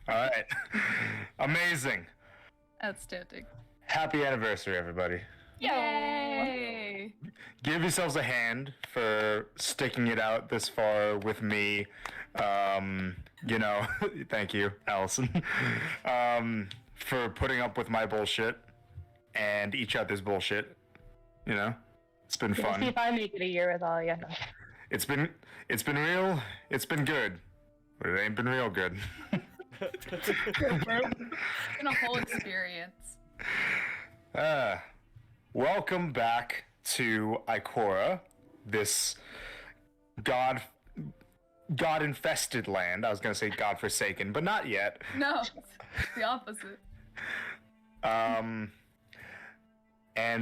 All right. Amazing. Outstanding. Happy anniversary, everybody. Yay! Give yourselves a hand for sticking it out this far with me. Thank you, Allison, for putting up with my bullshit and each other's bullshit. It's been fun. See if I make it a year with all you. It's been real. It's been good, but it ain't been real good. It's been a whole experience. Welcome back to Ikora, this God-infested land. I was going to say God-forsaken, but not yet. No, it's the opposite. And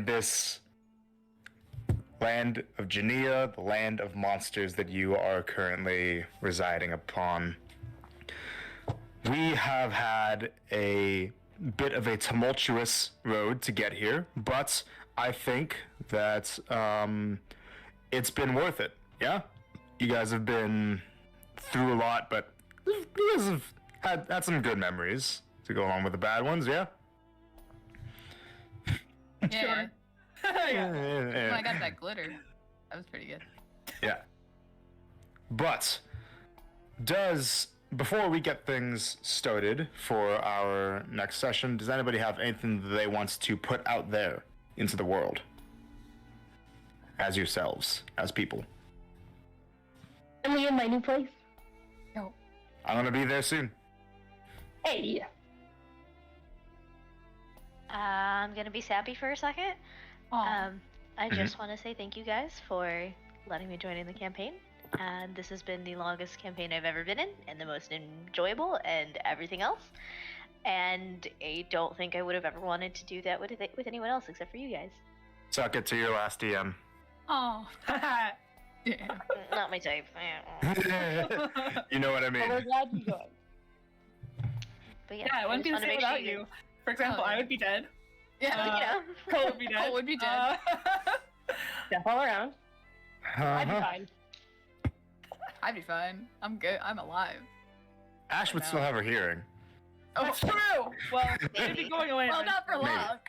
this land of Genea, the land of monsters that you are currently residing upon. We have had a bit of a tumultuous road to get here, but I think that it's been worth it. Yeah? You guys have been through a lot, but you guys have had some good memories to go along with the bad ones, yeah? Yeah. Yeah. When I got that glitter, that was pretty good. Yeah. But before we get things started for our next session, does anybody have anything that they want to put out there into the world? As yourselves, as people. Am we in my new place? No. I'm gonna be there soon. Hey. I'm gonna be sappy for a second. Aw. I just want to say thank you guys for letting me join in the campaign. And this has been the longest campaign I've ever been in, and the most enjoyable, and everything else. And I don't think I would have ever wanted to do that with anyone else except for you guys. Suck it to your last DM. Oh. Yeah. Not my type. You know what I Well, mean? we're glad you joined. But Yeah, I wouldn't be the just same wanna without make sure you. For example, Oh, yeah. I would be dead. Yeah. Cole would be dead. Cole would be dead. Step all around. I'd be Uh-huh. fine. I'd be fine. I'm good. I'm alive. Ash would still have her hearing. Oh, That's true. Well, it'd be going away. well, not for Maybe. long.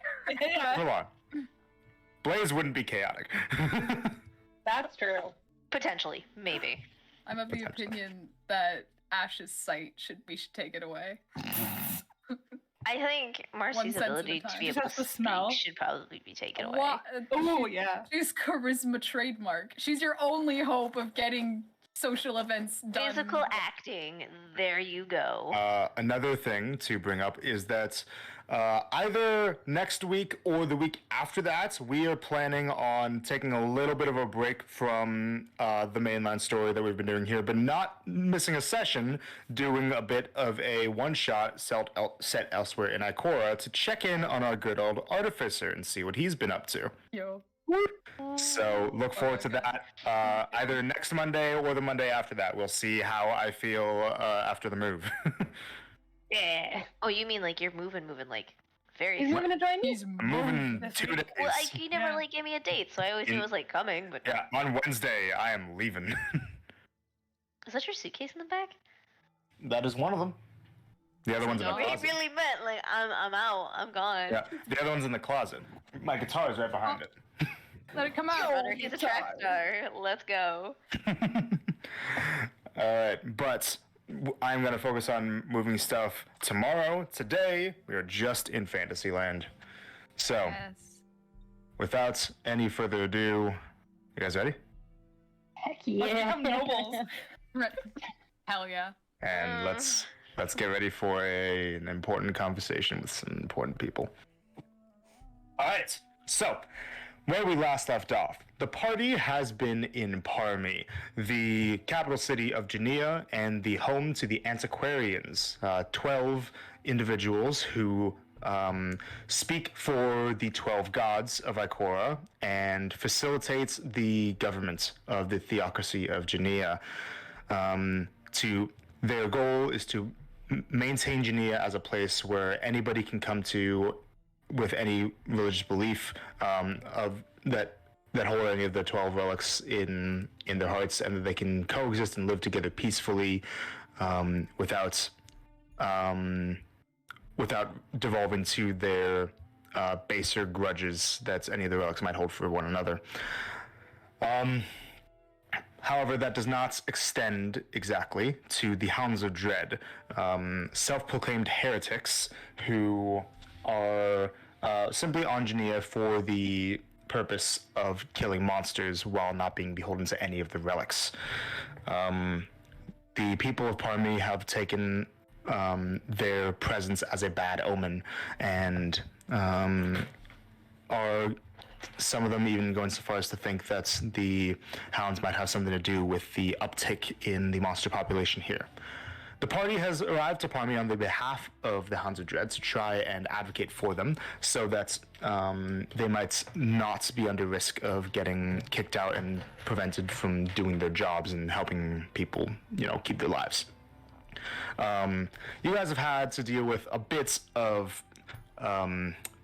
Yeah. Hold on. Blaze wouldn't be chaotic. That's true. Potentially, maybe. I'm of the Potentially. opinion that Ash's sight we should take it away. I think Marcy's sense at a ability to time. be Just able has to to smell. speak should probably be taken away. What? Oh yeah. She's charisma trademark. She's your only hope of getting social events done. Physical acting. There you go. Another thing to bring up is that either next week or the week after that, we are planning on taking a little bit of a break from the mainline story that we've been doing here, but not missing a session, doing a bit of a one-shot set elsewhere in Ikora to check in on our good old Artificer and see what he's been up to. Yo. So look forward to that either next Monday or the Monday after that. We'll see how I feel after the move. Yeah. Oh, you mean like you're moving like very Is he gonna join me? He's I'm moving This 2 week. days. Well, like you never Yeah. like gave me a date, so I always knew it was like coming. But Yeah, on Wednesday I am leaving. is that your suitcase in the back? That is one of them. The other one's in the No. It closet. really meant like I'm out, I'm gone. Yeah, the other one's in the closet. My guitar is right behind it. Let it come Yo, out. Runner, he's a track star. Let's go. All right, but I'm gonna focus on moving stuff tomorrow. Today we are just in Fantasyland. So, Yes. without any further ado, you guys ready? Heck Let's yeah. become nobles. Right. Hell yeah. And let's get ready for an important conversation with some important people. All right. So, where we last left off, the party has been in Parmi, the capital city of Genea and the home to the antiquarians, 12 individuals who speak for the 12 gods of Ikora and facilitates the government of the theocracy of Genea. Their goal is to maintain Genea as a place where anybody can come to with any religious belief that hold any of the 12 relics in their hearts, and that they can coexist and live together peacefully without without devolving to their baser grudges that any of the relics might hold for one another. However, that does not extend exactly to the Hounds of Dread, self-proclaimed heretics who are simply on Genea for the purpose of killing monsters while not being beholden to any of the relics. The people of Parmi have taken their presence as a bad omen, and are some of them even going so far as to think that the Hounds might have something to do with the uptick in the monster population here. The party has arrived to Parmi on the behalf of the Hounds of Dread to try and advocate for them so that they might not be under risk of getting kicked out and prevented from doing their jobs and helping people, keep their lives. You guys have had to deal with a bit of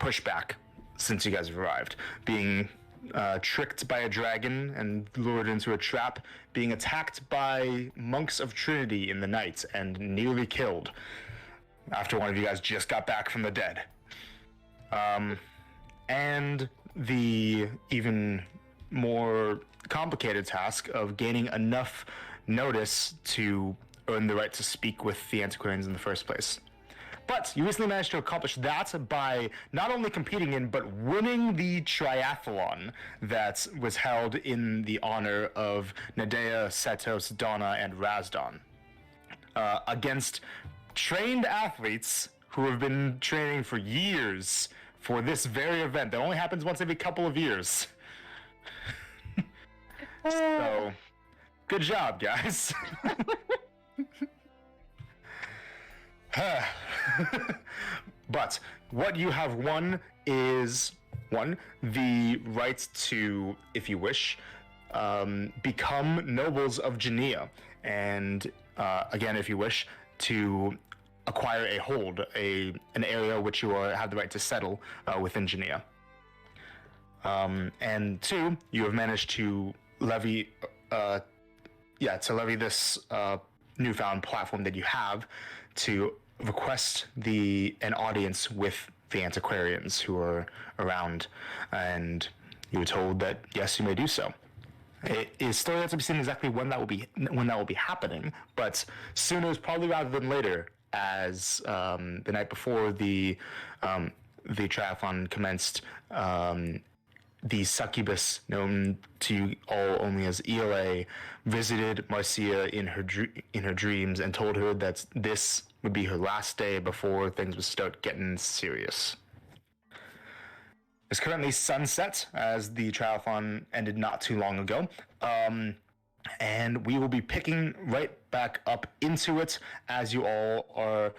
pushback since you guys have arrived, being tricked by a dragon and lured into a trap, being attacked by monks of Trinity in the night and nearly killed after one of you guys just got back from the dead. And the even more complicated task of gaining enough notice to earn the right to speak with the antiquarians in the first place. But you recently managed to accomplish that by not only competing in, but winning the triathlon that was held in the honor of Nadea, Setos, Donna, and Razdon. Against trained athletes who have been training for years for this very event that only happens once every couple of years. So, good job, guys. But what you have won is, one, the right to, if you wish, become nobles of Genea, and again, if you wish, to acquire a hold, an area which you have the right to settle within Genea. And two, you have managed to levy this newfound platform that you have to request an audience with the antiquarians who are around, and you were told that yes, you may do so. It is still yet to be seen exactly when that will be happening, but sooner is probably rather than later, as the night before the triathlon commenced, the succubus, known to you all only as ELA, visited Marcia in her dreams and told her that this would be her last day before things would start getting serious. It's currently sunset, as the triathlon ended not too long ago, and we will be picking right back up into it as you all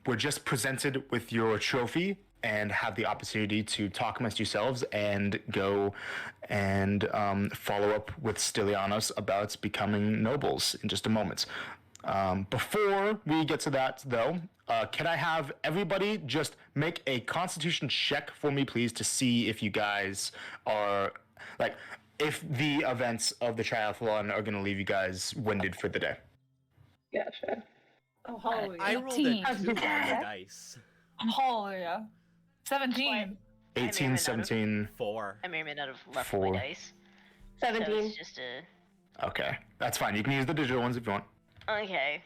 were just presented with your trophy and have the opportunity to talk amongst yourselves and go and follow up with Stylianos about becoming nobles in just a moment. Before we get to that, though, can I have everybody just make a constitution check for me, please, to see if you guys are, if the events of the triathlon are going to leave you guys winded for the day. Yeah, sure. Oh, holy. I rolled a 2 on the dice. Holy. 17. 18, 17, 4. I may or may not have left 4. my dice. So 17. it's just a... Okay, that's fine. You can use the digital ones if you want. Okay.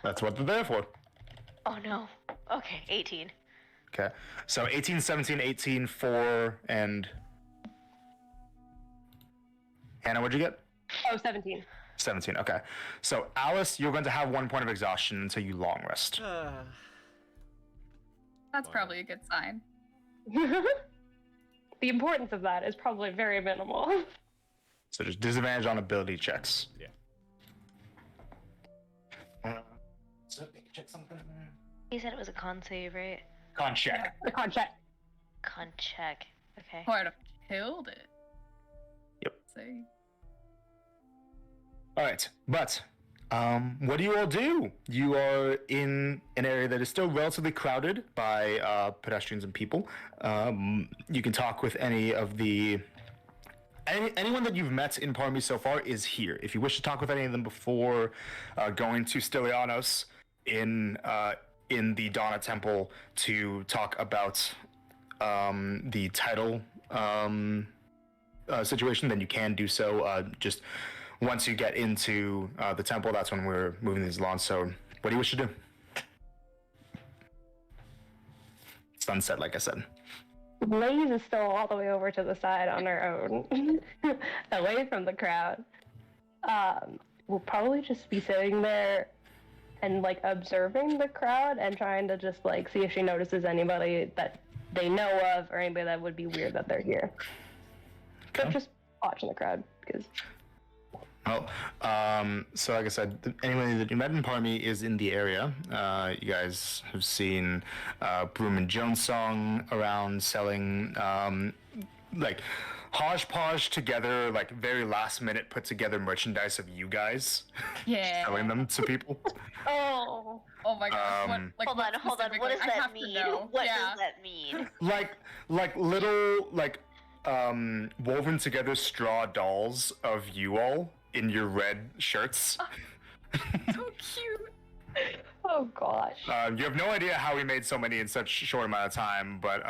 That's what they're there for. Oh no. Okay, 18. Okay, so 18, 17, 18, 4, and... Hannah, what'd you get? Oh, 17. 17, okay. So, Alice, you're going to have 1 point of exhaustion until you long rest. That's probably a good sign. The importance of that is probably very minimal. So just disadvantage on ability checks. Yeah. So check something. You said it was a con save, right? Con check. The contract. Con check. Okay. Oh, I'd have killed it. Yep. See. All right, but what do you all do? You are in an area that is still relatively crowded by pedestrians and people. You can talk with anyone that you've met in Parmi so far is here. If you wish to talk with any of them before going to Stylianos, in the Donna Temple to talk about the title situation, then you can do so. Just once you get into the temple, that's when we're moving these along. So, what do you wish to do? Sunset, like I said. Blaze is still all the way over to the side on her own, away from the crowd. We'll probably just be sitting there and like observing the crowd and trying to just like see if she notices anybody that they know of or anybody that would be weird that they're here. Okay. So just watching the crowd because. Well, so like I said, anybody that you met in Parmy is in the area. You guys have seen Broom and Jones song around selling like hodgepodge together, like very last minute put together merchandise of you guys. Yeah. Selling them to people. Oh. Oh my gosh. Hold on. What does that mean? What does that mean? Like little woven together straw dolls of you all in your red shirts. So cute. Oh gosh. You have no idea how we made so many in such short amount of time, but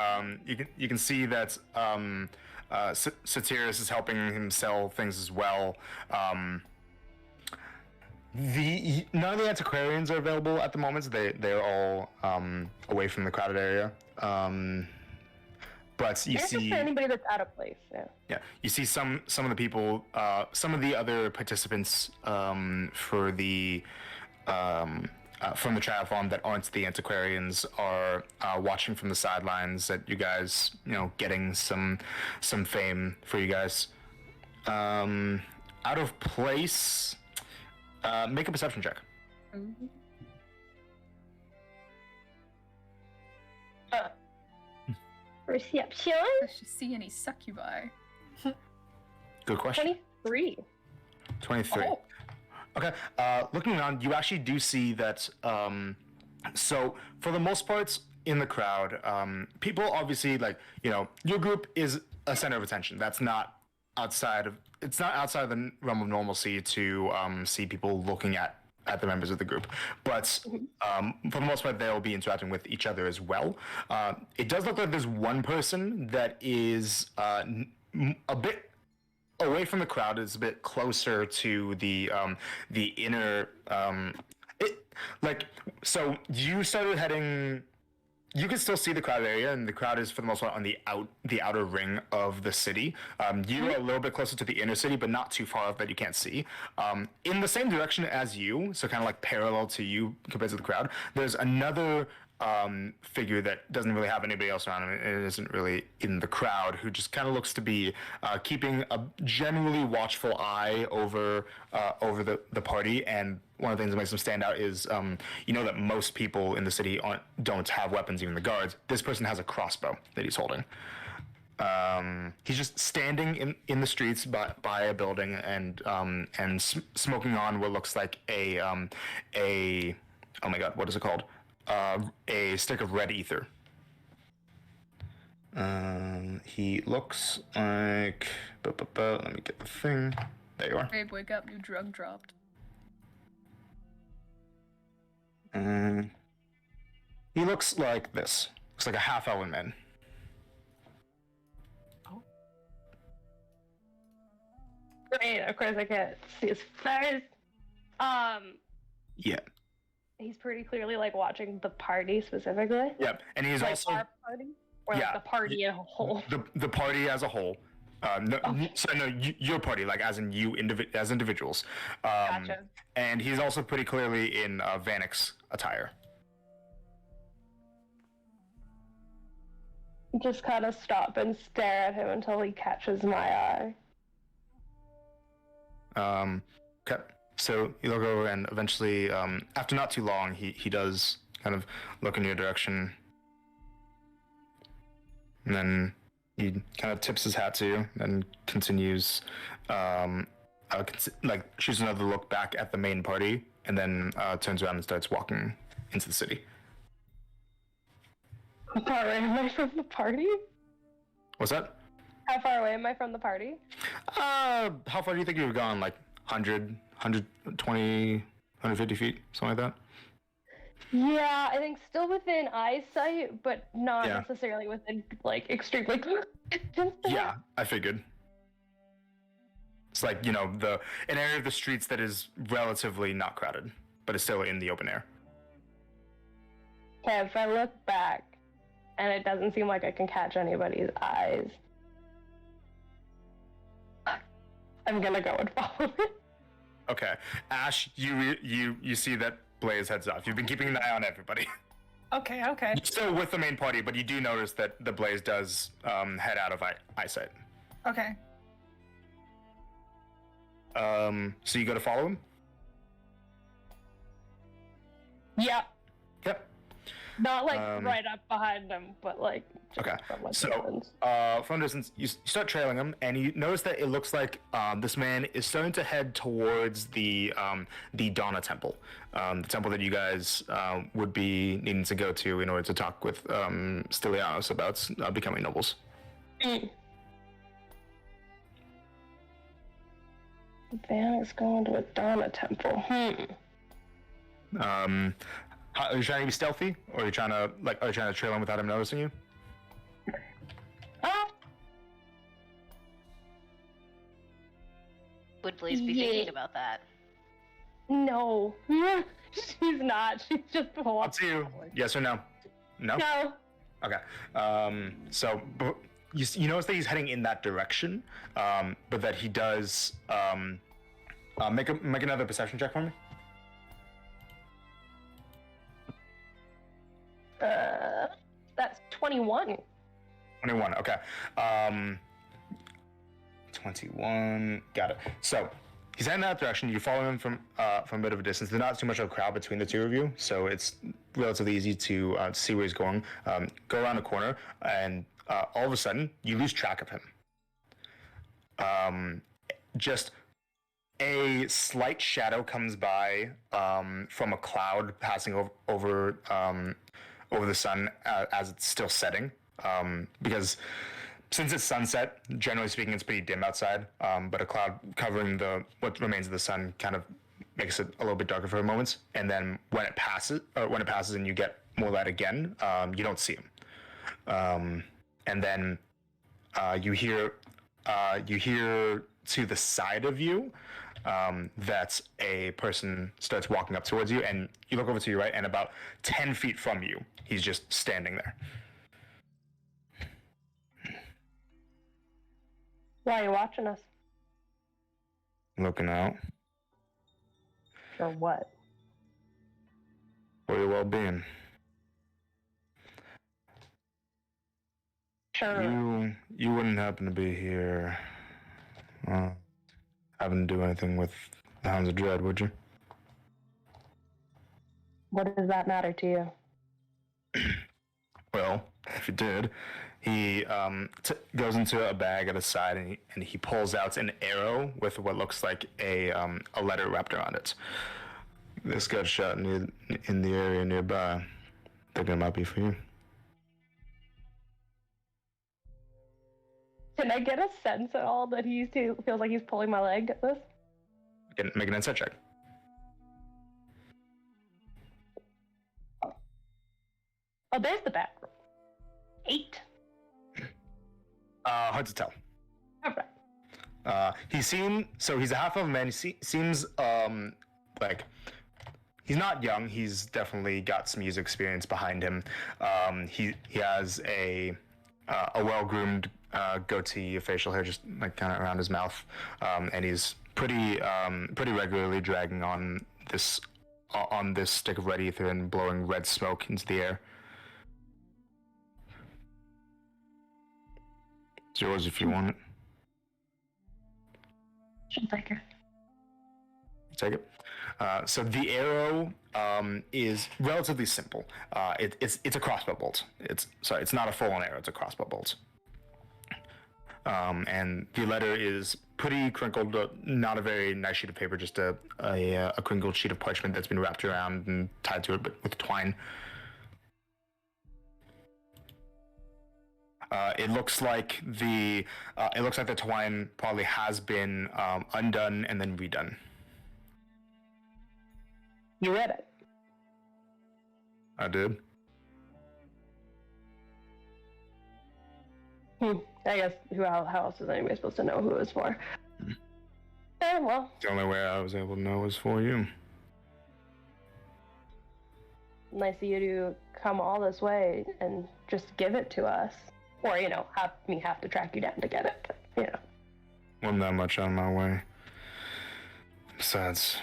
you can see that Satyrus is helping him sell things as well. None of the antiquarians are available at the moment. So they're all away from the crowded area. But you see for anybody that's out of place. Yeah, you see some of the people, some of the other participants for the from the triathlon that aren't the antiquarians are watching from the sidelines. That you guys, getting some fame for you guys. Out of place. Make a perception check. Mm-hmm. Reception? Does she see any succubi? Good question. 23. 23. Oh. Okay. Looking around, you actually do see that. So for the most part, in the crowd, people obviously your group is a center of attention. That's not outside of. It's not outside of the realm of normalcy to see people looking at the members of the group, but for the most part, they'll be interacting with each other as well. It does look like there's one person that is a bit away from the crowd, is a bit closer to the inner. So you started heading. You can still see the crowd area, and the crowd is for the most part on the outer ring of the city. You're a little bit closer to the inner city, but not too far off that you can't see. In the same direction as you, so kind of like parallel to you compared to the crowd, there's another figure that doesn't really have anybody else around him and isn't really in the crowd, who just kind of looks to be keeping a generally watchful eye over the party. And one of the things that makes him stand out is that most people in the city don't have weapons, even the guards. This person has a crossbow that he's holding. He's just standing in the streets by a building and smoking on what looks like a oh my god, what is it called? A stick of red ether. He looks like. Let me get the thing. There you are. Babe, wake up, you drug dropped. He looks like this. Looks like a half-elven man. Great, of course I can't see his face. Yeah. He's pretty clearly like watching the party specifically. Yep, and he's Like also our party, or Yeah. like the party as a whole. the party as a whole. Your party, like as in you as individuals. Gotcha. And he's also pretty clearly in Vanix attire. Just kind of stop and stare at him until he catches my eye. Okay. So you look over, and eventually, after not too long, he does kind of look in your direction, and then he kind of tips his hat to you, and continues, shoots another look back at the main party, and then turns around and starts walking into the city. How far away am I from the party? What's that? How far away am I from the party? How far do you think you've gone? Like 100, 120, 150 feet, something like that? Yeah, I think still within eyesight, but not Yeah. necessarily within like extremely close distance. Yeah, I figured. It's like, an area of the streets that is relatively not crowded, but is still in the open air. Okay, if I look back and it doesn't seem like I can catch anybody's eyes, I'm gonna go and follow it. Okay, Ash, you see that Blaze heads off. You've been keeping an eye on everybody. Okay. You're still with the main party, but you do notice that the Blaze does head out of eyesight. Okay. So you go to follow him? Yep. Yep. Not like right up behind them, but like just Okay. from a So, distance. from a distance, you start trailing him, and you notice that it looks like this man is starting to head towards the Donna Temple, the temple that you guys would be needing to go to in order to talk with Stylianos about becoming nobles. Van is going to a Donna temple. Are you trying to be stealthy, or are you trying to trail him without him noticing you? Would Blaze be Yeah. thinking about that? No. She's not. She's just Up to you. Yes or no? No. No. Okay. So you notice that he's heading in that direction, but that he does make another perception check for me. That's 21. 21. Okay. 21. Got it. So he's heading in that direction. You follow him from a bit of a distance. There's not too much of a crowd between the two of you, so it's relatively easy to see where he's going. Go around a corner, and all of a sudden you lose track of him. Just a slight shadow comes by from a cloud passing over the sun as it's still setting. Because since it's sunset, generally speaking, it's pretty dim outside. But a cloud covering what remains of the sun kind of makes it a little bit darker for moments. And then when it passes, and you get more light again, you don't see him. And then you hear to the side of you that a person starts walking up towards you, and you look over to your right, and about 10 feet from you, he's just standing there. Why are you watching us? Looking out For what? for your well-being. Sure. You wouldn't happen to be here having to do anything with the Hounds of Dread, would you? What does that matter to you? Well, if you did, he goes into a bag at his side, and he pulls out an arrow with what looks like a letter wrapped around it. This got shot in the area nearby. Think it might be for you. Can I get a sense at all that he feels like he's pulling my leg at this? Make an insight check. Oh, there's the back roll. 8. Hard to tell. Alright. He's a half elf man. He seems like he's not young. He's definitely got some user experience behind him. He has a well-groomed goatee, facial hair just like kind of around his mouth, and he's pretty regularly dragging on this stick of red ether and blowing red smoke into the air. It's yours if you want it. Should take her. Take it. So the arrow is relatively simple. It's a crossbow bolt. It's not a full-on arrow. It's a crossbow bolt. And the letter is pretty crinkled. Not a very nice sheet of paper. Just a crinkled sheet of parchment that's been wrapped around and tied to it, but with twine. It looks like the twine probably has been undone and then redone. You read it. I did. I guess how else is anybody supposed to know who it was for? Well, The only way I was able to know was for you. nice of you to come all this way and just give it to us. Or, have me have to track you down to get it. But, Wasn't that much on my way. Besides,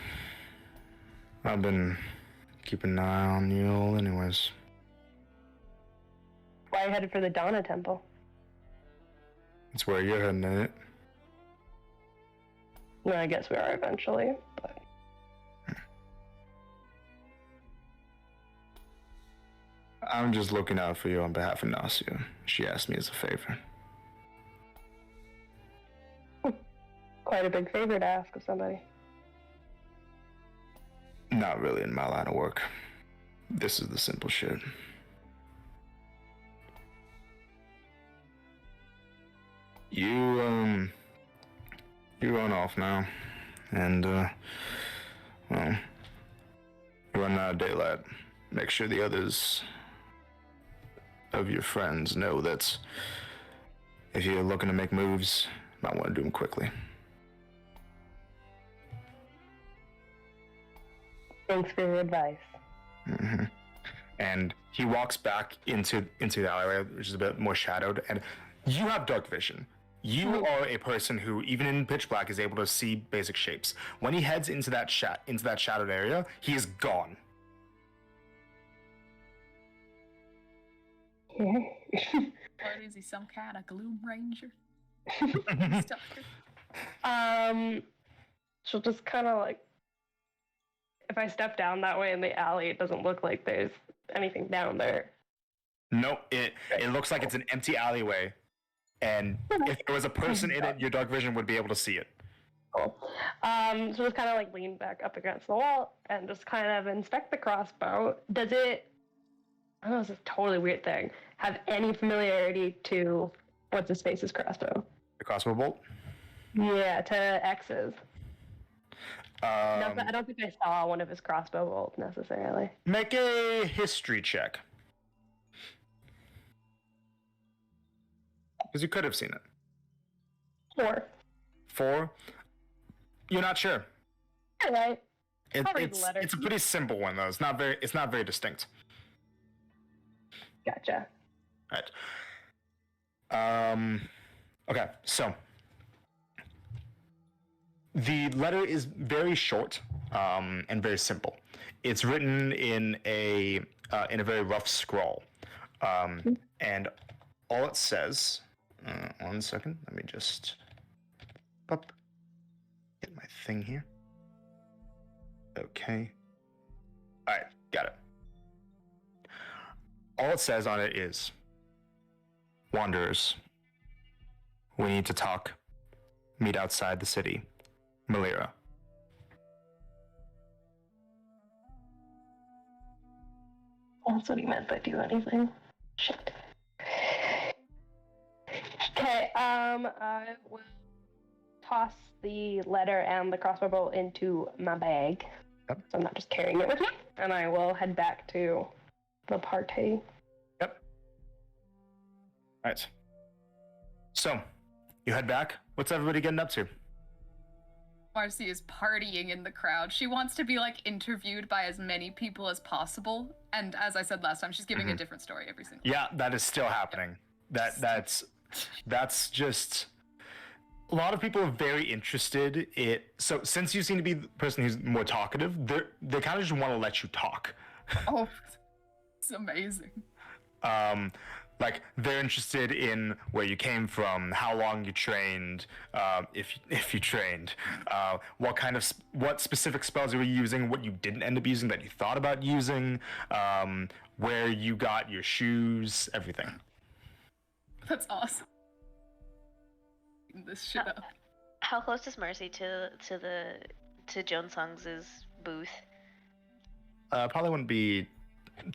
I've been keeping an eye on you all anyways. Why are you headed for the Donna Temple? It's where you're heading, ain't it? Well, I guess we are eventually, but... I'm just looking out for you on behalf of Nasia. She asked me as a favor. Quite a big favor to ask of somebody. Not really in my line of work. This is the simple shit. You run off now. And, well, you're running out of daylight. Make sure the others of your friends know that if you're looking to make moves, you might want to do them quickly. Thanks for your advice. Mm-hmm. And he walks back into the alleyway, which is a bit more shadowed, and you have dark vision. You are a person who, even in pitch black, is able to see basic shapes. When he heads into that shadowed area, he is gone. Or is he some kind of gloom ranger? Stalker? She'll just kind of like... If I step down that way in the alley, it doesn't look like there's anything down there. No, it looks like it's an empty alleyway. And if there was a person in it, your dark vision would be able to see it. Cool. So just kind of like lean back up against the wall and just kind of inspect the crossbow. Does it, I know this is a totally weird thing, have any familiarity to what's his face's crossbow? The crossbow bolt? Yeah, to X's. No, I don't think I saw one of his crossbow bolts necessarily. Make a history check. Because you could have seen it. 4? You're not sure. All right. It's a pretty simple one though. It's not very distinct. Gotcha. Right. Okay, so the letter is very short and very simple. It's written in a very rough scrawl, and all it says. 1 second. Let me just get my thing here. Okay. All right, got it. All it says on it is, "Wanderers, we need to talk. Meet outside the city. Malira." That's what he meant by do anything. Shit. Okay, I will toss the letter and the crossbow bolt into my bag. Yep. So I'm not just carrying it with me. And I will head back to the party. Yep. Alright. So, you head back. What's everybody getting up to? Marcy is partying in the crowd. She wants to be like interviewed by as many people as possible. And as I said last time, she's giving a different story every single time. Yeah, that is still happening. That's just... A lot of people are very interested in... So, since you seem to be the person who's more talkative, they kind of just want to let you talk. Oh, it's amazing. Like, they're interested in where you came from, how long you trained, if you trained, what specific spells you were using, what you didn't end up using that you thought about using, where you got your shoes, everything. That's awesome. This shit up. How close is Mercy to Joan Sung's booth? Probably wouldn't be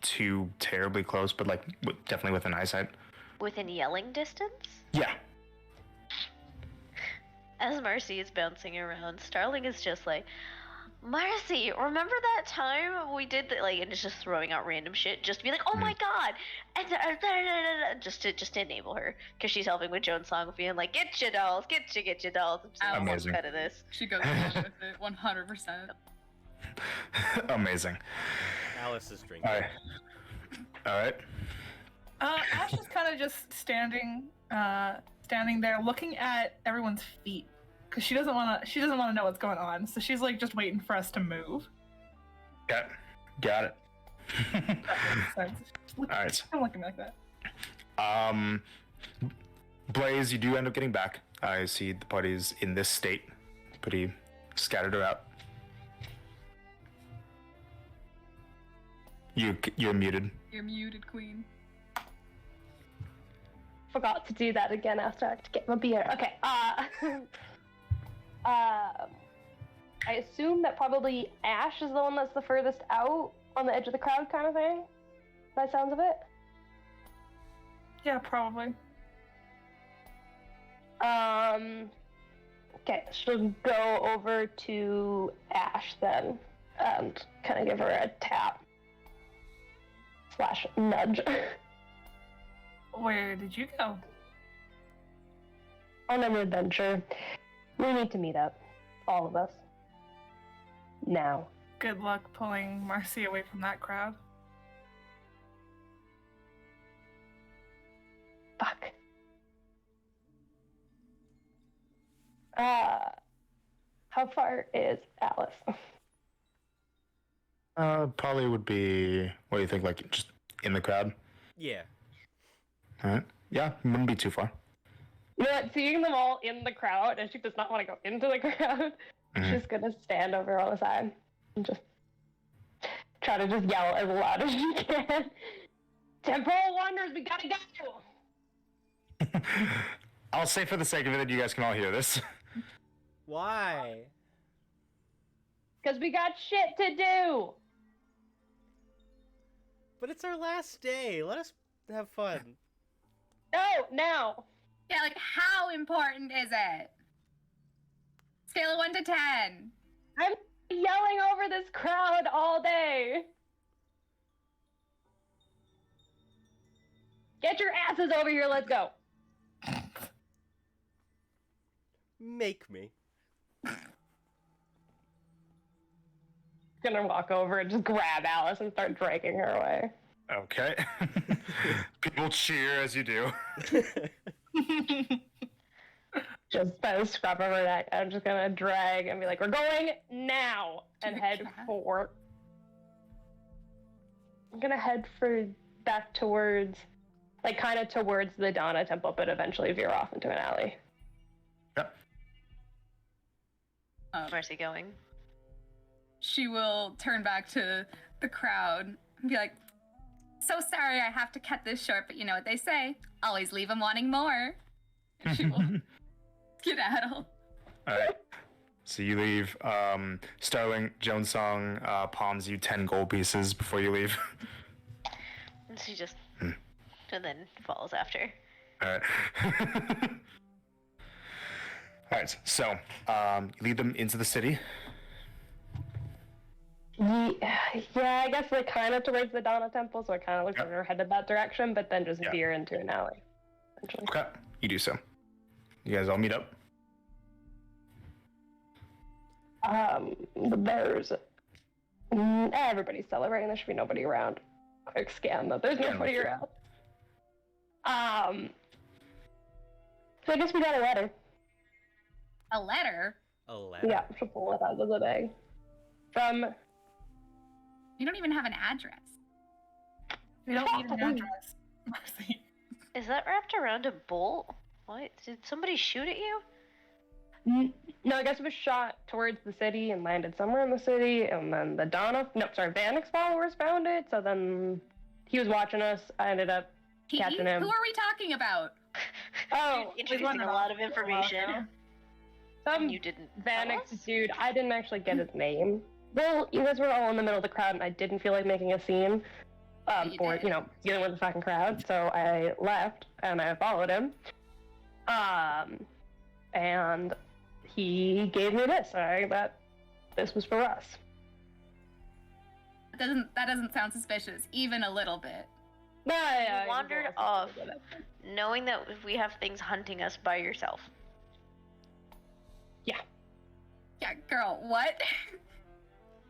too terribly close, but like definitely within eyesight. Within yelling distance? Yeah. As Mercy is bouncing around, Starling is just like, Marcy, remember that time we did that, like, and it's just throwing out random shit just to be like, oh my god, and just to enable her, because she's helping with Joan's song, being like, get your dolls, get your dolls. I'm saying, Amazing. Better this. She goes along with it 100%. Amazing. Alice is drinking. All right. Ash is kind of just standing there, looking at everyone's feet, because she doesn't want to know what's going on. So she's like just waiting for us to move. Got it. That makes sense. All right. I'm looking like that. Blaze, you do end up getting back. I see the party's in this state, pretty scattered about. You're muted. You're muted, Queen. Forgot to do that again after I had to get my beer. Okay. I assume that probably Ash is the one that's the furthest out on the edge of the crowd, kind of thing. By the sounds of it. Yeah, probably. Okay, she'll go over to Ash then, and kind of give her a tap / nudge. Where did you go? On an adventure. We need to meet up. All of us. Now. Good luck pulling Marcy away from that crowd. Fuck. How far is Alice? Probably would be, what do you think, like just in the crowd? Yeah. Alright. Yeah, wouldn't be too far. You know what? Seeing them all in the crowd, and she does not want to go into the crowd, she's gonna stand over on the side and just try to just yell as loud as she can. Temporal Wonders, we gotta go! I'll say for the sake of it that you guys can all hear this. Why? Because we got shit to do! But it's our last day. Let us have fun. No, now! Yeah, like, how important is it? Scale of 1 to 10. I'm yelling over this crowd all day! Get your asses over here, let's go! Make me. Gonna walk over and just grab Alice and start dragging her away. Okay. People cheer as you do. Just by the scruff of her neck, I'm just gonna drag and be like, we're going now! And head for... I'm gonna head back towards, like, kind of towards the Donna Temple, but eventually veer off into an alley. Yep. Where's he going? She will turn back to the crowd and be like, so sorry I have to cut this short, but you know what they say. Always leave them wanting more. And she will skedaddle. Alright. So you leave. Starling, Joan Song palms you 10 gold pieces before you leave. And she just... and then follows after. Alright. Alright, so you lead them into the city. Yeah, I guess like kind of towards the Donna Temple, so I kind of looked at her headed that direction, but then just veer into an alley. Eventually. Okay, you do so. You guys all meet up. There's everybody's celebrating. There should be nobody around. Quick scan that there's nobody around. So I guess we got a letter. A letter? A letter? Yeah, she'll pull it out of the bag. From... You don't even have an address. We don't need an address, Marcy. Is that wrapped around a bolt? What? Did somebody shoot at you? No, I guess it was shot towards the city and landed somewhere in the city, and then the Vanix followers found it, so then he was watching us. I ended up catching him. Who are we talking about? Oh, Introducing a lot of information. Some You didn't Vanix dude. I didn't actually get his name. Well, you guys were all in the middle of the crowd, and I didn't feel like making a scene. For dealing with the fucking crowd, so I left and I followed him. And he gave me this. I got this was for us. That doesn't sound suspicious, even a little bit. Yeah, You wandered off, knowing that we have things hunting us by yourself. Yeah, girl, what?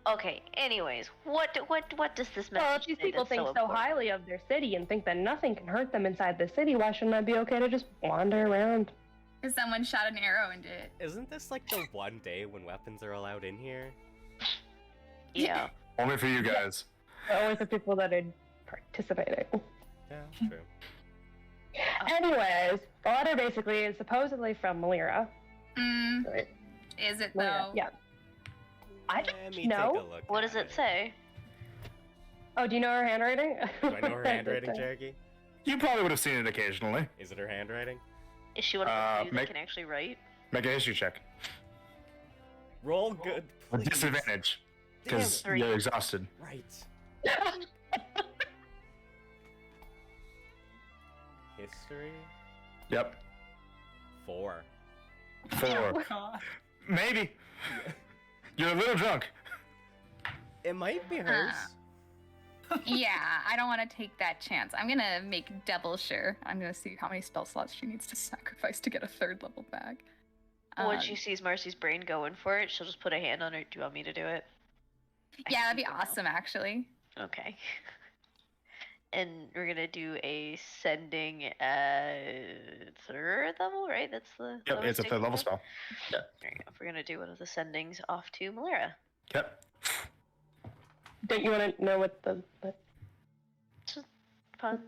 Okay. Anyways, what does this message Well, if these say people that's think so important? highly of their city and think that nothing can hurt them inside the city, why shouldn't I be okay to just wander around? Because someone shot an arrow into it. Isn't this like the one day when weapons are allowed in here? Yeah. Only for you guys. Only for people that are participating. Yeah, true. Anyways, the letter basically is supposedly from Malira. Right. Is it Malira, though? yeah. I Let don't me know. take a look. What does at it say? Oh, do you know her handwriting? Do I know her handwriting, Cherokee? You probably would have seen it occasionally. Is it her handwriting? Is she one of the few make- that can actually write? Make a history check. Roll good, With please. disadvantage, Damn because it. you're exhausted. Right. History? Yep. 4. 4. God. Maybe. You're a little drunk. It might be hers. Yeah, I don't want to take that chance. I'm gonna make double sure. I'm gonna see how many spell slots she needs to sacrifice to get a 3rd level bag. When she sees Marcy's brain going for it, she'll just put a hand on her. Do you want me to do it? Yeah, that'd be I don't know. awesome, actually. Okay. And we're gonna do a sending 3rd level, right? That's the. Yep, lowest it's a it 3rd can level go? spell. There you go. We're gonna do one of the sendings off to Malira. Yep. Don't you want to know what the Fun.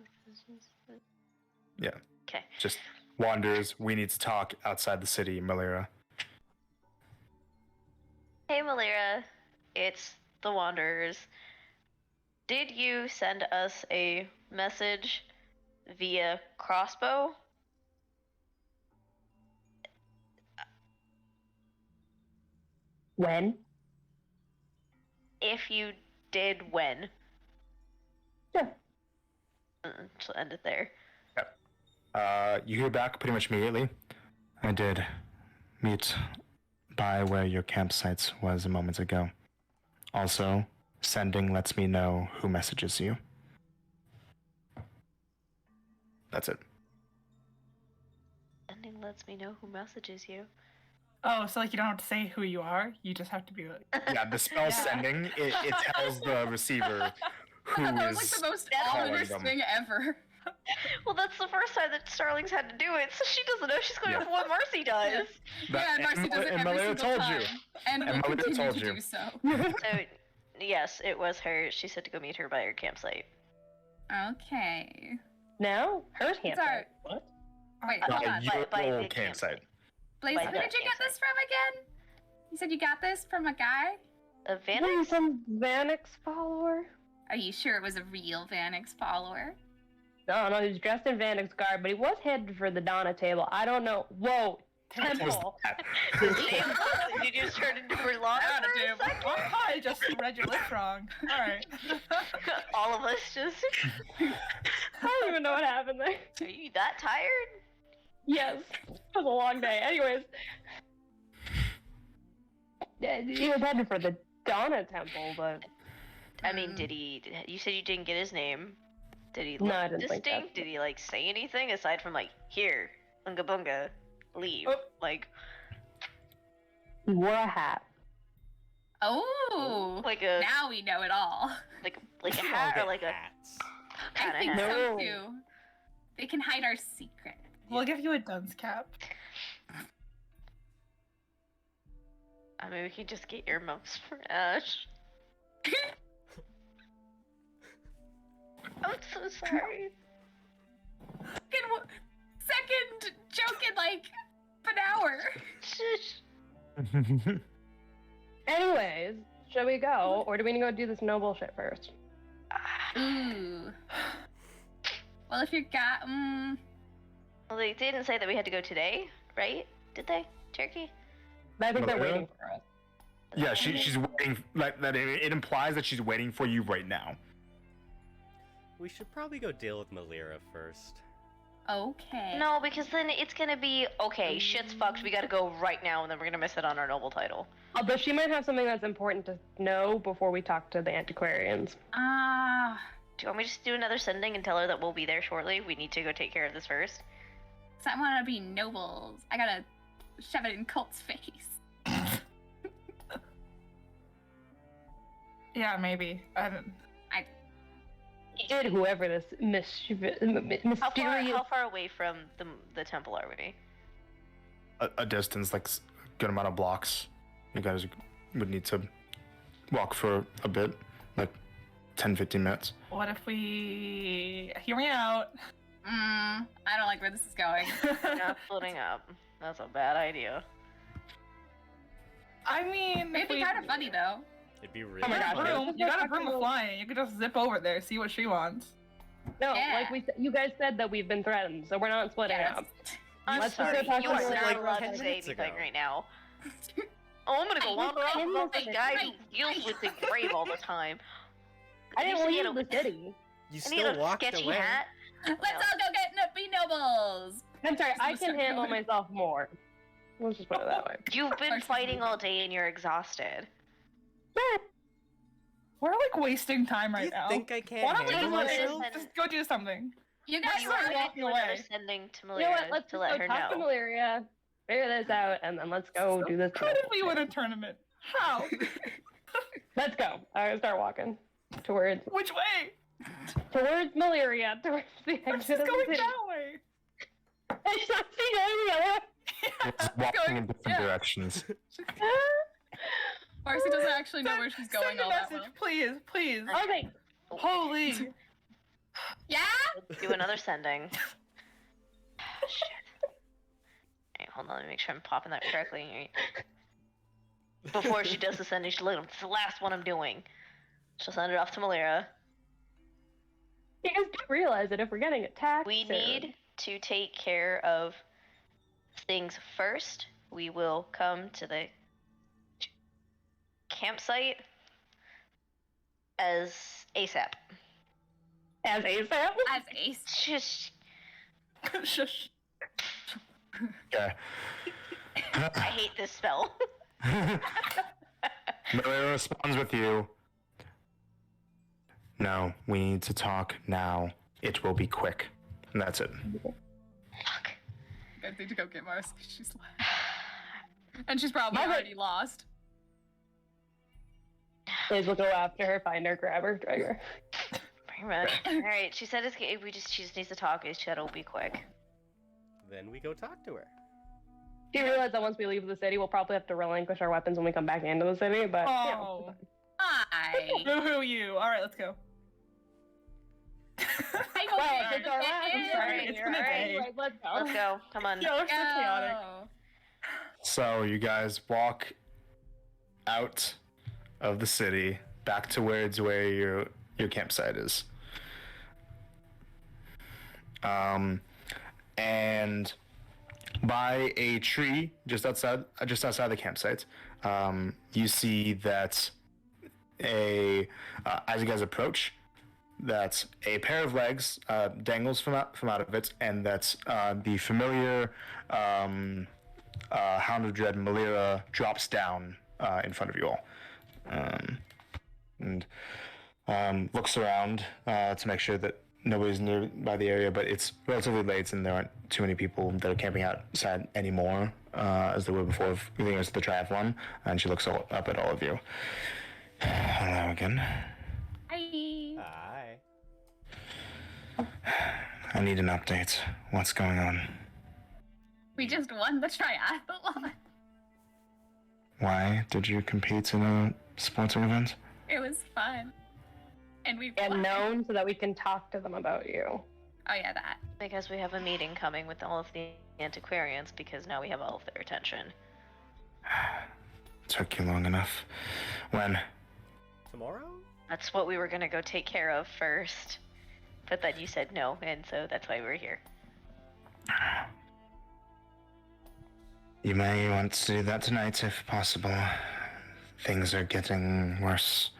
Yeah. Okay. Just wanders. We need to talk outside the city, Malira. Hey Malira, it's the Wanderers. Did you send us a message via crossbow? when? If you did, when? Yeah. She'll end it there. You hear back pretty much immediately. I did meet by where your campsite was a moment ago. Also, sending lets me know who messages you. That's it. Sending lets me know who messages you. Oh, so like you don't have to say who you are. You just have to be like. Yeah, the spell sending, it tells the receiver who I thought that was is like the most calling ominous them. thing ever. Well, that's the first time that Starling's had to do it, so she doesn't know she's going Yeah. to what Marcy does. That- Yeah, Marcy does it and every Malira single told time. you. And will And Malira continue told to you. do so. So, yes, it was her. She said to go meet her by her campsite. Okay. Now? Hers can't Sorry. say. What? Wait, No, hold on. by your the campsite. Blaze, by who the did you get campsite. this from again? You said you got this from a guy? A Maybe Vanix? some Vanix follower? Are you sure it was a real Vanix follower? No, he was dressed in Vanix garb, but he was headed for the Donna table. I don't know. Whoa, What was temple. that? Did you just turn into her lawn? I probably just read your lips wrong. All right. All of us just. I don't even know what happened there. Are you that tired? Yes, it was a long day. Anyways, yeah, he was headed for the Donna temple, but I mean, did he? You said you didn't get his name. Did he No, look I didn't think distinct? that. Did he like say anything aside from like here, unga bunga, leave? Oh. Like he wore a hat. Oh, like a now we know it all. like a We should all hat or get like a hats. I kind think of hat. so No. too. They can hide our secret. We'll give you a dunce cap. I mean, we could just get earmuffs for Ash. I'm so sorry. Second joke in like an hour. Shush. Anyways, shall we go, or do we need to go do this no bullshit first? Ooh. Well, if you got, Well, they didn't say that we had to go today, right? Did they, Turkey? But I think they're Malira? waiting for us. Yeah, she's waiting. Like that, it implies that she's waiting for you right now. We should probably go deal with Malira first. Okay. No, because then it's gonna be okay. Shit's fucked. We gotta go right now, and then we're gonna miss it on our noble title. Although she might have something that's important to know before we talk to the antiquarians. Ah. Do you want me to just do another sending and tell her that we'll be there shortly? We need to go take care of this first. So I want to be nobles. I gotta shove it in Colt's face. Yeah, maybe. I don't. Did whoever this mysterious... How far away from the temple are we? A distance, like good amount of blocks. You guys would need to walk for a bit, like 10-15 minutes. What if we hear me out? I don't like where this is going. We're not floating up. That's a bad idea. I mean, It'd be kind of funny though. It'd be really Oh my God, funny. You got a broom of flying. You could just zip over there, see what she wants. No, Yeah. like you guys said that we've been threatened, so we're not splitting Yeah, up. I'm Let's just sorry. go talk You to are her not like allowed 10 to say minutes anything ago. right now. Oh, I'm gonna go wander off in about the the guy who city. deals with the grave all the time. I didn't Usually leave the city. You I need still a walked sketchy away. hat. Let's all go be nobles. I'm sorry, I Let's can start handle going. myself more. Let's just put it that way. You've been Versus fighting moving. all day and you're exhausted. We're like wasting time Do right you now. think I can't Why don't we handle just, myself? just go do something? You Let's guys You start are are walking do another away. sending to You know what? Malira Let's to just let go her talk to know. Malaria, figure this out, and then let's go do this. How did we win a tournament? How? Let's go. I gotta start walking towards Which way? malaria, towards the I'm exit just of the going city. that way. It's not seeing any other. It's walking in different directions. Marcy doesn't actually know where she's going Send a all that message, well. please, please. Okay. Holy. Yeah? Do another sending. Shit. Alright, hold on, let me make sure I'm popping that correctly. Alright. Before she does the sending, she'll look, it's the last one I'm doing. She'll send it off to Malira. You guys do realize that if we're getting attacked, We soon- need to take care of things first. We will come to the campsite as ASAP. as ASAP. As Ace. Just, Shush. Okay. I hate this spell. Miller responds with you. No, we need to talk now. It will be quick. And that's it. Fuck. You guys need to go get Marcy. She's left. And she's probably Margaret. already lost. Liz will go after her, find her, grab her, drag her. Pretty much. Alright, she said she just needs to talk. She said it'll be quick. Then we go talk to her. Do you realize that once we leave the city, we'll probably have to relinquish our weapons when we come back into the city? But yeah, Oh. Hi. Boo-hoo you. Alright, let's go. I Well, hope it's our last. I'm sorry. It's been a day. Alright, let's go. Let's go. Come on. Yeah, we're so chaotic. Go. So you guys walk out of the city back towards where your campsite is. And by a tree just outside the campsite, you see that as you guys approach, that a pair of legs dangles from out of it, and that the familiar Hound of Dread Malira drops down in front of you all, and looks around to make sure that nobody's near by the area. But it's relatively late, and there aren't too many people that are camping outside anymore as there were before the rest of the triathlon. And she looks up at all of you. Hello again. Hi. Hi. I need an update. What's going on? We just won the triathlon. Why did you compete in a sporting event? It was fun. And we And won. known so that we can talk to them about you. Oh yeah, that. Because we have a meeting coming with all of the antiquarians because now we have all of their attention. Took you long enough. When? Tomorrow? That's what we were gonna go take care of first. But then you said no, and so that's why we're here. You may want to do that tonight if possible. Things are getting worse.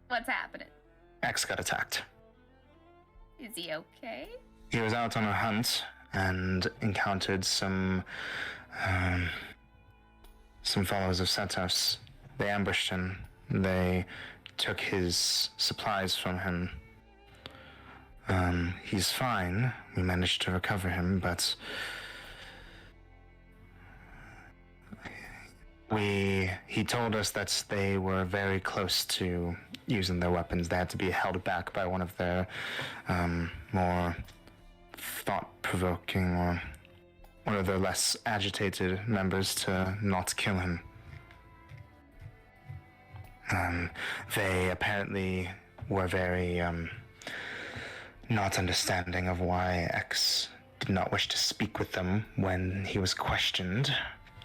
What's happening? X got attacked. Is he okay? He was out on a hunt and encountered some followers of Setos. They ambushed him. They took his supplies from him. He's fine. We managed to recover him, but he told us that they were very close to using their weapons. They had to be held back by one of their more thought-provoking or one of their less agitated members to not kill him. They apparently were very not understanding of why X did not wish to speak with them when he was questioned,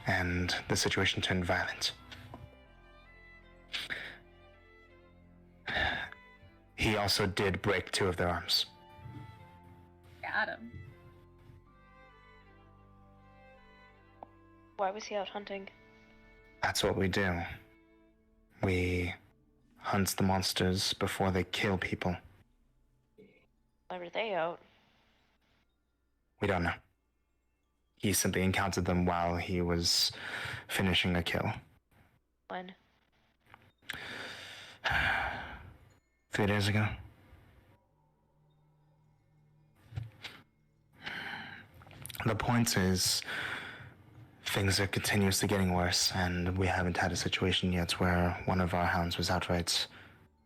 and the situation turned violent. He also did break 2 of their arms. Got him. Why was he out hunting? That's what we do. We hunt the monsters before they kill people. Why were they out? We don't know. He simply encountered them while he was finishing a kill. When? 3 days ago. The point is, things are continuously getting worse, and we haven't had a situation yet where one of our hounds was outright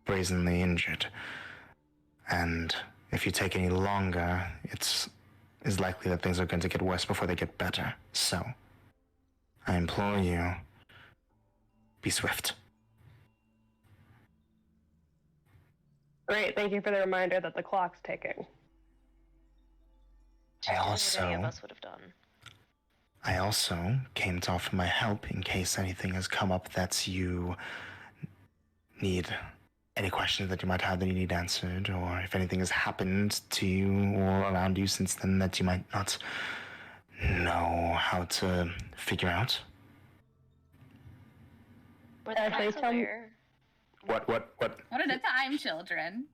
brazenly injured. And if you take any longer, it's likely that things are going to get worse before they get better. So, I implore you, be swift. Great, thank you for the reminder that the clock's ticking. I What any of us would have done. I also came to offer my help in case anything has come up that you need, any questions that you might have that you need answered, or if anything has happened to you or around you since then that you might not know how to figure out. Were the Actually, hounds tell me- aware? What? One at a time, children.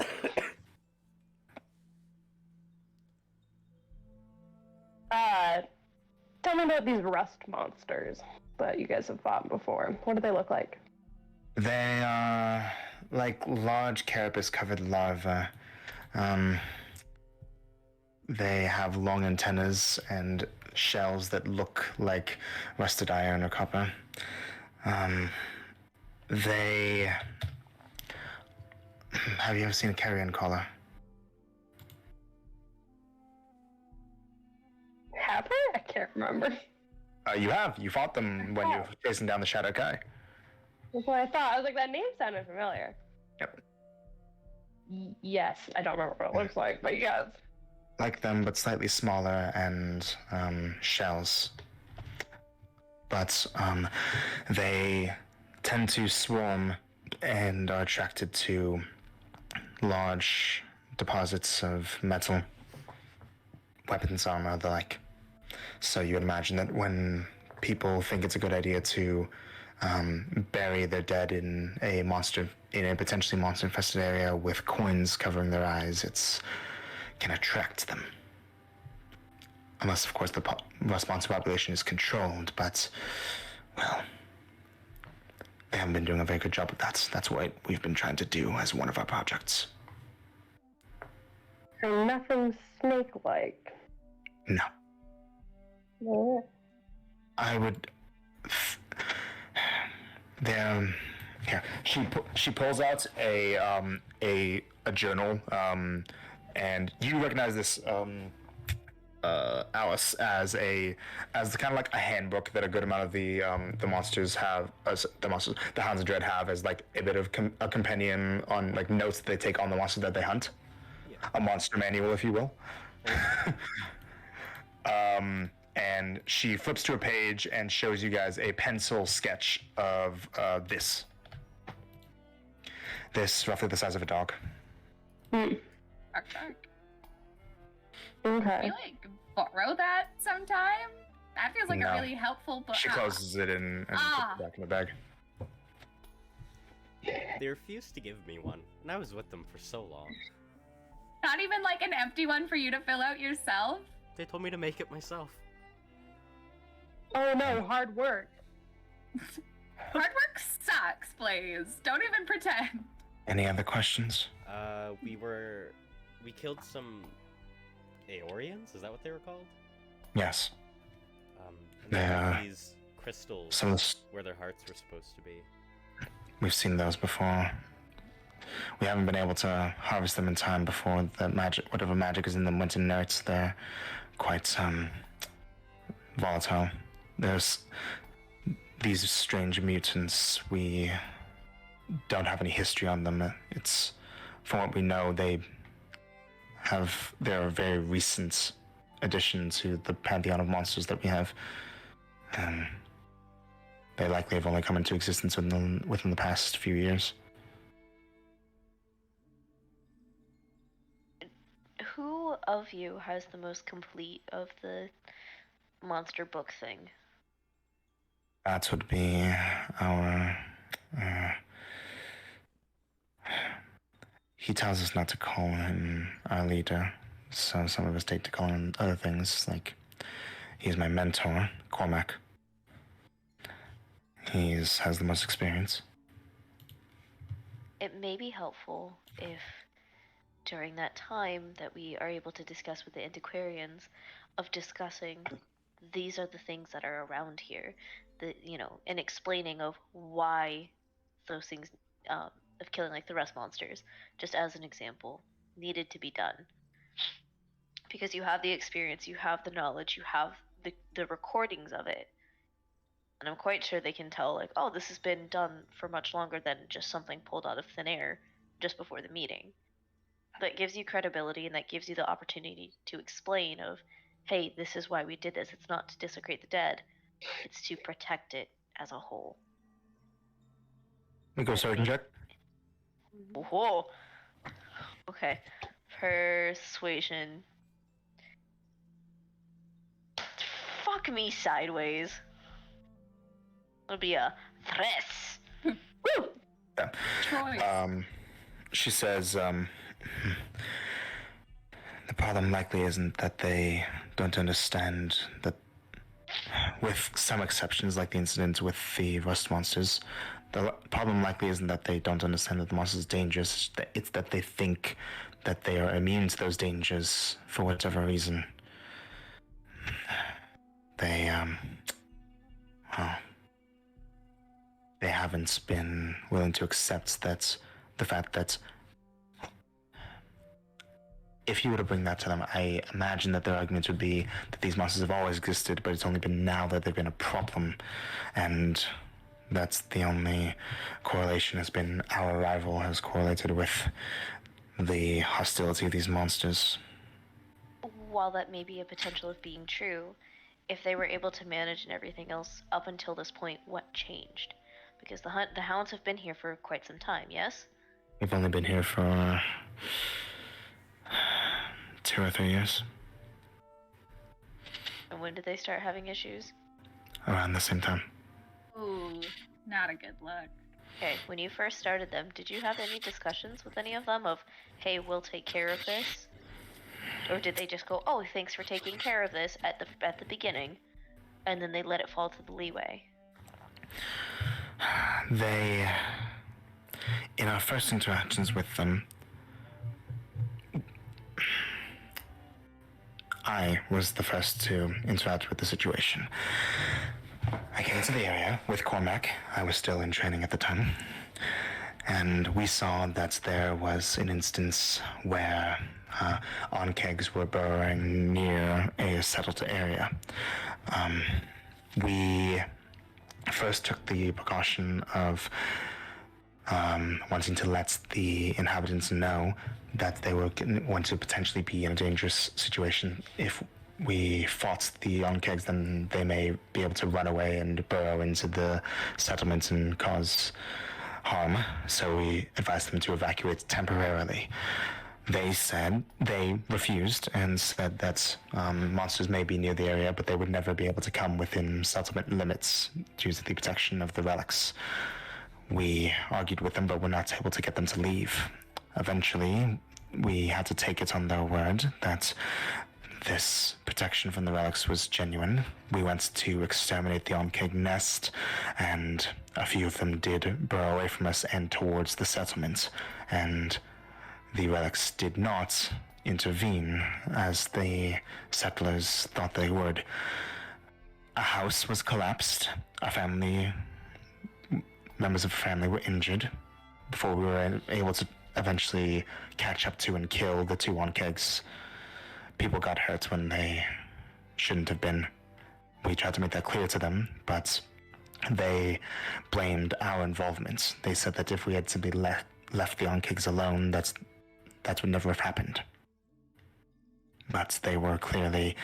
Tell me about these rust monsters that you guys have fought before. What do they look like? They are like large carapace-covered larvae. They have long antennas and shells that look like rusted iron or copper. They... Have you ever seen a carrion collar? Have I? I can't remember. You have. You fought them when you were chasing down the Shadow Kai. That's what I thought. I was like, that name sounded familiar. Yep. Yes, I don't remember what it looks like, but yes. Like them, but slightly smaller and shells. But they tend to swarm and are attracted to large deposits of metal, weapons, armor, the like. So you would imagine that when people think it's a good idea to bury their dead in a potentially monster-infested area with coins covering their eyes, it can attract them. Unless, of course, the monster population is controlled, but, well, they haven't been doing a very good job of that. That's what we've been trying to do as one of our projects. So nothing snake-like. No. Yeah. I would... Here. She pulls out a journal, and you recognize this, Alice, as the kind of like a handbook that a good amount of the monsters have, the Hounds of Dread have, as like a bit of a compendium on like notes that they take on the monster that they hunt, a monster manual, if you will. And she flips to a page and shows you guys a pencil sketch of this. This, roughly the size of a dog. Bark, bark. Can Okay. you like borrow that sometime? That feels like No. a really helpful book. She closes it and puts it back in the bag. They refused to give me one, and I was with them for so long. Not even like an empty one for you to fill out yourself? They told me to make it myself. Oh no, hard work. Hard work sucks, Blaze. Don't even pretend. Any other questions? We killed some Aeorians? Is that what they were called? Yes. And they Yeah. have these crystals Some of the, where their hearts were supposed to be. we've seen those before. We haven't been able to harvest them in time before the magic, whatever magic is in them, went inert. They're quite volatile. There's these strange mutants. We don't have any history on them. It's, from what we know, they're a very recent addition to the pantheon of monsters that we have. They likely have only come into existence within the past few years. Who of you has the most complete of the monster book thing? That would be our. He tells us not to call him our leader, so some of us take to call him other things, like he's my mentor, Cormac. He has the most experience. It may be helpful if during that time that we are able to discuss with the antiquarians of discussing these are the things that are around here, and explaining of why those things of killing like the rest monsters, just as an example, needed to be done. Because you have the experience, you have the knowledge, you have the recordings of it. And I'm quite sure they can tell, like, oh, this has been done for much longer than just something pulled out of thin air just before the meeting. That gives you credibility, and that gives you the opportunity to explain of, hey, this is why we did this. It's not to desecrate the dead. It's to protect it as a whole. We go surgeon check. Whoa. Okay. Persuasion. Fuck me sideways. It'll be a threats. Woo! Yeah. Choice. She says, the problem likely isn't that they don't understand that, with some exceptions like the incident with the rust monsters, the problem likely isn't that they don't understand that the monster is dangerous, it's that they think that they are immune to those dangers for whatever reason. They haven't been willing to accept that the fact that if you were to bring that to them, I imagine that their arguments would be that these monsters have always existed, but it's only been now that they've been a problem, and that's the only correlation has been our arrival has correlated with the hostility of these monsters. While that may be a potential of being true, if they were able to manage and everything else up until this point, what changed? Because the Hounds have been here for quite some time, yes? We've only been here for 2 or 3 years. And when did they start having issues? Around the same time. Ooh, not a good look. Okay, when you first started them, did you have any discussions with any of them of, hey, we'll take care of this? Or did they just go, oh, thanks for taking care of this at the beginning, and then they let it fall to the leeway? They, in our first interactions with them, I was the first to interact with the situation. I came to the area with Cormac. I was still in training at the time. And we saw that there was an instance where onkegs were burrowing near a settled area. We first took the precaution of wanting to let the inhabitants know that they were going to potentially be in a dangerous situation. If we fought the onkegs, then they may be able to run away and burrow into the settlements and cause harm. So we advised them to evacuate temporarily. They refused and said that monsters may be near the area, but they would never be able to come within settlement limits due to the protection of the relics. We argued with them, but were not able to get them to leave. Eventually, we had to take it on their word that this protection from the relics was genuine. We went to exterminate the on-keg nest, and a few of them did burrow away from us and towards the settlement, and the relics did not intervene as the settlers thought they would. A house was collapsed. Members of a family were injured before we were able to eventually catch up to and kill the two on-kegs. People got hurt when they shouldn't have been. We tried to make that clear to them, but they blamed our involvement. They said that if we had simply left the on-kegs alone, that would never have happened. But they were clearly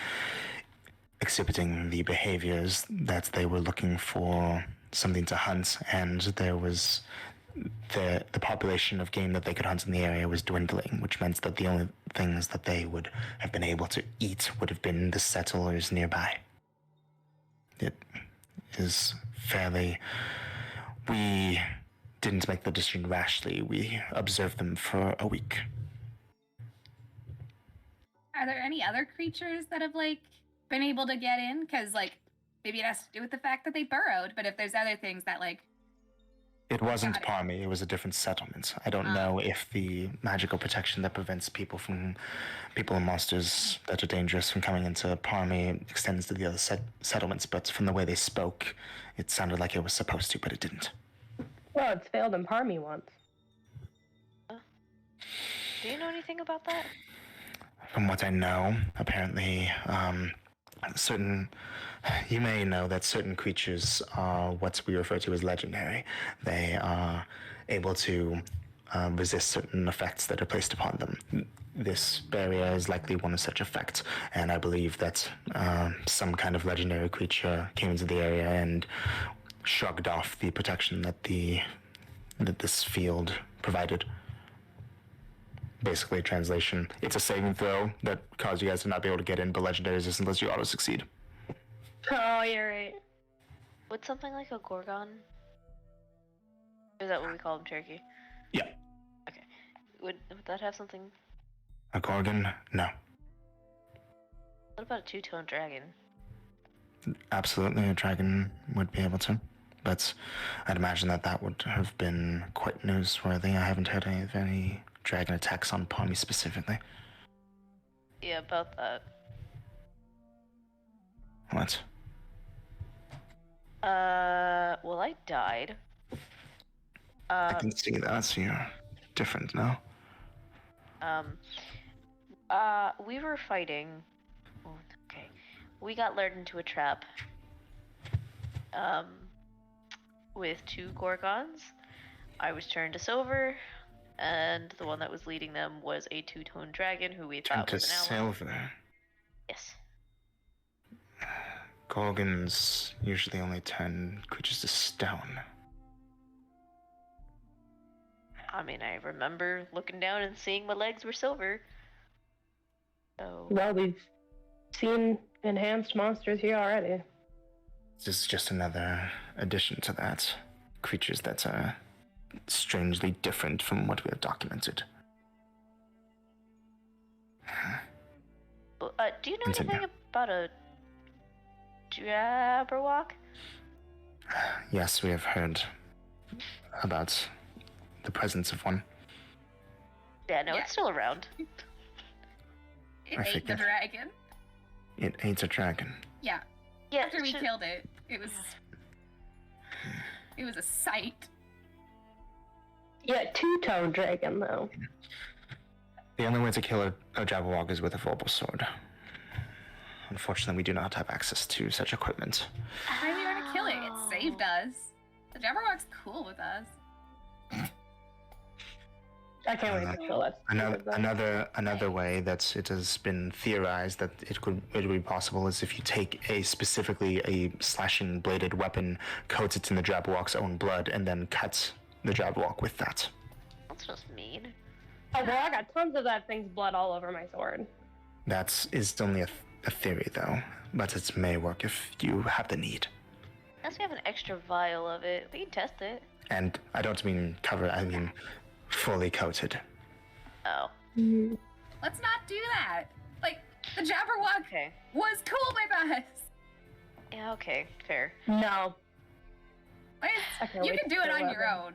exhibiting the behaviors that they were looking for something to hunt, and there was the population of game that they could hunt in the area was dwindling, which meant that the only things that they would have been able to eat would have been the settlers nearby. It is fairly... We didn't make the decision rashly. We observed them for a week. Are there any other creatures that have, like, been able to get in? Because, like, maybe it has to do with the fact that they burrowed, but if there's other things that, like... It wasn't Parmy, it was a different settlement. I don't know if the magical protection that prevents people and monsters that are dangerous from coming into Parmy extends to the other settlements, but from the way they spoke, it sounded like it was supposed to, but it didn't. Well, it's failed in Parmy once. Do you know anything about that? From what I know, apparently, you may know that certain creatures are what we refer to as legendary. They are able to resist certain effects that are placed upon them. This barrier is likely one of such effects, and I believe that some kind of legendary creature came into the area and shrugged off the protection that this field provided. Basically, translation, it's a saving throw that caused you guys to not be able to get in, but legendary resistance unless you auto-succeed. Oh, you're right. Would something like a Gorgon? Is that what we call them, Cherokee? Yeah. Okay. Would that have something? A Gorgon? No. What about a two-tone dragon? Absolutely, a dragon would be able to. But I'd imagine that would have been quite newsworthy. I haven't heard of any dragon attacks on Palmy specifically. Yeah, about that. What? Well, I died. I can see that, so you're different now. We were fighting. Oh, okay. We got lured into a trap. With two Gorgons. I was turned to silver, and the one that was leading them was a two-tone dragon who we thought was an ally. Silver. Yes. Gorgons usually only turn creatures to stone. I mean, I remember looking down and seeing my legs were silver. So... Well, we've seen enhanced monsters here already. This is just another addition to that. Creatures that are strangely different from what we have documented. Do you know anything about a Jabberwock? Yes, we have heard about the presence of one. Yeah, no, it's still around. It I ate the figured. dragon. It ate a dragon. Yeah. Yeah, After we killed it, it was a sight. Yeah, two-tone dragon, though. The only way to kill a Jabberwock is with a vorpal sword. Unfortunately, we do not have access to such equipment. Why do we want to kill it? It saved us. The Jabberwock's cool with us. I can't wait to kill it. Another way that it has been theorized that it would be possible is if you take specifically a slashing bladed weapon, coat it in the Jabberwock's own blood, and then cut the Jabberwock with that. That's just mean. Oh, well, I got tons of that thing's blood all over my sword. That is only a theory, though, but it may work if you have the need. Unless we have an extra vial of it, we can test it. And I don't mean cover, I mean fully coated. Oh. Let's not do that. Like, the Jabberwock Okay. was cool with us. Yeah, okay, fair. No. Like, I can't you wait can to do it kill on your them. own.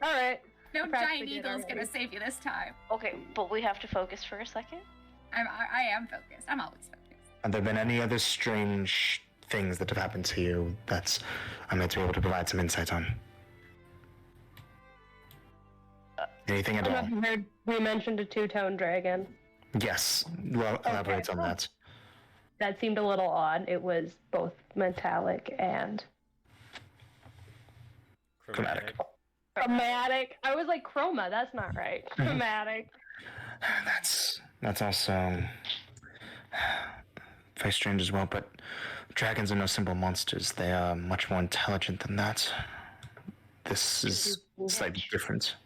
All right. No I practically giant did eagle's gonna already. save you this time. Okay, but we have to focus for a second. I am focused. I'm always focused. Have there been any other strange things that have happened to you that I might be able to provide some insight on? Anything at all? I heard we mentioned a two-tone dragon. Yes. Well, elaborate on that. That seemed a little odd. It was both metallic and Chromatic. chromatic. I was like chroma. That's not right. Chromatic. That's also very strange as well, but dragons are no simple monsters. They are much more intelligent than that. This is slightly different.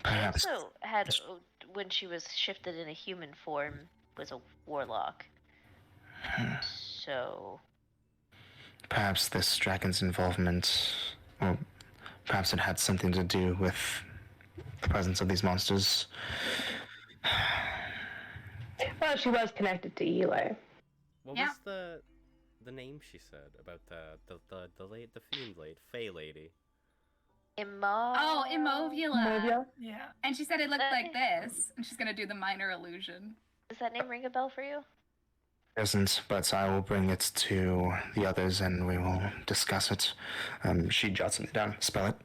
Perhaps. She also had, when she was shifted in a human form, was a warlock. So, Perhaps this dragon's involvement, or perhaps it had something to do with the presence of these monsters. Well, she was connected to Eli. What Yeah. was the name she said about the fiend lady, Fey lady? Oh, Imovula. Yeah. And she said it looked like this, and she's gonna do the minor illusion. Does that name ring a bell for you? Isn't, but I will bring it to the others and we will discuss it. She jots something down. Spell it.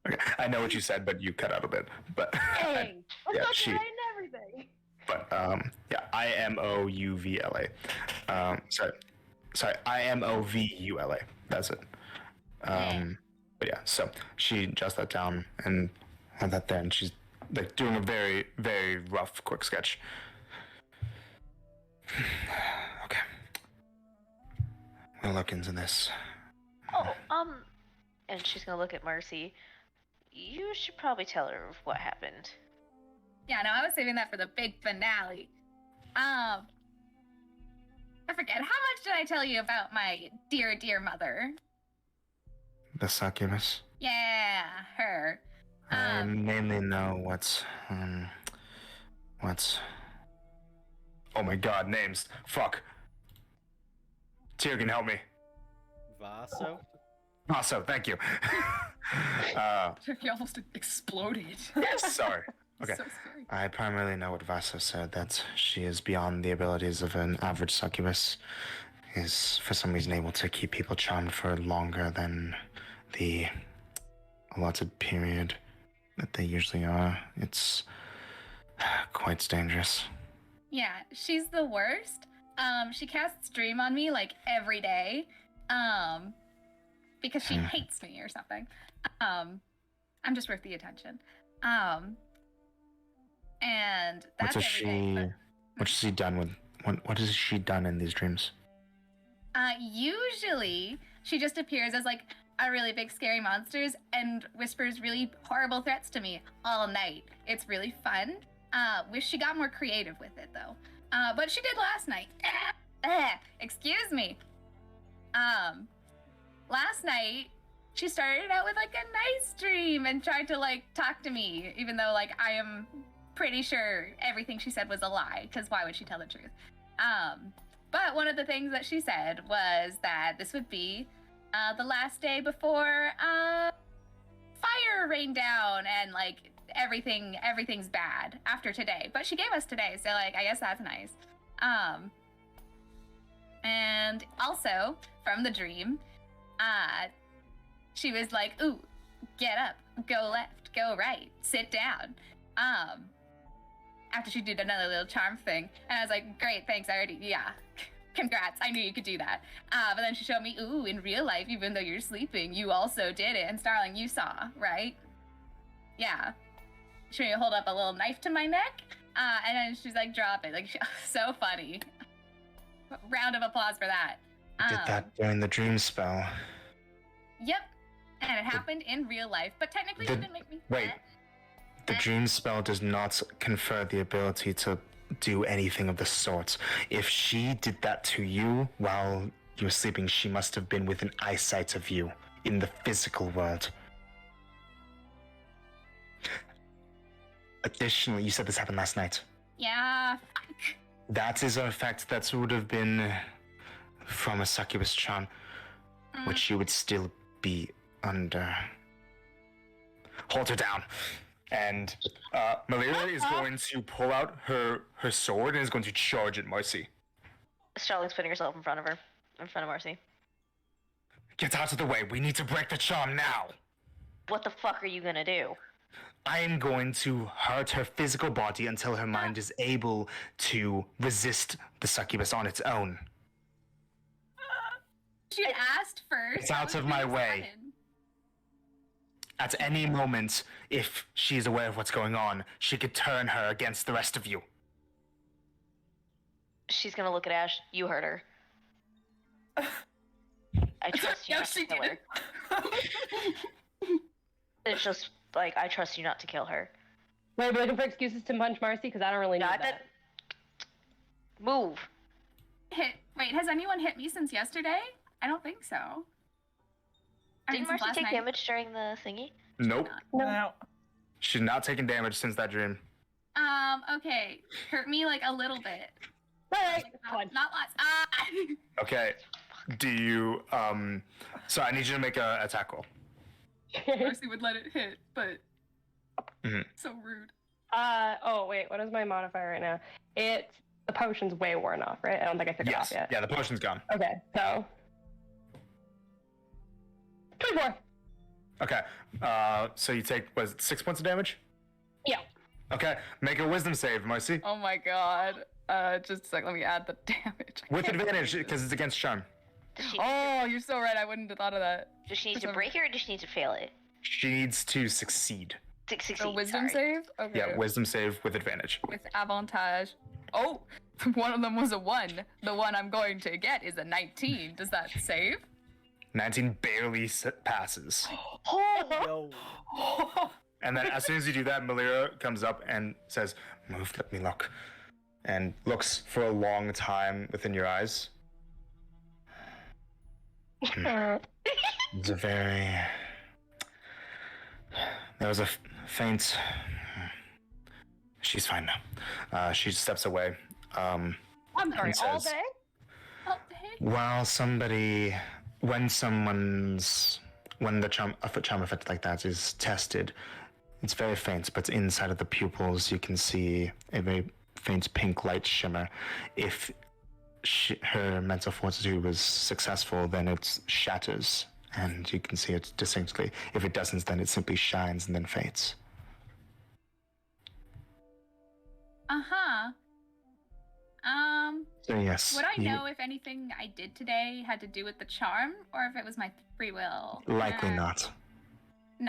Okay, I know what you said, but you cut out a bit. But Dang. I Yeah, thought she- you right and everything. but yeah, Imouvla. Sorry, Imouvula. That's it. But yeah, so she jots that down and had that there, and she's like doing a very, very rough, quick sketch. Okay, we'll look into this. Oh, and she's gonna look at Marcy. You should probably tell her of what happened. Yeah, no, I was saving that for the big finale. I forget, how much did I tell you about my dear, dear mother? The succubus. Yeah, her. I mainly know what's. Oh my god, names. Fuck. Tyr, help me. Vaso? Also, thank you. He almost exploded. Sorry. Okay. So scary. I primarily know what Vaso said, that she is beyond the abilities of an average succubus, is for some reason able to keep people charmed for longer than the allotted period that they usually are. It's quite dangerous. Yeah, she's the worst. She casts Dream on me like every day. Because she hates me or something. I'm just worth the attention. And that's What has every day, she? What has she done with? What has she done in these dreams? Usually she just appears as like a really big scary monsters and whispers really horrible threats to me all night. It's really fun. Wish she got more creative with it though. But she did last night. Excuse me. Last night she started out with like a nice dream and tried to like talk to me, even though like I am pretty sure everything she said was a lie, because why would she tell the truth? But one of the things that she said was that this would be the last day before fire rained down and like everything's bad after today. But she gave us today, so like I guess that's nice. And also from the dream, she was like, ooh, get up, go left, go right, sit down. After she did another little charm thing. And I was like, great, thanks, yeah. Congrats, I knew you could do that. But then she showed me, ooh, in real life, even though you're sleeping, you also did it. And Starling, you saw, right? Yeah. She made me hold up a little knife to my neck. And then she's like, drop it. Like, so funny. Round of applause for that. Did that during the dream spell? Yep. And it happened in real life, but technically The- it didn't make me wait. The dream spell does not confer the ability to do anything of the sort. If she did that to you while you were sleeping, she must have been within eyesight of you in the physical world. Additionally, you said this happened last night. Yeah. That is an effect that would have been from a succubus charm, which you would still be under. Hold her down. And Malira is going to pull out her sword and is going to charge at Marcy. Starling's putting herself in front of her, in front of Marcy. Get out of the way. We need to break the charm now. What the fuck are you gonna do? I am going to hurt her physical body until her mind is able to resist the succubus on its own. She asked first. It's out of my way. At any moment, if she's aware of what's going on, she could turn her against the rest of you. She's gonna look at Ash. You hurt her. I trust you No, not to she kill her. It's just like I trust you not to kill her. Wait, are we looking for excuses to punch Marcy? Because I don't really need Not that. Move. Wait, has anyone hit me since yesterday? I don't think so. I mean, Didn't since Marcy last take night. damage during the thingy? Nope. No. She's not taking damage since that dream. Okay. Hurt me like a little bit. Alright, Not lots. Ah! Okay. Do you, so I need you to make a attack roll. Marcy would let it hit, but Mhm. so rude. Oh wait, what is my modifier right now? The potion's way worn off, right? I don't think I took it off Yes. yet. Yeah, the potion's gone. Okay, so 24. Okay. So you take, was it 6 points of damage? Yeah. Okay. Make a wisdom save, Marcy. Oh my god. Just a sec, let me add the damage. With advantage, because it's against charm. Does she, Oh, you're so right. I wouldn't have thought of that. does she need to break it or does she need to fail it? She needs to succeed. Succeed. A wisdom sorry. save? Okay. Yeah, wisdom save with advantage. With avantage. Oh, one of them was a 1. The one I'm going to get is a 19. Does that save? 19 barely passes. No. And then as soon as you do that, Malira comes up and says, "Move, let me look." And looks for a long time within your eyes. It's a very... There was a faint... She's fine now. She steps away. I'm sorry, And all says- day? Oh, hey. While somebody... When the charm effect like that is tested, it's very faint, but inside of the pupils you can see a very faint pink light shimmer. If her mental fortitude was successful, then it shatters, and you can see it distinctly. If it doesn't, then it simply shines and then fades. Uh-huh. So yes, Would I you- know if anything I did today had to do with the charm, or if it was my free will? Likely not.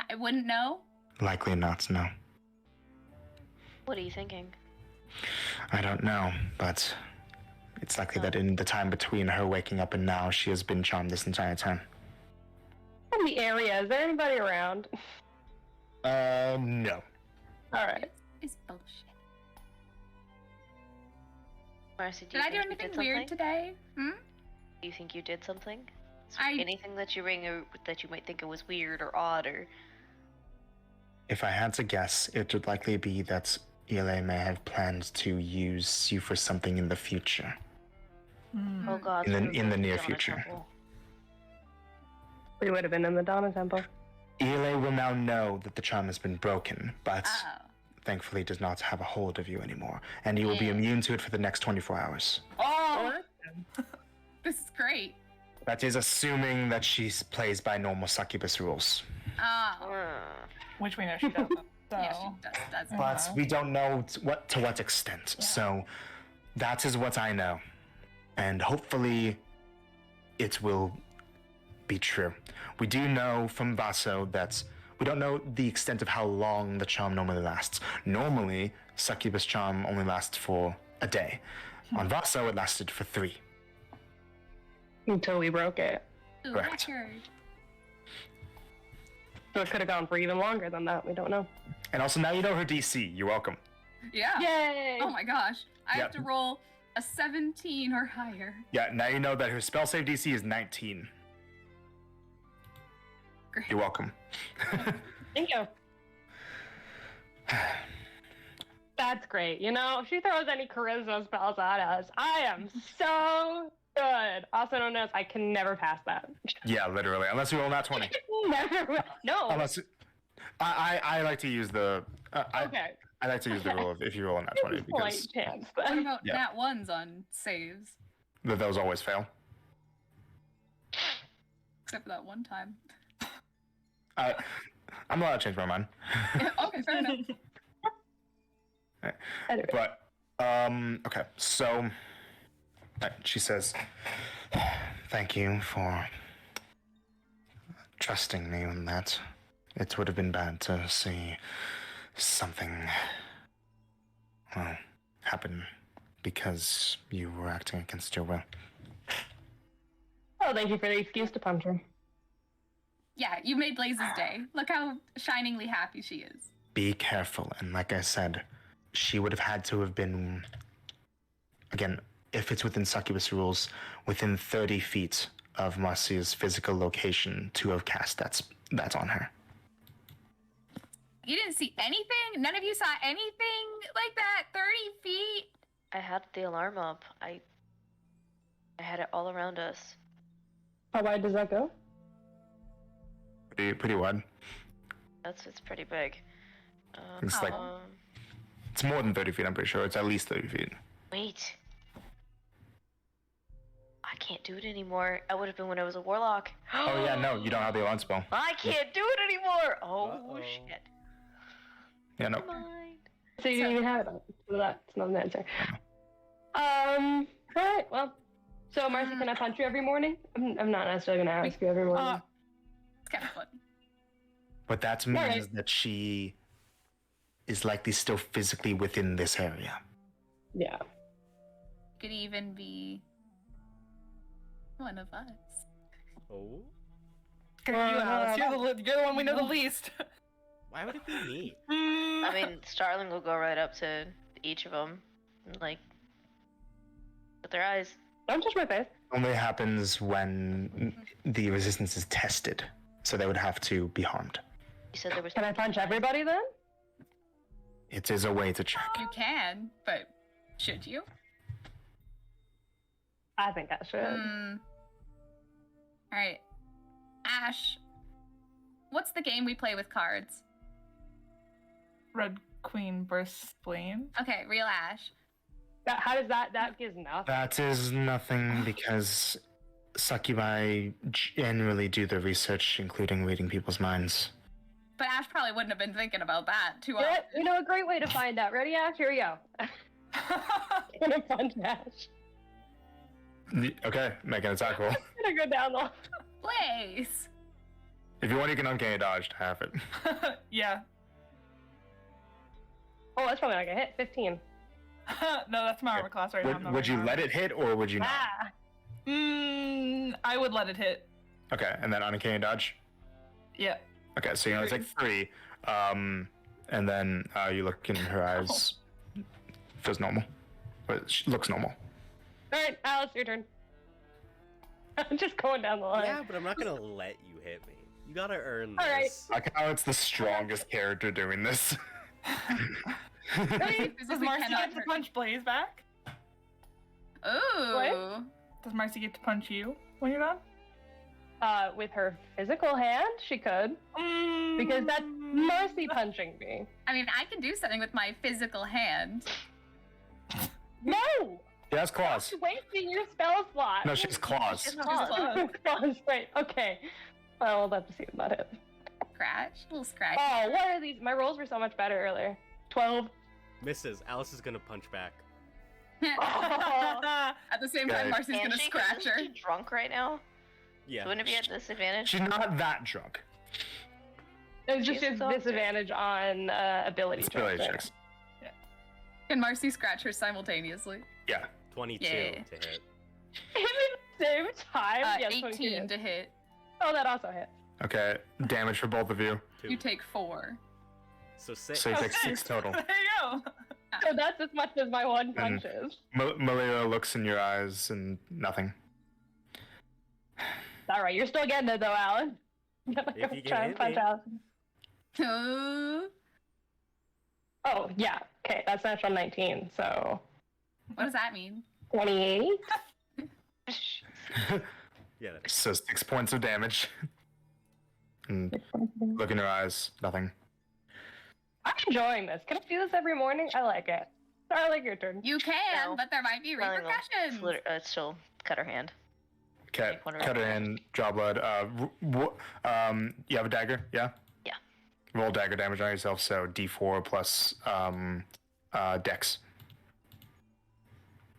I wouldn't know. Likely not, no. What are you thinking? I don't know, but it's likely that in the time between her waking up and now, she has been charmed this entire time. In the area, is there anybody around? No. Alright. It's bullshit. Marcy, do Did you I do think you anything did weird something? today? Hmm? Do you think you did something? Is I- there anything that you ring or that you might think it was weird or odd or... If I had to guess, it would likely be that ELA may have planned to use you for something in the future. Oh god. In the- so we're in the going to near Donna future. Temple. We would have been in the Donna Temple. ELA will now know that the charm has been broken, but Oh. thankfully does not have a hold of you anymore, and you will be Yeah. immune to it for the next 24 hours. Oh! This is great. That is assuming that she plays by normal succubus rules. Oh. Which we know she doesn't. So. Yeah, she does. But we don't know to what extent. Yeah. So that is what I know. And hopefully it will be true. We do know from Vaso that we don't know the extent of how long the charm normally lasts. Normally, succubus charm only lasts for a day. On Vaso, it lasted for 3. Until we broke it. Ooh, Correct. record. So it could have gone for even longer than that. We don't know. And also now you know her DC. You're welcome. Yeah. Yay! Oh my gosh. I have Yeah. to roll A 17 or higher. Yeah, now you know that her spell save DC is 19. Great. You're welcome. Thank you. That's great. You know, if she throws any charisma spells at us, I am so good. Also known as I can never pass that. Yeah, literally. Unless you roll nat 20. Never. No. Unless I like to use the Okay. I like to use the rule of if you roll a nat 20 Slight because chance. What Then. about Yeah. nat ones on saves? those always fail. Except for that one time. I'm allowed to change my mind. Okay, fair enough. Anyway. But okay, so she says, "Thank you for trusting me on that. It would have been bad to see something, well, happen because you were acting against your will." Oh, thank you for the excuse to punch her. Yeah, you made Blaze's day. Look how shiningly happy she is. Be careful, and like I said, she would have had to have been, again, if it's within succubus rules, within 30 feet of Marcia's physical location to have cast that's on her. You didn't see anything? None of you saw anything like that? 30 feet? I had the alarm up. I had it all around us. How wide does that go? Pretty wide. It's pretty big. It's like it's more than 30 feet. I'm pretty sure it's at least 30 feet. Wait. I can't do it anymore. I would have been when I was a warlock. Oh yeah, no, you don't have the alarm spell. I can't do it anymore. Oh Uh-oh. shit. Yeah, no. Never mind. So you didn't even have it. So that's not an answer. Alright, well. So Marcy, can I punch you every morning? I'm not necessarily gonna ask you every morning. It's kind of fun. But that means Alright. that she is likely still physically within this area. Yeah. Could even be one of us. Oh? You, Alice. You're the one we know the least. Why would it be me? I mean, Starling will go right up to each of them, and, like, with their eyes. Don't touch my face. Only happens when the resistance is tested, so they would have to be harmed. You said there was. Can I punch everybody then? It is a way to check. You can, but should you? I think I should. Alright. Ash, what's the game we play with cards? Red Queen bursts spleen. Okay, real Ash. How does that gives nothing? That is nothing because succubi generally do the research, including reading people's minds. But Ash probably wouldn't have been thinking about that too Yeah, often. you know, a great way to find out. Ready, Ash? Here we go. Gonna punch Ash. Okay, make an attack roll. Gonna go down the. Blaze! If you want, you can uncanny dodge to have it. Yeah. Oh, that's probably not gonna hit. 15. No, that's my armor class right now. I'm not Would you wearing let armor. it hit, or would you not? Ah. I would let it hit. Okay, and then uncanny dodge. Yeah. Okay, so you're gonna take 3, and then you look in her eyes. Feels normal, but she looks normal. All right, Alice, your turn. I'm just going down the line. Yeah, but I'm not gonna let you hit me. You gotta earn All right. this. Like how it's the strongest character doing this. Does Physically Marcy cannot get to hurt. punch Blaze back? Ooh. Does Marcy get to punch you when you're done? With her physical hand, she could. Because that's Marcy punching me. I mean, I can do something with my physical hand. No! She has claws. You're wasting your spell slot. No, she has claws. Just Just claws. claw. Claws, right. Okay. Well, we'll have to see about it. Scratch. A little scratch. Oh, what are these? My rolls were so much better earlier. 12. Misses. Alice is gonna punch back. Oh. At the same time, Okay. Marcy's Can gonna she? 'Cause scratch isn't her. she drunk right now? Yeah. So wouldn't it be at disadvantage? She's not that drunk. It was just She's a exhausted. disadvantage on ability It's ability checks. checks. Can Marcy scratch her simultaneously? Yeah. 22 Yeah. to hit. Even at the same time? Yes, 22 18 hits. to hit. Oh, that also hits. Okay. Damage for both of you. 2. You take 4. So 6. So you take 6 total. There you go. So that's as much as my one And punch is. Malira looks in your eyes and nothing. Alright, you're still getting it though, Alan. I'm gonna If go you can try and hit punch me. Allison. Oh, yeah. Okay, that's natural 19, so What does that mean? 28? Yeah, that So 6 points of damage. And look in her eyes, nothing. I'm enjoying this. Can I do this every morning? I like it. Starlight, your turn. You can, No. but there might be Darling will repercussions. still cut her hand. Okay, Take one cut her roll. in, draw blood. You have a dagger, yeah? Yeah. Roll dagger damage on yourself, so D4 plus dex.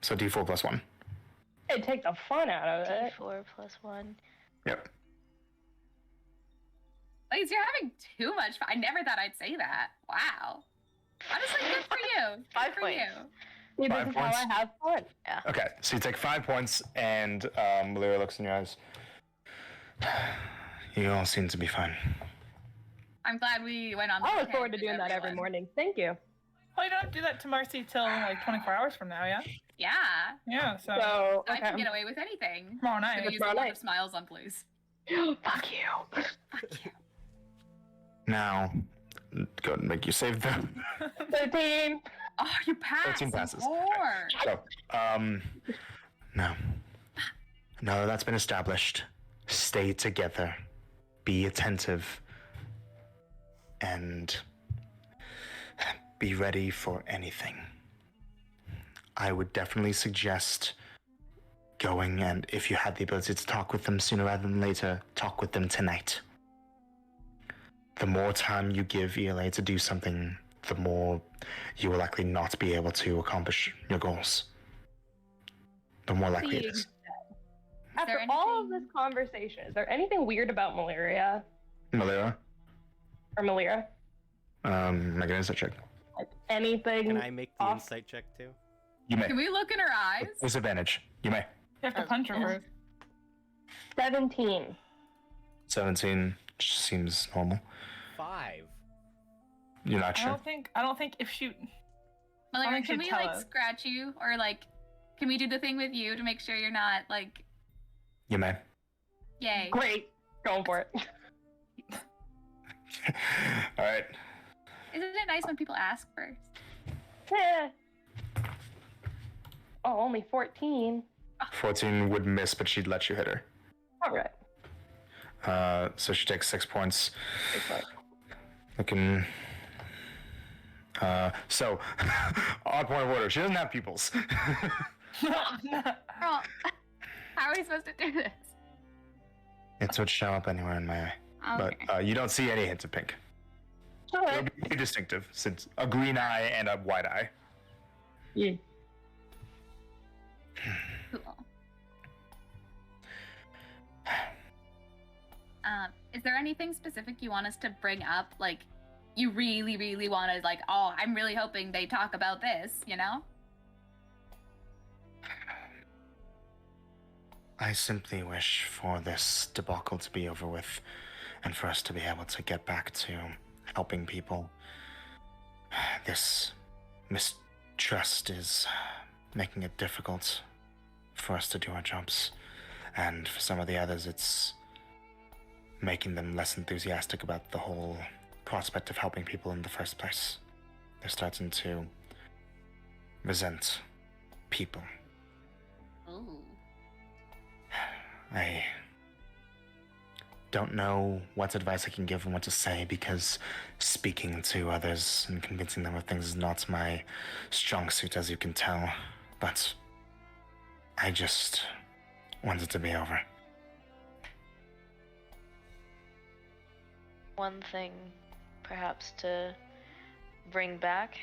So D4 plus 1. It take the fun out of it. D4 plus 1. Yep. Like, you're having too much fun. I never thought I'd say that. Wow. Honestly, good for you. Good 5 for points. you. See, 5 this is points? how I have fun. Okay, so you take 5 points, and Malira looks in your eyes. You all seem to be fine. I'm glad we went on. I this look forward to tangent, doing that every everyone. morning. Thank you. Well, you don't do that to Marcy till like 24 hours from now, yeah? Yeah. Yeah, so So, I can okay. get away with anything. tomorrow I'm night. gonna use Tomorrow a lot night. of smiles on, please. Fuck you. Now, go ahead and make you save them. 13. Oh, you passed. 13 passes. More. So, no. No, that's been established. Stay together. Be attentive. And be ready for anything. I would definitely suggest going, and if you had the ability to talk with them sooner rather than later, talk with them tonight. The more time you give ELA to do something, the more you will likely not be able to accomplish your goals. The more likely it is. After there all of anything- this conversation, is there anything weird about malaria? Malira, Or Malira? make an insight check. Like anything? Can I make the off? insight check too? You may. Can we look in her eyes? Disadvantage. You may. You have to punch her first. 17. 17 seems normal. 5. You're not I sure. don't think if she Malika, think can she'd we tell like us. scratch you, or like, can we do the thing with you to make sure you're not like, You may. yay? Great. Going for it. All right. Isn't it nice when people ask first? Eh. Oh, only 14. 14 would miss, but she'd let you hit her. Alright. So she takes 6 points. Okay. Looking. So, odd point of order. She doesn't have pupils. Girl, how are we supposed to do this? It would show up anywhere in my eye. Okay. But you don't see any hints of pink. It Alright. would be pretty distinctive, since a green eye and a white eye. Yeah. Cool. Is there anything specific you want us to bring up? Like, you really, really want to, like, oh, I'm really hoping they talk about this, you know? I simply wish for this debacle to be over with, and for us to be able to get back to helping people. This mistrust is making it difficult for us to do our jobs, and for some of the others, it's making them less enthusiastic about the whole prospect of helping people in the first place. They're starting to resent people. Ooh. I don't know what advice I can give and what to say, because speaking to others and convincing them of things is not my strong suit, as you can tell. But I just want it to be over. One thing, perhaps, to bring back,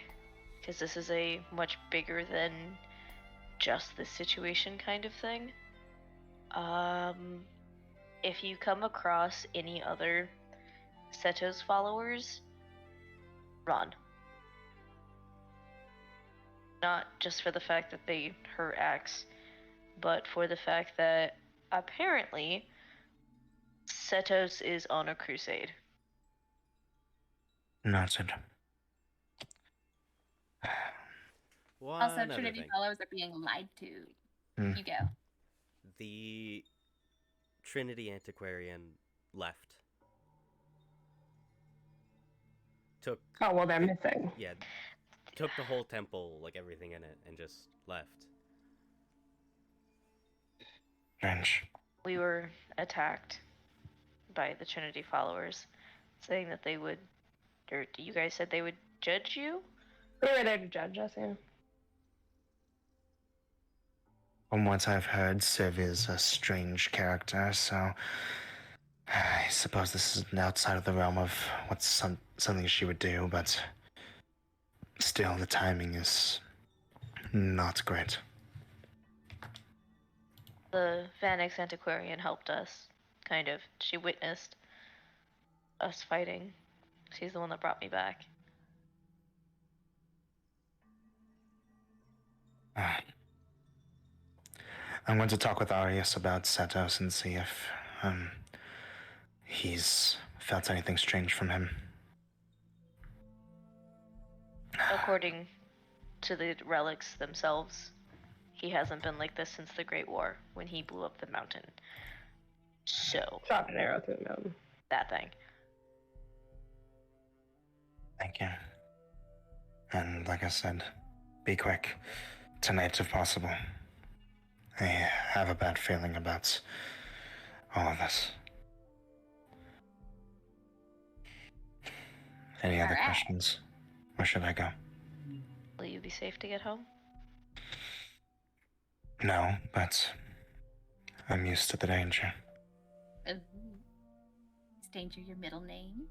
because this is a much bigger than just this situation kind of thing. If you come across any other Seto's followers, run. Not just for the fact that they hurt Axe, but for the fact that apparently Setos is on a crusade. Noted. One Also, other Trinity thing. fellows are being lied to. Hmm. You go. The Trinity Antiquarian left. Took Oh well, they're missing. yeah, took the whole temple, like everything in it, and just left. Strange. We were attacked by the Trinity followers, saying that they would, or you guys said they would judge you? They were there to judge us. Yeah. From what I've heard, Civ is a strange character, so I suppose this is outside of the realm of what's something she would do, but still, the timing is not great. The Vanix Antiquarian helped us, kind of. She witnessed us fighting. She's the one that brought me back. I'm going to talk with Arius about Setos and see if he's felt anything strange from him. According to the relics themselves, he hasn't been like this since the Great War, when he blew up the mountain. So, Shot an arrow through the mountain. that thing. Thank you. And like I said, be quick. Tonight, if possible. I have a bad feeling about all of this. Any other Alright. questions? Where should I go? Will you be safe to get home? No, but I'm used to the danger. Is Danger your middle name?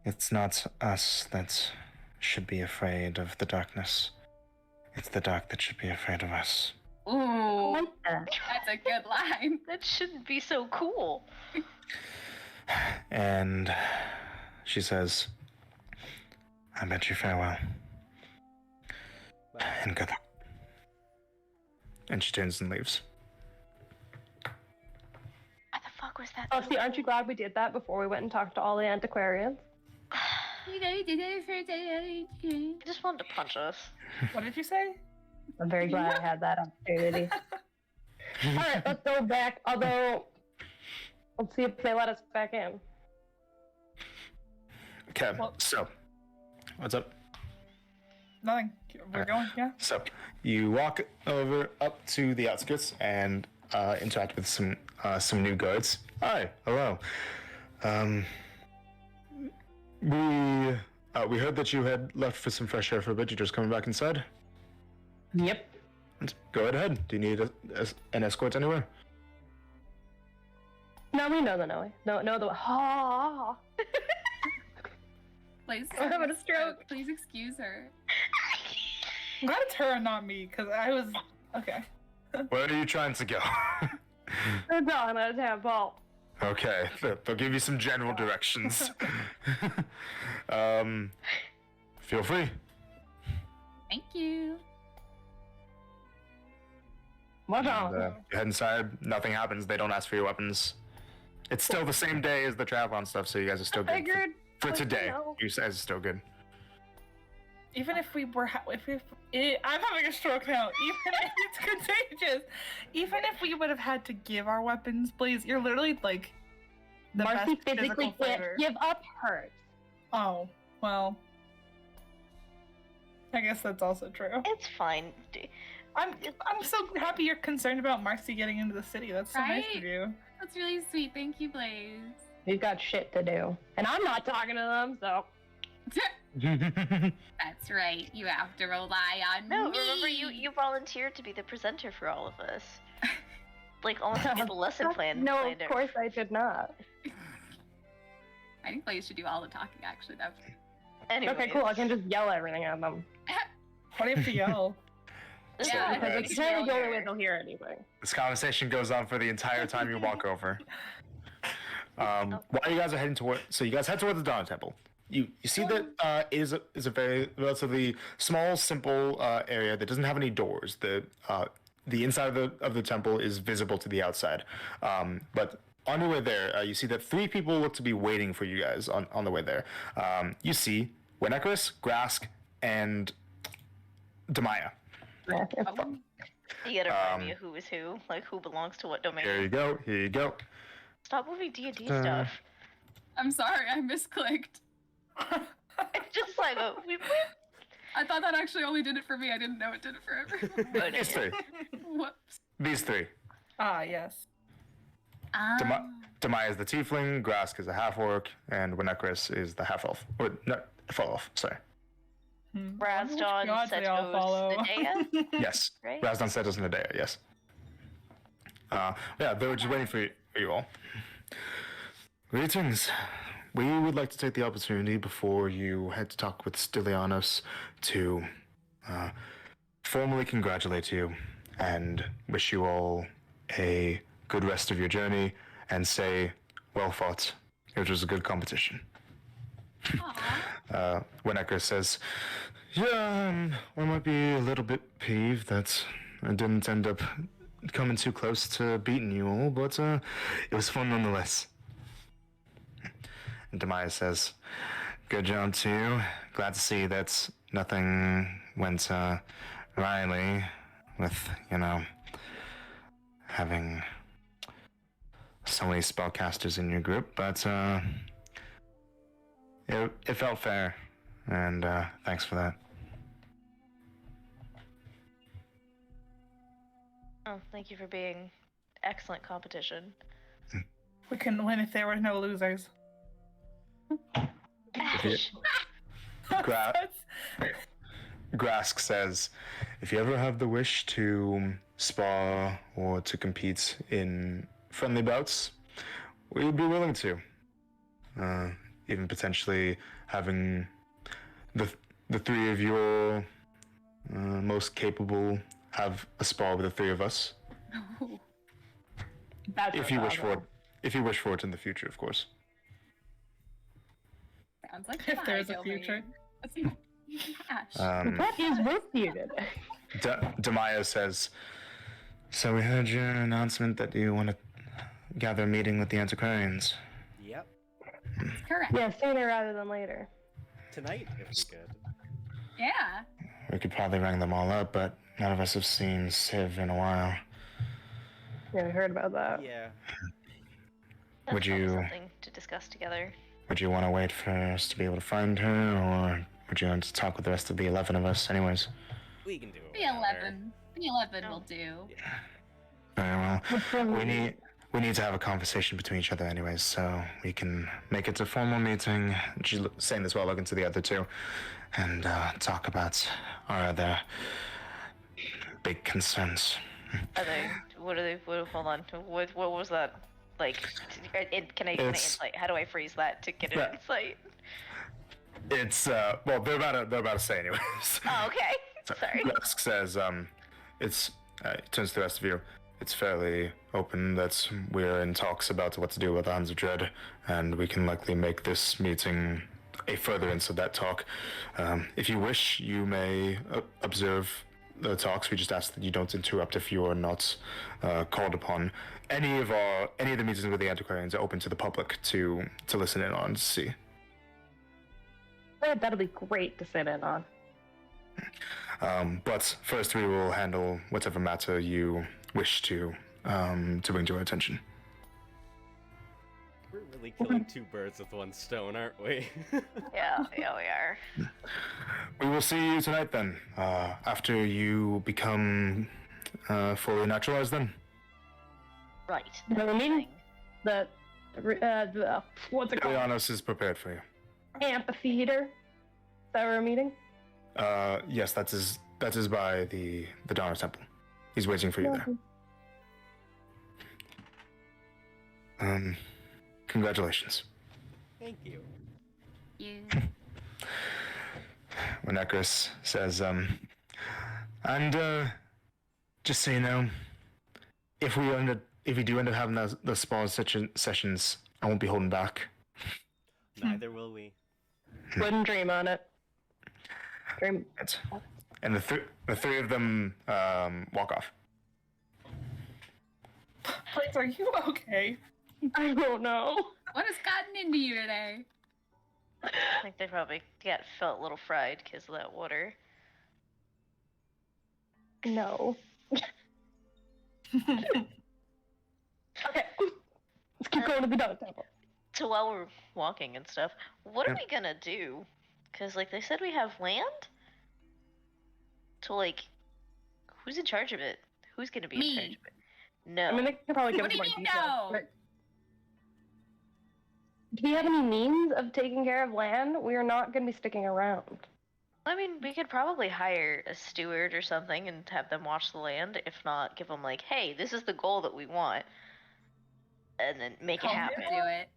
It's not us that should be afraid of the darkness. It's the dark that should be afraid of us. Ooh, Like that. that's a good line. That shouldn't be so cool. And she says, I bid you farewell. Bye. And good luck. And she turns and leaves. What the fuck was that? Oh, see, aren't you glad we did that before we went and talked to all the antiquarians? You know, you did it for He just wanted to punch us. What did you say? I'm very glad I had that opportunity. All right, let's go back. Although, let's see if they let us back in. Okay, Well- so, what's up? Nothing. We're going, yeah? So, you walk over up to the outskirts and interact with some new guards. Hi, hello. We heard that you had left for some fresh air for a bit. You just coming back inside? Yep. Go right ahead. Do you need an escort anywhere? No, we know the no. No, the ha. Please, I'm having a stroke. Please excuse her. I'm glad it's her and not me, because I was. Okay. Where are you trying to go? They're talking at a temple. Okay, they'll give you some general directions. Feel free. Thank you. What's And, wrong? you head inside, nothing happens. They don't ask for your weapons. It's still the same day as the triathlon stuff, so you guys are still good. Figured. For like, today, you know. you guys are still good. Even if we were, I'm having a stroke now. Even if it's contagious, even if we would have had to give our weapons, Blaze, you're literally like the Marcy best physically physical can't fighter. give up hers. Oh well, I guess that's also true. It's fine. I'm so happy you're concerned about Marcy getting into the city. That's so nice Right? of you. That's really sweet. Thank you, Blaze. We've got shit to do, and I'm not talking to them, so. That's right. You have to rely on No, me. remember you volunteered to be the presenter for all of us. Like almost like a lesson plan. No, planned of course I did not. I think Blaze should do all the talking. Actually, that's Anyways. Okay, cool. I can just yell everything at them. Why do you have to yell? Yeah, Because it's it's apparently the only way failure. they'll hear anything. This conversation goes on for the entire time you walk over. While you guys are heading toward, so you guys head toward the Dawn Temple. You see that it is a very relatively small, simple area that doesn't have any doors. The inside of the temple is visible to the outside. But on your way there, you see that 3 people look to be waiting for you guys on the way there. You see Winneckris, Grask, and Demaya. Yeah. Oh, You gotta remind me Um, of who is who, like who belongs to what Here domain. you go. Here you go. Stop moving D&D Uh, stuff. I'm sorry, I misclicked. It's just like a weep I thought that actually only did it for me. I didn't know it did it for everyone. These three. Whoops. These three. Ah, yes. Demaya is the tiefling, Grask is the half-orc, and Winekris is the half-elf. Or, no, fall-elf, sorry. Brazdon gods they all Setos follow. Nadea. Yes. Right? Razdon Setos and Nadea, yes. Yeah, they were just waiting for you all. Greetings. We would like to take the opportunity before you head to talk with Stylianos to formally congratulate you and wish you all a good rest of your journey and say, well fought. It was a good competition. Winnecker says, yeah, I might be a little bit peeved that I didn't end up coming too close to beating you all, but it was fun nonetheless. And Demaya says, good job to you. Glad to see that nothing went wryly with, having so many spellcasters in your group, but it felt fair, and thanks for that. Oh, thank you for being excellent competition. We couldn't win if there were no losers. If Grask says, if you ever have the wish to spar or to compete in friendly bouts, we'd be willing to. Even potentially having the three of your most capable have a spar with the three of us. That's If you wish for it. If you wish for it in the future, of course. Sounds like If my there's a domain. future. Gosh. What is with you today? Demaya says, so we heard your announcement that you want to gather a meeting with the antiquarians. Yep. Correct. Yeah, sooner rather than later. Tonight, if we could. Yeah. We could probably ring them all up, but none of us have seen Civ in a while. Yeah, we heard about that. Yeah. That's Would probably you- something to discuss together. Would you want to wait for us to be able to find her, or would you want to talk with the rest of the 11 of us anyways? We can do it. The without her. 11. The 11 No. will do. Very well. Which one? We need to have a conversation between each other anyways, so we can make it a formal meeting. She's saying this while looking to the other two, and talk about our other big concerns. Are they? What are they? Hold on. What was that? Like, can I It's- insight? How do I phrase that to get an Yeah. insight? It's well, they're about to say anyways. Oh, okay. Sorry. Grask says, it's turns to the rest of you. It's fairly open that we're in talks about what to do with the Hounds of Dread, and we can likely make this meeting a furtherance of that talk. If you wish, you may observe the talks. We just ask that you don't interrupt if you are not called upon. Any of the meetings with the antiquarians are open to the public to listen in on, to see. Yeah, that'll be great to sit in on. But first, we will handle whatever matter you wish to bring to our attention. We're really killing two birds with one stone, aren't we? Yeah, we are. We will see you tonight then, after you become fully naturalized then. Right. What do you mean? The what's it called? Ilianos is prepared for you. Amphitheater. Is that where we're meeting? Yes, that is by the Donner Temple. He's waiting for you there. Congratulations. Thank you. You. When Ekris says, and just so you know, if we do end up having the spa sessions, I won't be holding back. Neither will we. Wouldn't dream on it. Dream. And the three of them walk off. Please, are you okay? I don't know. What has gotten into you today? I think they probably felt a little fried because of that water. No. Okay. Let's keep going to the dog temple. So while we're walking and stuff, what are Yep. we gonna do? Because, like, they said we have land? So, like, who's in charge of it? Who's gonna be in Me. charge of it? No. I mean, they could probably give What us do you more mean, details. no? but- Do we have any means of taking care of land? We are not going to be sticking around. I mean, we could probably hire a steward or something and have them watch the land. If not, give them, like, hey, this is the goal that we want. And then make it Colt happen. could do it.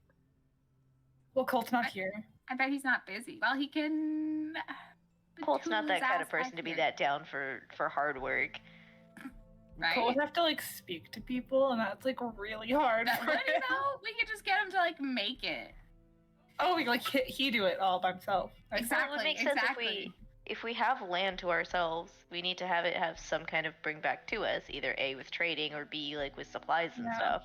Well, Colt's not here. I bet he's not busy. Well, he can. Colt's not that his kind of ass person back to be here, that down for hard work. Right? Colt would have to like speak to people, and that's like really hard. That for would, him. though. We could just get him to like make it. Oh, like he do it all by himself. I see. Well, it would Exactly. make sense Exactly. if we have land to ourselves, we need to have it have some kind of bring back to us, either A with trading or B like with supplies and Yeah. stuff.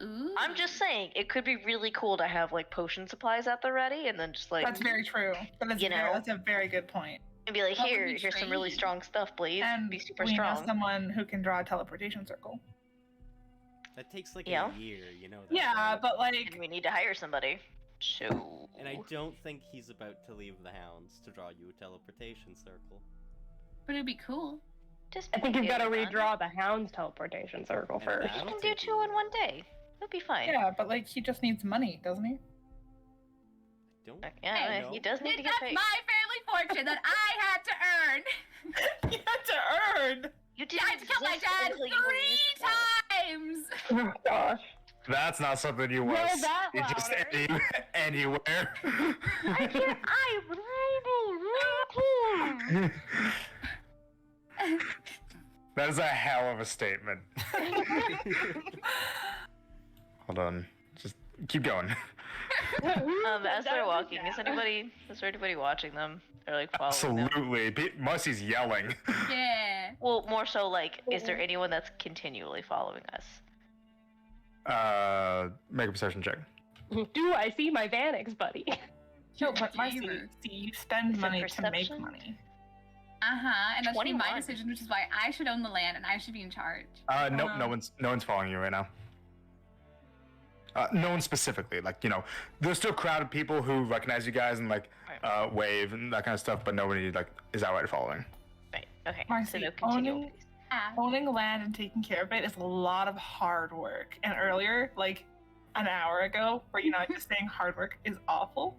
Ooh. I'm just saying, it could be really cool to have like potion supplies at the ready, and then just like That's very true. That is You know? that's a very good point. and be like, What would here, we here's some really trade? strong stuff, please. And Be super we know strong. someone who can draw a teleportation circle. That takes like Yeah. a year, you know that. Yeah, right? but like And we need to hire somebody. So And I don't think he's about to leave the Hounds to draw you a teleportation circle. But it'd be cool. just I think you've got to get it done. redraw the Hounds teleportation circle And first. that- You That'll can do take 2 a in one day. That'll be fine. yeah, but like he just needs money, doesn't he? Don't. Yeah, No. he does need to get That's paid. my family fortune that I had to earn. You had to earn. You I didn't had to kill my exist dad until you were 3 useful. times. Oh gosh. That's not something you Roll want. that You just louder. anywhere. I can't. That is a hell of a statement. Hold on. Just keep going. As they're walking, is anybody watching them? Or like following them? Absolutely. Mussie's yelling. Yeah. Well, more so like, is there anyone that's continually following us? Make a perception check. Do I see my Vanix, buddy? No, but Marcy, Favor. see, you spend Is it money to make perception? money. And that should be my 21. decision, which is why I should own the land and I should be in charge. Nope, no one's following you right now. No one specifically. Like, you know, there's still a crowd of people who recognize you guys and like wave and that kind of stuff, but nobody like is outright following. Right. Okay. Marcy, so no continual. owning- Ah. Owning land and taking care of it is a lot of hard work. And earlier, like an hour ago, were you not just saying hard work is awful?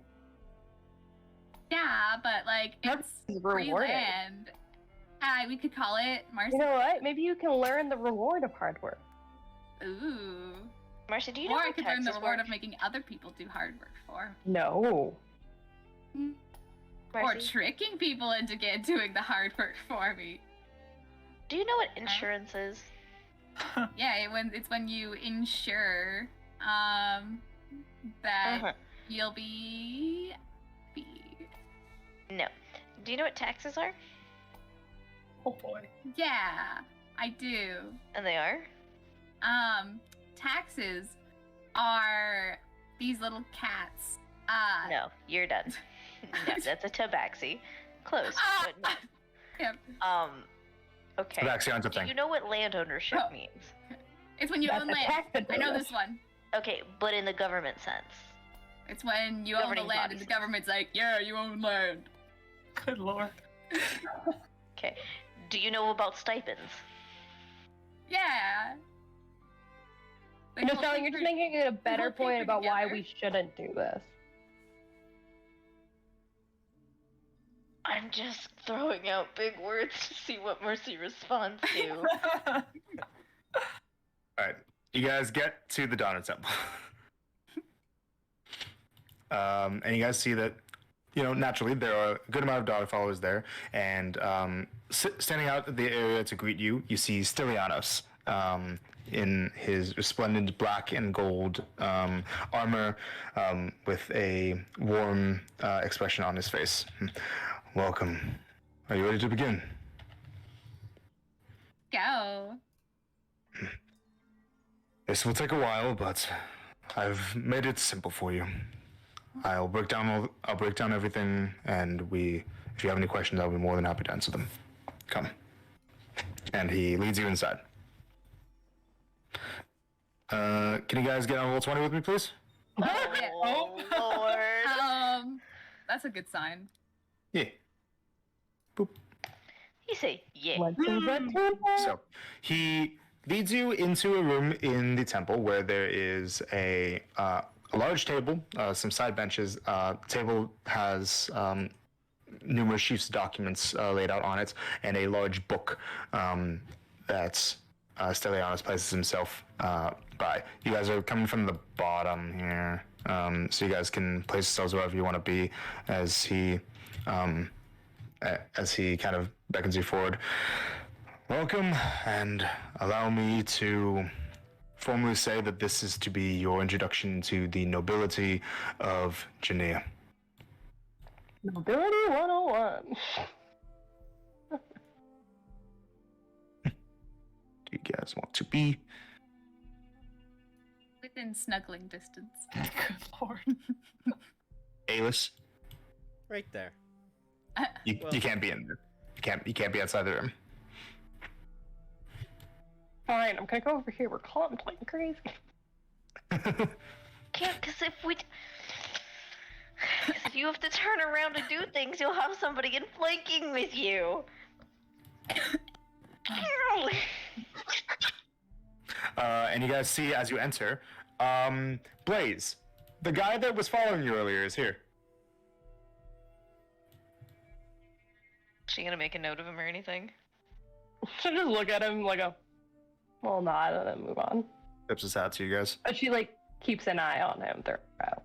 Yeah, but like That's it's free rewarding. land. We could call it Marcy. You know what? Maybe you can learn the reward of hard work. Ooh. Marcy, do you know Or I how could learn the taxes reward work? of making other people do hard work for. No. Or Marcy, tricking people into doing the hard work for me. do you know what insurance is? Yeah, it's when you insure that Uh-huh. you'll be. No. Do you know what taxes are? Oh boy. Yeah, I do. And they are? Taxes are these little cats. No, you're done. No, that's a tabaxi. Close, but no. Yep. Okay. Tabaxi owns a Do thing. you know what land ownership Oh. means? It's when you That's own a land. tax I know bonus. this one. Okay, but in the government sense. It's when you own the Governing land bodies. and the government's like, yeah, you own land. Good lord. Okay. Do you know about stipends? Yeah. They No, don't Stelling, pay you're just for- making it a better whole point paper about why together. we shouldn't do this. I'm just throwing out big words to see what Mercy responds to. Alright. You guys get to the Donner Temple. And you guys see that, you know, naturally there are a good amount of Donner followers there. And standing out in the area to greet you, you see Stylianos in his resplendent black and gold armor with a warm expression on his face. Welcome. Are you ready to begin? Go. This will take a while, but I've made it simple for you. I'll break down everything, and if you have any questions, I'll be more than happy to answer them. Come. and he leads you inside. Can you guys get on roll 20 with me, please? Oh, Lord. That's a good sign. Yeah. Boop. You say, yeah. What's in the temple? So he leads you into a room in the temple where there is a large table, some side benches. Table has numerous sheets of documents laid out on it, and a large book that Stelianos places himself by. You guys are coming from the bottom here, so you guys can place yourselves wherever you want to be as he kind of beckons you forward. Welcome, and allow me to formally say that this is to be your introduction to the nobility of Genea. Nobility 101. Do you guys want to be? Within snuggling distance. Good lord. Alis? Right there. You can't be in there. You can't be outside the room. Fine, I'm gonna go over here. We're contemplating crazy. Can't, because if you have to turn around to do things, you'll have somebody in flanking with you. And you guys see as you enter, Blaze, the guy that was following you earlier, is here. She gonna make a note of him or anything? She'll just look at him like a, well, nod and then move on. Tips his hat to you guys. But she like keeps an eye on him throughout.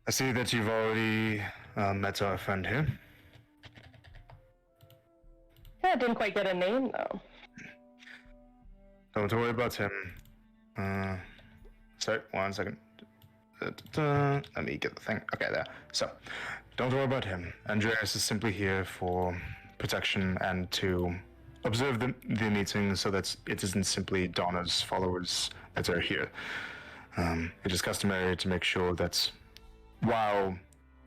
I see that you've already met our friend here. Yeah, didn't quite get a name though. Don't worry about him. Sorry, 1 second. Let me get the thing. Okay, there. So, don't worry about him. Andreas is simply here for protection and to observe the meeting so that it isn't simply Donna's followers that are here. It is customary to make sure that while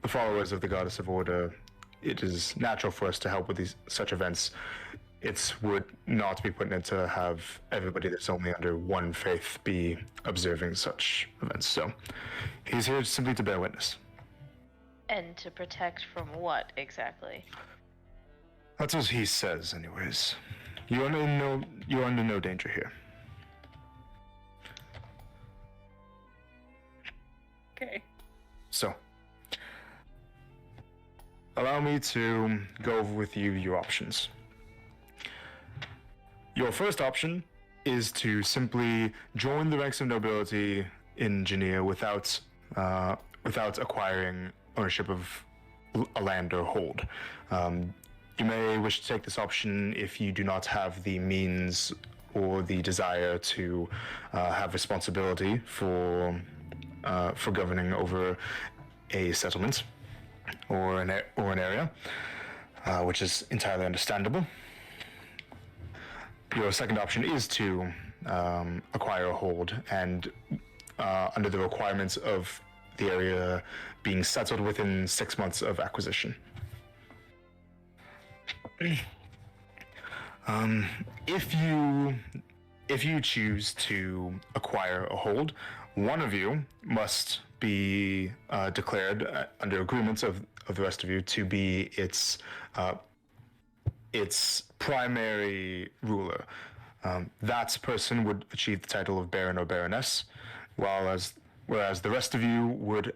the followers of the Goddess of Order, it is natural for us to help with such events, it would not be pertinent to have everybody that's only under one faith be observing such events. So he's here simply to bear witness. And to protect from what exactly? That's what he says, anyways. You're under no danger here. Okay. So, allow me to go over with you your options. Your first option is to simply join the ranks of nobility in Genea without acquiring ownership of a land or hold. You may wish to take this option if you do not have the means or the desire to have responsibility for governing over a settlement or an area, which is entirely understandable. Your second option is to acquire a hold, and under the requirements of the area being settled within 6 months of acquisition. If you choose to acquire a hold, one of you must be declared under agreements of the rest of you to be its primary ruler. That person would achieve the title of Baron or Baroness, whereas the rest of you would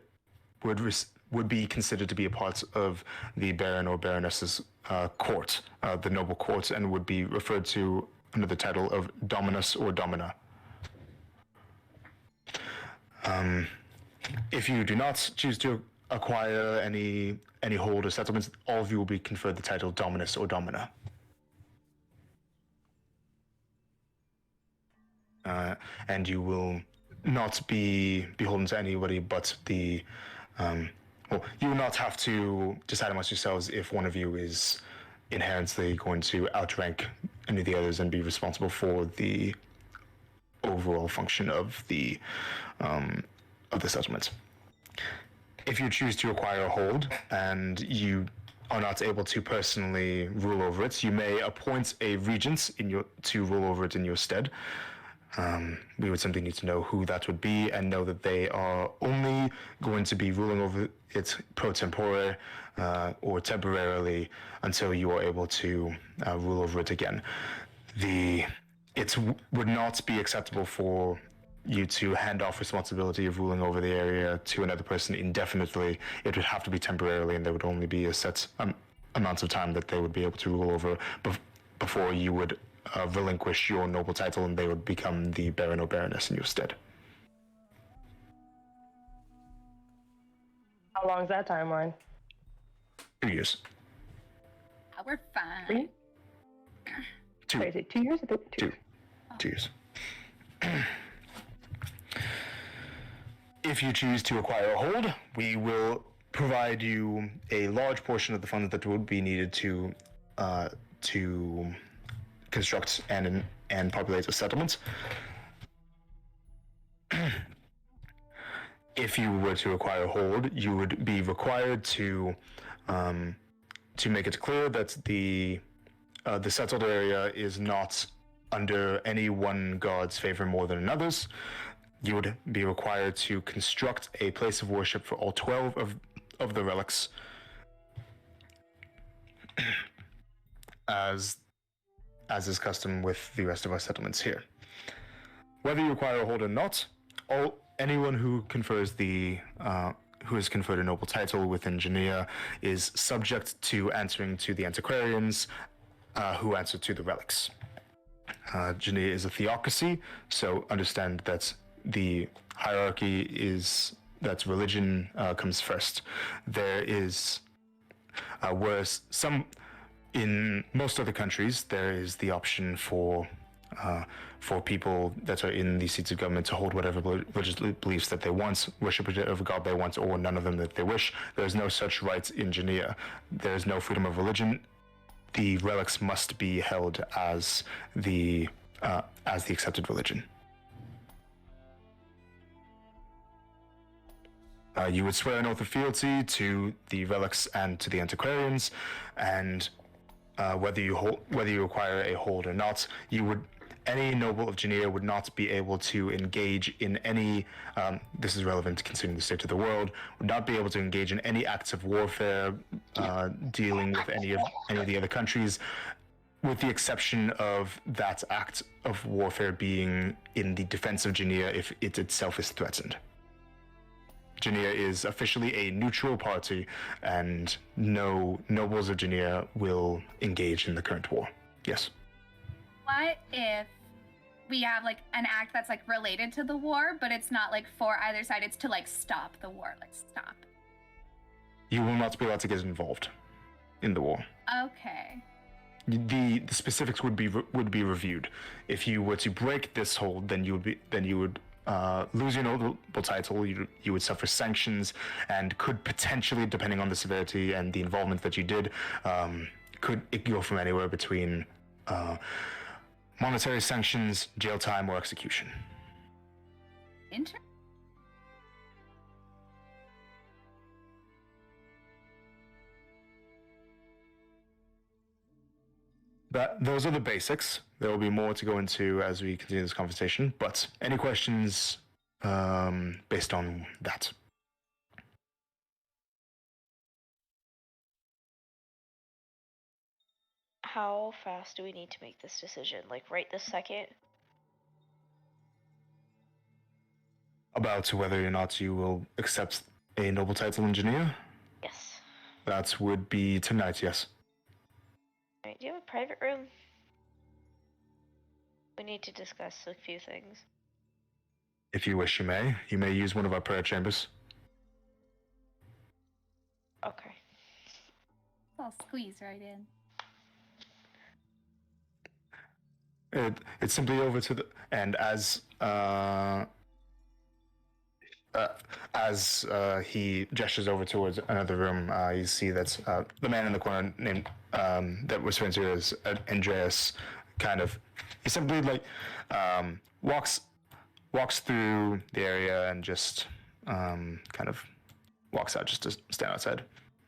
be considered to be a part of the Baron or Baroness's court, the noble court, and would be referred to under the title of Dominus or Domina. If you do not choose to acquire any hold or settlements, all of you will be conferred the title Dominus or Domina. And you will not be beholden to anybody but the... you will not have to decide amongst yourselves if one of you is inherently going to outrank any of the others and be responsible for the overall function of the settlement. If you choose to acquire a hold and you are not able to personally rule over it, you may appoint a regent to rule over it in your stead. We would simply need to know who that would be and know that they are only going to be ruling over it pro tempore or temporarily until you are able to rule over it again. Would not be acceptable for you to hand off responsibility of ruling over the area to another person indefinitely. It would have to be temporarily, and there would only be a set amount of time that they would be able to rule over before you would relinquish your noble title, and they would become the Baron or Baroness in your stead. How long is that timeline? 2 years. We're fine. 3? Two. Wait, is it 2 years? Or 2. 2 years. If you choose to acquire a hold, we will provide you a large portion of the funds that would be needed to construct and populate a settlement. If you were to acquire a hold, you would be required to make it clear that the settled area is not under any one god's favor more than another's. You would be required to construct a place of worship for all 12 of the relics, as is custom with the rest of our settlements here. Whether you acquire a hold or not, anyone who who is conferred a noble title within Genea is subject to answering to the antiquarians, who answer to the relics. Genea is a theocracy, so understand that the hierarchy is that religion comes first. There is, whereas in most other countries, there is the option for people that are in the seats of government to hold whatever religious beliefs that they want, worship whatever god they want, or none of them that they wish. There is no such right in Genea. There is no freedom of religion. The relics must be held as the accepted religion. You would swear an oath of fealty to the relics and to the antiquarians, and whether you acquire a hold or not, any noble of Genea would not be able to engage in any. This is relevant considering the state of the world. Would not be able to engage in any acts of warfare, dealing with any of the other countries, with the exception of that act of warfare being in the defense of Genea if it itself is threatened. Genea is officially a neutral party, and no nobles of Genea will engage in the current war. Yes. What if we have like an act that's like related to the war, but it's not like for either side? It's to like stop the war. Like stop. You will not be allowed to get involved in the war. Okay. The specifics would be reviewed. If you were to break this hold, then you would lose your noble title. You would suffer sanctions, and could potentially, depending on the severity and the involvement that you did, could it go from anywhere between monetary sanctions, jail time, or execution. Those are the basics. There will be more to go into as we continue this conversation, but any questions based on that? How fast do we need to make this decision? Like right this second? About whether or not you will accept a noble title in Genea? Yes. That would be tonight, yes. Alright, do you have a private room? We need to discuss a few things. If you wish, you may. You may use one of our prayer chambers. Okay. I'll squeeze right in. It's simply over to the and as he gestures over towards another room, you see that the man in the corner named that was referred to as Andreas, he simply walks through the area and just walks out just to stand outside.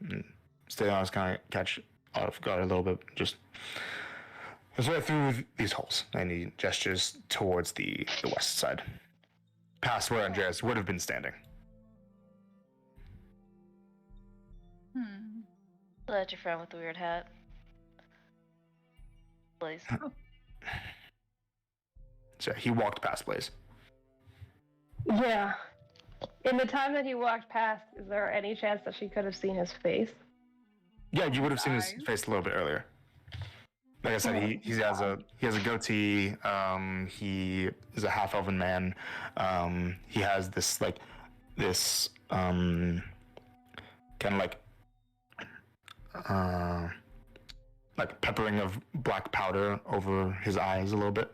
And stay honest, kind of catch off guard a little bit. Just let's right through these holes. And he gestures towards the west side, past where Andreas would have been standing. That's your friend with the weird hat. Please. So he walked past Blaze. Yeah. In the time that he walked past, is there any chance that she could have seen his face? Yeah, you would have seen his Eyes. face a little bit earlier. Like I said, he has a goatee. He is a half elven man. He has this kind of like peppering of black powder over his eyes a little bit.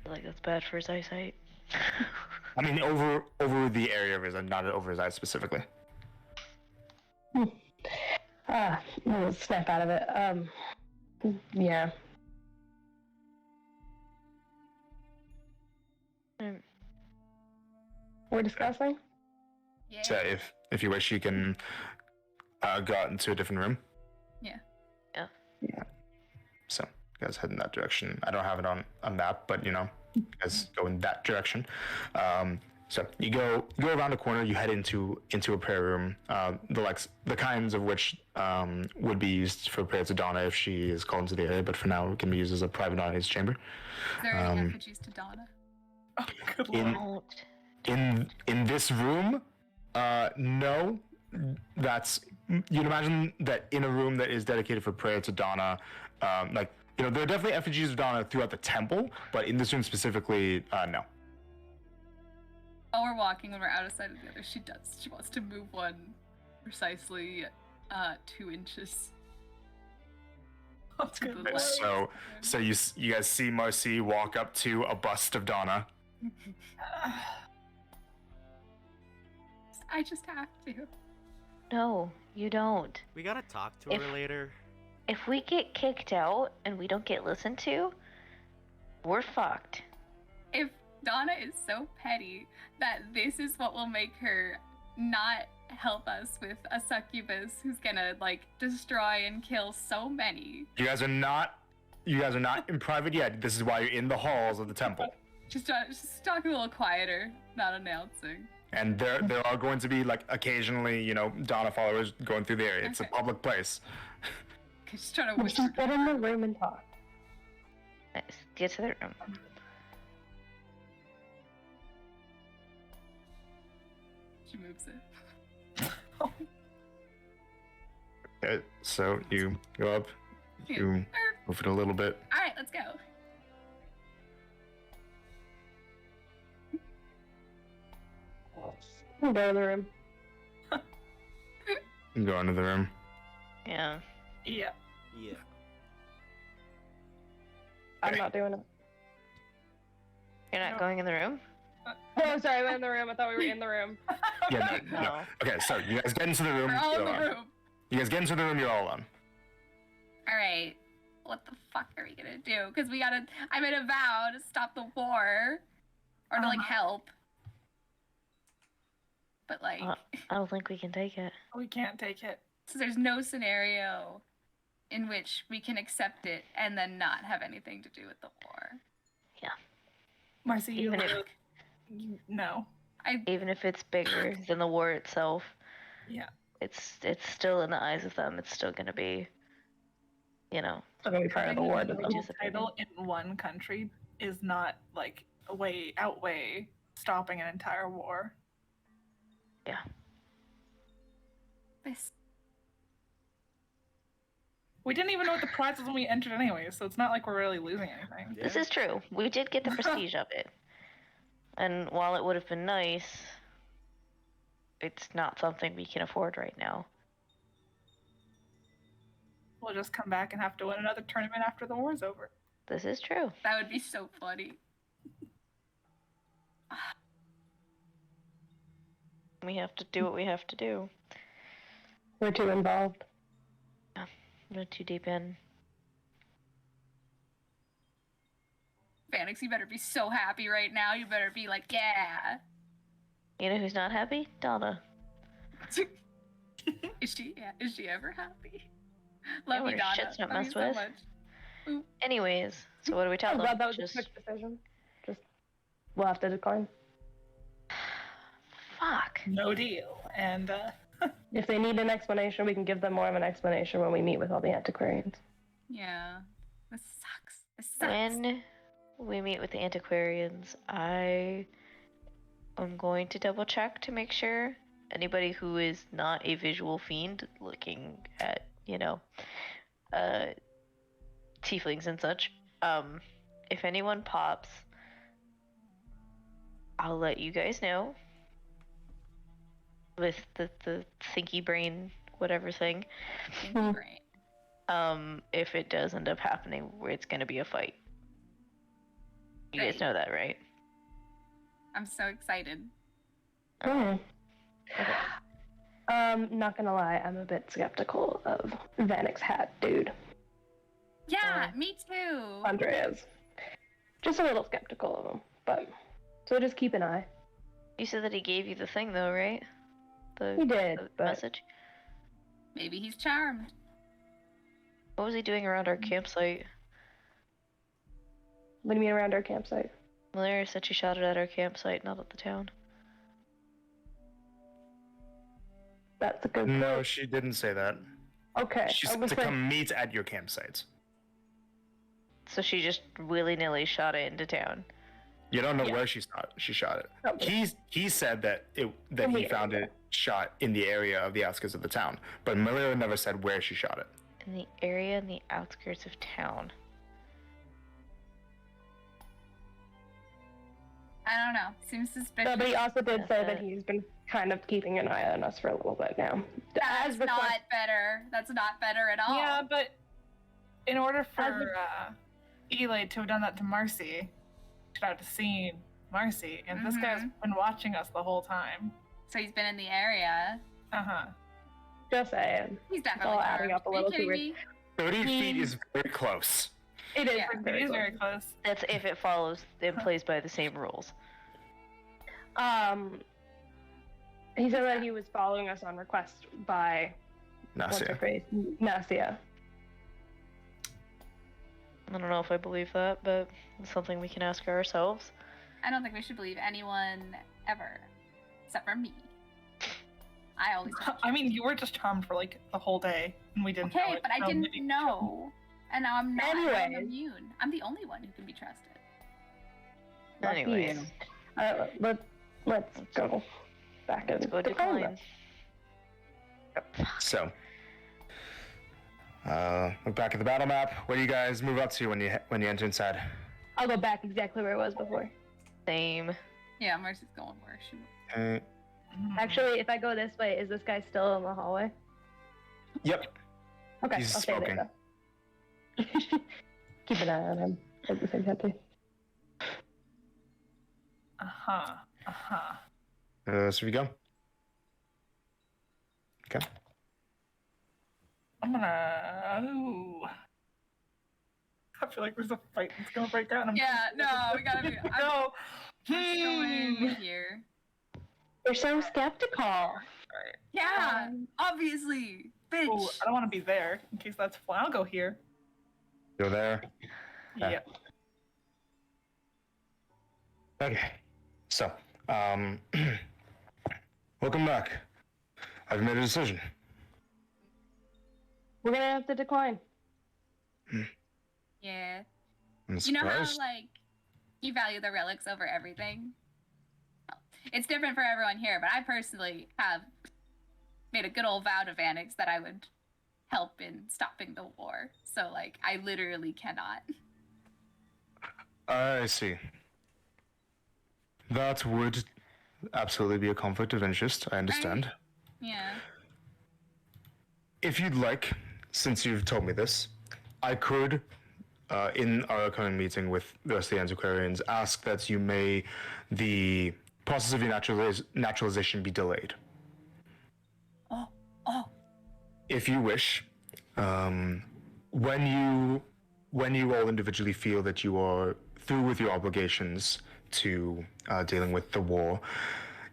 Like that's bad for his eyesight. I mean, over the area of his, not over his eyes specifically. We'll snap out of it. Yeah. We're discussing? Yeah. So if you wish, you can go out into a different room. Yeah. So you guys head in that direction. I don't have it on a map, but you guys go in that direction. So you go around the corner. You head into a prayer room. The kinds of which would be used for prayer to Donna if she is called into the area, but for now it can be used as a private audience chamber. Is there any effigies to Donna? Oh, good In- lord. In this room, no. That's you'd imagine that in a room that is dedicated for prayer to Donna, there are definitely effigies of Donna throughout the temple, but in this room specifically, no. While we're walking, when we're out of sight of the other, she wants to move one precisely 2 inches That's to good the lord. left. So you guys see Marcy walk up to a bust of Donna. I just have to. No, you don't. We gotta talk to her later. If we get kicked out and we don't get listened to, we're fucked. If Donna is so petty that this is what will make her not help us with a succubus who's gonna destroy and kill so many. You guys are not in private yet. This is why you're in the halls of the temple. Just talk a little quieter, not announcing. And there are going to be occasionally, Donna followers going through the area. It's a Okay. public place. Just trying to Let's whisper. just get in the room and talk. Nice. Get to the room. She moves it. Okay, so you go up, you move it a little bit. All right, let's go. We'll go in the room. You go into the room. Yeah. Yeah. Yeah. I'm not doing it. You're not No. going in the room? Oh, sorry, I'm in the room. I thought we were in the room. Yeah, no. No. Okay, so you guys get into the room. We're all in you're the alone. room. You guys get into the room. You're all alone. All right. What the fuck are we gonna do? Because I made a vow to stop the war, or to help. But I don't think we can take it. We can't take it. so there's no scenario in which we can accept it and then not have anything to do with the war. Marcy, you Even if- look. No. Even if it's bigger than the war itself, Yeah. it's still in the eyes of them. It's still gonna be, Still gonna be part of the war to them. Which is- Title in one country is not outweigh stopping an entire war. This We didn't even know what the prize was when we entered anyway, so it's not like we're really losing anything. This is true. We did get the prestige of it. And while it would have been nice, it's not something we can afford right now. We'll just come back and have to win another tournament after the war's over. This is true. that would be so funny. We have to do what we have to do. We're too involved. Not too deep in. Vanix, you better be so happy right now. You better be like, yeah. You know who's not happy? Donna. Is she ever happy? Yeah, Love you, when Donna. shit's not Love you messed so with. much. Anyways, so what do we tell I'm them? glad that was Just a quick decision. Just, we'll have to decline. fuck. No deal. And If they need an explanation, we can give them more of an explanation when we meet with all the antiquarians. Yeah. This sucks. This sucks. When we meet with the antiquarians, I am going to double check to make sure anybody who is not a visual fiend looking at, tieflings and such, if anyone pops, I'll let you guys know with the thinky brain whatever thing. Thinky brain. If it does end up happening where it's gonna be a fight. You guys Great. know that, right? I'm so excited. Hmm. Not gonna lie, I'm a bit skeptical of Vanek's hat, dude. Yeah, me too. Andreas. Just a little skeptical of him, but so just keep an eye. You said that he gave you the thing though, right? He did, The but message? Maybe he's charmed. What was he doing around our campsite? what do you mean around our campsite? Malaria said she shot it at our campsite, not at the town. That's a good No, point. she didn't say that. Okay. She I said was to like, come meet at your campsite. So she just willy-nilly shot it into town. You don't know Yeah. where she shot it. Okay. He said that In he the found area. it shot in the area of the outskirts of the town, but Maria never said where she shot it. In the area in the outskirts of town. I don't know. Seems suspicious. No, but he also did say that That's it. he's been kind of keeping an eye on us for a little bit now. That's As request- not better. That's not better at all. yeah, but in order As for Eli to have done that to Marcy, should have seen Marcy, and this guy's been watching us the whole time. So he's been in the area. Uh-huh. Just saying. He's It's definitely all adding charmed. up a Are little you too kidding weird. me? 30 feet is very close. It is. Yeah. It is very close. That's if it follows and plays by the same rules. He said that he was following us on request by what's her Nasia. face? Nasia. I don't know if I believe that, but it's something we can ask ourselves. I don't think we should believe anyone ever, except for me. I always. I mean, you were just charmed for like the whole day, and we didn't know Okay, it. but I so didn't maybe- know, and now I'm not. I'm Anyways. immune. I'm the only one who can be trusted. Lucky Anyways, you. Let's go back and let's go decline decline. them. So, look back at the battle map. What do you guys move up to when you enter inside? I'll go back exactly where it was before. Same. Yeah, Mercy's going where she was. Okay. Mhm. Actually, if I go this way, is this guy still in the hallway? Yep. Okay, He's I'll stay there. Though. Keep an eye on him. Like you said, Happy. Uh-huh. Uh-huh. So we go. Okay. I'm gonna. Ooh. I feel like there's a fight that's gonna break out. And I'm Yeah, no, we gotta be. I'm No. just going here. You're so skeptical. Alright. Yeah, obviously, bitch. Oh, I don't want to be there in case that's fine. I'll go here. Go there. Yeah. Yeah. Okay. So, welcome back. I've made a decision. We're gonna have to decline. Yeah. I'm You know how surprised. like you value the relics over everything? Well, it's different for everyone here, but I personally have made a good old vow to Vanix that I would help in stopping the war. So like I literally cannot. I see. That would absolutely be a conflict of interest. I understand. Yeah. If you'd like, since you've told me this, I could, in our upcoming meeting with the rest of the antiquarians, ask that the process of your naturalization be delayed. Oh. If you wish, when you all individually feel that you are through with your obligations to dealing with the war,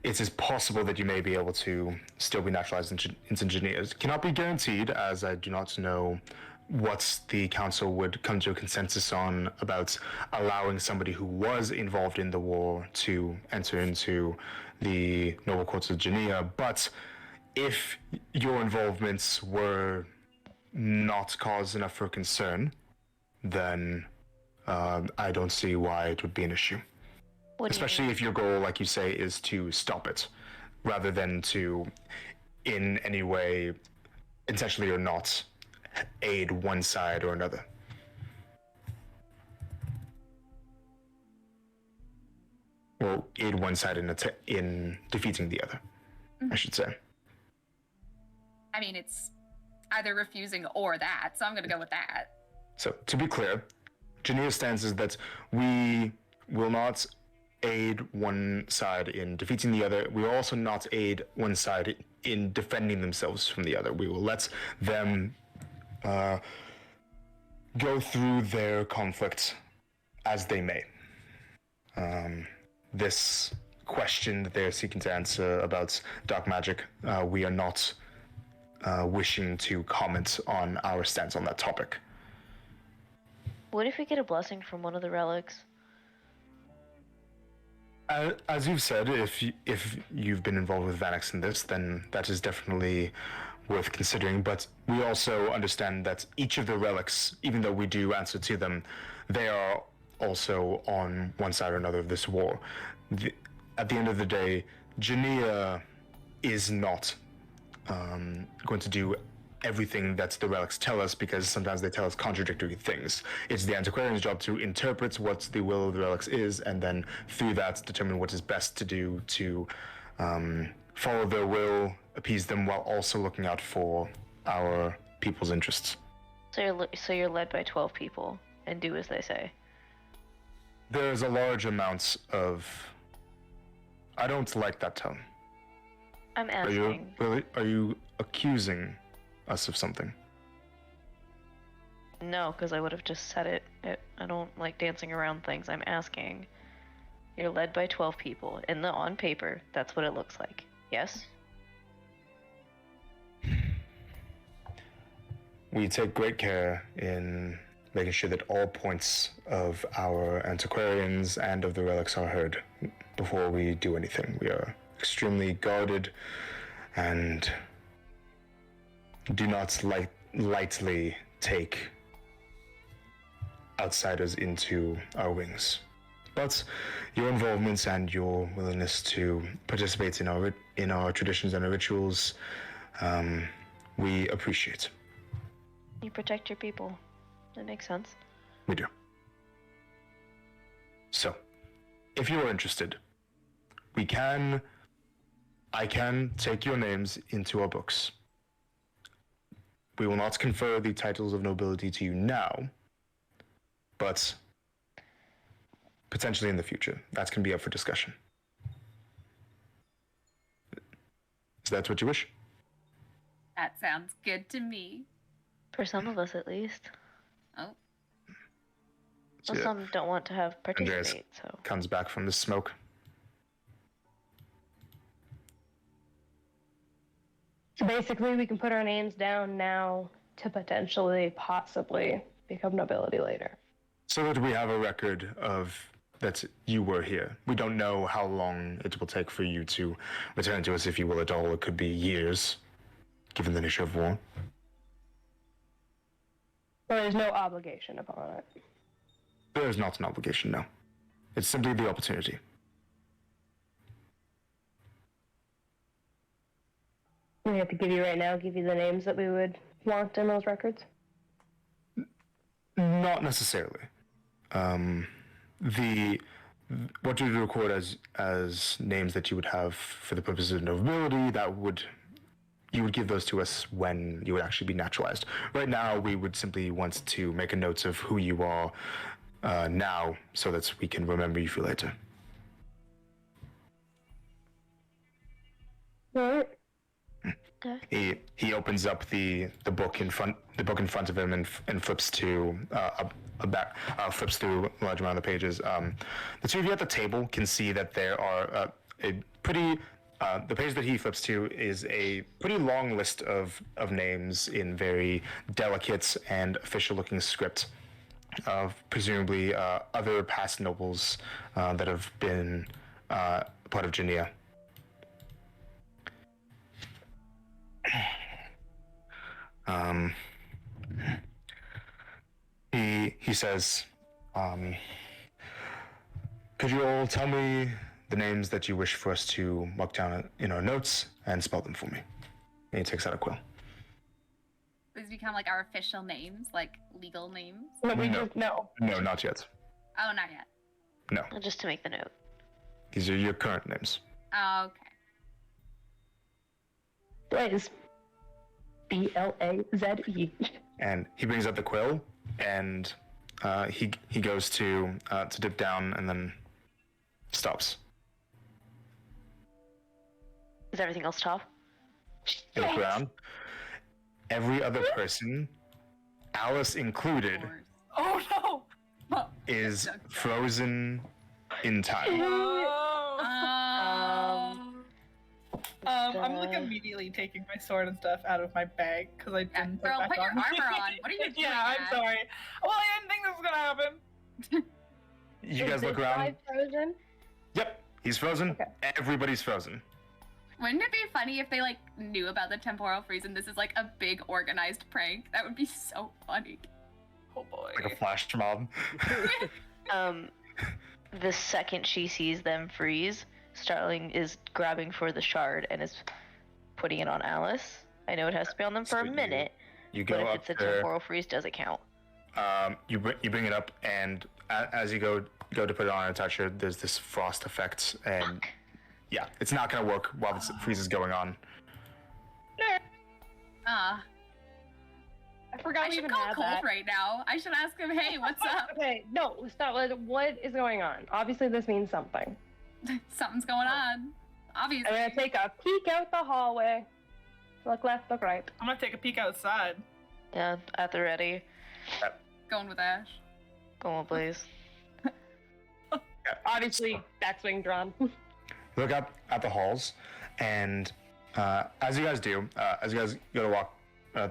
it is possible that you may be able to still be naturalized into engineers. Cannot be guaranteed, as I do not know what the council would come to a consensus on about allowing somebody who was involved in the war to enter into the noble courts of Genea. But if your involvements were not cause enough for concern, then I don't see why it would be an issue. Especially if your goal, like you say, is to stop it, rather than to, in any way, intentionally or not, aid one side or another. Or aid one side in defeating the other, I should say. I mean, it's either refusing or that, so I'm gonna go with that. So, to be clear, Genea's stance is that we will not aid one side in defeating the other. We will also not aid one side in defending themselves from the other. We will let them go through their conflict as they may. This question that they're seeking to answer about dark magic, we are not wishing to comment on our stance on that topic. What if we get a blessing from one of the relics? As you've said, if you've been involved with Vanix in this, then that is definitely worth considering. But we also understand that each of the relics, even though we do answer to them, they are also on one side or another of this war. At the end of the day, Genea is not going to do everything that the relics tell us, because sometimes they tell us contradictory things. It's the antiquarian's job to interpret what the will of the relics is, and then through that determine what is best to do to follow their will, appease them, while also looking out for our people's interests. So you're led by 12 people and do as they say. There's a large amount of... I don't like that tone. I'm asking. Are you accusing us of something? No, because I would have just said it. I don't like dancing around things. I'm asking. You're led by 12 people. On paper, that's what it looks like. Yes? We take great care in making sure that all points of our antiquarians and of the relics are heard before we do anything. We are extremely guarded and do not lightly take outsiders into our wings. But your involvement and your willingness to participate in our traditions and our rituals, we appreciate. You protect your people. That makes sense. We do. So, if you are interested, I can take your names into our books. We will not confer the titles of nobility to you now, but potentially in the future. That can be up for discussion. Is that what you wish? That sounds good to me. For some of us, at least. Oh. Well, Yeah. some don't want to have participate, so. Comes back from the smoke. So basically, we can put our names down now to potentially, possibly become nobility later. So that we have a record of that you were here. We don't know how long it will take for you to return to us, if you will at all. It could be years, given the nature of war. But there's no obligation upon it. There is not an obligation, no. It's simply the opportunity. We have to give you right now, give you the names that we would want in those records? Not necessarily. What you would record as names that you would have for the purposes of nobility, you would give those to us when you would actually be naturalized. Right now, we would simply want to make a note of who you are now, so that we can remember you for later. All right. He opens up the book in front of him and flips to flips through a large amount of the pages. The two of you at the table can see that there are a pretty. The page that he flips to is a pretty long list of names in very delicate and official-looking script of presumably other past nobles that have been part of Genea. He says, could you all tell me the names that you wish for us to mark down in our notes and spell them for me? And he takes out a quill. These become like our official names, like legal names. No, we No. just no. No, not yet. Oh, not yet. No, Just to make the note. these are your current names. Oh, okay. Blaze. Blaze. And he brings up the quill, and he goes to dip down, and then stops. Is everything else top? You look around. Every other person, Alice included, Of course. Oh no! is frozen in time. I'm like immediately taking my sword and stuff out of my bag because I Yeah, didn't girl, put it put back your on. armor on. What are you doing? Yeah, I'm Dad? sorry. Well, I didn't think this was gonna happen. You guys look around. Frozen? Yep, he's frozen. Okay. Everybody's frozen. Wouldn't it be funny if they like knew about the temporal freeze and this is like a big organized prank? That would be so funny. Oh boy. Like a flash mob. The second she sees them freeze, Starling is grabbing for the shard and is putting it on Alice. I know it has to be on them for So a minute, You but go if up it's a there. temporal freeze, does it count? You bring it up, and as you go to put it on and touch her, there's this frost effect, and yeah, it's not gonna work while this freeze is going on. Ah, I forgot I we should even call had Colt that. right now. I should ask him, hey, what's up? Okay, no, stop. What is going on? Obviously, this means something. Something's going on. Obviously. I'm gonna take a peek out the hallway. Look left, look right. I'm gonna take a peek outside. Yeah, at the ready. Going with Ash. Go on, please. Obviously, backswing drawn. Look up at the halls, and as you guys do, as you guys go to walk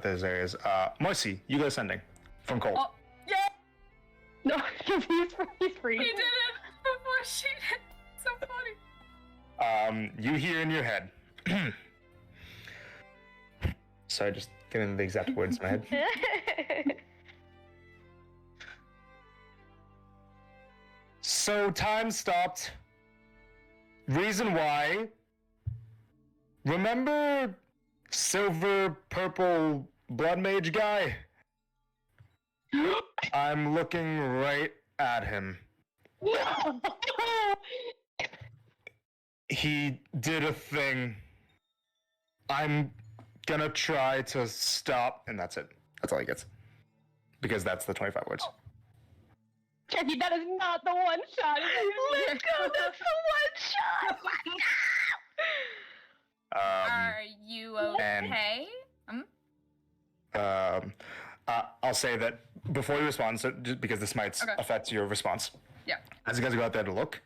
those areas, Marcy, you go ascending from Colt. Oh, yeah, No, because he's free. he did it before she did. So funny. You hear in your head. Sorry, just getting the exact words in my head. So time stopped. Reason why. Remember silver purple blood mage guy? I'm looking right at him. He did a thing. I'm gonna try to stop, and that's it. That's all he gets. Because that's the 25 words. Jackie, that is not the one shot. Let's go, that's the one shot! Are you okay? I'll say that before you respond, so just because this might Okay. affect your response. Yeah. As you guys go out there to look,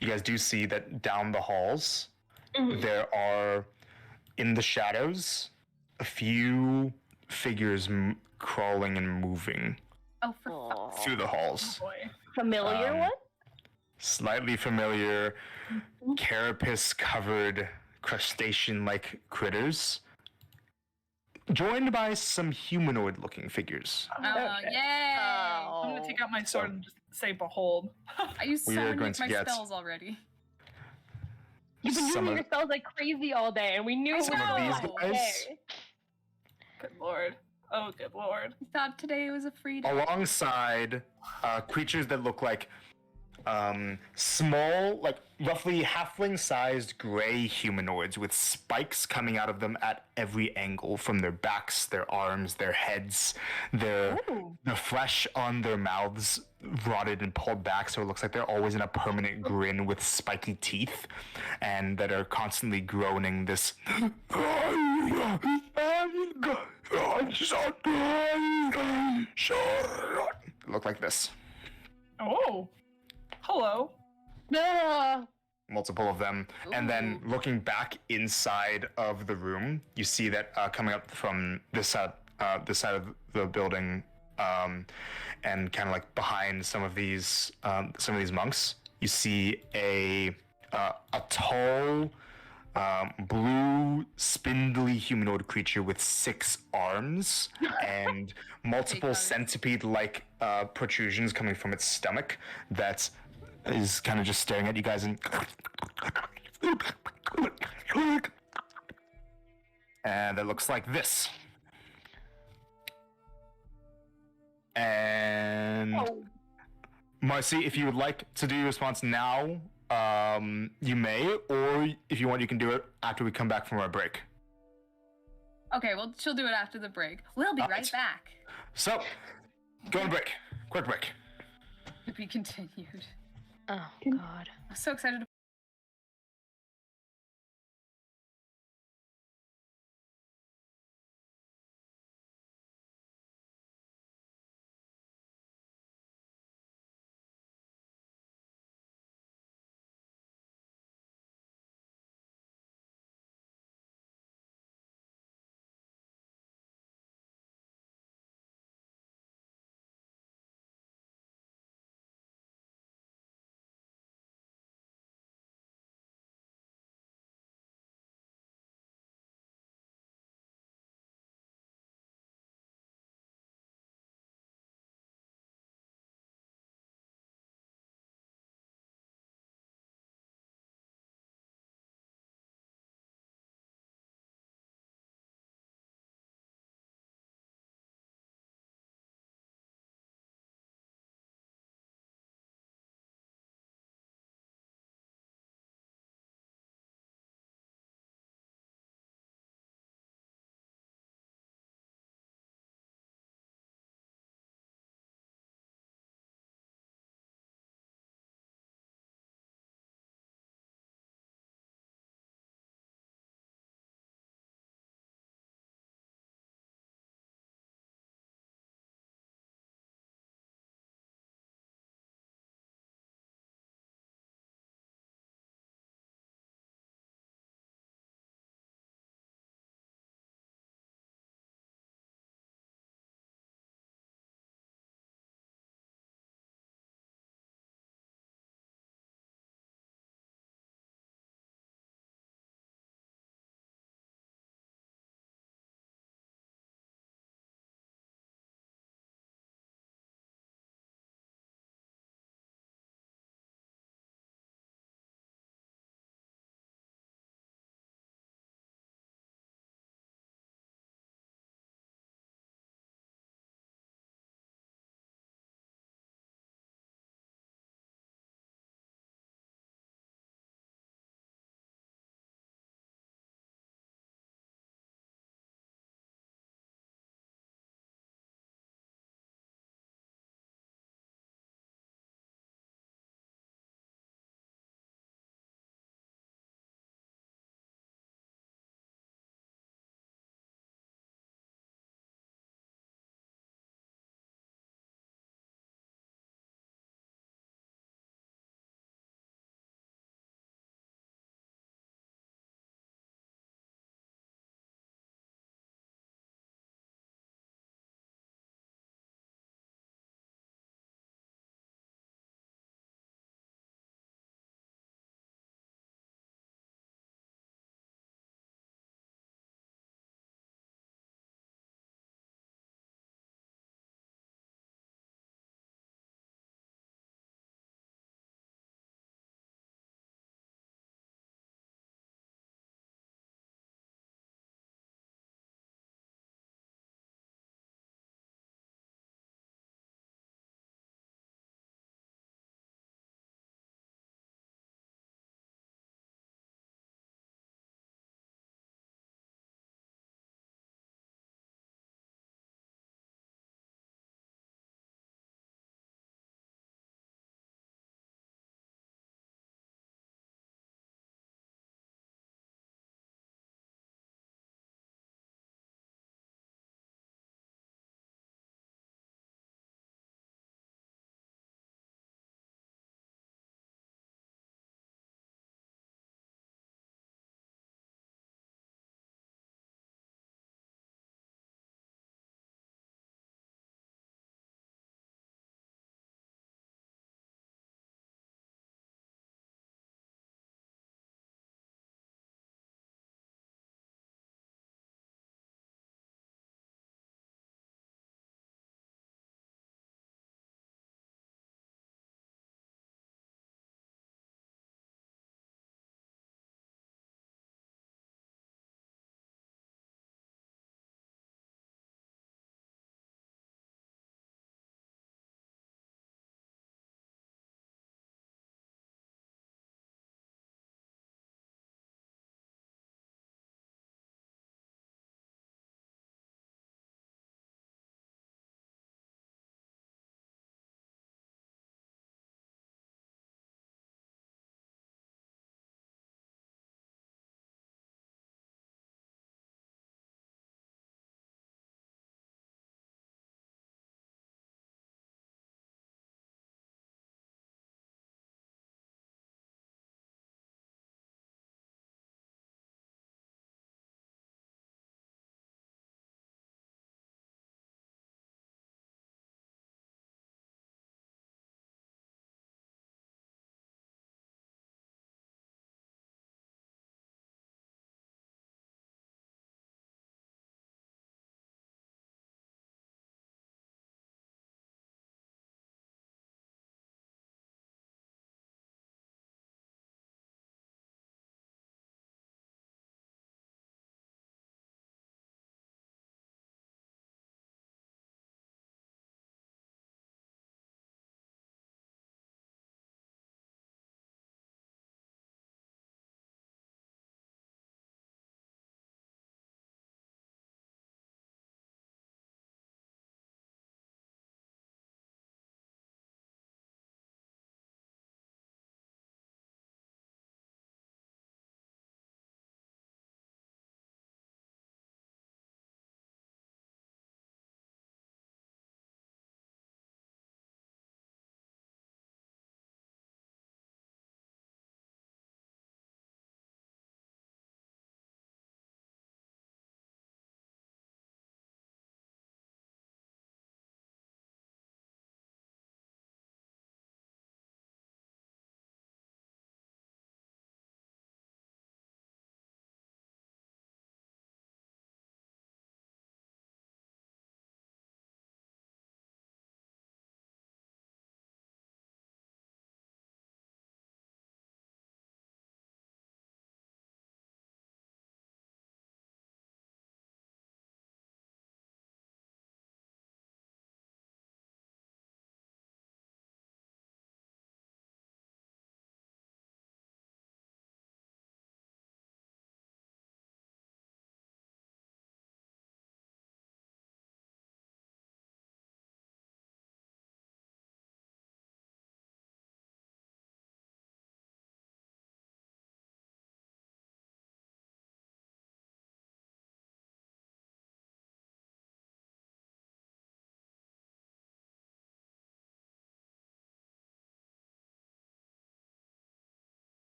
you guys do see that down the halls, there are, in the shadows, a few figures crawling and moving Oh, for fuck's through the halls. Boy. Familiar one? Slightly familiar, carapace-covered, crustacean-like critters, joined by some humanoid-looking figures. Oh, Okay. yay! I'm gonna take out my sword and just say behold. I used so We are many going of to my get- spells already. You've been Some using of- your spells like crazy all day, and we knew Some of these guys- Good lord. Oh, good lord. I thought today was a free day. Alongside creatures that look like small, like roughly halfling-sized gray humanoids with spikes coming out of them at every angle, from their backs, their arms, their heads, the flesh on their mouths rotted and pulled back, so it looks like they're always in a permanent grin with spiky teeth, and that are constantly groaning this. Look like this. Oh. Hello. Ah, multiple of them. And then looking back inside of the room, you see that coming up from this side of the building, and kind of like behind some of these monks, you see a tall, blue, spindly humanoid creature with 6 arms and multiple centipede-like protrusions coming from its stomach that is kind of just staring at you guys and it looks like this. And Marcy, if you would like to do your response now, you may, or if you want, you can do it after we come back from our break. Okay, well, she'll do it after the break. We'll be right back. So, go on break. Quick break. To be continued. Oh, God. I'm so excited to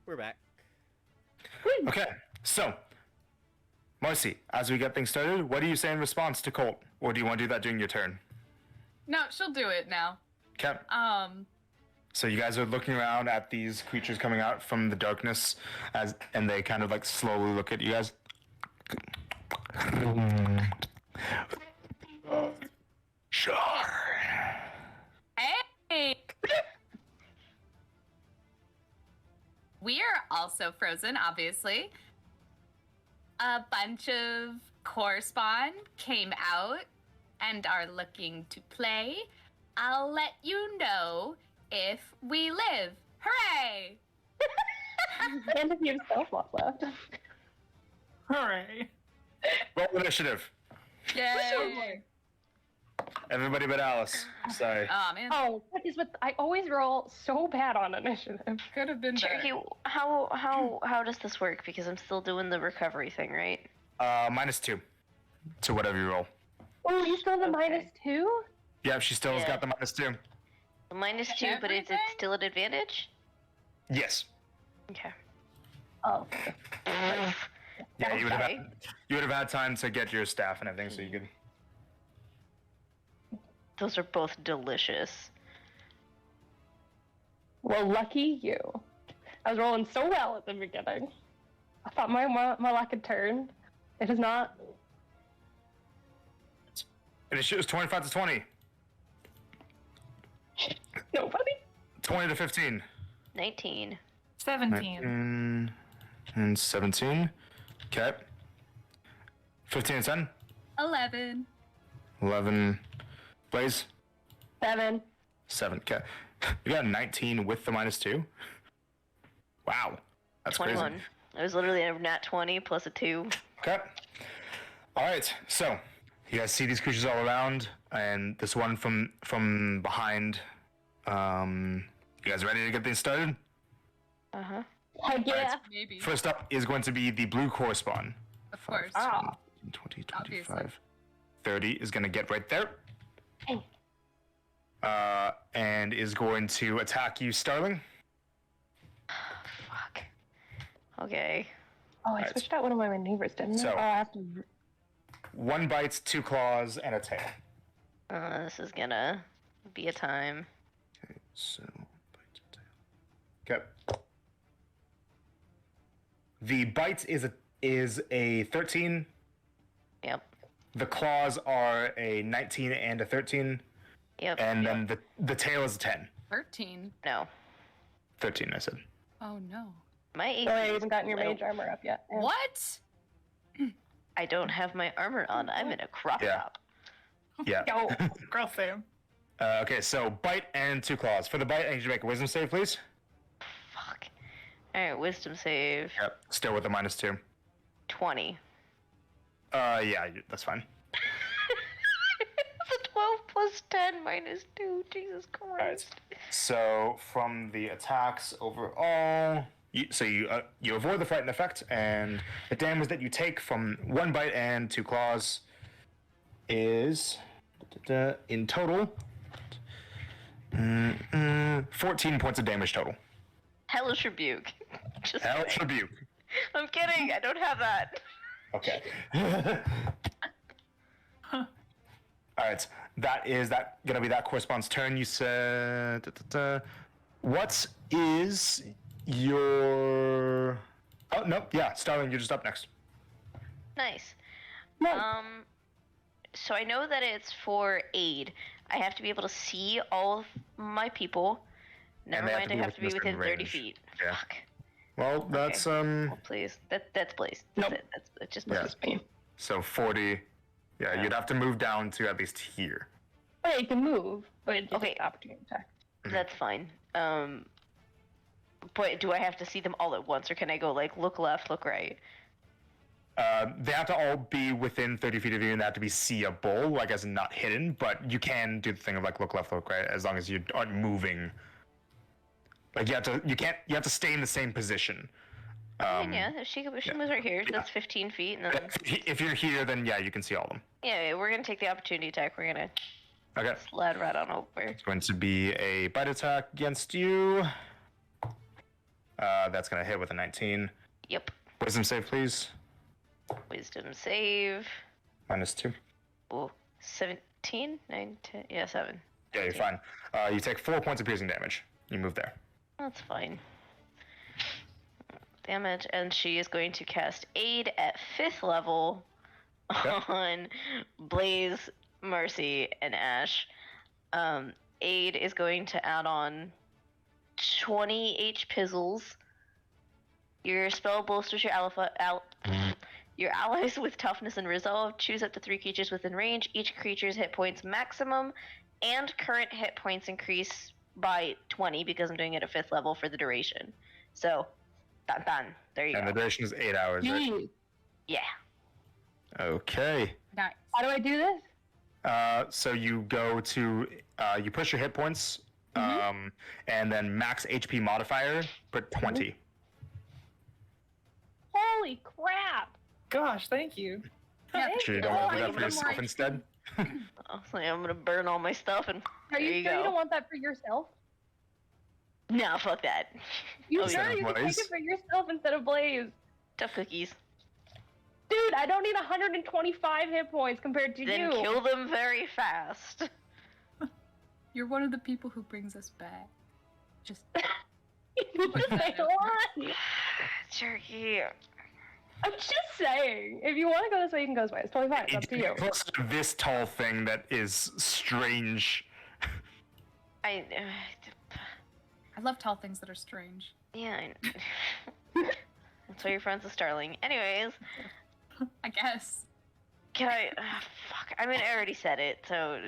We're back. Okay, so Marcy, as we get things started, what do you say in response to Colt? Or do you want to do that during your turn? No, she'll do it now. Okay. So you guys are looking around at these creatures coming out from the darkness, and they kind of like slowly look at you guys. Sure. Hey! We are also frozen, obviously. A bunch of Correspond came out and are looking to play. I'll let you know if we live. Hooray! And if you have stealth lock left. Hooray. Roll initiative. Yay! Everybody but Alice. Sorry. Oh man, Oh, what is with? I always roll so bad on initiative. could have been better. Cherokee, how does this work? Because I'm still doing the recovery thing, right? -2 to whatever you roll. Oh, you still have a Okay. -2? Yeah, she still has Yeah. got the -2. -2, but is it Everything? still an advantage? Yes. Okay. Oh. Yeah, you would Okay. have had time to get your staff and everything, so you could. Those are both delicious. Well, lucky you. I was rolling so well at the beginning. I thought my luck had turned. It has not. And it was 25 to 20. Nobody. 20 to 15. 19. 17. 19 and 17. Okay. 15 and 10. 11. 11. Blaze. 7. 7. Okay. You got a 19 with the -2. Wow. That's 21. crazy. It was literally a nat 20 plus a 2. Okay. All right. So you guys see these creatures all around, and this one from behind. You guys ready to get things started? Uh-huh. Heck yeah. Maybe. First up is going to be the blue correspond. Of course. Ah. 20, Obviously. 25. 30 is going to get right there. Hey. And is going to attack you, Starling. Fuck. Okay. Oh, I Alright. switched out one of my maneuvers, didn't So- I? Oh, I have to. 1 bite, 2 claws, and a tail. This is gonna be a time. So, bite, tail. Okay. The bite is a 13. Yep. The claws are a 19 and a 13. Yep. And then the tail is a 10. 13. No. 13, I said. Oh no. My AC Oh, I is haven't gotten your low. mage armor up yet. Yeah. What? I don't have my armor on. I'm in a crop Yeah. top. Yeah. Yo. Girl, Sam. Okay, so bite and 2 claws. For the bite, I need you to make a wisdom save, please. Fuck. Alright, wisdom save. Yep. Still with a -2. 20. Yeah, that's fine. It's a 12 plus 10 minus 2. Jesus Alright. Christ. So from the attacks overall, you avoid the frightened effect, and the damage that you take from 1 bite and 2 claws is in total 14 points of damage total. Hellish rebuke. Just Hellish kidding. rebuke. I'm kidding. I don't have that. Okay. All right. That gonna be that corresponds turn. You said. What is your? Oh no, yeah, Starling, you're just up next. Nice. No. So I know that it's for aid. I have to be able to see all of my people. Never they have mind, to I be have to be within a within certain 30 range. feet. Yeah. Fuck. Well, that's Oh, please. That's please. That's Nope. it. That's just Yeah. please. Me. So 40. Yeah, you'd have to move down to at least here. Well, you can move, but it's Okay. just opportunity attack. That's fine. But do I have to see them all at once, or can I go like look left, look right? They have to all be within 30 feet of you, and they have to be seeable, like as in not hidden. But you can do the thing of like look left, look right, as long as you aren't moving. Like you have to stay in the same position. Yeah, if she moves right here, that's 15 feet, and then If you're here, then yeah, you can see all of them. yeah, we're gonna take the opportunity attack. We're gonna Okay. slide right on over. It's going to be a bite attack against you. That's gonna hit with a 19. Yep. Wisdom save, please. Wisdom save. -2. Oh, 17? 9, 10. Yeah, 7. Yeah, you're fine. You take 4 points of piercing damage. You move there. That's fine. Damage, and she is going to cast Aid at 5th level Yep. on Blaze, Mercy, and Ash. Aid is going to add on 20 H pizzles. Your spell bolsters your your allies with toughness and resolve. Choose up to 3 creatures within range. Each creature's hit points maximum and current hit points increase by 20 because I'm doing it at 5th level for the duration. So, done. There you And go. the duration is 8 hours, right? Yeah. Okay. Nice. How do I do this? So you go to, you push your hit points, and then max HP modifier, put 20. Holy crap! Gosh, thank you. Yeah, Sure you Oh, don't want to I do that need for more yourself HP. instead? I was like, I'm gonna burn all my stuff and Are there you you sure go. you don't want that for yourself? No, fuck that. You Oh, sure yeah. you can take Blaze? it for yourself instead of Blaze? Tough cookies. Dude, I don't need 125 hit points compared to Then you. kill them very fast. You're one of the people who brings us back. Just You just say one. Turkey. I'm just saying. If you want to go this way, you can go this way. It's totally fine. It's up to you. Close to this tall thing that is strange. I love tall things that are strange. yeah. That's why you're friends with Starling. Anyways, I guess. can I? Fuck. I mean, I already said it. So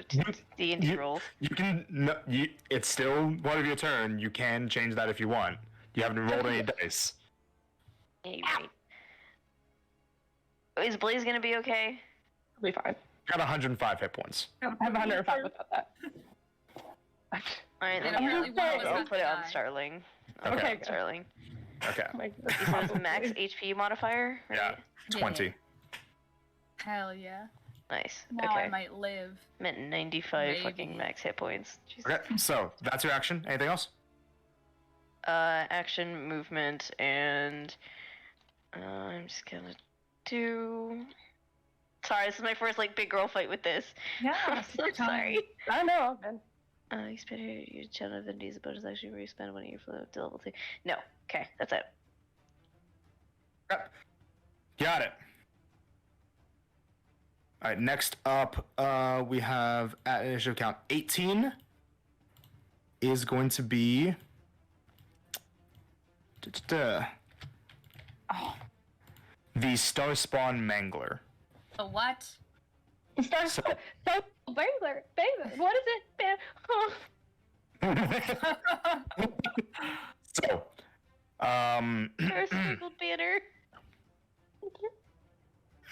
D&D you- rules. You can, no, it's still one of your turn. You can change that if you want. You haven't rolled any dice. Yeah, you're right. Is Blaze gonna be okay? It'll be fine. You got 105 hit points. I have 105 without that. Alright, And then apparently one of us I'll has put to it on die. Starling. Okay. Okay, On Starling. Okay. My He says max HP modifier, right? Yeah. 20. Yeah. Hell yeah. Nice. Now okay. I might live. Meant 95 fucking Maybe. max hit points. Jesus. Okay, so that's your action. Anything else? Action, movement, and I'm just gonna do. Sorry, this is my first like big girl fight with this. Yeah, I'm take so your time. sorry. I know, man. You spend your channel abilities, but it's actually where you spend one of your flow to level 2. No, okay, that's it. Yep. Got it. All right, next up, we have at initiative count 18 is going to be Oh, the Starspawn Mangler. The what? Start. So- Bangler. What is it? So, There's a sprinkled banner.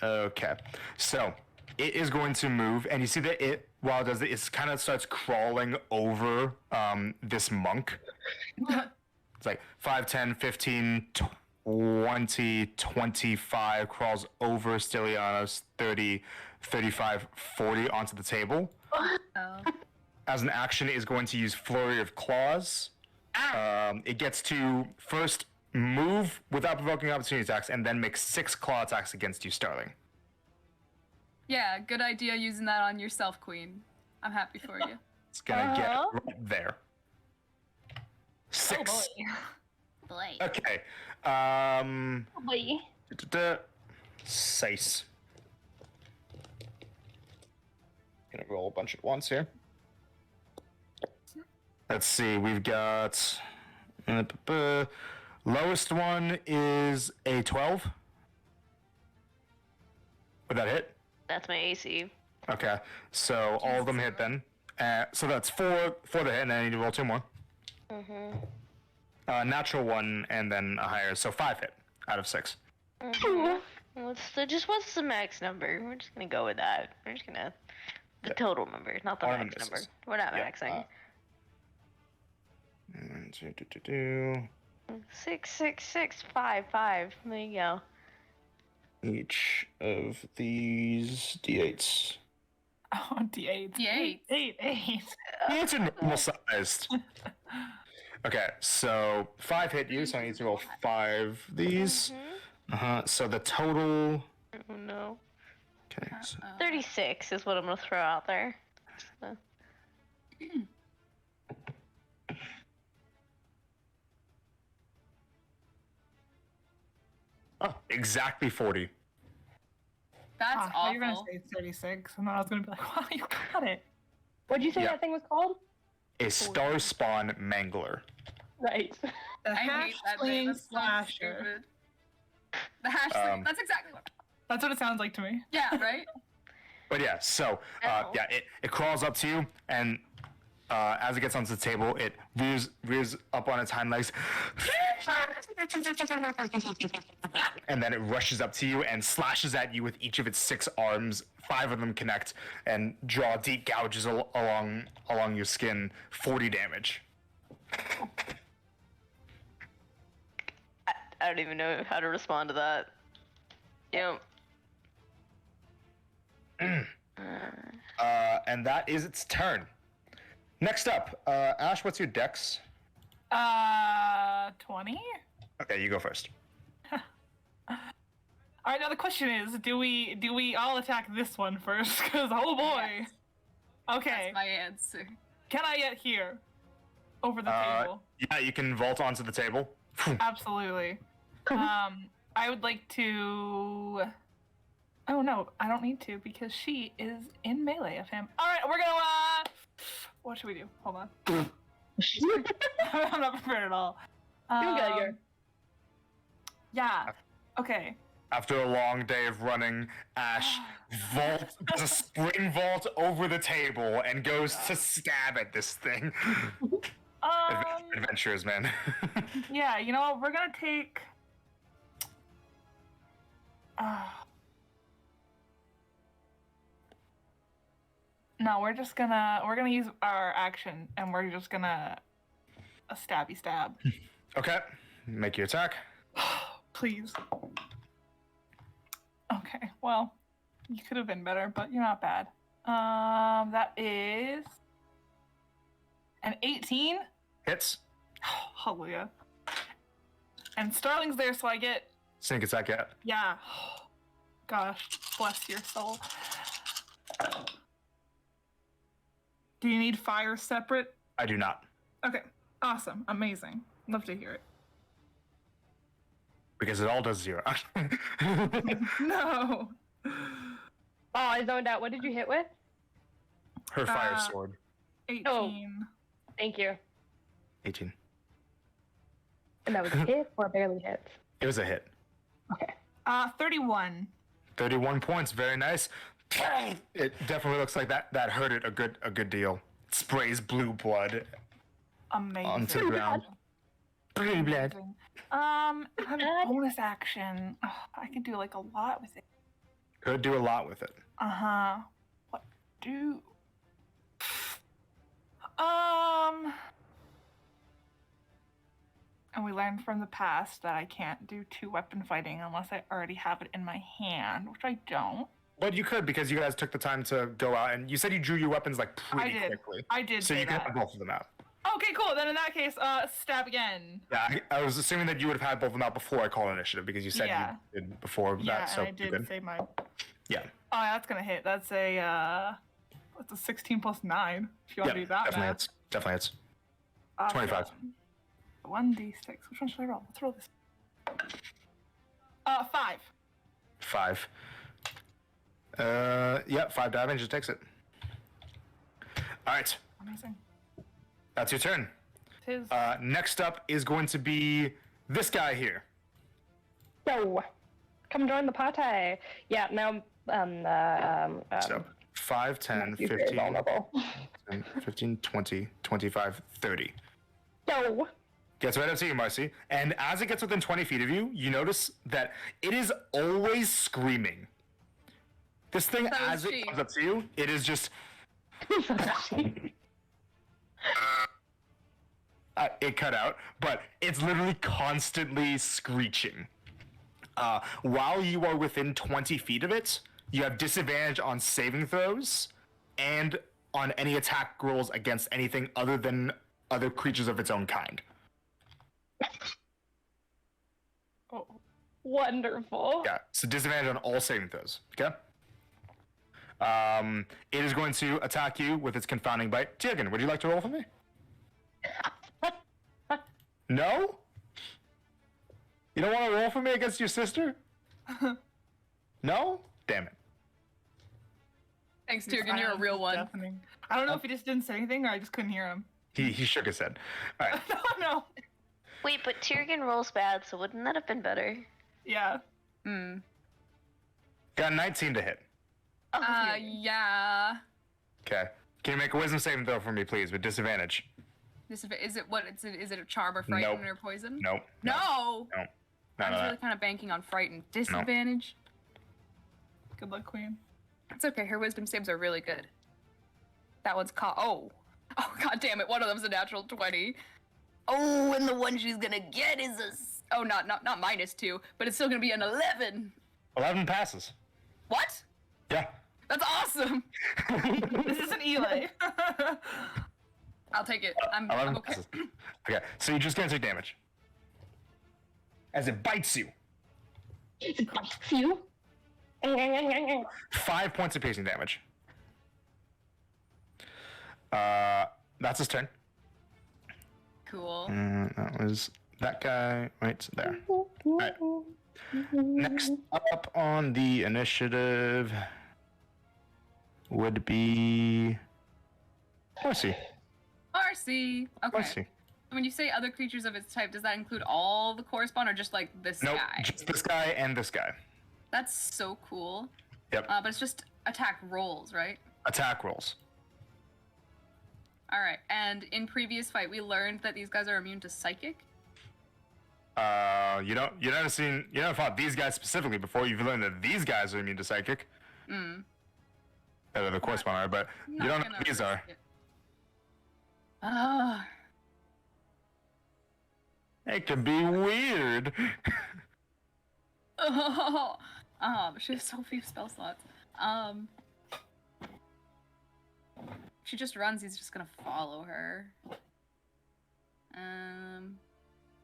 okay. So, it is going to move, and you see that it, while it does it, it kind of starts crawling over this monk. It's like 5, 10, 15, 20, 25, crawls over Stylianos, 30, 35, 40 onto the table. Oh. As an action, it is going to use Flurry of Claws. It gets to first move without provoking opportunity attacks, and then make 6 claw attacks against you, Starling. Yeah, good idea using that on yourself, Queen. I'm happy for you. It's gonna get Uh-huh. right there. 6. Blade. Okay. Boy. Sice. Gonna roll a bunch at once here. Let's see. We've got lowest one is a 12. Would that hit? That's my AC. Okay. So all of them hit then. So that's 4 for the hit, and then I need to roll 2 more. Mm-hmm. Natural 1, and then a higher. So 5 hit out of 6. What's the max number? We're just gonna go with that. We're just gonna the total number, not the One of the max number. misses. We're not Yeah, maxing. 6, 6, 6, 5, 5. There you go. Each of these d8s. oh, D8. D8. 8. It's a normal sized. Okay, so 5 hit you, so I need to roll 5 of these. So the total. Oh no. Okay. So, 36 is what I'm gonna throw out there. So. oh, exactly 40. That's I thought awful. you were gonna say 36, and then I was gonna be like, wow, you got it. What'd you say Yeah. that thing was called? A star spawn mangler. Right. The I hate that name. hatchling That's so slasher. stupid. The hatchling. That's exactly what. That's what it sounds like to me. Yeah, right? But yeah, so Ow. yeah, it crawls up to you, and as it gets onto the table, it rears up on its hind legs, and then it rushes up to you and slashes at you with each of its 6 arms. 5 of them connect and draw deep gouges along your skin. 40 damage. I don't even know how to respond to that. Yep. And that is its turn. Next up, Ash, what's your dex? 20? Okay, you go first. All right, now the question is, do we all attack this one first? Because oh boy. Yes. Okay. That's my answer. Can I get here? Over the table. Yeah, you can vault onto the table. Absolutely. I would like to. Oh no, I don't need to because she is in melee of him. All right, we're gonna. What should we do? Hold on. I'm not prepared at all. Doing good, you're- Yeah. Okay. After a long day of running, Ash does a spring vault over the table and goes to stab at this thing. Adventurers, man. Yeah, you know what? We're gonna take. No, we're gonna use our action, and we're just gonna a stabby stab. Okay, make your attack. Please. Okay, well, you could have been better, but you're not bad. That is an 18. Hits. Hallelujah. And Starling's there, so I get Sneak attack, yeah. yeah. Gosh, bless your soul. Do you need fire separate? I do not. Okay, awesome, amazing. Love to hear it. Because it all does 0. No. Oh, I zoned out. What did you hit with? Her fire sword. 18. Thank you. 18. And that was a hit or barely hits? It was a hit. Okay. 31. 31 points, very nice. It definitely looks like that hurt it a good deal. It sprays blue blood Amazing. onto the ground. Blue blood. I have a bonus action. Oh, I could do like a lot with it. Could do a lot with it. Uh-huh. What do? And we learned from the past that I can't do 2-weapon fighting unless I already have it in my hand, which I don't. But you could because you guys took the time to go out and you said you drew your weapons like pretty quickly. I did So say you can that. have both of them out. Okay, cool. Then in that case, stab again. Yeah, I was assuming that you would have had both of them out before I called initiative because you said Yeah. you did before Yeah, that. So and I you're did good. say my. Yeah. Oh, yeah, that's gonna hit. That's a 16 plus 9. If you want to do that. definitely math. hits. Definitely hits. Awesome. 25. 1d6. Which one should I roll? Let's roll this. 5. 5. 5 damage. It takes it. All right, Amazing. that's your turn. Tis. Next up is going to be this guy here. Yo, come join the party. Yeah, now, So 5, 10, you're very 15, vulnerable. 10, 15, 20, 25, 30. Yo, Gets right up to you, Marcy. And as it gets within 20 feet of you, you notice that it is always screaming. This thing, So as is it she. comes up to you, it is just. It cut out, but it's literally constantly screeching. While you are within 20 feet of it, you have disadvantage on saving throws and on any attack rolls against anything other than other creatures of its own kind. Wonderful. Yeah, so disadvantage on all saving throws. Okay. It is going to attack you with its confounding bite. Tiergan, would you like to roll for me? No? You don't want to roll for me against your sister? No? Damn it. Thanks, Tiergan. You're a real one. Deafening. I don't know if he just didn't say anything or I just couldn't hear him. He shook his head. All right. No. Wait, but Tiergan rolls bad, so wouldn't that have been better? Yeah. Hmm. Got 19 to hit. Oh, Yeah. Okay. Can you make a wisdom saving throw for me, please, with disadvantage? Is it what? Is it a charm or frighten or poison? Nope. No. No. I None was of really that. kind of banking on frighten. Disadvantage. Good luck, Queen. It's okay. Her wisdom saves are really good. That one's caught. Oh, god damn it! One of them's a natural 20. Oh, and the one she's gonna get is not -2, but it's still gonna be an 11. 11 passes. What? Yeah. That's awesome. This isn't Eli. I'll take it. I'm 11 okay. passes. Okay, so you're just gonna take damage. As it bites you. You? 5 points of piercing damage. That's his turn. Cool. That was that guy right there. Alright. Next up on the initiative would be Horsey. RC. Okay. Horsey. When you say other creatures of its type, does that include all the correspond or just like this Nope, guy? just this guy and this guy. That's so cool. Yep. But it's just attack rolls, right? Attack rolls. All right. And in previous fight, we learned that these guys are immune to psychic. You never fought these guys specifically before. You've learned that these guys are immune to psychic. The correspond are, but you don't know what these are. Ah. It can be weird. But she has so few spell slots. If she just runs, he's just gonna follow her.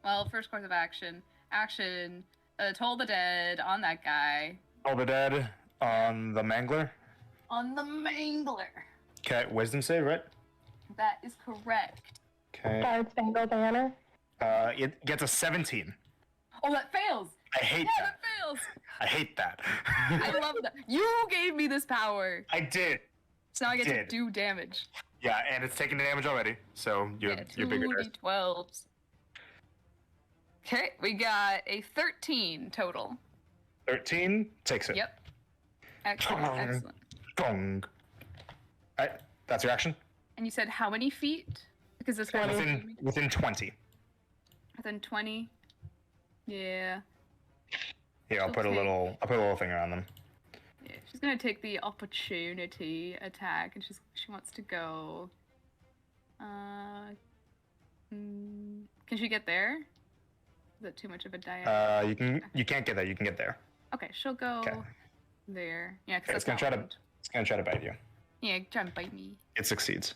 Well, first course of action. Toll the dead on that guy. All the dead on the mangler. On the mangler. Okay, wisdom save, right? That is correct. Okay. Star-Spangled Banner. It gets a 17. Oh, that fails. I hate Yeah, that. that fails. I hate that. I love that. You gave me this power. I did. So now I get to Did. do damage. Yeah, and it's taking damage already, so you're bigger. 2d12s. Okay, we got a 13 total. 13 takes it. Yep. Excellent, excellent. Gong. Alright, that's your action. And you said how many feet? Because this guy was Within 20. within 20. Yeah. Here, I'll put a Okay. little thing around them. Yeah, she's gonna take the opportunity attack, and she wants to go. Can she get there? Is that too much of a diagonal? You can't get there. You can get there. Okay, she'll go Okay. there. Yeah, Okay, because it's gonna try to bite you. Yeah, try and bite me. It succeeds.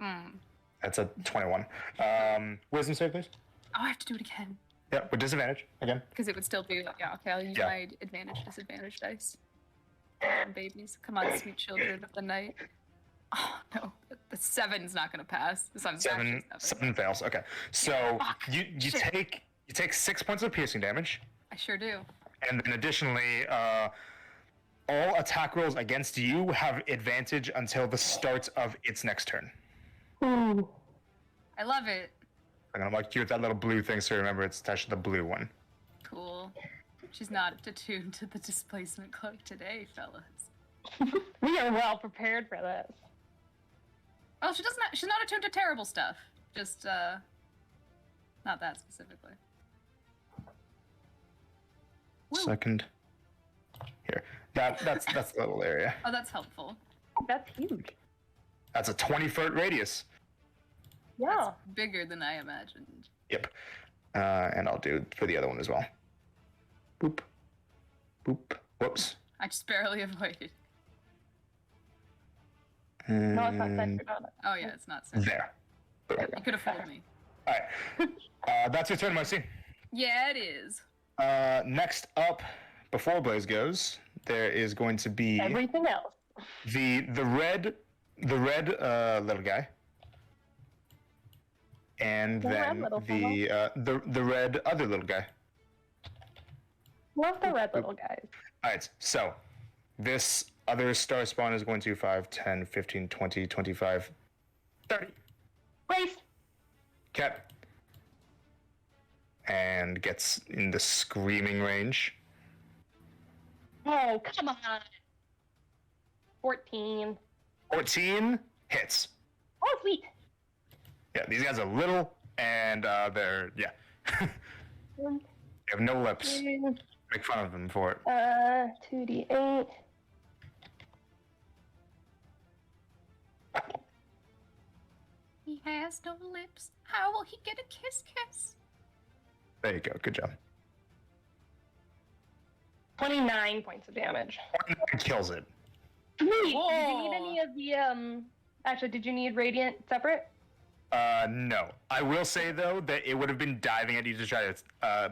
Mm. That's a 21. Wisdom save, please. Oh, I have to do it again. Yeah, with disadvantage again. Because it would still be, yeah, okay, I'll use Yeah. my disadvantage dice. Come on, babies. Come on, sweet children of the night. Oh, no. The 7's not going to pass. This one's actually 7. 7 fails. Okay, so Fuck. you Shit. take 6 points of piercing damage, I sure do. and then additionally, all attack rolls against you have advantage until the start of its next turn. Ooh. I love it. I'm gonna mark you with that little blue thing, so remember it's attached to the blue one. Cool. She's not attuned to the displacement cloak today, fellas. We are well prepared for this. Well, she's not attuned to terrible stuff. Just, not that specifically. Woo. Second. Here. That's the little area. Oh, that's helpful. That's huge. That's a 20-foot radius. Yeah. Bigger than I imagined. Yep. And I'll do for the other one as well. Boop. Boop. Whoops. I just barely avoided. No, it's not And centered on it. Oh, yeah, it's not centered. there. Boom. You could have fooled me. All right. That's your turn, Marcy. Yeah, it is. Next up, before Blaze goes, there is going to be Everything else. the red little guy, and The red then little the red other little guy. Love the red little guys. All right, so this other star spawn is going to 5, 10, 15, 20, 25, 30. Grace. Okay. And gets in the screaming range. Oh, come on. 14. 14 hits. Oh, sweet. Yeah, these guys are little, and they're, yeah. They have no lips. Make fun of them for it. 2d8. He has no lips. How will he get a kiss? There you go. Good job. 29 points of damage. Kills it. Sweet. Did you Whoa. need any of the, actually, did you need Radiant separate? No. I will say, though, that it would have been diving at you to try to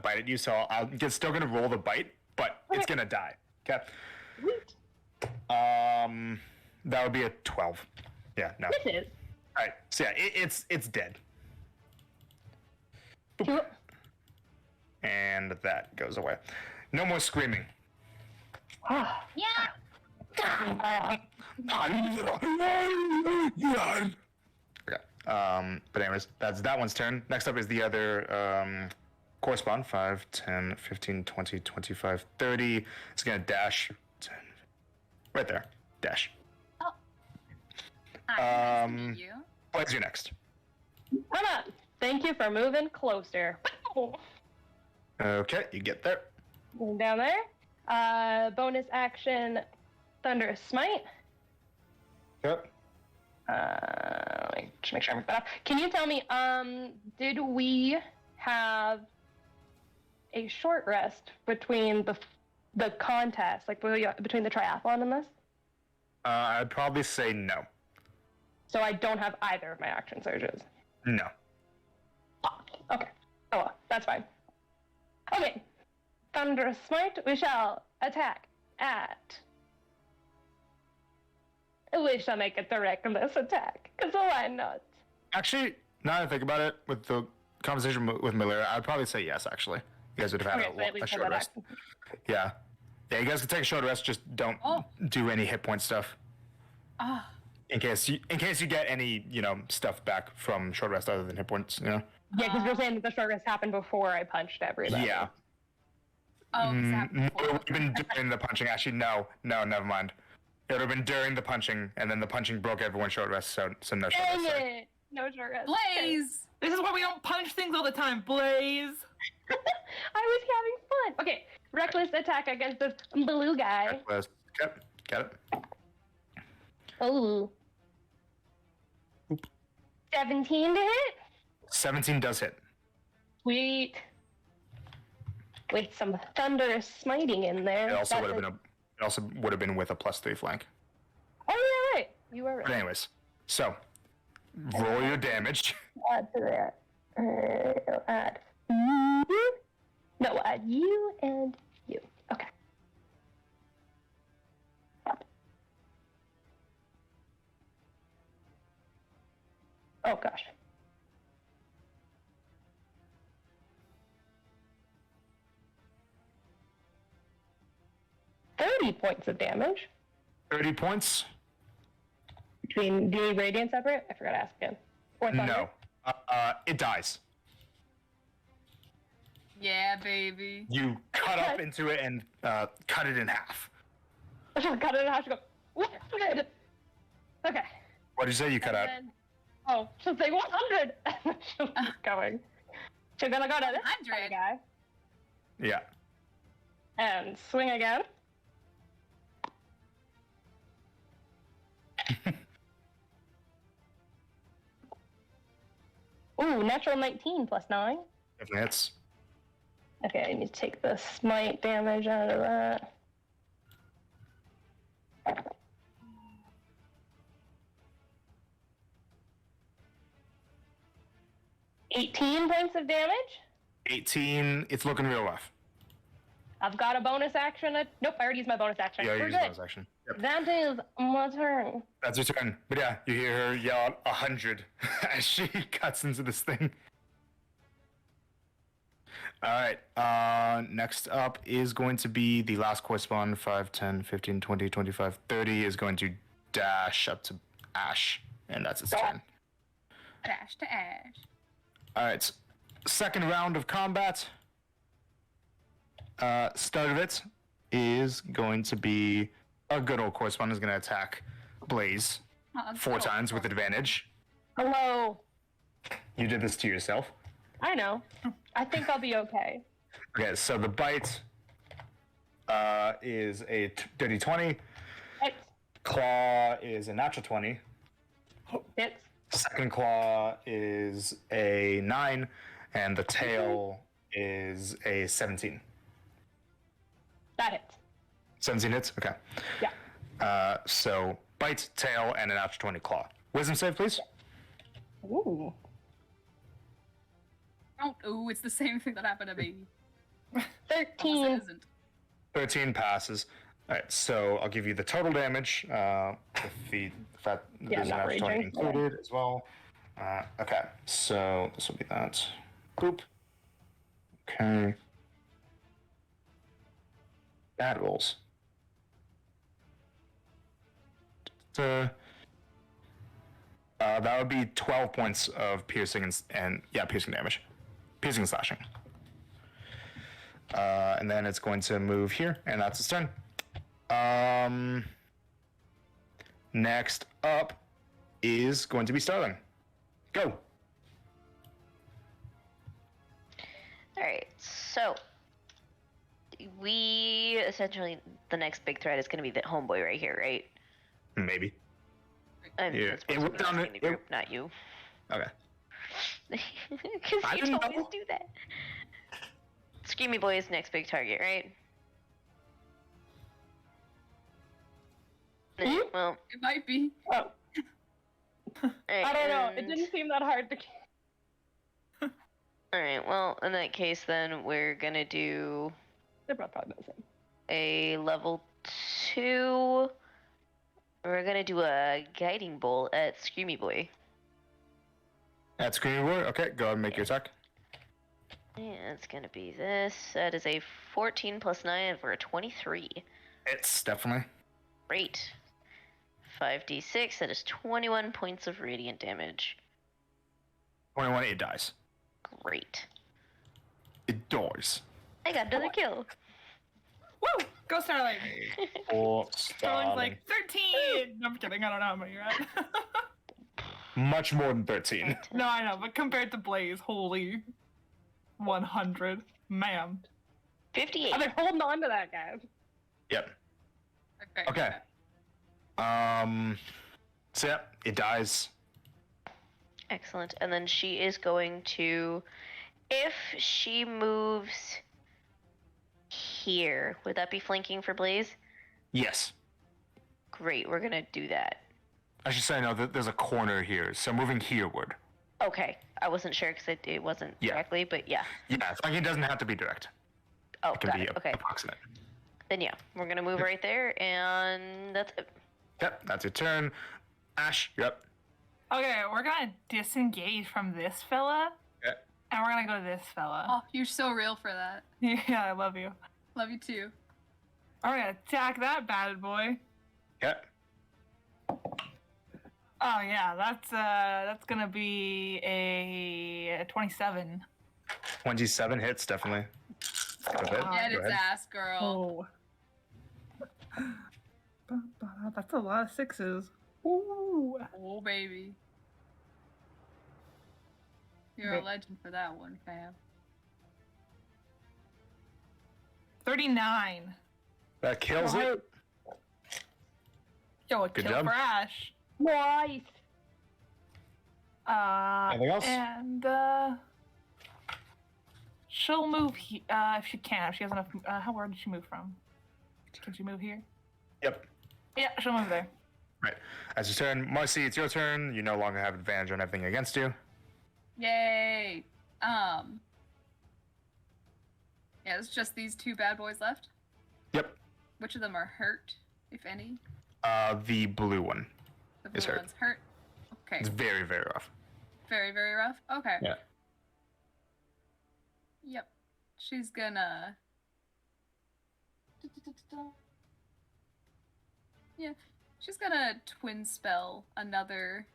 bite at you, so it's still going to roll the bite, but it's going to die. Okay? Sweet. That would be a 12. Yeah, no. This is. All right. So, yeah, it's dead. Cool. And that goes away. No more screaming. Ah. Yeah. Okay. But anyways, that's that one's turn. Next up is the other correspond. 5, 10, 15, 20, 25, 30. It's gonna dash 10. Right there. Dash. Hi, nice to meet you. What's your next? Come on. Thank you for moving closer. Okay, you get there. Moving down there. Bonus action, Thunderous Smite. Yep. Let me just make sure I move that up. Can you tell me, did we have a short rest between the contest, like between the triathlon and this? I'd probably say no. So I don't have either of my action surges. No. Okay. Oh well, that's fine. Okay. Thunderous Smite, we shall attack at... We shall make a directless attack, because why not? Actually, now that I think about it, with the conversation with Miller, I'd probably say yes, actually. You guys would have had Okay, so at a least short have that rest. Yeah. Yeah, you guys can take a short rest, just don't do any hit point stuff. Ah. In case you get any, stuff back from short rest other than hit points, Yeah, because you're saying that the short rest happened before I punched everybody. Yeah. Oh, is that No, it before? would have been during the punching. Actually, no, never mind. It would have been during the punching, and then the punching broke everyone's short rest, so no short Dang rest. Sorry. it! No short rest. Blaze! This is why we don't punch things all the time, Blaze. I was having fun. Okay, reckless attack against this blue guy. Reckless. Okay, got it. Oh. 17 to hit? 17 does hit. Sweet. With some thunderous smiting in there. It also That's would have been it also would have been with a +3 flank. Oh, yeah, right. You were But right. anyways, so roll your damage. Add to that. I'll add you. No, we'll add you and you. Okay. Oh, gosh. $30 points of damage. 30 points? Do you need Radiant separate? I forgot to ask again. Or Thunder? No. It dies. Yeah, baby. You cut up into it and cut it in half. I just cut it in half to go, what? Okay. What did you say you cut out? And then- oh, she'll say 100! She'll keep going. She's gonna go to this 100? guy Yeah. and swing again. Ooh, natural 19 plus 9. Definitely hits. Okay, I need to take the smite damage out of that. $18 points of damage. 18, it's looking real rough. I've got a bonus action. Nope, I already used my bonus action. Yeah, you We're use good. bonus action. Yep. That is my turn. That's your turn. But yeah, you hear her yell out 100 as she cuts into this thing. Alright, next up is going to be the last correspondent, 5, 10, 15, 20, 25, 30, is going to dash up to Ash, and that's its turn. Dash to Ash. Alright, second round of combat. Start of it is going to be a good old correspondent is going to attack Blaze 4 times with advantage. Hello. You did this to yourself. I know. I think I'll be okay. Okay, so the bite is a dirty 20. Hits. Claw is a natural 20. Hits. Second claw is a 9, and the tail is a 17. That hits. 17 hits? Okay. Yeah. So bite, tail, and a natural 20 claw. Wisdom save, please. Ooh. Don't. Ooh, it's the same thing that happened to me. 13. It isn't. 13 passes. Alright, so I'll give you the total damage, with the fact that Yeah, there's an not natural 20 raging. included as well. Okay, so this will be that. Boop. Okay. Bad rolls. That would be 12 points of piercing and piercing damage. Piercing and slashing. And then it's going to move here, and that's its turn. Next up is going to be Starling. Go. Alright, so we essentially the next big threat is gonna be the homeboy right here, right? Maybe. I mean, Yeah, that's it supposed went to be down asking it- the group, not you. Okay. Because I you didn't always know. do that. Screamy Boy is next big target, right? Well, It might be. Oh, I don't know. It and- didn't seem that hard to. Alright, well, in that case, then we're gonna do They're both probably the same. a level 2. We're gonna do a guiding bolt at Screamy Boy. That's Screaming Boy. Okay, go ahead and make your attack. Yeah, it's gonna be this. That is a 14 plus 9 for a 23. It's definitely. Great. 5d6, that is 21 points of radiant damage. 21, it dies. Great. It dies. I got another kill. Woo! Go Starling! Or Starling's like 13! No, I'm kidding, I don't know how many you're at. much more than 13. No, I know, but compared to Blaze, holy 100. Ma'am. 58. I've been holding on to that, guys. Yep. Okay. Okay. So yeah, it dies. Excellent. And then she is going to, if she moves here, would that be flanking for Blaze? Yes. Great, we're gonna do that. I should say no. There's a corner here, so moving hereward. Okay, I wasn't sure because it wasn't Yeah. directly, but yeah. Yeah, flanking doesn't have to be direct. Oh, It can got be it. Okay, approximate. then yeah, we're gonna move right there, and that's it. Yep, that's your turn. Ash, you're up. Okay, we're gonna disengage from this fella, Okay. and we're gonna go to this fella. Oh, you're so real for that. Yeah, I love you. Love you too. I'm gonna attack that bad boy. Yep. Oh yeah, that's gonna be a 27. 27 hits, definitely. Go ahead. Get Go its ahead. ass, girl. Oh. That's a lot of sixes. Ooh. Oh, baby. You're a Okay. legend for that one, fam. 39. That kills it. Yo, a Good kill job. for Ash. Nice. Anything else? And she'll move if she can. If she has enough. Where did she move from? Can she move here? Yep. Yeah, she'll move there. Right. As your turn, Marcy, it's your turn. You no longer have advantage on everything against you. Yay. Yeah, Yeah, it's just these two bad boys left. Yep. Which of them are hurt, if any? The blue one. The Is blue hurt. one's hurt. Okay. It's very, very rough. Very, very rough. Okay. Yeah. Yep. She's gonna. Yeah. She's gonna twin spell another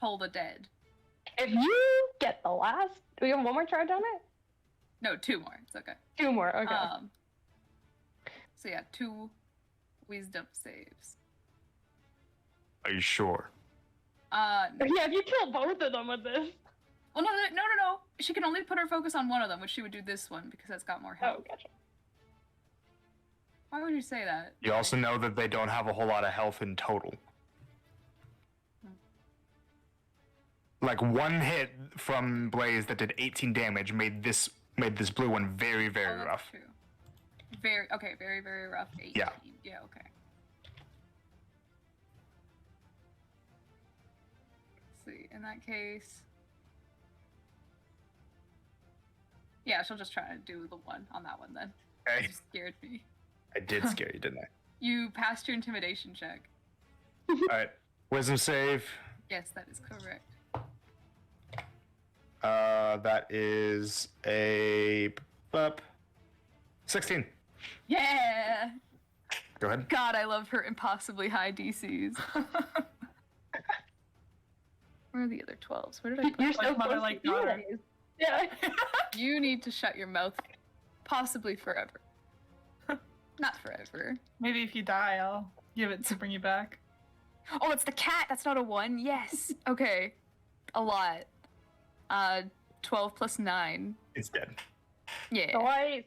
Toll the Dead. If you get the last, do we have one more charge on it? No, two more. It's okay. Two more. Okay. So yeah, 2 wisdom saves. Are you sure? Yeah, if you kill both of them with this. Well, no. She can only put her focus on one of them, which she would do this one because that's got more health. Oh, gotcha. Why would you say that? You also know that they don't have a whole lot of health in total. Like one hit from Blaze that did 18 damage made this blue one very, very that's rough. True. Very rough. 18. Yeah. Yeah. Okay. Let's see. In that case. Yeah, she'll just try to do the one on that one then. Okay. You scared me. I did scare you, didn't I? You passed your intimidation check. Alright. Wisdom save. Yes, that is correct. That is a 16. Yeah! Go ahead. God, I love her impossibly high DCs. Where are the other 12s? Where did I put You're them? so Like mother, close like to you daughter. guys. Yeah. You need to shut your mouth. Possibly forever. Not forever. Maybe if you die, I'll give it to bring you back. Oh, it's the cat! That's not a 1. Yes! Okay. A lot. 12 plus 9. It's dead. Yeah. Nice.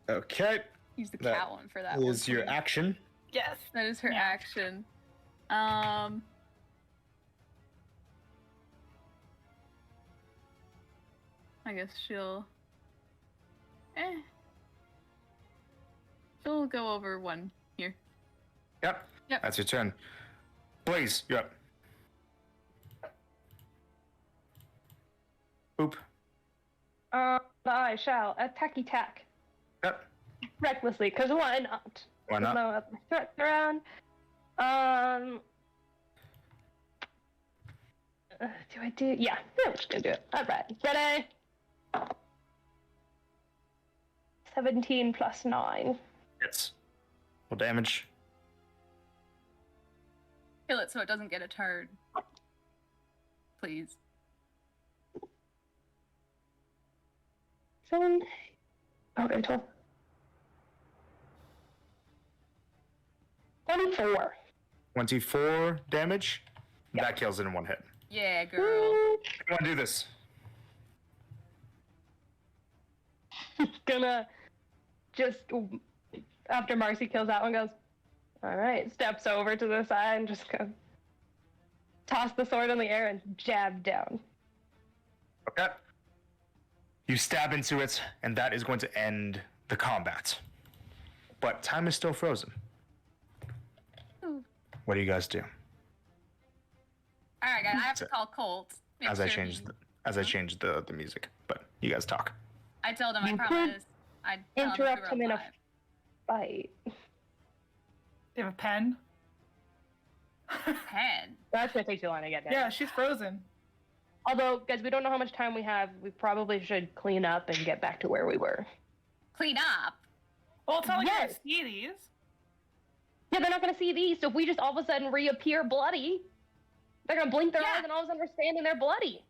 Okay. Use the That cat one for that one. Is your please. action. Yes. That is her Yeah. action. I guess she'll. She'll go over 1 here. Yep. Yep. That's your turn. Blaze, you're up. Oop. I shall attack Yep. recklessly, because why not? Why There's not? no other threats around. Do I do? Yeah, I'm just gonna do it. Alright, ready? 17 plus 9. Hits. Full damage. Kill it so it doesn't get a turn. Please. 7. Okay, 12. 24. 24 damage. Yep. That kills it in one hit. Yeah, girl. You want to do this? Gonna just, after Marcy kills that one, goes, alright, steps over to the side and just go, toss the sword in the air and jab down. Okay. You stab into it, and that is going to end the combat. But time is still frozen. Ooh. What do you guys do? Alright, guys, I have to call Colt. Make As I sure change he- the music, but you guys talk. I told him, I You could promise. I'd tell him if we Interrupt were him in a alive. fight. You have a pen? Pen. That's gonna take too long to get down. Yeah, she's frozen. Although, guys, we don't know how much time we have. We probably should clean up and get back to where we were. Clean up. Well, it's not like Yes. I see these. Yeah, they're not gonna see these, so if we just all of a sudden reappear bloody, they're gonna blink their Yeah. eyes and all of a sudden we're standing there bloody.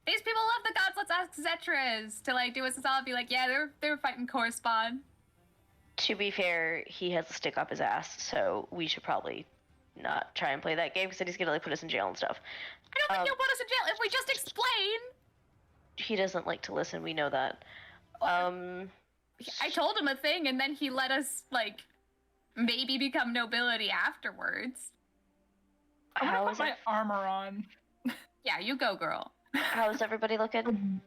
These people love the gods. Let's ask Zetras to like do us all and be like, yeah, they were fighting correspond. To be fair, he has a stick up his ass, so we should probably not try and play that game because then he's gonna like put us in jail and stuff. I don't think he'll put us in jail if we just explain. He doesn't like to listen. We know that. I told him a thing, and then he let us like maybe become nobility afterwards. I'm How gonna is put my it? armor on. Yeah, you go, girl. How is everybody looking?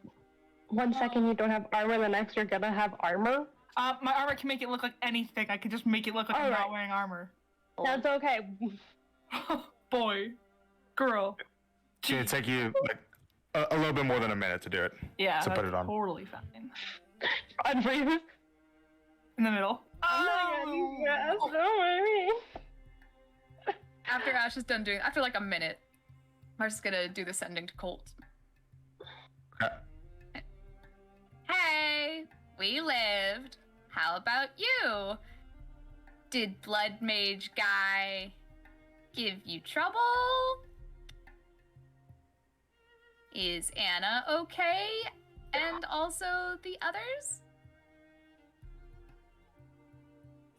1 second you don't have armor, the next you're gonna have armor. My armor can make it look like anything. I can just make it look like I'm Alright. not wearing armor. That's okay. Boy, girl. It's gonna take you like a little bit more than a minute to do it. Yeah, So that's put it on. totally fine. Unfreeze. In the middle. I'm not gonna use grass, don't worry. After Ash is done doing, after like a minute, Marcy's gonna do the sending to Colt. Uh, Hey, we lived. How about you? Did Blood Mage guy give you trouble? Is Anna okay? And also the others?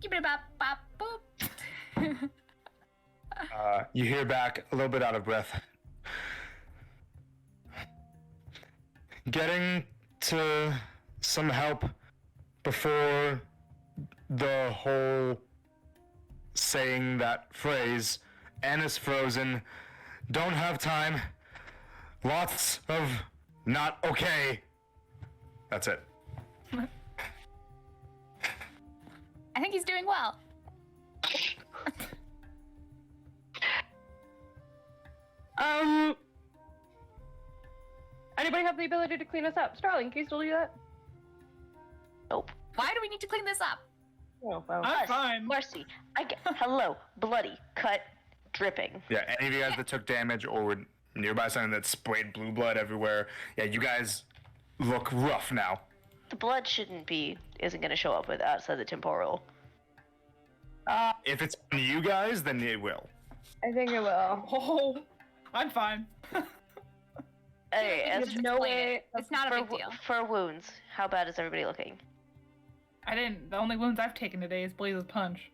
Give it a bop bop boop. You hear back a little bit out of breath. Getting to some help before the whole saying that phrase, Anna's frozen, don't have time, lots of not okay. That's it. I think he's doing well. Anybody have the ability to clean us up? Starling, can you still do that? Nope. Why do we need to clean this up? Oh, well. I'm Us, fine. Marcy. Hello. Bloody. Cut. Dripping. Yeah, any of you guys that took damage or were nearby something that sprayed blue blood everywhere, yeah, you guys look rough now. The blood isn't gonna show up with outside the temporal. If it's on you guys, then it will. I think it will. Oh, I'm fine. Okay, as There's no way. It's not a big deal. for wounds, how bad is everybody looking? The only wounds I've taken today is Blaze's punch.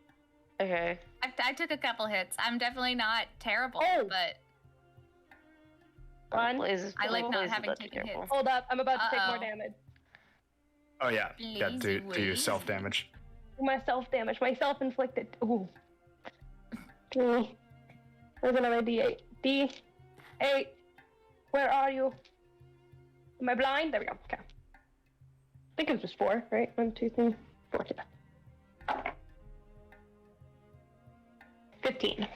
Okay. I took a couple hits. I'm definitely not terrible, Oh. but One. I like not Blaze is having about to be taken careful. hits. Hold up, I'm about to take more Uh-oh. damage. Oh yeah, yeah. Do your Lazy self damage. My self-damage, my self-inflicted. Ooh. Where's another D8? D8. Where are you? Am I blind? There we go. Okay. I think it was just 4, right? 1, 2, 3, 4. Yeah. 15.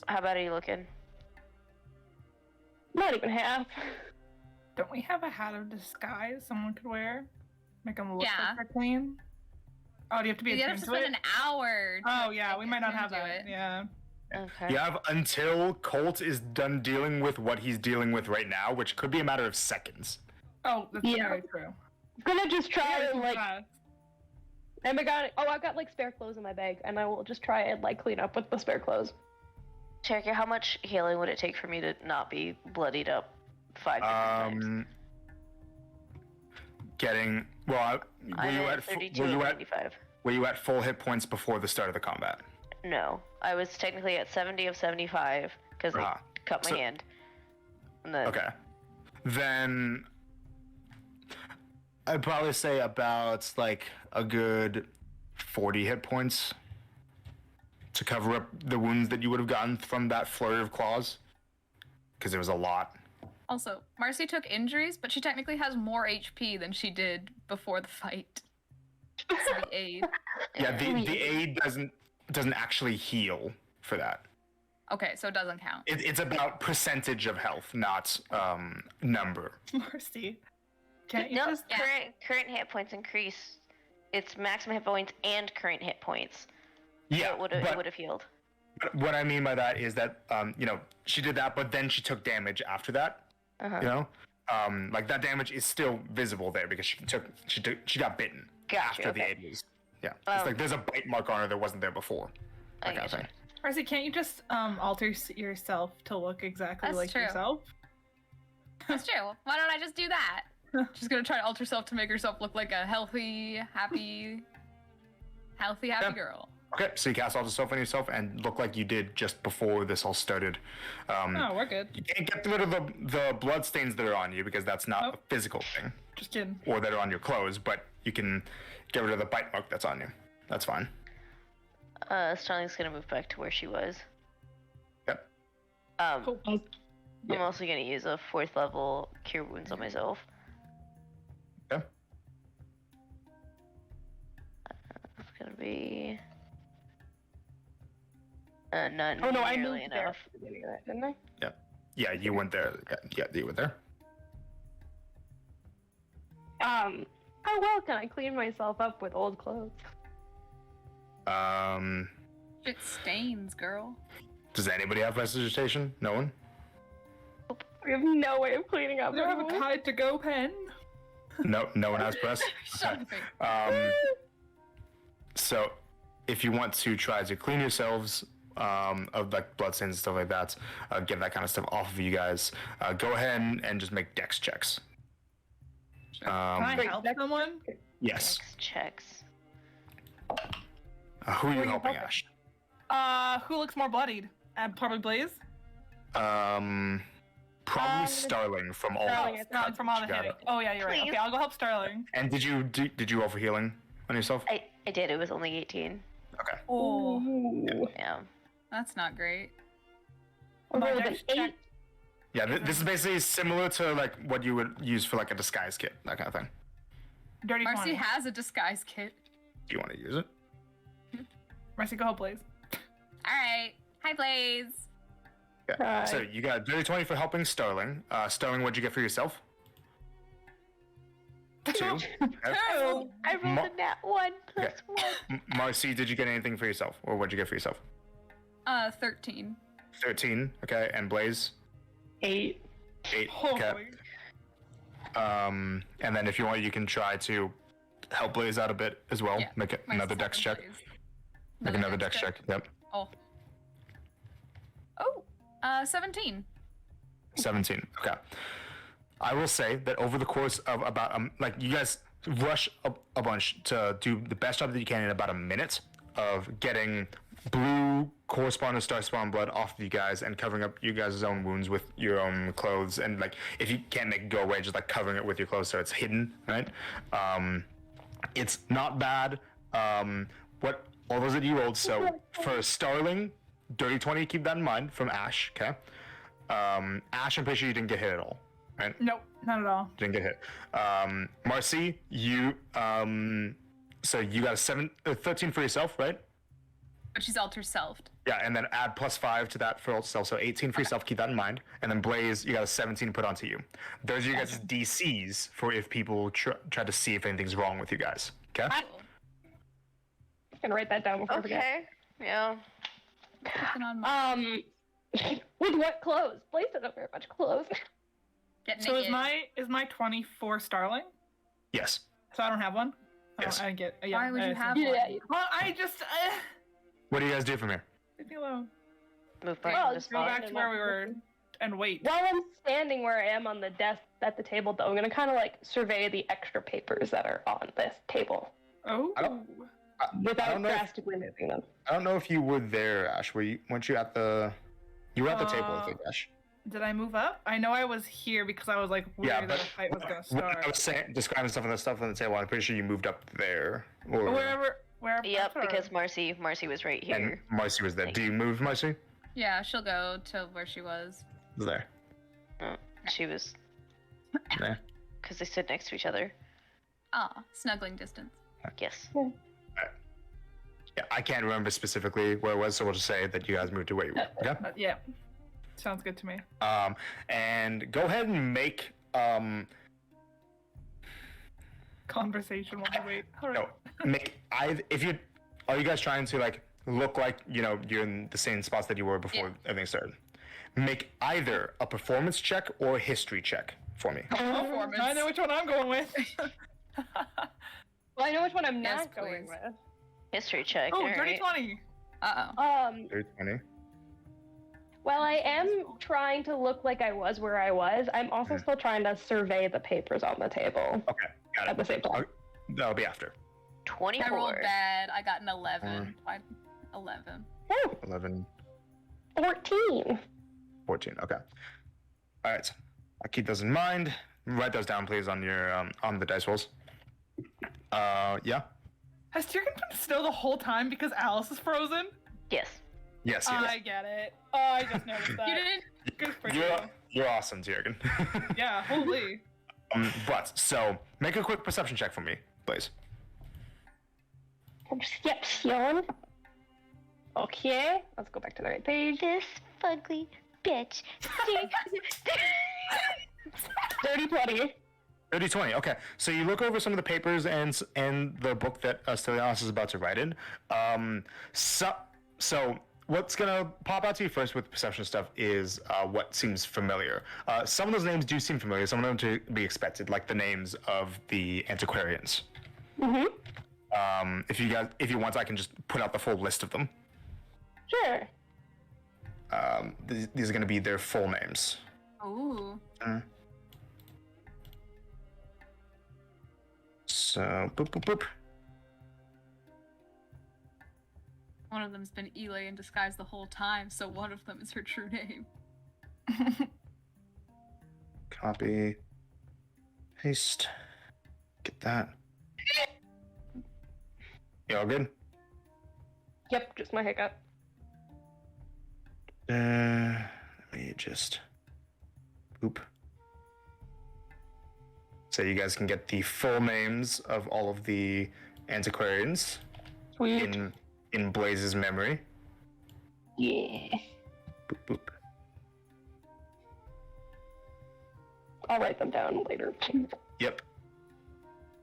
How bad are you looking? Not even half. Don't we have a hat of disguise someone could wear? Make them look Yeah. like they're clean? Oh, do you have to be You have attuned to to spend it? an hour. Oh, yeah, we might not have do that. it. Yeah. Okay. You have until Colt is done dealing with what he's dealing with right now, which could be a matter of seconds. Oh, that's Yeah. very true. I'm gonna just try Yeah, and like. fast. And I've got like spare clothes in my bag, and I will just try and like clean up with the spare clothes. Cherokee, how much healing would it take for me to not be bloodied up 5 different times? Getting well. I'm at 32 and 95. were you at full hit points before the start of the combat? No, I was technically at 70 of 75 because I Ah, cut my so- hand. And then, Okay. Then I'd probably say about like a good 40 hit points to cover up the wounds that you would have gotten from that flurry of claws. Because it was a lot. Also, Marcy took injuries, but she technically has more HP than she did before the fight. So the aid. Yeah, the aid doesn't actually heal for that. Okay, so it doesn't count. It's about percentage of health, not number. Mercy. Can't you No, just... Yeah. current hit points increase. It's maximum hit points and current hit points. Yeah, So it would have healed. but what I mean by that is that she did that, but then she took damage after that. Uh-huh. You know, like that damage is still visible there because she got bitten Gotcha, after the okay. aid was. Yeah, it's like there's a bite mark on her that wasn't there before. I That kind of gotcha. thing. Marcy, can't you just alter yourself to look exactly That's like true. yourself? That's true. Why don't I just do that? She's gonna try to alter herself to make herself look like a healthy, happy Yeah. girl. Okay, so you cast Alter Self on yourself and look like you did just before this all started. Oh, we're good. You can't get rid of the blood stains that are on you because that's not Oh. a physical thing, Just kidding. or that are on your clothes, but you can get rid of the bite mark that's on you. That's fine. Starling's gonna move back to where she was. Yep. Cool. I'm also gonna use a 4th level Cure Wounds on myself. Yeah. It's gonna be not Oh no, I nearly moved there enough. at the beginning of that, didn't I? Yep. Yeah, you went there. Yeah, you went there. How well can I clean myself up with old clothes? It stains, girl. Does anybody have prestidigitation? No one? We have no way of cleaning up. We don't have a anymore. Tide to go pen. No one has press? Shut Okay. up. So, if you want to try to clean yourselves of like bloodstains and stuff like that, get that kind of stuff off of you guys, go ahead and just make dex checks. Can I Wait, help that's- someone? Yes. Checks. Who are you Who are you helping, helping? Ash? Who looks more bloodied? Probably Blaze. Probably Starling from all. Starling, the it's Not from all the you got hitting. it. Oh yeah, you're right. Please. Okay, I'll go help Starling. And did you roll for healing on yourself? I did. It was only 18. Okay. Oh. Ooh. Yeah. That's not great. I rolled an dex check. 8. Yeah, this is basically similar to like what you would use for like a disguise kit, that kind of thing. Dirty Marcy 20. has a disguise kit. Do you want to use it? Marcy, go help Blaze. Alright. Hi, Blaze. Yeah. Hi. So you got dirty 20 for helping Starling. Starling, what'd you get for yourself? 2. Okay. Two. I rolled Ma- a nat 1 plus Okay. 1. Marcy, did you get anything for yourself, or what'd you get for yourself? 13. 13. Okay, and Blaze 8. 8. Holy. Okay. And then if you want, you can try to help Blaze out a bit as well. Yeah, Make My another dex check. second Blaze. Make another dex check. Yep. Oh. 17. 17. Okay. I will say that over the course of about like you guys rush a bunch to do the best job that you can in about a minute of getting blue corresponding star spawn blood off of you guys and covering up you guys' own wounds with your own clothes, and like if you can't make it go away, just like covering it with your clothes so it's hidden, right? It's not bad. What all those that you rolled, so for Starling, dirty 20, keep that in mind from Ash, okay? Ash, I'm pretty sure you didn't get hit at all, right? Nope, not at all. Didn't get hit. Marcy, you so you got a 13 for yourself, right? But she's alter selfed. Yeah, and then add +5 to that for yourself, so 18 for yourself. Keep that in mind. And then Blaze, you got a 17 put onto you. Those are your guys' DCs for if people try to see if anything's wrong with you guys. Okay. Cool. I'm gonna write that down before I forget. Okay. Yeah. Putting on my With what clothes? Blaze doesn't wear much clothes. get So naked. is my 24 Starling? Yes. So I don't have one. Yes. I didn't get. Yeah, Why would I you assume. have Yeah, one? Well, I just. What do you guys do from here? Leave me alone. Move back Well, to the it's Go spot. back to where we were and wait. While I'm standing where I am on the desk at the table, though, I'm gonna kind of like survey the extra papers that are on this table Oh. I don't- I without don't know if- drastically moving them. I don't know if you were there, Ash. Weren't you at the? You were at the table, I think, Ash. Did I move up? I know I was here because I was like worried Yeah, that but a fight was gonna when start. I was saying, describing stuff on the table, I'm pretty sure you moved up there. Or, Wherever. Yep, that's where- because Marcy was right here. and Marcy was there. Do you move, Marcy? Yeah, she'll go to where she was. There. She was There. because they stood next to each other. Ah, snuggling distance. Yes. Yeah, I can't remember specifically where it was, so we'll just say that you guys moved to where you were. Okay. Yeah. Sounds good to me. And go ahead and make Conversation while I wait. All right. no, make if you are you guys trying to like look like you're in the same spots that you were before everything started. Make either a performance check or a history check for me. Performance. I know which one I'm going with. Well, I know which one I'm Yes, not going please. with. History check. Oh, all dirty right. 20. Uh-oh. 20. While I am trying to look like I was where I was, I'm also still trying to survey the papers on the table Okay, got at the it. same time. That'll be after. 24. I rolled bad. I got an 11. 11. Oh, 11, 14. 14. Okay. All right. I'll keep those in mind. Write those down, please, on your on the dice rolls. Yeah. Has Tyrkin been still the whole time because Alice is frozen? Yes. Yes. I get it. Oh, I just noticed that. You didn't? Good for you. You're awesome, Tiergan. Yeah, holy. But so make a quick perception check for me, please. Perception. Okay, let's go back to the right page. This fugly bitch. Dirty 20. 30-20. Okay, so you look over some of the papers and the book that Stylianos is about to write in. So what's gonna pop out to you first with perception stuff is what seems familiar. Some of those names do seem familiar. Some of them to be expected, like the names of the antiquarians. Mm-hmm. If you want, I can just put out the full list of them. Sure. These are gonna be their full names. Ooh. So boop boop boop. One of them's been Elay in disguise the whole time, so one of them is her true name. Copy. Paste. Get that. You all good? Yep, just my hiccup. Let me just boop. So you guys can get the full names of all of the antiquarians Sweet. in Blaze's memory. Yeah. Boop boop. I'll write them down later. Yep.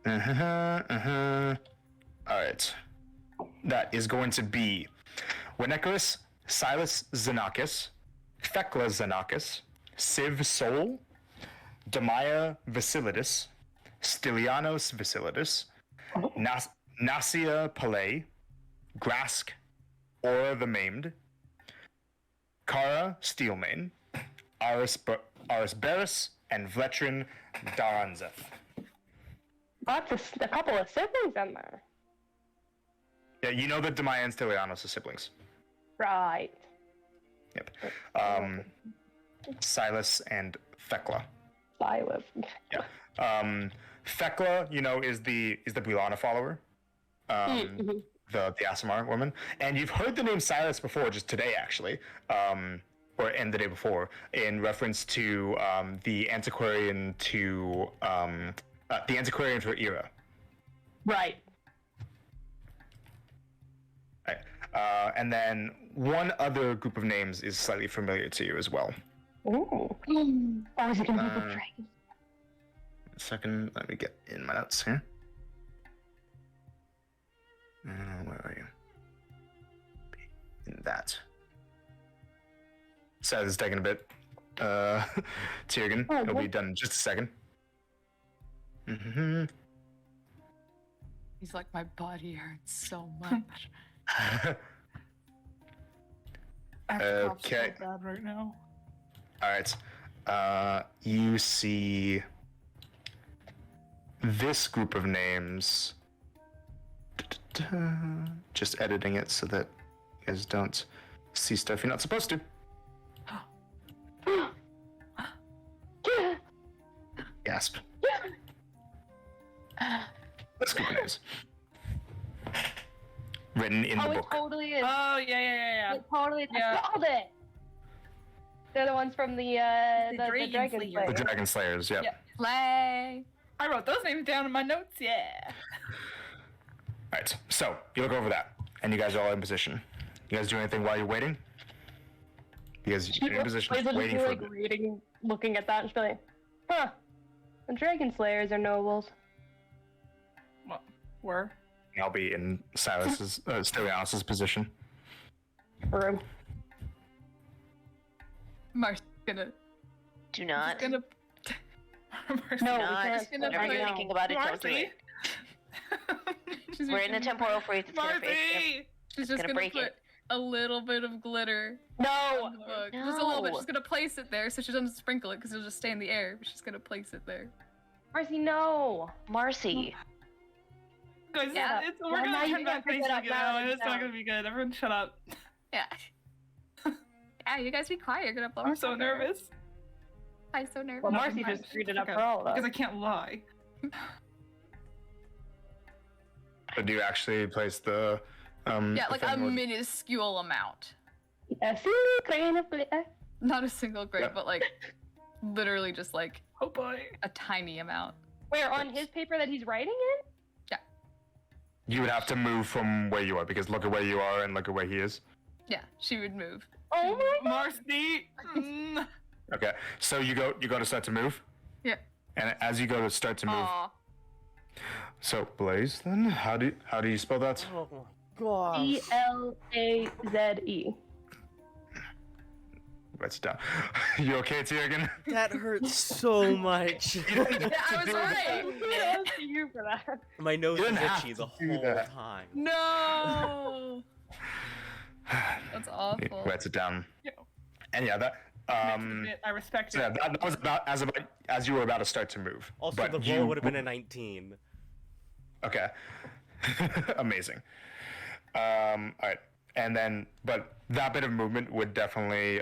All right. That is going to be Winecarus, Silas Xenakis, Thecla Xenakis, Civ Sol, Demaya Vasilidis, Stylianos Vasilidis, Nasia Palais, Grask, Aura the Maimed, Kara Steelmane, Aris Barris, and Vletrin Daranzeth. Lots a couple of siblings in there. Yeah, you know that Demaya and Stylianos are siblings. Right. Yep. Silas and Thecla. Silas. Yeah. Thecla, you know, is the Bulana follower. Mhm. The Asimar woman. And you've heard the name Silas before, just today actually. And the day before, in reference to the antiquarian to her era. Right. Right. And then one other group of names is slightly familiar to you as well. Ooh. Oh, is it gonna be the dragon? A second, let me get in my notes here. Where are you? In that. So this is taking a bit. Tiergan, Oh, it'll be what? done in just a second. Mm-hmm. He's like, my body hurts so much. I have to cough so Okay. bad right now. All right. You see this group of names. Just editing it so that you guys don't see stuff you're not supposed to. Gasp. This group of names. Written in the Oh, it book. totally is. Oh, yeah. It totally is. Yeah. I called it. They're the ones from the Dragon Dragon Slayer. Slayer. The Dragon Slayers, yep. Yeah. Play. I wrote those names down in my notes, yeah. Alright, so you look over that, and you guys are all in position. You guys do anything while you're waiting? You guys are in position, Blaze will just waiting be for like reading, looking at that, and just be like, huh. The Dragon Slayers are nobles. What? Were? I'll be in Silas's, Stylianos' position. Room. Marcy's gonna. Do not. Gonna. No, Do we not. can't. gonna Whatever put- you're thinking about it, don't do Marcy? it. We're in a temporal freeze. It's gonna freeze. Marcy! She's just gonna gonna break put it. a little bit of glitter No. on the book. Just a little bit. No. She's gonna place it there, so she doesn't sprinkle it because it'll just stay in the air. But she's gonna place it there. Marcy, no. Marcy. Guys, Yeah. we're Well, now gonna you turn can't back pick face it up again, now and that it's it's not down. gonna be good. Everyone shut up. Yeah. Yeah, you guys be quiet. You're gonna blow I'm our so cover. nervous. I'm so nervous. Well, No, Marcy I'm just screwed it up okay, for all of us. Because I can't lie. But do you actually place the, Yeah, like a thing with- minuscule amount. A single grain of glitter. Not a single grain, Yeah. but like literally just like Oh boy. a tiny amount. Where, on his paper that he's writing in? You would have to move from where you are, because look at where you are and look at where he is. Yeah, she would move. Oh my god! Marcy. Okay, so you go to start to move, Yeah. and as you go to start to move, Aw. so Blaze, then how do you spell that? Oh my gosh. Blaze. Write it down. You okay, Tiergan? That hurts so much. Yeah, I was right. Kudos to you for that. My nose You is didn't have itchy to the do whole that. time. No. That's awful. Writes it down. Yeah. And yeah, that I respect so yeah, it. that was about as you were about to start to move. Also, but the you roll would have been a 19. Okay. Amazing. All right. And then, but that bit of movement would definitely,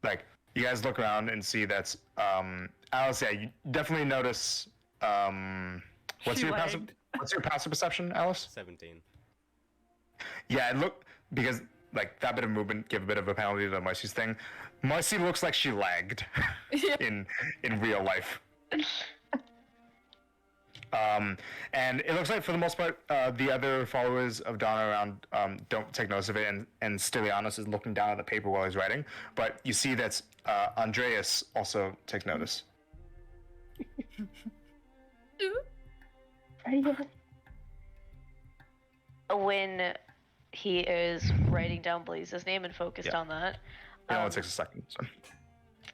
like, you guys look around and see that's, Alice, yeah, you definitely notice, what's She your passive perception, Alice? 17. Yeah, because, like, that bit of movement give a bit of a penalty to Marcy's thing. Marcy looks like she lagged in real life. And it looks like for the most part, the other followers of Donna around don't take notice of it, and Stylianos is looking down at the paper while he's writing. But you see that Andreas also takes notice. When he is writing down Blaze's name and focused Yeah. on that, It only takes a second. So.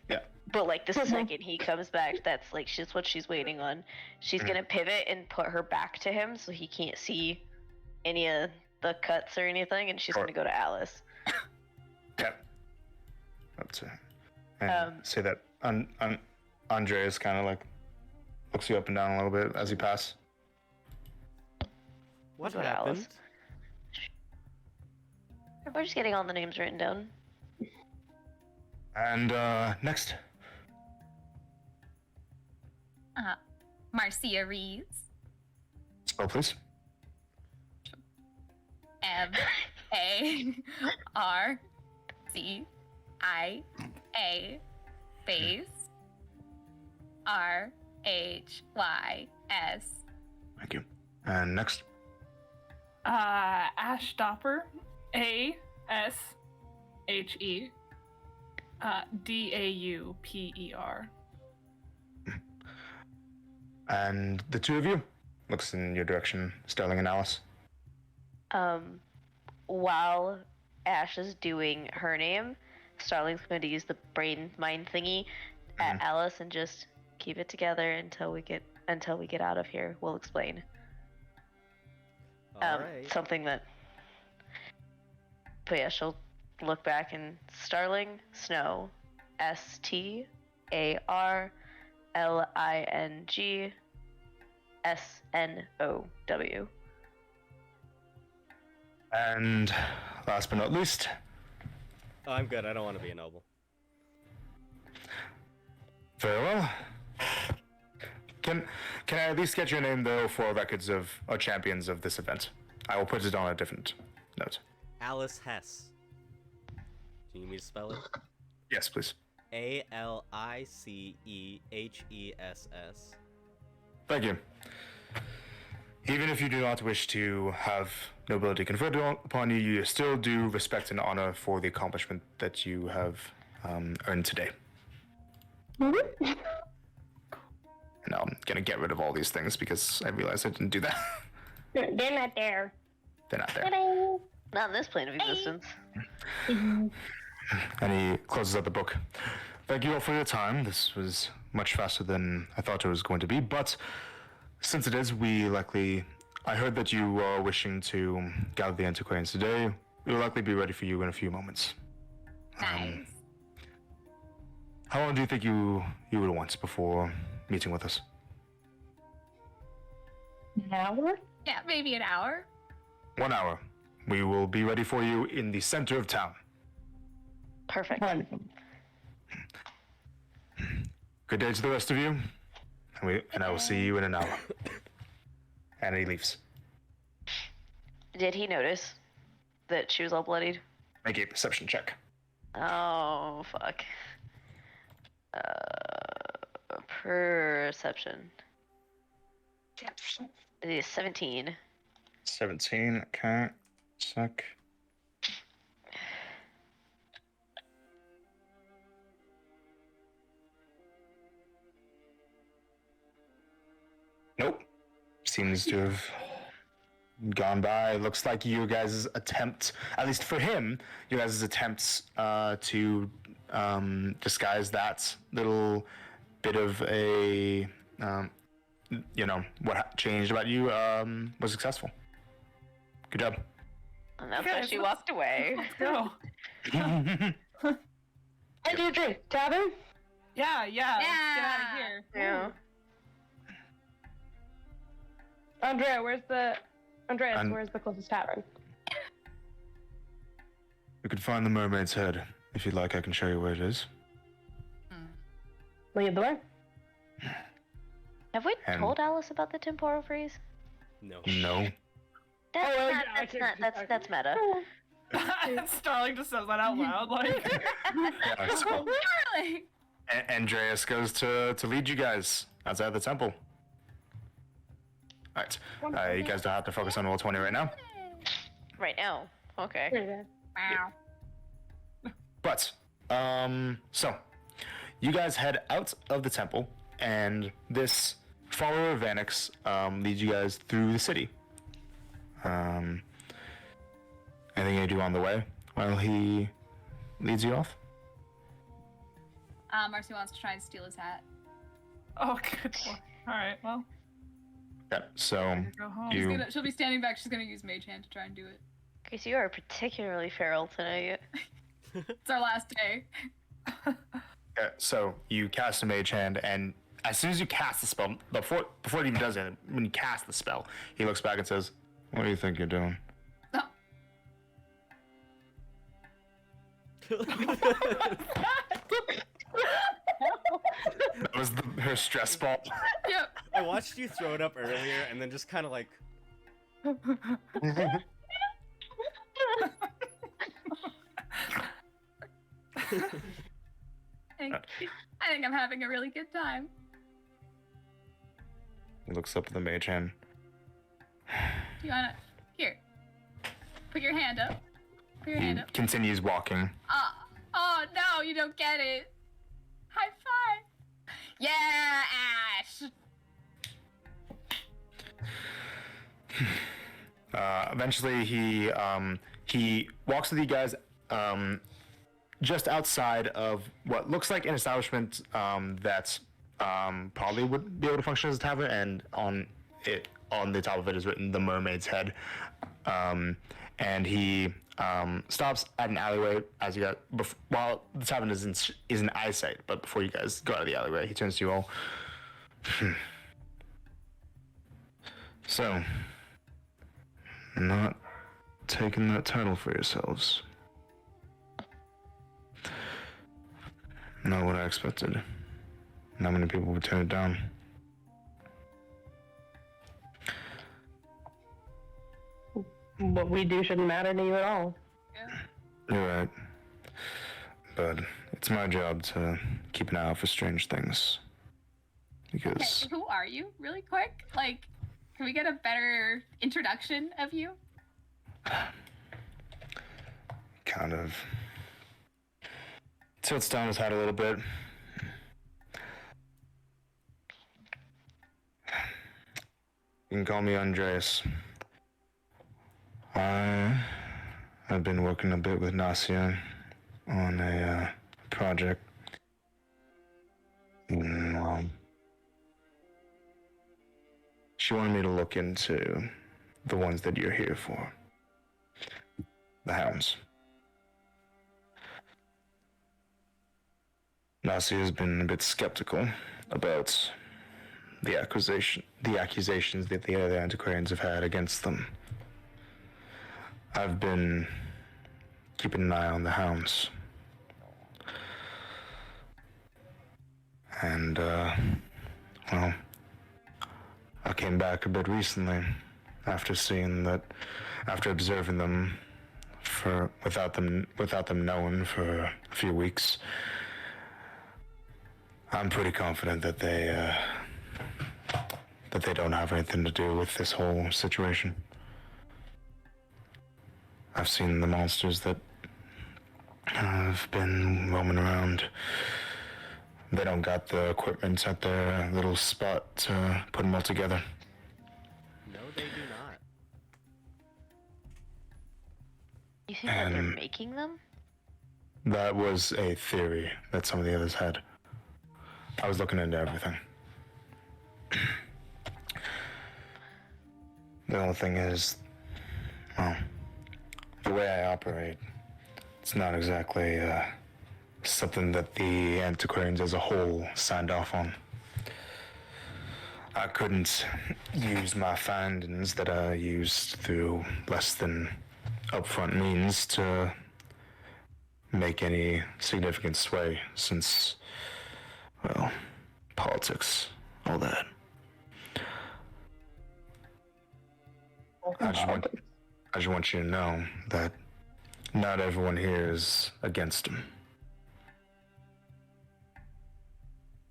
Yeah. but like the second he comes back, that's like what she's waiting on. She's Mhm. gonna pivot and put her back to him so he can't see any of the cuts or anything, and she's Sure. gonna go to Alice. Okay. That's it. And say that Andreas kind of like looks you up and down a little bit as you pass. What Go to happened? Alice. We're just getting all the names written down. And next. Marcia Reeves. Spell, please. MARCIA space RHYS. Thank you. And next. Ash Dopper. ASHE. DAUPER. And the two of you looks in your direction, Sterling and Alice. While Ash is doing her name, Starling's going to use the brain mind thingy at Alice and just keep it together until we get out of here. We'll explain. Alright. Something that. But yeah, she'll look back and Starling Snow, STARLINGSNOW. And last but not least, Oh, I'm good. I don't want to be a noble. very well. Can I at least get your name though for records of or champions of this event? I will put it on a different note. Alice Hess. Do you need me to spell it? Yes, please. ALICEHESS. Thank you. Even if you do not wish to have nobility conferred upon you, you still do respect and honor for the accomplishment that you have earned today. And I'm gonna get rid of all these things because I realized I didn't do that. They're not there. They're not there. Ta-da! Not in this plane of existence. And he closes out the book. Thank you all for your time. This was much faster than I thought it was going to be, but since it is, I heard that you are wishing to gather the antiquarians today. We'll likely be ready for you in a few moments. Nice. How long do you think you would want before meeting with us? An hour? Yeah, maybe an hour. 1 hour. We will be ready for you in the center of town. Perfect. Wonderful. Good day to the rest of you, and I will see you in an hour. And he leaves. Did he notice that she was all bloodied? Make a perception check. Oh, fuck. Perception. It is 17. 17, okay. Sec. Nope. Seems to have gone by. Looks like you guys' attempt, at least for him, you guys' attempts to disguise that little bit of a, what changed about you was successful. Good job. And that's Okay, why she let's- walked away. Let's go. I do drink. Tavern? Yeah. Let's get out Yeah. of here. Yeah. Andreas, where's the closest tavern? You could find the mermaid's head. If you'd like, I can show you where it is. Lead the way. Have we And- told Alice about the temporal freeze? No. No. That's Oh, not. yeah, I That's can- not. That's meta. Starling just says that out loud, like. Yeah, it's cool. Really? Andreas goes to lead you guys outside the temple. Alright. You guys don't have to focus on roll 20 right now. Right now. Okay. Wow. But, so, you guys head out of the temple, and this follower of Vanix leads you guys through the city. Anything you do on the way while he leads you off? Marcy wants to try and steal his hat. Oh, good lord. Alright, well. Yeah, so Go home. you She'll be standing back. She's gonna use Mage Hand to try and do it. Grace, you are particularly feral tonight. It's our last day. so you cast a mage hand, and as soon as you cast the spell, before it even does it, when you cast the spell, he looks back and says, "What do you think you're doing?" That was her stress ball. Yep. I watched you throw it up earlier, and then just kind of like. I think I'm having a really good time. He looks up at the mage hand. You wanna? Here. Put your hand up. Put your He hand up. continues walking. Oh no, you don't get it. High five. Yeah, Ash. Eventually, he walks with you guys just outside of what looks like an establishment that probably would be able to function as a tavern, and on the top of it is written "The Mermaid's Head." And he stops at an alleyway as you got while the tavern is in eyesight, but before you guys go out of the alleyway, he turns to you all. So, not taking that title for yourselves. Not what I expected. Not many people would turn it down. What we do shouldn't matter to you at all. You're right. But it's my job to keep an eye out for strange things. Okay, Because who are you? Really quick, like, can we get a better introduction of you? kind of tilts down his head a little bit. You can call me Andreas. I've been working a bit with Nasia on a project. She wanted me to look into the ones that you're here for. The Hounds. Nasia has been a bit skeptical about the accusations that the other antiquarians have had against them. I've been keeping an eye on the Hounds. And, well, I came back a bit recently after observing them without them knowing for a few weeks. I'm pretty confident that they don't have anything to do with this whole situation. I've seen the monsters that have been roaming around they don't got the equipment at their little spot to put them all together. No, they do not. You think that they're And- making them? That was a theory that some of the others had. I was looking into everything. The only thing is, well, the way I operate, it's not exactly something that the antiquarians as a whole signed off on. I couldn't use my findings that I used through less than upfront means to make any significant sway since, well, politics, all that. I just want you to know that not everyone here is against him.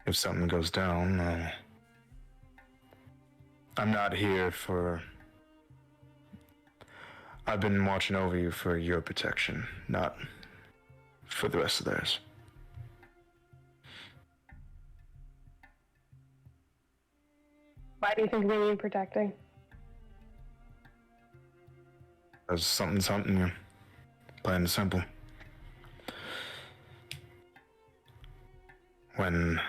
If something goes down, I'm not here for... I've been watching over you for your protection, not for the rest of theirs. Why do you think they need protecting? There's something you. Plain and simple. When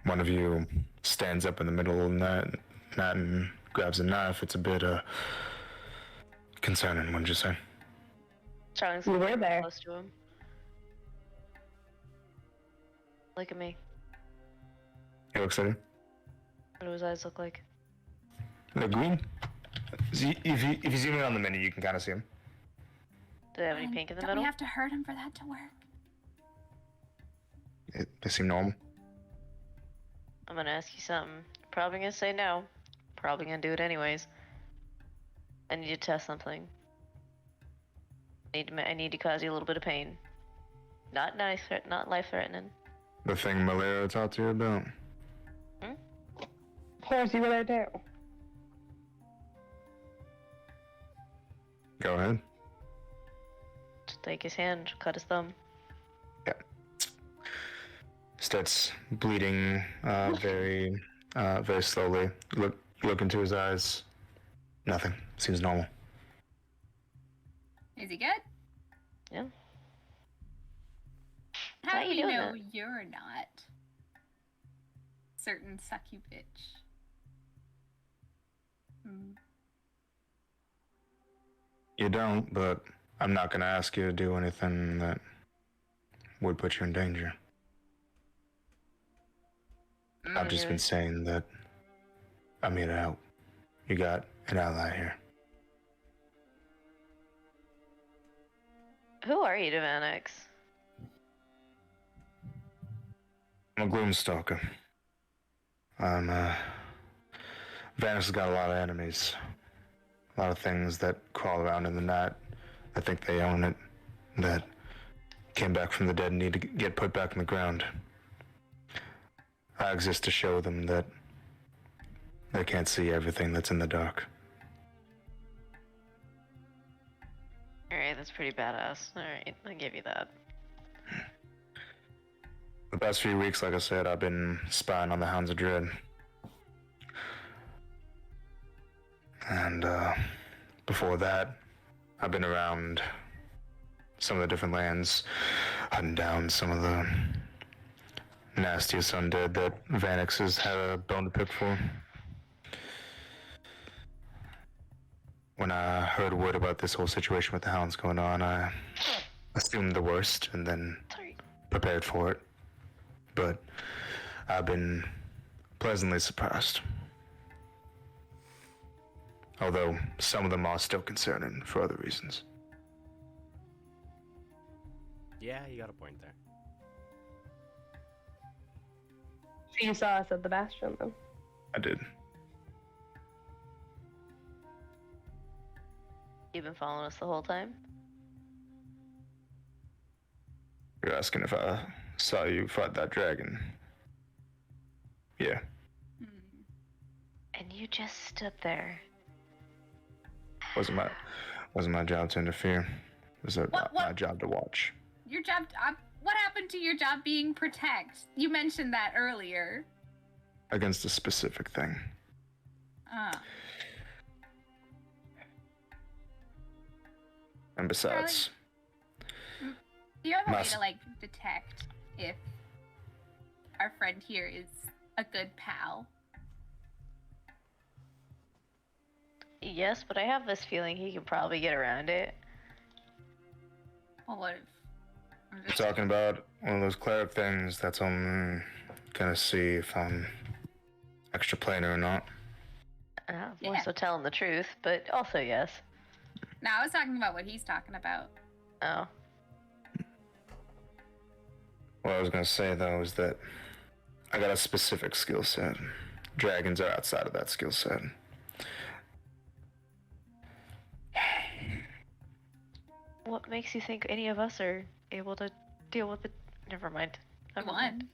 one of you stands up in the middle of the night and grabs a knife, it's a bit concerning, wouldn't you say? Charlie's You were there. close to him. Look at me. He looks at you. What do his eyes look like? The green. If you zoom in on the menu, you can kind of see him. Do they have any And pink in the don't middle? we have to hurt him for that to work? They seem normal. I'm gonna ask you something. Probably gonna say no. Probably gonna do it anyways. I need to test something. I need to cause you a little bit of pain. Not life threatening. The thing Malero talked to you about. Of course, you were there too. Go ahead. Just take his hand, cut his thumb. Starts bleeding very slowly. Look into his eyes. Nothing. Seems normal. Is he good? Yeah. How How do you we doing know that? you're not certain sucky bitch? You don't, but I'm not gonna ask you to do anything that would put you in danger. I've just been saying that I'm here to help. You got an ally here. Who are you, Devanix? I'm a Gloomstalker. Vanix has got a lot of enemies. A lot of things that crawl around in the night. I think they own it. That came back from the dead and need to get put back in the ground. I exist to show them that they can't see everything that's in the dark. Alright, that's pretty badass. Alright, I'll give you that. The past few weeks, like I said, I've been spying on the Hounds of Dread. And before that, I've been around some of the different lands, hunting down some of the nastiest undead that Vanix has had a bone to pick for. When I heard word about this whole situation with the Hounds going on, I assumed the worst and then Sorry. prepared for it. But I've been pleasantly surprised. Although some of them are still concerning for other reasons. Yeah, you got a point there. So you saw us at the Bastion, though. I did. You've been following us the whole time? You're asking if I saw you fight that dragon. Yeah. And you just stood there. Wasn't my job to interfere. It was What? my job to watch. Your job. what happened to your job being protect? You mentioned that earlier. Against a specific thing. Ah. And besides, Do you have a way Must- to, like, detect if our friend here is a good pal? Yes, but I have this feeling he could probably get around it. Well, what if... I'm we're just... talking about one of those cleric things that's on gonna see if I'm extra planar or not. More Yeah. so telling the truth, but also yes. No, I was talking about what he's talking about. Oh. What I was gonna say though is that I got a specific skill set. Dragons are outside of that skill set. What makes you think any of us are able to deal with it? Never mind. You Never mind. won.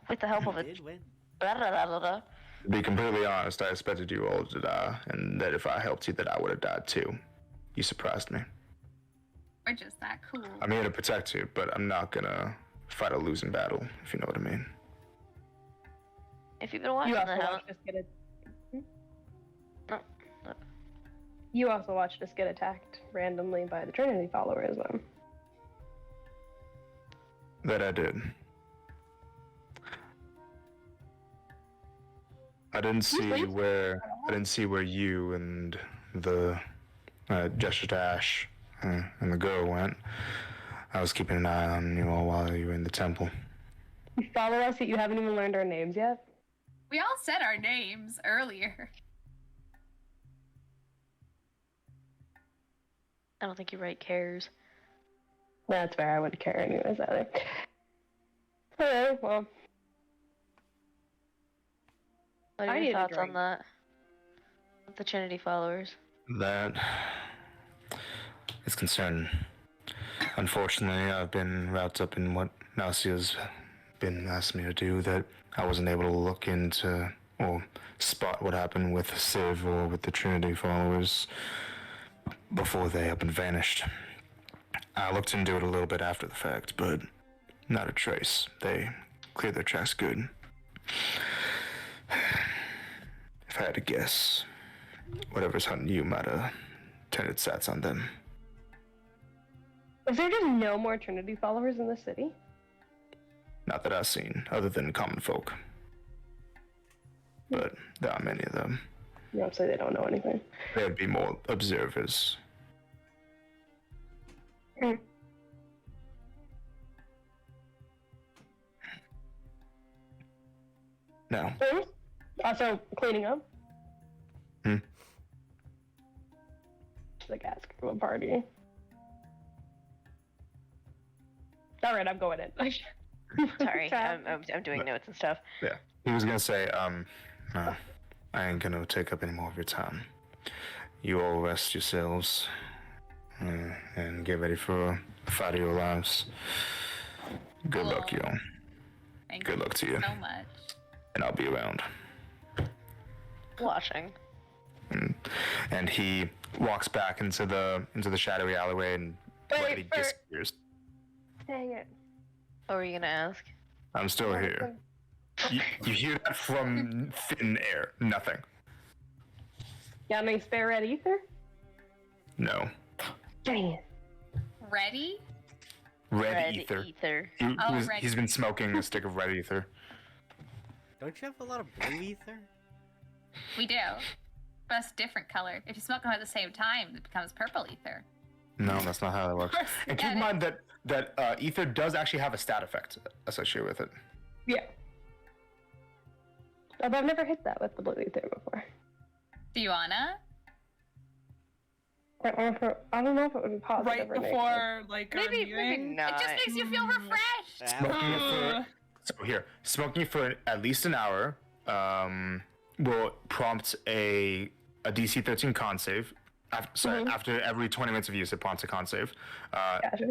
With the help of You a... did win. Blah, blah, blah, blah, blah. To be completely honest, I expected you all to die, and that if I helped you, that I would have died too. You surprised me. We're just that cool. I'm here to protect you, but I'm not gonna fight a losing battle, if you know what I mean. If you've been watching You the also Hounds... watched us get No. You also watched us get attacked randomly by the Trinity followers, then. That I did. I didn't see where you and the Gesture to Ash and the girl went. I was keeping an eye on you all while you were in the temple. You follow us, yet you haven't even learned our names yet? We all said our names earlier. I don't think you right cares. That's fair, I wouldn't care anyways either. Alright, well, What I are need your a thoughts on drink. that? With the Trinity followers. That is concerning. Unfortunately, I've been wrapped up in what Nasia's been asking me to do that I wasn't able to look into or spot what happened with Civ or with the Trinity followers before they up and vanished. I looked into it a little bit after the fact, but not a trace. They cleared their tracks good. If I had to guess, whatever's hunting you might have turned its sights on them. is there just no more Trinity followers in the city? Not that I've seen, other than common folk. But there are many of them. You don't say they don't know anything. There'd be more observers. Hmm. No. Also, cleaning up? Hmm. Just like ask for a party. Alright, I'm going in. Sorry, Okay. I'm doing notes and stuff. Yeah. He was gonna say, I ain't gonna take up any more of your time. You all rest yourselves. And get ready for a fight of your lives. Good luck, Cool. y'all. Thank Good luck to you. so much. And I'll be around. Watching. And he walks back into the shadowy alleyway and quietly disappears. Dang it. What were you gonna ask? I'm still here. You hear that from thin air. Nothing. Got any spare red ether? No. Dang it. Ready? Red ether. Oh, red He's been smoking a stick of red ether. Don't you have a lot of blue ether? We do. But it's a different color. If you smoke them at the same time, it becomes purple ether. No, that's not how that works. Of course And you keep in get mind that ether does actually have a stat effect associated with it. Yeah. I've never hit that with the blue ether before. Do you wanna? I don't know if it would be positive Right or negative. before, like, our Maybe meeting. not. It just makes you feel refreshed. Smoking it smoking for at least an hour will prompt a DC 13 con save. After every 20 minutes of use, it prompts a con save,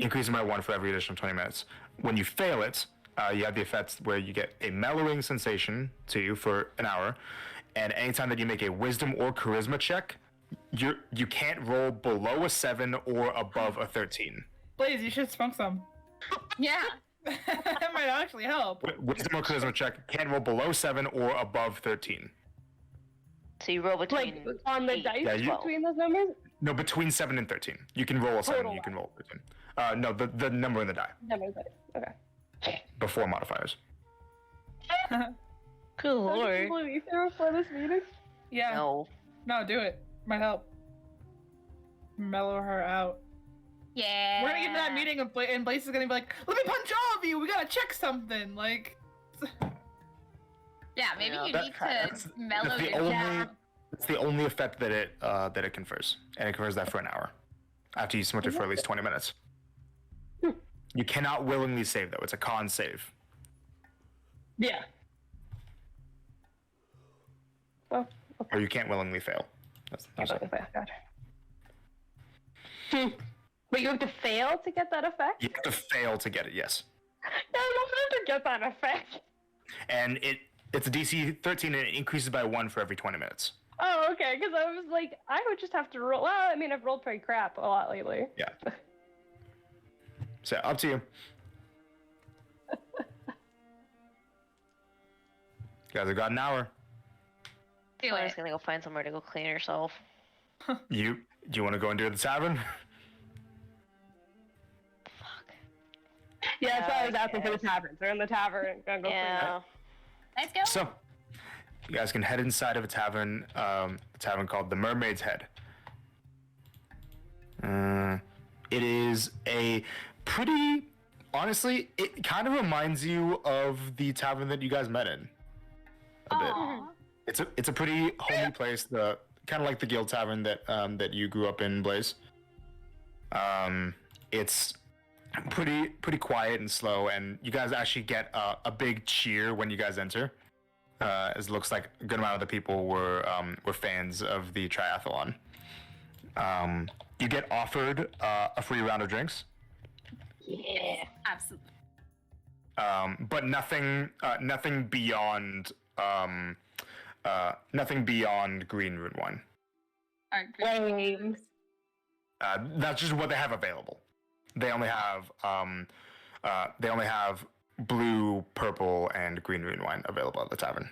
increasing by 1 for every additional 20 minutes. When you fail it, you have the effect where you get a mellowing sensation to you for an hour, and anytime that you make a Wisdom or Charisma check, you can't roll below a 7 or above a 13. Blaze, you should smoke some. Yeah. That might actually help. Wisdom or charisma check can roll below 7 or above 13. So you roll between Like on the 8 dice Yeah, you- between those numbers? No, between 7 and 13. You can roll a 7, Total you can roll 13. No, the number in the die, Numbers. Okay. before modifiers. Good lord. Blue ether for this meeting? Yeah. No. No, do it. Might help. Mellow her out. Yeah. We're gonna get to that meeting and Blaze is gonna be like, let me punch all of you. We gotta check something. Like, Yeah, maybe Yeah, you that- need that's- to mellow that's the your only- down. It's the only effect that it confers, and it confers that for an hour. After you smudge it for at least 20 minutes. You cannot willingly save though. It's a con save. Yeah. Well, Or you can't willingly fail. That's it. But you have to fail to get that effect? You have to fail to get it, yes. No, you don't have to get that effect. And it's a DC 13 and it increases by 1 for every 20 minutes. Oh, okay, because I was like, I would just have to roll. Well, I mean, I've rolled pretty crap a lot lately. Yeah. So up to you. You guys have got an hour. Do I'm it. just gonna go find somewhere to go clean yourself. Do you want to go into the tavern? Yeah, that's why I was asking for the taverns. They're in the tavern. Gonna go Yeah. Let's go. So, you guys can head inside of a tavern called the Mermaid's Head. It is a pretty, honestly, it kind of reminds you of the tavern that you guys met in. A bit. Aw. It's a pretty homey place. The kind of like the Guild Tavern that you grew up in, Blaze. It's pretty quiet and slow, and you guys actually get a big cheer when you guys enter. As it looks like a good amount of the people were fans of the triathlon. You get offered a free round of drinks, Yeah. Absolutely. but nothing beyond green rune wine. All right, great. Flames. That's just what they have available. They only have blue, purple, and green rune wine available at the tavern.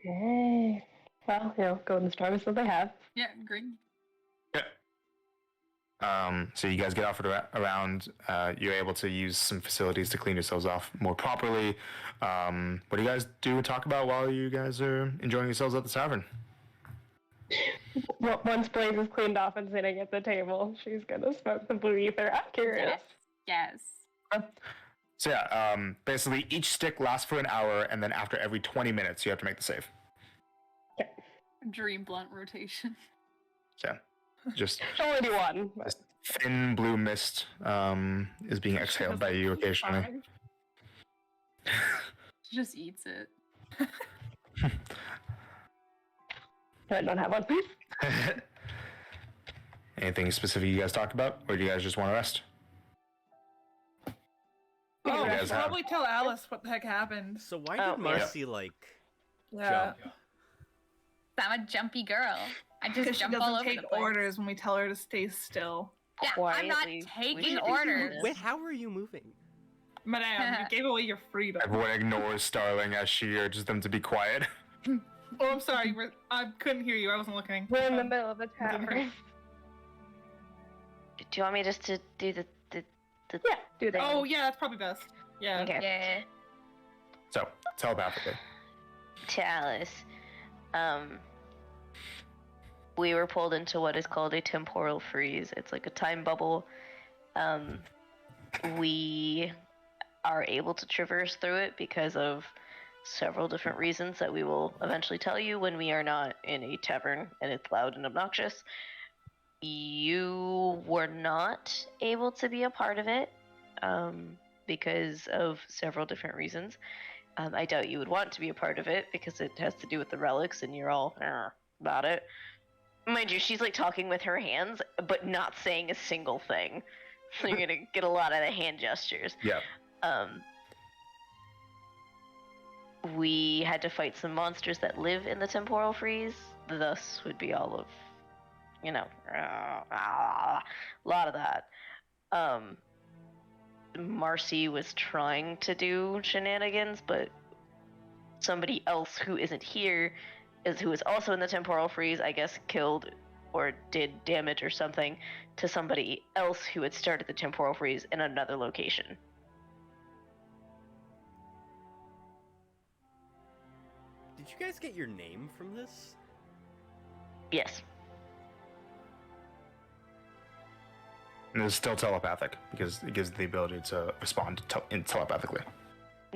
Okay. Well, Golden Storm is what they have. Yeah, green. So you guys get offered around. You're able to use some facilities to clean yourselves off more properly. What do you guys do and talk about while you guys are enjoying yourselves at the tavern? Well, once Blaze is cleaned off and sitting at the table, she's gonna smoke the blue ether. I'm curious. Yes. So yeah, basically each stick lasts for an hour, and then after every 20 minutes, you have to make the save. Dream blunt rotation. So just Only do one. this thin blue mist is being exhaled by you occasionally. She just eats it. I don't have one. Anything specific you guys talked about, or do you guys just want to rest? oh, You we guys should have- probably tell Alice what the heck happened. So why Oh, did yeah. Marcy like Yeah. jump? I'm a jumpy girl. I Because just she jump all doesn't over take the place. orders when we tell her to stay still. Yeah, I'm not Quietly. We taking should be orders. doing Wait, how are you moving? Madame, you gave away your freedom. Everyone ignores Starling as she urges them to be quiet. Oh, I'm sorry. I couldn't hear you. I wasn't looking. We're in the middle of a tavern. Do you want me just to do the Yeah, do that. Oh, yeah, that's probably best. Yeah. Okay. Yeah. So telepathically. To Alice? We were pulled into what is called a temporal freeze. It's like a time bubble. We are able to traverse through it because of several different reasons that we will eventually tell you when we are not in a tavern and it's loud and obnoxious. You were not able to be a part of it because of several different reasons. I doubt you would want to be a part of it because it has to do with the relics and you're all about it. Mind you, she's like talking with her hands, but not saying a single thing. So you're gonna get a lot of the hand gestures. Yeah. We had to fight some monsters that live in the temporal freeze. Thus would be all of, a lot of that. Marcy was trying to do shenanigans, but somebody else who isn't here, who is also in the temporal freeze, I guess killed or did damage or something to somebody else who had started the temporal freeze in another location. Did you guys get your name from this? Yes. And it's still telepathic because it gives the ability to respond telepathically.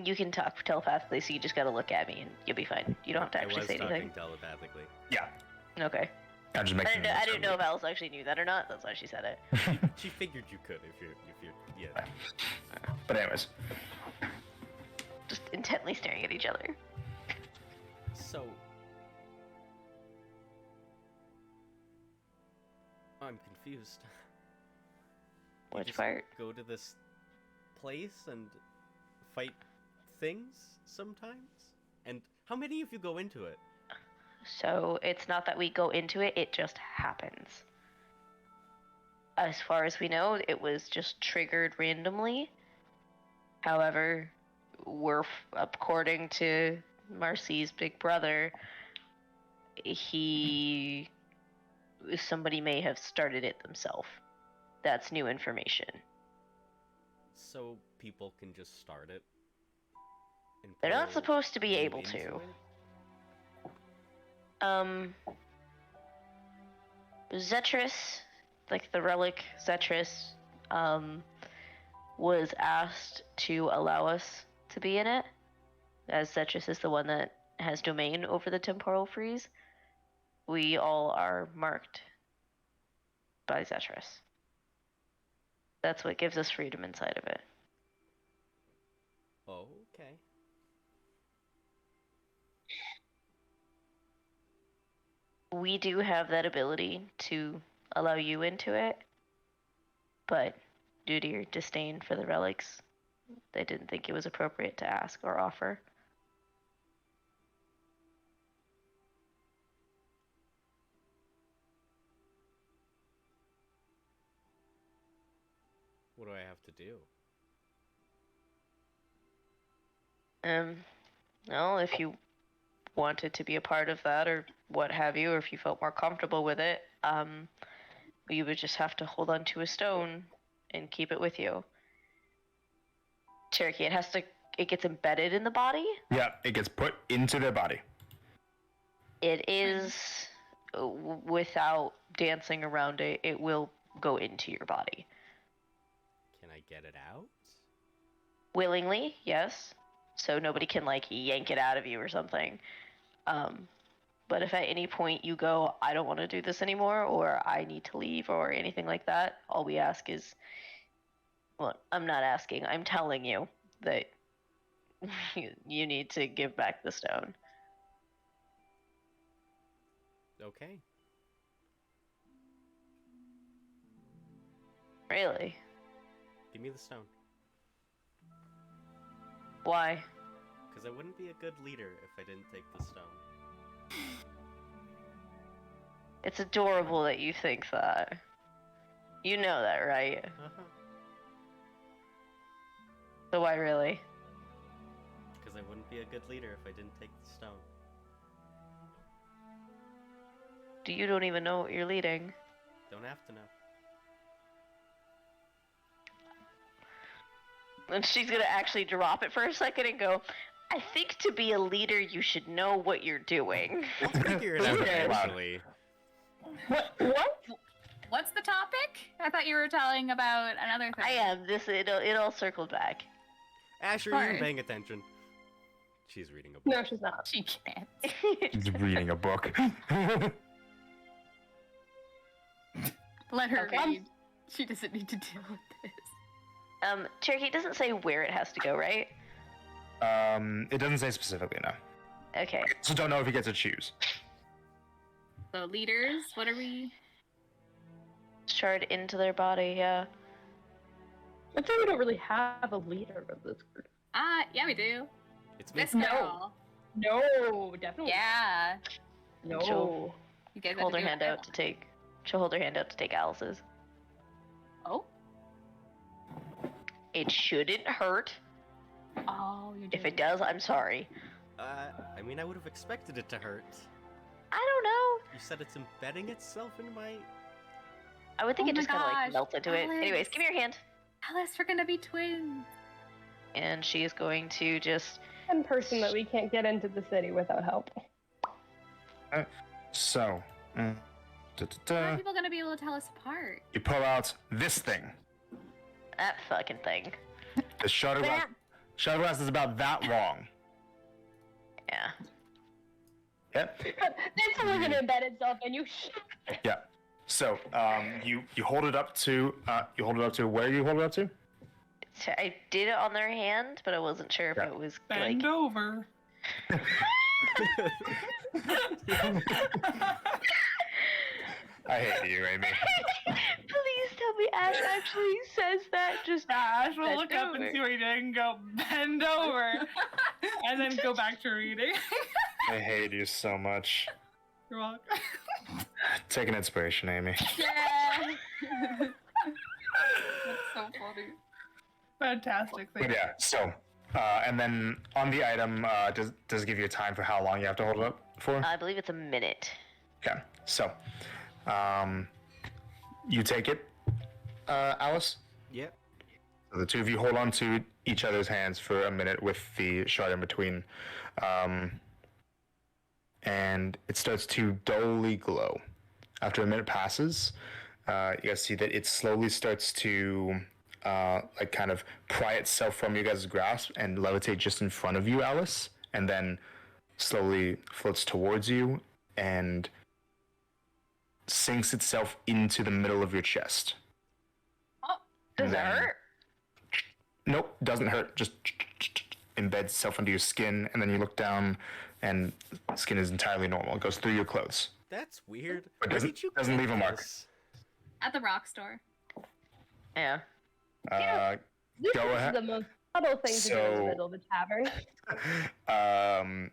You can talk telepathically, so you just gotta look at me and you'll be fine. You don't have to actually say I was anything. talking telepathically. Yeah. Okay. I just make I didn't know if Alice actually knew that or not. That's why she said it. She figured you could if you're yeah. But anyways, Just intently staring at each other. So I'm confused. You Which just part? go to this place and fight things sometimes? And how many of you go into it? So it's not that we go into it, it just happens. As far as we know, it was just triggered randomly. However, according to Marcy's big brother, somebody may have started it themselves. That's new information. So people can just start it? And They're not pull supposed to be you able into to. it? Zetris, like the relic Zetris, was asked to allow us to be in it, as Zetris is the one that has domain over the temporal freeze. We all are marked by Zetris. That's what gives us freedom inside of it. Oh, okay. We do have that ability to allow you into it, but due to your disdain for the relics, they didn't think it was appropriate to ask or offer. What do I have to do? Well, if you wanted to be a part of that or what have you, or if you felt more comfortable with it, you would just have to hold on to a stone and keep it with you. Cherokee, it gets embedded in the body. yeah, it gets put into their body. It is, without dancing around it, it will go into your body. Can I get it out? Willingly, yes. So nobody can, yank it out of you or something. But if at any point you go, I don't want to do this anymore, or I need to leave, or anything like that, all we ask is, well, I'm not asking, I'm telling you that you need to give back the stone. Okay. Really? Give me the stone. Why? Because I wouldn't be a good leader if I didn't take the stone. It's adorable that you think that. You know that, right? Uh-huh. So why really? Because I wouldn't be a good leader if I didn't take the stone. You don't even know what you're leading. Don't have to know. And she's gonna actually drop it for a second and go, I think to be a leader you should know what you're doing. We'll figure it out Okay. eventually. What? What's the topic? I thought you were telling about another thing. I am. It all circled back. Asher, Sorry. you're paying attention. She's reading a book. No, she's not. She can't. He's reading a book. Let her Okay. read. She doesn't need to deal with this. Cherokee doesn't say where it has to go, right? It doesn't say specifically, no. Okay. So don't know if he gets to choose. So leaders, what are we? Shard into their body, yeah. I'd say we don't really have a leader of this group. Yeah, we do. It's me. This No. girl. No, definitely. Yeah. No. She'll You guys have hold to her do hand what I out to take. She'll hold her hand out to take Alice's. want. Oh. It shouldn't hurt. Oh, you're If it does, I'm sorry. I mean, I would have expected it to hurt. I don't know. You said it's embedding itself in my... I would think Oh it my just kind of gosh, like melts into it. Anyways, Alex. give me your hand. Alice, we're gonna be twins. And she is going to just. One person that we can't get into the city without help. So, How are people gonna be able to tell us apart? you pull out this thing. That fucking thing. The shard of glass. Shard of glass is about that long. Yeah. Yep. This one gonna embed itself in you. Yeah. So, you hold it up to where you hold it up to? So I did it on their hand, but I wasn't sure if Yeah. it was Bend like. over. I hate you, Amy. Please tell me Ash actually says that. Just Ash will bend look up and over. see what you're doing and go, bend over. And then go back to reading. I hate you so much. You're welcome. Take an inspiration, Amy. Yeah. That's so funny. Fantastic But thing. yeah, so, and then on the item, does it give you a time for how long you have to hold it up for? I believe it's a minute. Okay, so, you take it, Alice. Yep. So the two of you hold on to each other's hands for a minute with the shard in between, and it starts to dully glow. After a minute passes, you guys see that it slowly starts to like kind of pry itself from you guys' grasp and levitate just in front of you, Alice, and then slowly floats towards you and sinks itself into the middle of your chest. Does it Then- hurt? Nope, doesn't hurt. Just embeds itself into your skin, and then you look down, and the skin is entirely normal. It goes through your clothes. That's weird. But Where doesn't- did you doesn't get leave a mark. this? At the rock store. Yeah. This Go is ahead. the most subtle thing to do in the So- middle of a tavern.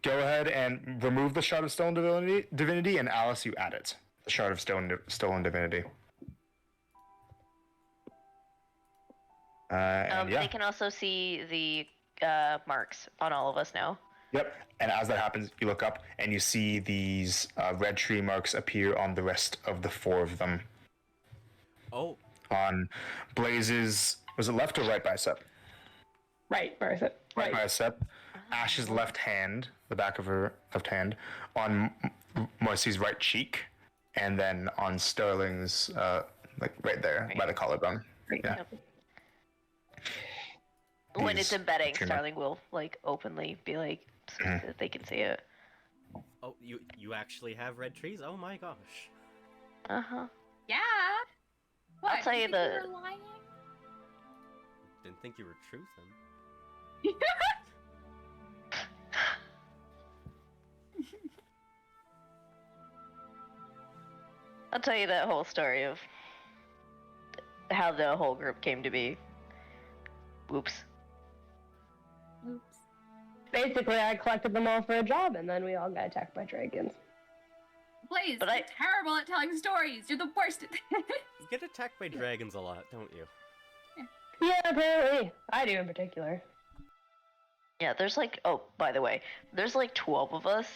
Go ahead and remove the shard of stolen divinity, and Alice, you add it. The shard of stolen divinity. And yeah. They can also see the marks on all of us now. Yep. And as that happens, you look up and you see these red tree marks appear on the rest of the four of them. Oh, On Blaze's, was it left or right bicep? Right, Martha. Right Right. bicep. Ash's left hand, the back of her left hand, on Marcy's right cheek, and then on Sterling's, like right there by the collarbone. Yeah. When These it's embedding, trimmer. Starling will like openly be like so that they can see it. oh, you actually have red trees? Oh my gosh. Uh huh. Yeah. What? tell you think the- we were lying? Didn't think you were truthing. I'll tell you that whole story of how the whole group came to be. Whoops. Oops. Basically, I collected them all for a job, and then we all got attacked by dragons. Blaze, But you're I- terrible at telling stories. You're the worst at this. You get attacked by dragons a lot, don't you? Yeah, apparently. I do in particular. Yeah, there's like, oh, by the way, there's like 12 of us.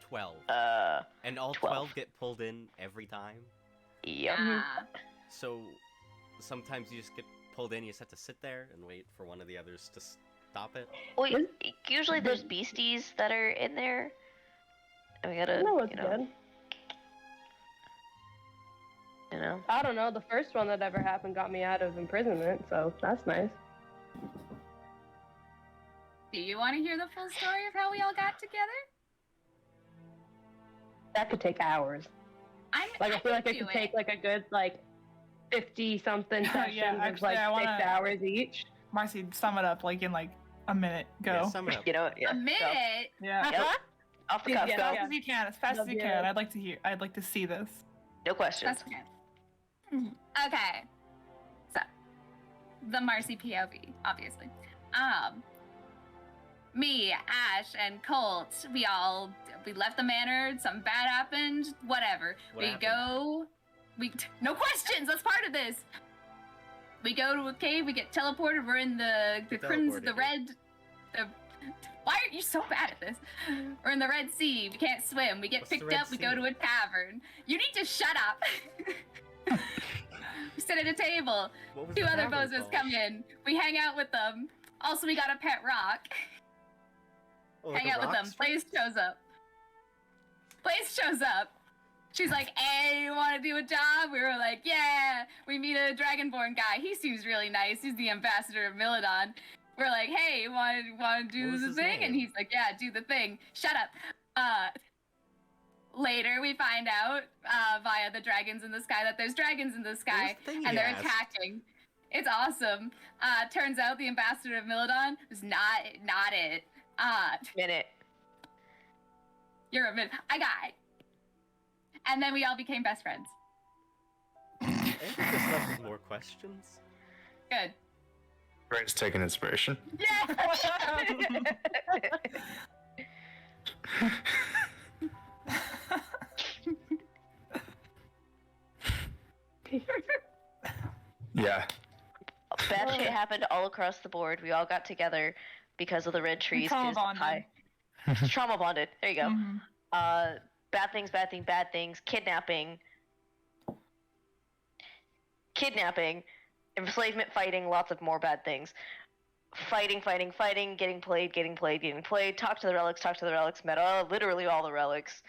12. Uh, And all 12. 12 get pulled in every time? yep. Yeah. So sometimes you just get pulled in, you just have to sit there and wait for one of the others to stop it? Well, usually there's beasties that are in there. And we gotta, That was you know, good. you know. I don't know, the first one that ever happened got me out of imprisonment, so that's nice. Do you want to hear the full story of how we all got together? That could take hours. Like, I feel like can it do could take like a good, like, 50-something Yeah, sessions of actually, like I wanna- 6 hours each. Marcy, sum it up like in like a minute. Go. Yeah, sum it up. You know, yeah. a minute. Yeah. Yep. Off the cuff, Yeah. As go. fast as you can. As fast as you can. I'd like to hear. I'd like to see this. No questions. That's okay. Okay. So, the Marcy POV, obviously. Me, Ash, and Colt, we left the manor, something bad happened, whatever. What happened? No questions, that's part of this. We go to a cave, we get teleported, we're in the Teleported. red. Why are you so bad at this? We're in the Red Sea, we can't swim, we get What's the picked Red up, we go Sea? to a tavern. You need to shut up. We sit at a table, What was two the other tavern bozos called? come in, we hang out with them. Also, we got a pet rock. Oh, like Hang a out with rock them. Blaze sprite? shows up. Blaze shows up. She's like, hey, you want to do a job? We were like, yeah. We meet a Dragonborn guy. He seems really nice. He's the ambassador of Milodon. We're like, hey, you want to What do was the his thing? And name? he's like, yeah, do the thing. Shut up. Later, we find out via the dragons in the sky that there's dragons in the sky, the thing and he they're asked? attacking. It's awesome. Turns out the ambassador of Milodon was not it. Minute. You're a mid. I got it. And then we all became best friends. I think this left with more questions. Good. Bray's taking inspiration. Yeah. Yeah. Bad shit happened all across the board. We all got together because of the red trees. trauma 'cause bonded. Trauma bonded. There you go. Mhm. Bad things, bad things, bad things. Kidnapping, enslavement, fighting, lots of more bad things. Fighting, getting played. Talk to the relics, met literally all the relics.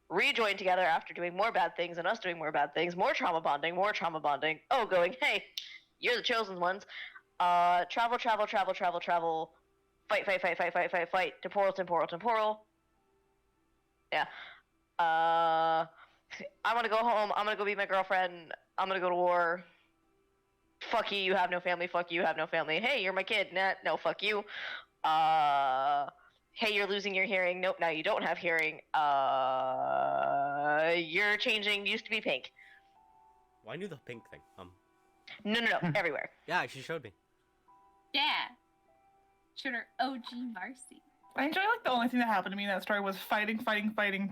Rejoin together after doing more bad things and us doing more bad things. More trauma bonding. Oh, going, hey, you're the chosen ones. Travel. Fight. Temporal. Yeah. I want to go home. I'm gonna go be my girlfriend. I'm gonna go to war. Fuck you, you have no family. Fuck you, have no family. Hey, you're my kid. Nah, no, fuck you. Hey, you're losing your hearing. Nope, now you don't have hearing. You're changing. Used to be pink. Well, I knew the pink thing. No, everywhere. Yeah, she showed me. Yeah. Shooter OG Marcy. I enjoy like the only thing that happened to me in that story was fighting,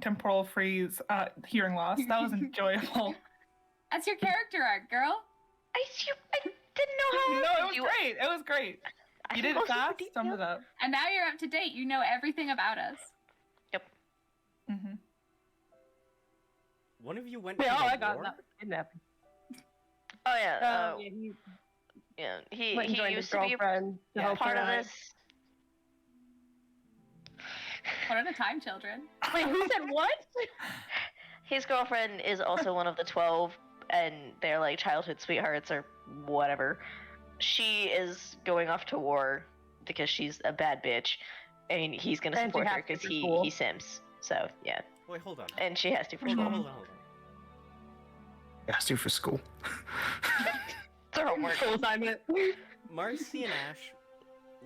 temporal freeze, hearing loss. That was enjoyable. That's your character arc, girl. I didn't know how. No, it was great. You did it fast. Summed it up. And now you're up to date. You know everything about us. Mm-hmm. One of you went Yeah, to all the I got war? that was kidnapping. Oh yeah. Yeah, he He went and joined his used to be girlfriend to a help part her of out. this. One at a time, children. Wait, who said what? His girlfriend is also one of the 12, and they're like childhood sweethearts or whatever. She is going off to war because she's a bad bitch, and he's gonna And she support her has to because for he school. sims. So yeah, Wait, hold on. and she has to for Hold school. on, hold on. Has to for school. It's her homework. School assignment. Marcy and Ash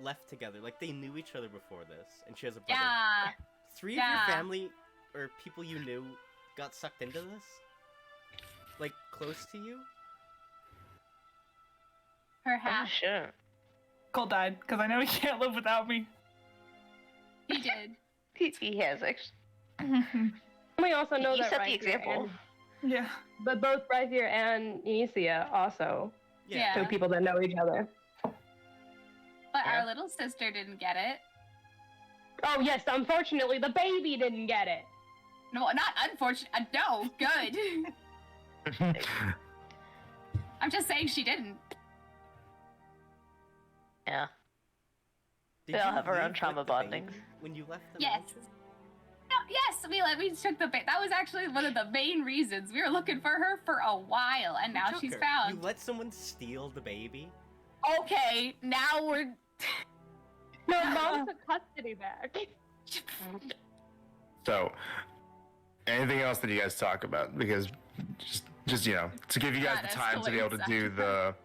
left together. Like, they knew each other before this, and she has a brother. Yeah. 3 of Yeah. your family, or people you knew, got sucked into this? Like, close to you? Her Oh half. shit. Cole died because I know he can't live without me. He did. He has actually. We also know You that set the Rythier example. Yeah. but both Rythier and Inicia also Yeah. know people that know each other. But Yeah. our little sister didn't get it. Oh yes, unfortunately the baby didn't get it. No, not unfortunate. No, good. I'm just saying she didn't. Yeah. Did They all you have our own leave trauma with the bondings. baby when you left the Yes. mansion? No, yes, we took the that was actually one of the main reasons. We were looking for her for a while, and now You took she's her. found. You let someone steal the baby? Okay, now we're. No, mom took custody back. So, anything else that you guys talk about? Because just you know, to give you guys God, the time to be able to escalates do the,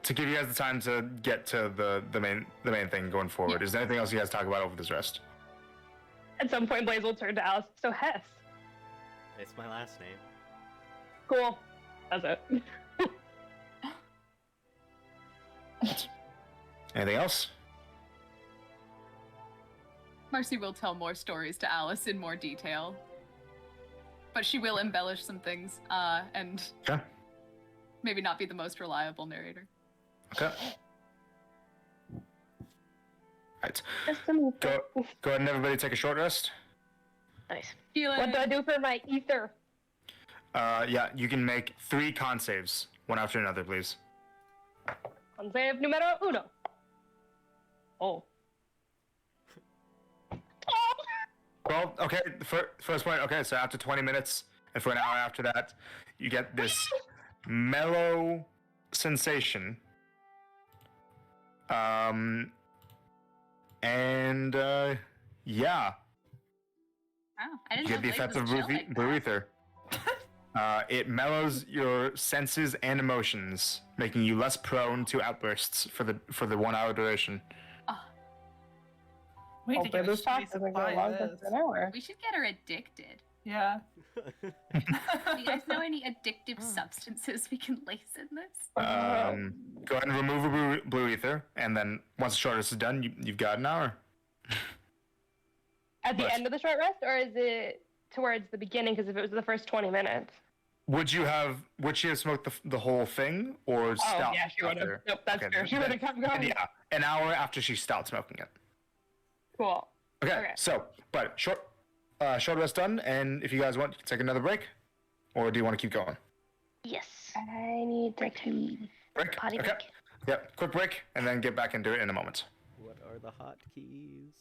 to give you guys the time to get to the main thing going forward. Yeah. Is there anything else you guys talk about over this rest? At some point, Blaze will turn to Alice. So Hess, It's my last name. cool. That's it. Anything else? Marcy will tell more stories to Alice in more detail. But she will embellish some things, and Okay. maybe not be the most reliable narrator. Okay. Right. Just a minute. Go ahead and everybody take a short rest. Nice. Feeling What do I do for my ether? Yeah, you can make 3 con saves, one after another, please. Con save numero uno. Oh. Well, okay, first point. Okay, so after 20 minutes, and for an hour after that, you get this mellow sensation. And yeah, Oh, I you didn't get know the Blaze effect was of chill like blue that. ether. It mellows your senses and emotions, making you less prone to outbursts for the 1 hour duration. We need to get a this talk shitty doesn't go supply of longer this. than an hour. We should get her addicted. Yeah. Do you guys know any addictive substances we can lace in this? Go ahead and remove a blue ether, and then once the short rest is done, you've got an hour. At the But- end of the short rest, or is it towards the beginning? Because if it was the first 20 minutes. Would she have smoked the whole thing, or stopped? Yeah, she would have. after? Nope, that's Okay, true. She then- would have kept then going. yeah, an hour after she stopped smoking it. Cool. Okay, so, but short rest done, and if you guys want, you can take another break, or do you want to keep going? Yes. I need to Break? Potty Okay. break. Yep, quick break, and then get back into it in a moment. What are the hotkeys?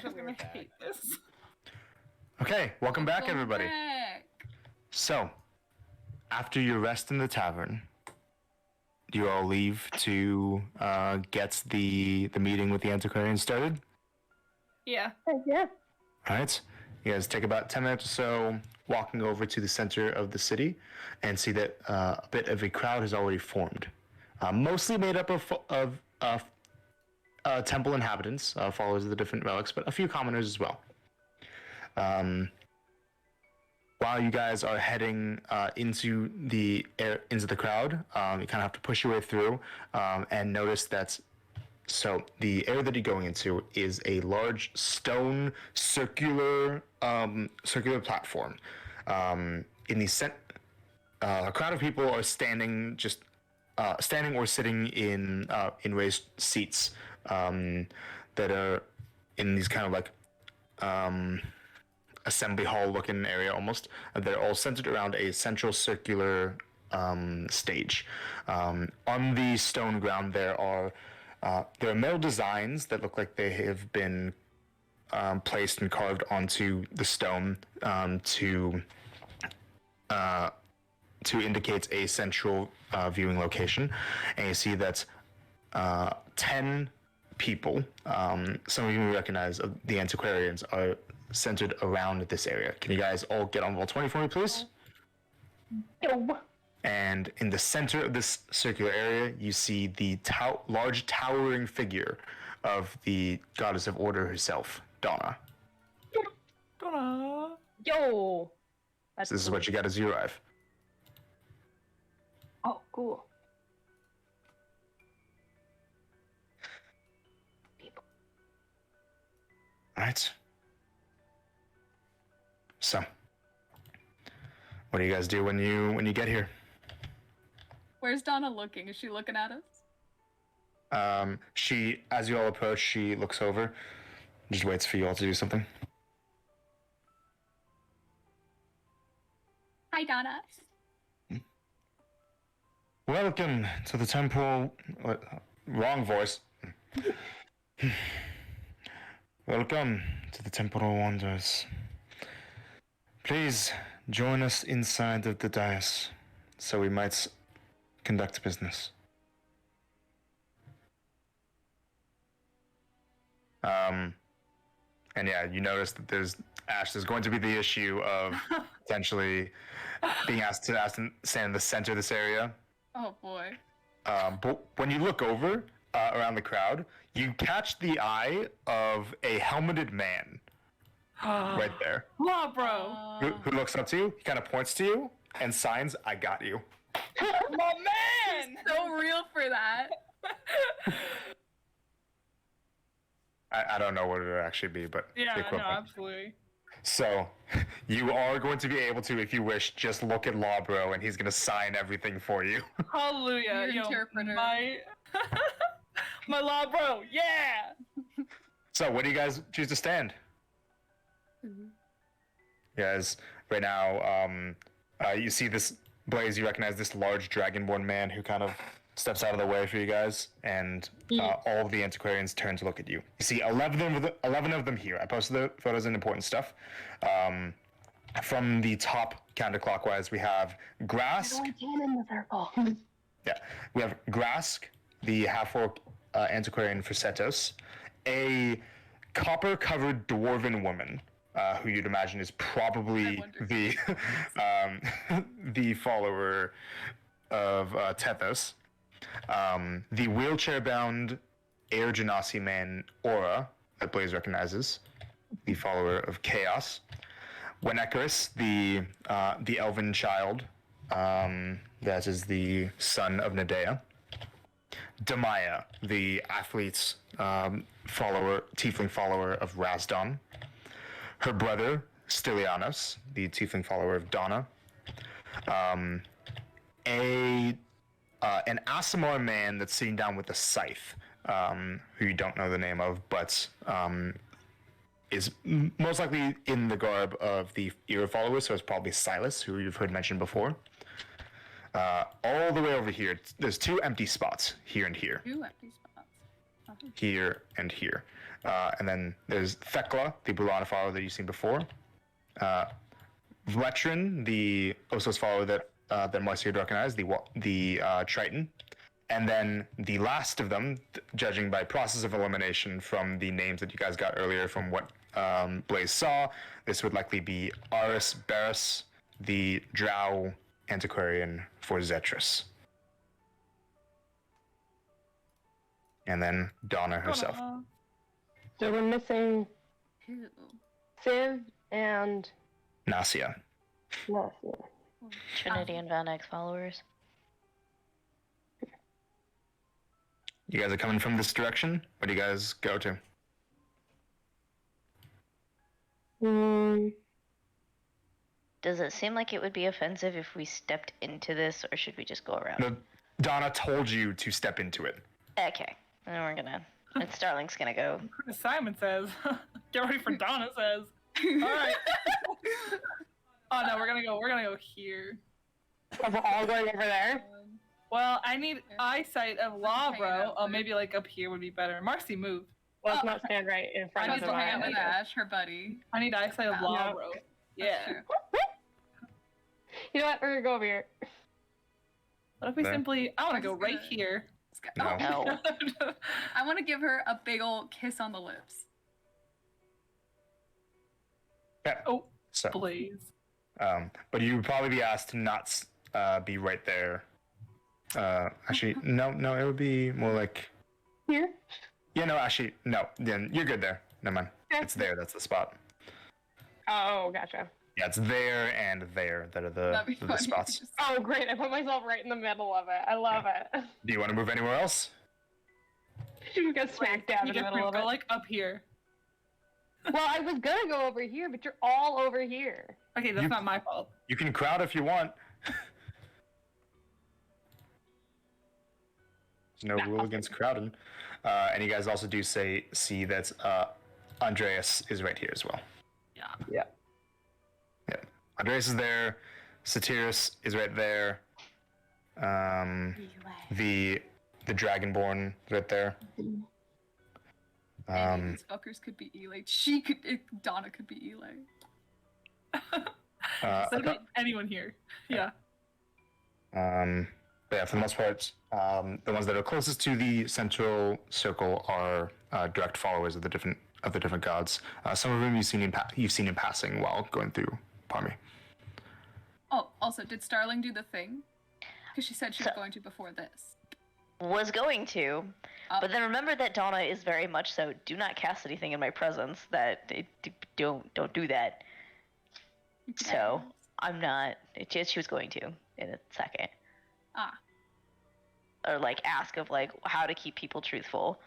just gonna hate this. Okay, welcome back, Welcome everybody. back. So, after your rest in the tavern, you all leave to get the meeting with the antiquarian started. Yeah. Yeah. All right. You guys take about 10 minutes or so walking over to the center of the city and see that a bit of a crowd has already formed. Mostly made up of temple inhabitants, followers of the different relics, but a few commoners as well. While you guys are heading into the crowd, you kind of have to push your way through and notice that. So the area that you're going into is a large stone circular platform. In the a crowd of people are standing or sitting in raised seats that are in these kind of like assembly hall looking area almost. They're all centered around a central circular stage. On the stone ground there are metal designs that look like they have been placed and carved onto the stone to indicate a central viewing location. And you see that 10 people, some of you may recognize the antiquarians, are centered around this area. Can you guys all get on roll 20 for me, please? Yo. And in the center of this circular area, you see the large towering figure of the goddess of order herself, Donna. Donna. Yo. So this is what you got as you arrive. Oh, cool. All right. So, what do you guys do when you get here? Where's Donna looking? Is she looking at us? She, as you all approach, she looks over, just waits for you all to do something. Hi, Donna. Welcome to the temple. Wrong voice. Welcome to the Temple of Wonders. Please join us inside of the dais so we might conduct business. And yeah, you notice that there's going to be the issue of potentially being asked to stand in the center of this area. Oh boy. But when you look over around the crowd, you catch the eye of a helmeted man right there. Law, bro. Who looks up to you, he kind of points to you and signs, "I got you." My man. So real for that. I don't know what it would actually be, but Yeah, the no, equivalent. absolutely. So, you are going to be able to, if you wish, just look at Lawbro and he's going to sign everything for you. Hallelujah. Your interpreter. My law, bro. Yeah. So, what do you guys choose to stand? Mm-hmm. Guys, right now, you see this Blaze, you recognize this large dragonborn man who kind of steps out of the way for you guys, and all of the antiquarians turn to look at you. You see 11 of them here. I posted the photos and important stuff. From the top counterclockwise, we have Grask. in the circle. Yeah, we have Grask, the half-orc antiquarian for Setos, a copper-covered dwarven woman, who you'd imagine is probably the the follower of Tethos. The wheelchair-bound Air Genasi man Aura, that Blaze recognizes, the follower of Chaos. Wenekaris, the elven child, that is the son of Nadea. Damaya, the athlete's tiefling follower of Razdon. Her brother, Stylianos, the tiefling follower of Donna. An Aasimar man that's sitting down with a scythe, who you don't know the name of, but is most likely in the garb of the Era followers, so it's probably Silas, who you've heard mentioned before. All the way over here, there's 2 empty spots, here and here. 2 empty spots. Uh-huh. Here and here. And then there's Thekla, the Bulana follower that you've seen before. Vletrin, the Osos follower that Marcia had recognized, the Triton. And then the last of them, judging by process of elimination from the names that you guys got earlier from what Blaze saw, this would likely be Aris Barris, the Drow antiquarian for Zetris. And then Donna herself. So we're missing Ew. Civ and Nasia. Nasia. Trinity and Van X followers. You guys are coming from this direction? Where do you guys go to? Does it seem like it would be offensive if we stepped into this, or should we just go around? No, Donna told you to step into it. Okay, then we're gonna. And Starling's gonna go. Simon says. Get ready for Donna says. All right. Oh no, we're gonna go here. Are we all going over there? Well, I need eyesight of hanging Lavro. out Oh, with- maybe like up here would be better. Marcy, move. Let's not stand right in I front need of to the hang out with eye. Ash, her buddy. I need eyesight of Yeah. Lavro. That's Yeah. true. You know what? We're gonna go over here. What if we There. simply? I want to go Just right gonna- here. Let's go. No. Oh, I want to give her a big old kiss on the lips. Yeah. Oh, So, Blaze. but you would probably be asked to not be right there. Actually, no, it would be more like. Here? Yeah, no, actually, no. Then you're good there. Never mind. Okay. It's there. That's the spot. Oh, gotcha. Yeah, it's there and there that are That'd be the funny. spots. Just- Oh, great. I put myself right in the middle of it. I love it. Do you want to move anywhere else? She got smacked down in the middle of Go it. like up here. Well, I was gonna go over here, but you're all over here. Okay, that's You- not my fault. You can crowd if you want. There's no rule against crowding. And you guys also do see that Andreas is right here as well. Yeah. Yeah. Yeah. Andreas is there. Satyrus is right there. The Dragonborn is right there. Any of these fuckers could be Eli. Donna could be Eli. So anyone here? Yeah. But yeah, for the most part, the ones that are closest to the central circle are direct followers of the different gods. Some of them you've seen in passing while going through Parmy. Oh, also, did Starling do the thing? Because she said she was going to before this. Was going to, but then remember that Donna is very much so. Do not cast anything in my presence. Don't do that. So I'm not. She was going to in a second. Ah. Or like ask of like how to keep people truthful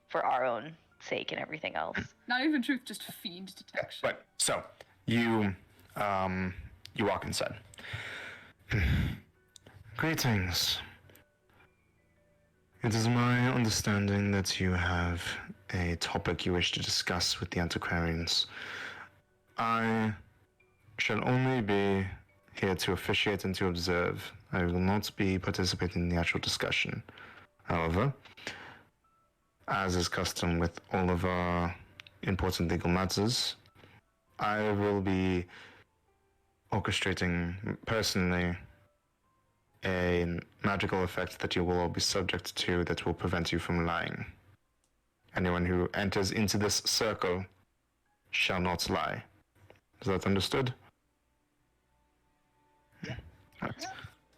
for our own sake and everything else. Not even truth, just fiend detection. But so you walk inside. Greetings. It is my understanding that you have a topic you wish to discuss with the antiquarians. I shall only be here to officiate and to observe. I will not be participating in the actual discussion. However, as is custom with all of our important legal matters, I will be orchestrating personally a magical effect that you will all be subject to that will prevent you from lying. Anyone who enters into this circle shall not lie. Is that understood? Right.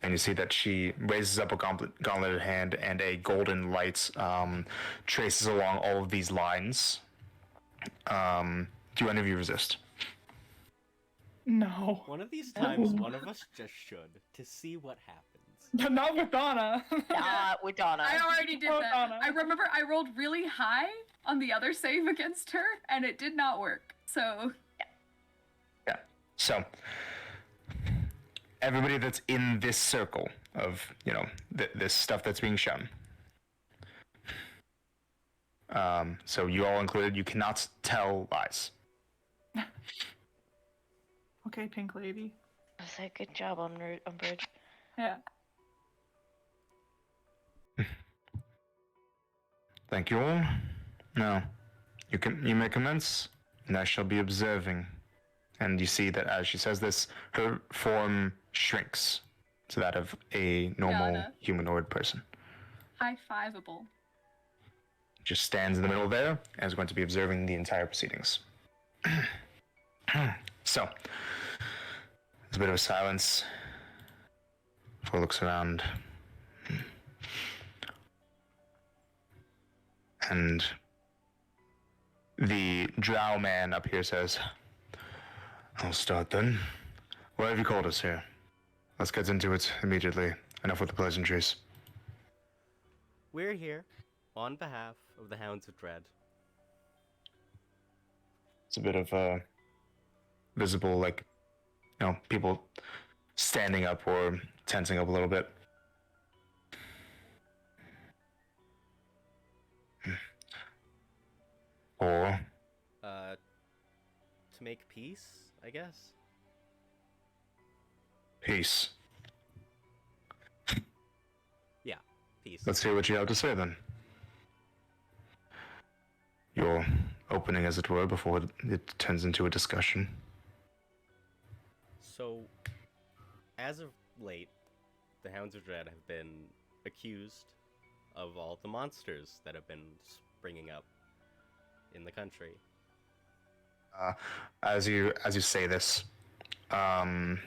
And you see that she raises up a gauntleted hand, and a golden light traces along all of these lines. Do any of you resist? No. One of these times, one of us just should to see what happens. Not with Donna. With Donna. I already did Oh, that. Donna. I remember I rolled really high on the other save against her, and it did not work. So, Yeah. So, everybody that's in this circle of, this stuff that's being shown. So you all included, you cannot tell lies. Okay, Pink Lady. I was like, good job on Bridge. Yeah. Thank you all. Now, You may commence, and I shall be observing. And you see that as she says this, her form shrinks to that of a normal Got it. humanoid person. High fiveable. Just stands in the middle there and is going to be observing the entire proceedings. So, there's a bit of a silence. Before looks around. And the drow man up here says, I'll start then. Why have you called us here? Let's get into it immediately. Enough with the pleasantries. We're here on behalf of the Hounds of Dread. It's a bit of a visible, like, people standing up or tensing up a little bit. Or To make peace, I guess. peace. Yeah, peace. Let's hear what you have to say then. Your opening, as it were, before it turns into a discussion. So, as of late, the Hounds of Dread have been accused of all the monsters that have been springing up in the country. As you say this, the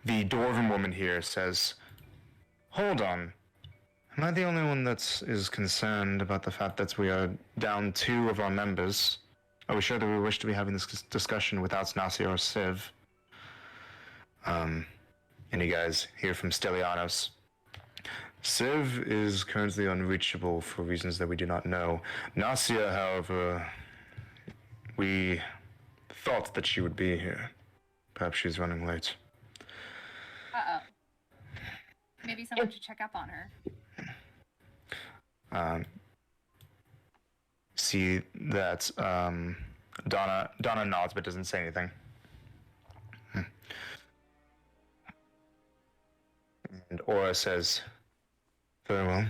dwarven woman here says, "Hold on. Am I the only one that is concerned about the fact that we are down 2 of our members? Are we sure that we wish to be having this discussion without Nasia or Civ?" And you guys hear from Stelianos. Civ is currently unreachable for reasons that we do not know. Nasia, however, we thought that she would be here. Perhaps she's running late. Uh-oh. Maybe someone should check up on her. See that Donna nods but doesn't say anything. And Aura says, "Very well.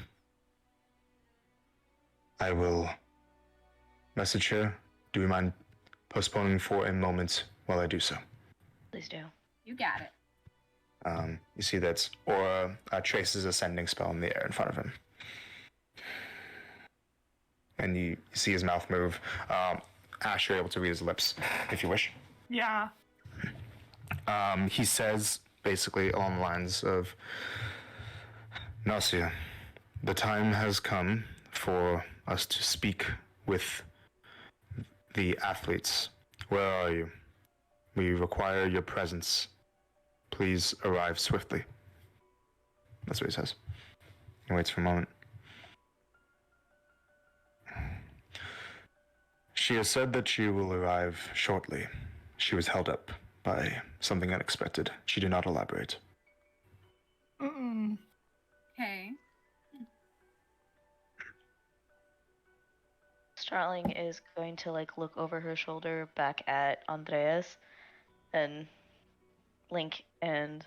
I will message her. Do we mind postponing for a moment while I do so?" Please do. You got it. You see that Aura traces a sending spell in the air in front of him. And you see his mouth move. Ash, you're able to read his lips, if you wish. Yeah. He says, basically along the lines of, "Nasia, the time has come for us to speak with the athletes. Where are you? We require your presence. Please arrive swiftly." That's what he says. He waits for a moment. "She has said that she will arrive shortly. She was held up by something unexpected. She did not elaborate." Mm-mm. Okay. Starling is going to look over her shoulder back at Andreas and Link and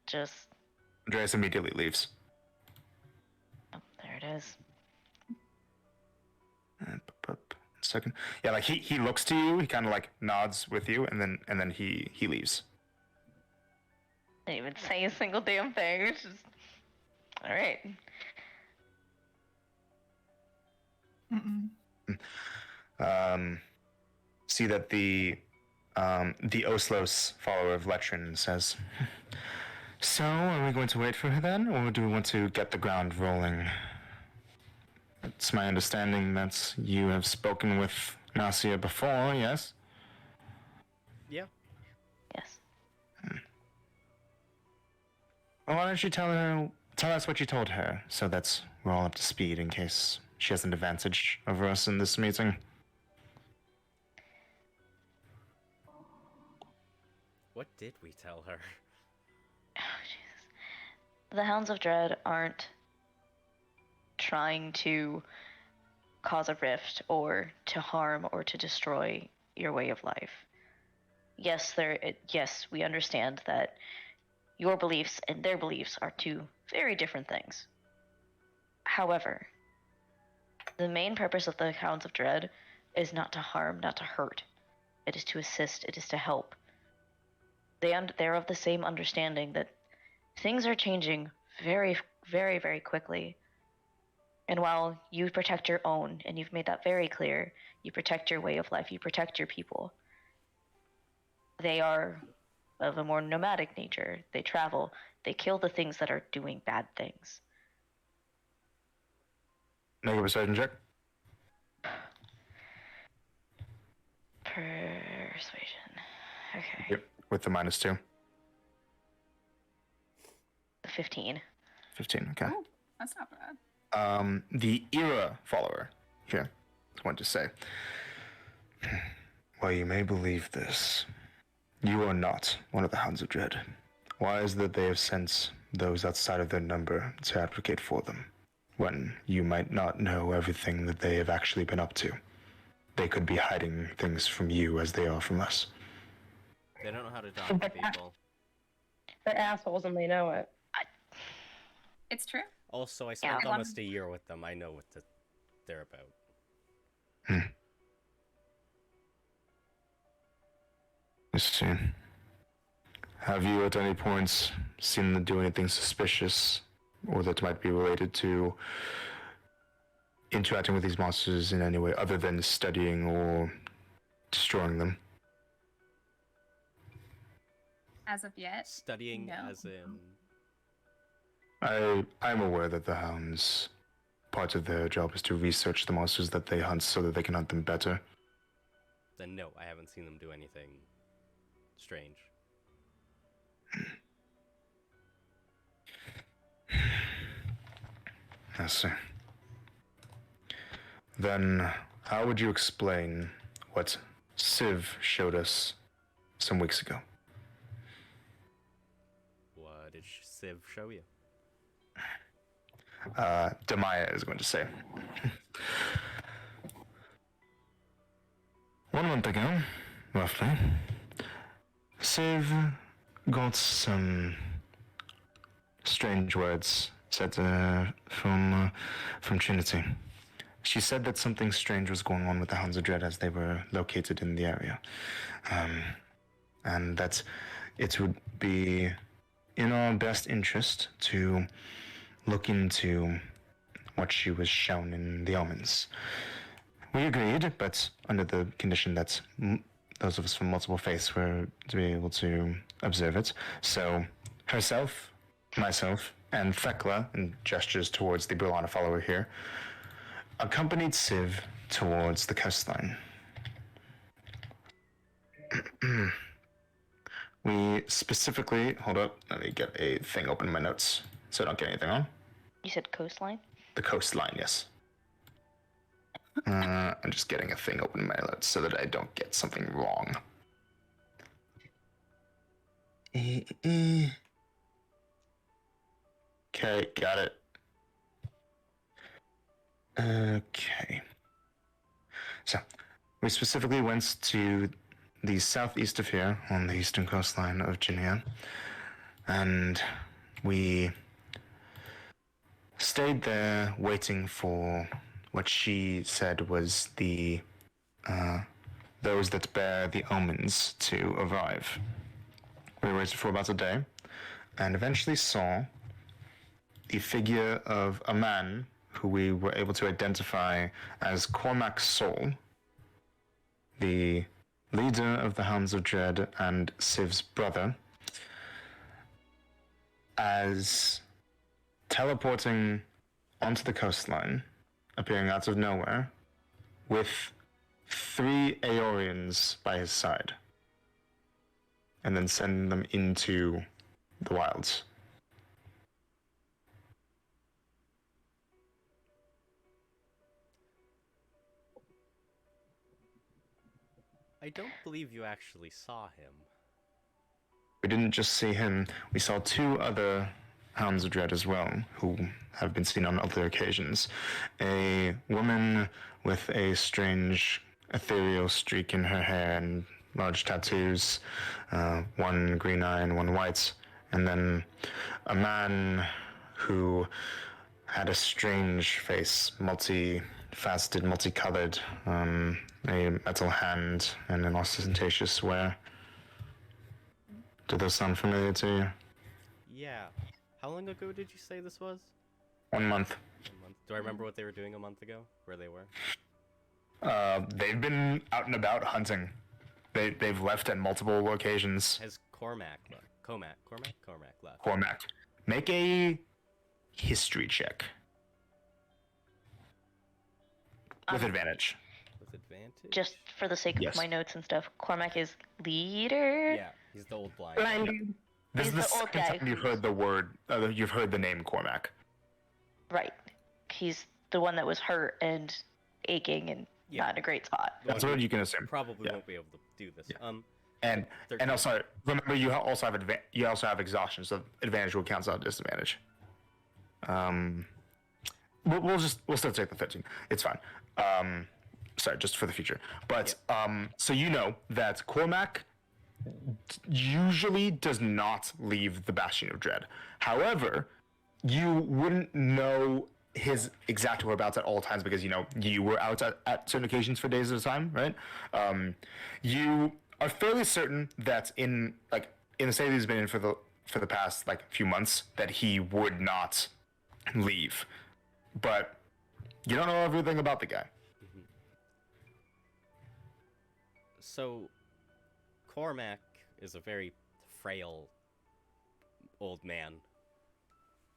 just Andreas immediately leaves. oh, there it is. Second. Yeah, like he looks to you, he kind of like nods with you, and then he leaves. Didn't even say a single damn thing. It's just all right. Mm-mm. See that the Oslos follower of Letrin says, "So, are we going to wait for her then, or do we want to get the ground rolling? It's my understanding that you have spoken with Nasia before, yes?" Yeah. Yes. Well, why don't you tell us what you told her, so that we're all up to speed in case she has an advantage over us in this meeting. What did we tell her? Oh, Jesus. The Hounds of Dread aren't trying to cause a rift or to harm or to destroy your way of life. Yes, we understand that your beliefs and their beliefs are two very different things. However, The main purpose of the Hounds of Dread is not to harm, not to hurt. It is to assist, it is to help. They're of the same understanding that things are changing very, very, very quickly. And while you protect your own, and you've made that very clear, you protect your way of life, you protect your people. They are of a more nomadic nature. They travel, they kill the things that are doing bad things. Make a persuasion check. Persuasion. Okay. Yep. With the -2. 15. 15, okay. Ooh, that's not bad. The Ikora follower here, I want to say. While you may believe this, you are not one of the Hounds of Dread. Why is that they have sent those outside of their number to advocate for them, when you might not know everything that they have actually been up to? They could be hiding things from you as they are from us. They don't know how to talk to people. They're assholes and they know it. It's true. Also, I spent Yeah. almost a year with them. I know what they're about. Let's see. Have you at any points seen them do anything suspicious or that might be related to interacting with these monsters in any way other than studying or destroying them? As of yet. Studying No. as in... I'm aware that the Hounds, part of their job is to research the monsters that they hunt so that they can hunt them better. Then no, I haven't seen them do anything strange. I see. Then, how would you explain what Civ showed us some weeks ago? What did Civ show you? Demaya is going to say. 1 month ago, roughly, Civ got some strange words said from Trinity. She said that something strange was going on with the Hounds of Dread as they were located in the area, and that it would be in our best interest to look into what she was shown in the omens. We agreed, but under the condition that those of us from multiple faiths were to be able to observe it. So, herself, myself, and Thekla, and gestures towards the Brulana follower here, accompanied Civ towards the coastline. We specifically, hold up, let me get a thing open in my notes so I don't get anything wrong. You said coastline? The coastline, yes. I'm just getting a thing open in my notes so that I don't get something wrong. Okay, got it. Okay. So, we specifically went to the southeast of here, on the eastern coastline of Genea, and we stayed there waiting for what she said was the those that bear the omens to arrive. We waited for about a day, and eventually saw the figure of a man who we were able to identify as Cormac Soul, the leader of the Hounds of Dread and Civ's brother, as teleporting onto the coastline, appearing out of nowhere, with 3 Aeorians by his side, and then sending them into the wilds. I don't believe you actually saw him. We didn't just see him, we saw 2 other Hounds of Dread as well, who have been seen on other occasions. A woman with a strange ethereal streak in her hair and large tattoos, 1 green eye and 1 white, and then a man who had a strange face, faceted, multicolored, a metal hand, and an ostentatious swear. Do those sound familiar to you? Yeah. How long ago did you say this was? 1 month. A month. Do I remember what they were doing a month ago? Where they were? They've been out and about hunting. They've left at multiple occasions. Has Cormac left? Cormac left. Cormac, make a history check with advantage. With advantage? Just for the sake Yes. of my notes and stuff, Cormac is leader. Yeah, he's the old blind. Blind dude. This is He's the the old second guy time you've who's- heard the word. You've heard the name Cormac. Right. He's the one that was hurt and aching and Yeah. not in a great spot. The That's one what who you can assume. probably Yeah. won't be able to do this. Yeah. Thirteen. And also remember you also have you also have exhaustion, so advantage will cancel out disadvantage. We'll still take the 13. It's fine. Sorry, just for the future. But so you know that Cormac usually does not leave the Bastion of Dread. However, you wouldn't know his exact whereabouts at all times because you were out at certain occasions for days at a time, right? You are fairly certain that in the state he's been in for the past few months that he would not leave, but you don't know everything about the guy. So, Cormac is a very frail old man.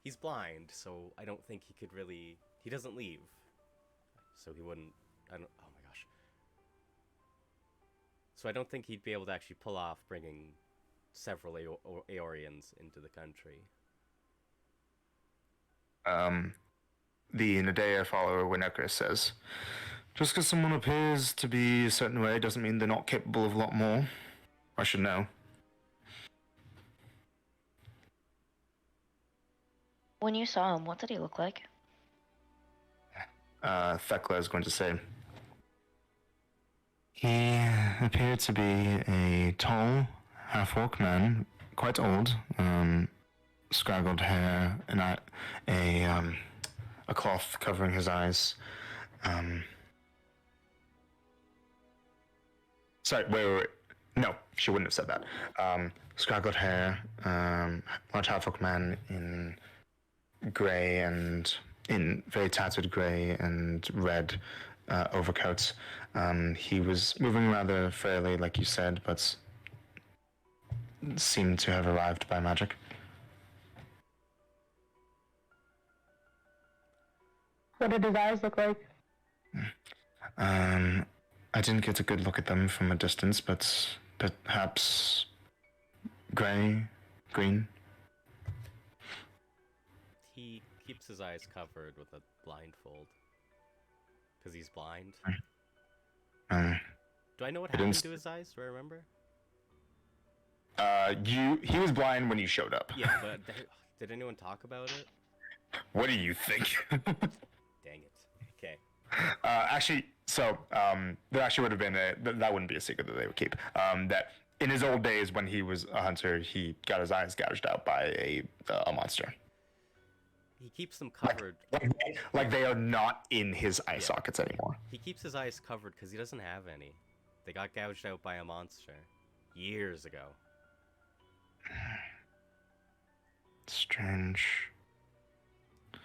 He's blind, so I don't think he could really. He doesn't leave, so he wouldn't. Oh my gosh. So I don't think he'd be able to actually pull off bringing several Aeorians into the country. The Nadea follower Winnecker says, just because someone appears to be a certain way doesn't mean they're not capable of a lot more. I should know. When you saw him, what did he look like? Thekla is going to say, he appeared to be a tall, half-orc man, quite old, scraggled hair, and a cloth covering his eyes. Sorry, wait. No, she wouldn't have said that. Scraggled hair, large half-orc man in grey and in very tattered grey and red overcoats. He was moving rather fairly, like you said, but seemed to have arrived by magic. What did his eyes look like? I didn't get a good look at them from a distance, but perhaps grey, green. He keeps his eyes covered with a blindfold. Because he's blind. Do I know what happened to his eyes? Do I remember? He was blind when you showed up. Yeah, but did anyone talk about it? What do you think? Dang it. Okay. Actually, so there actually would have been that wouldn't be a secret that they would keep. That in his old days when he was a hunter, he got his eyes gouged out by a monster. He keeps them covered. Like they are not in his eye sockets anymore. He keeps his eyes covered because he doesn't have any. They got gouged out by a monster years ago. Strange.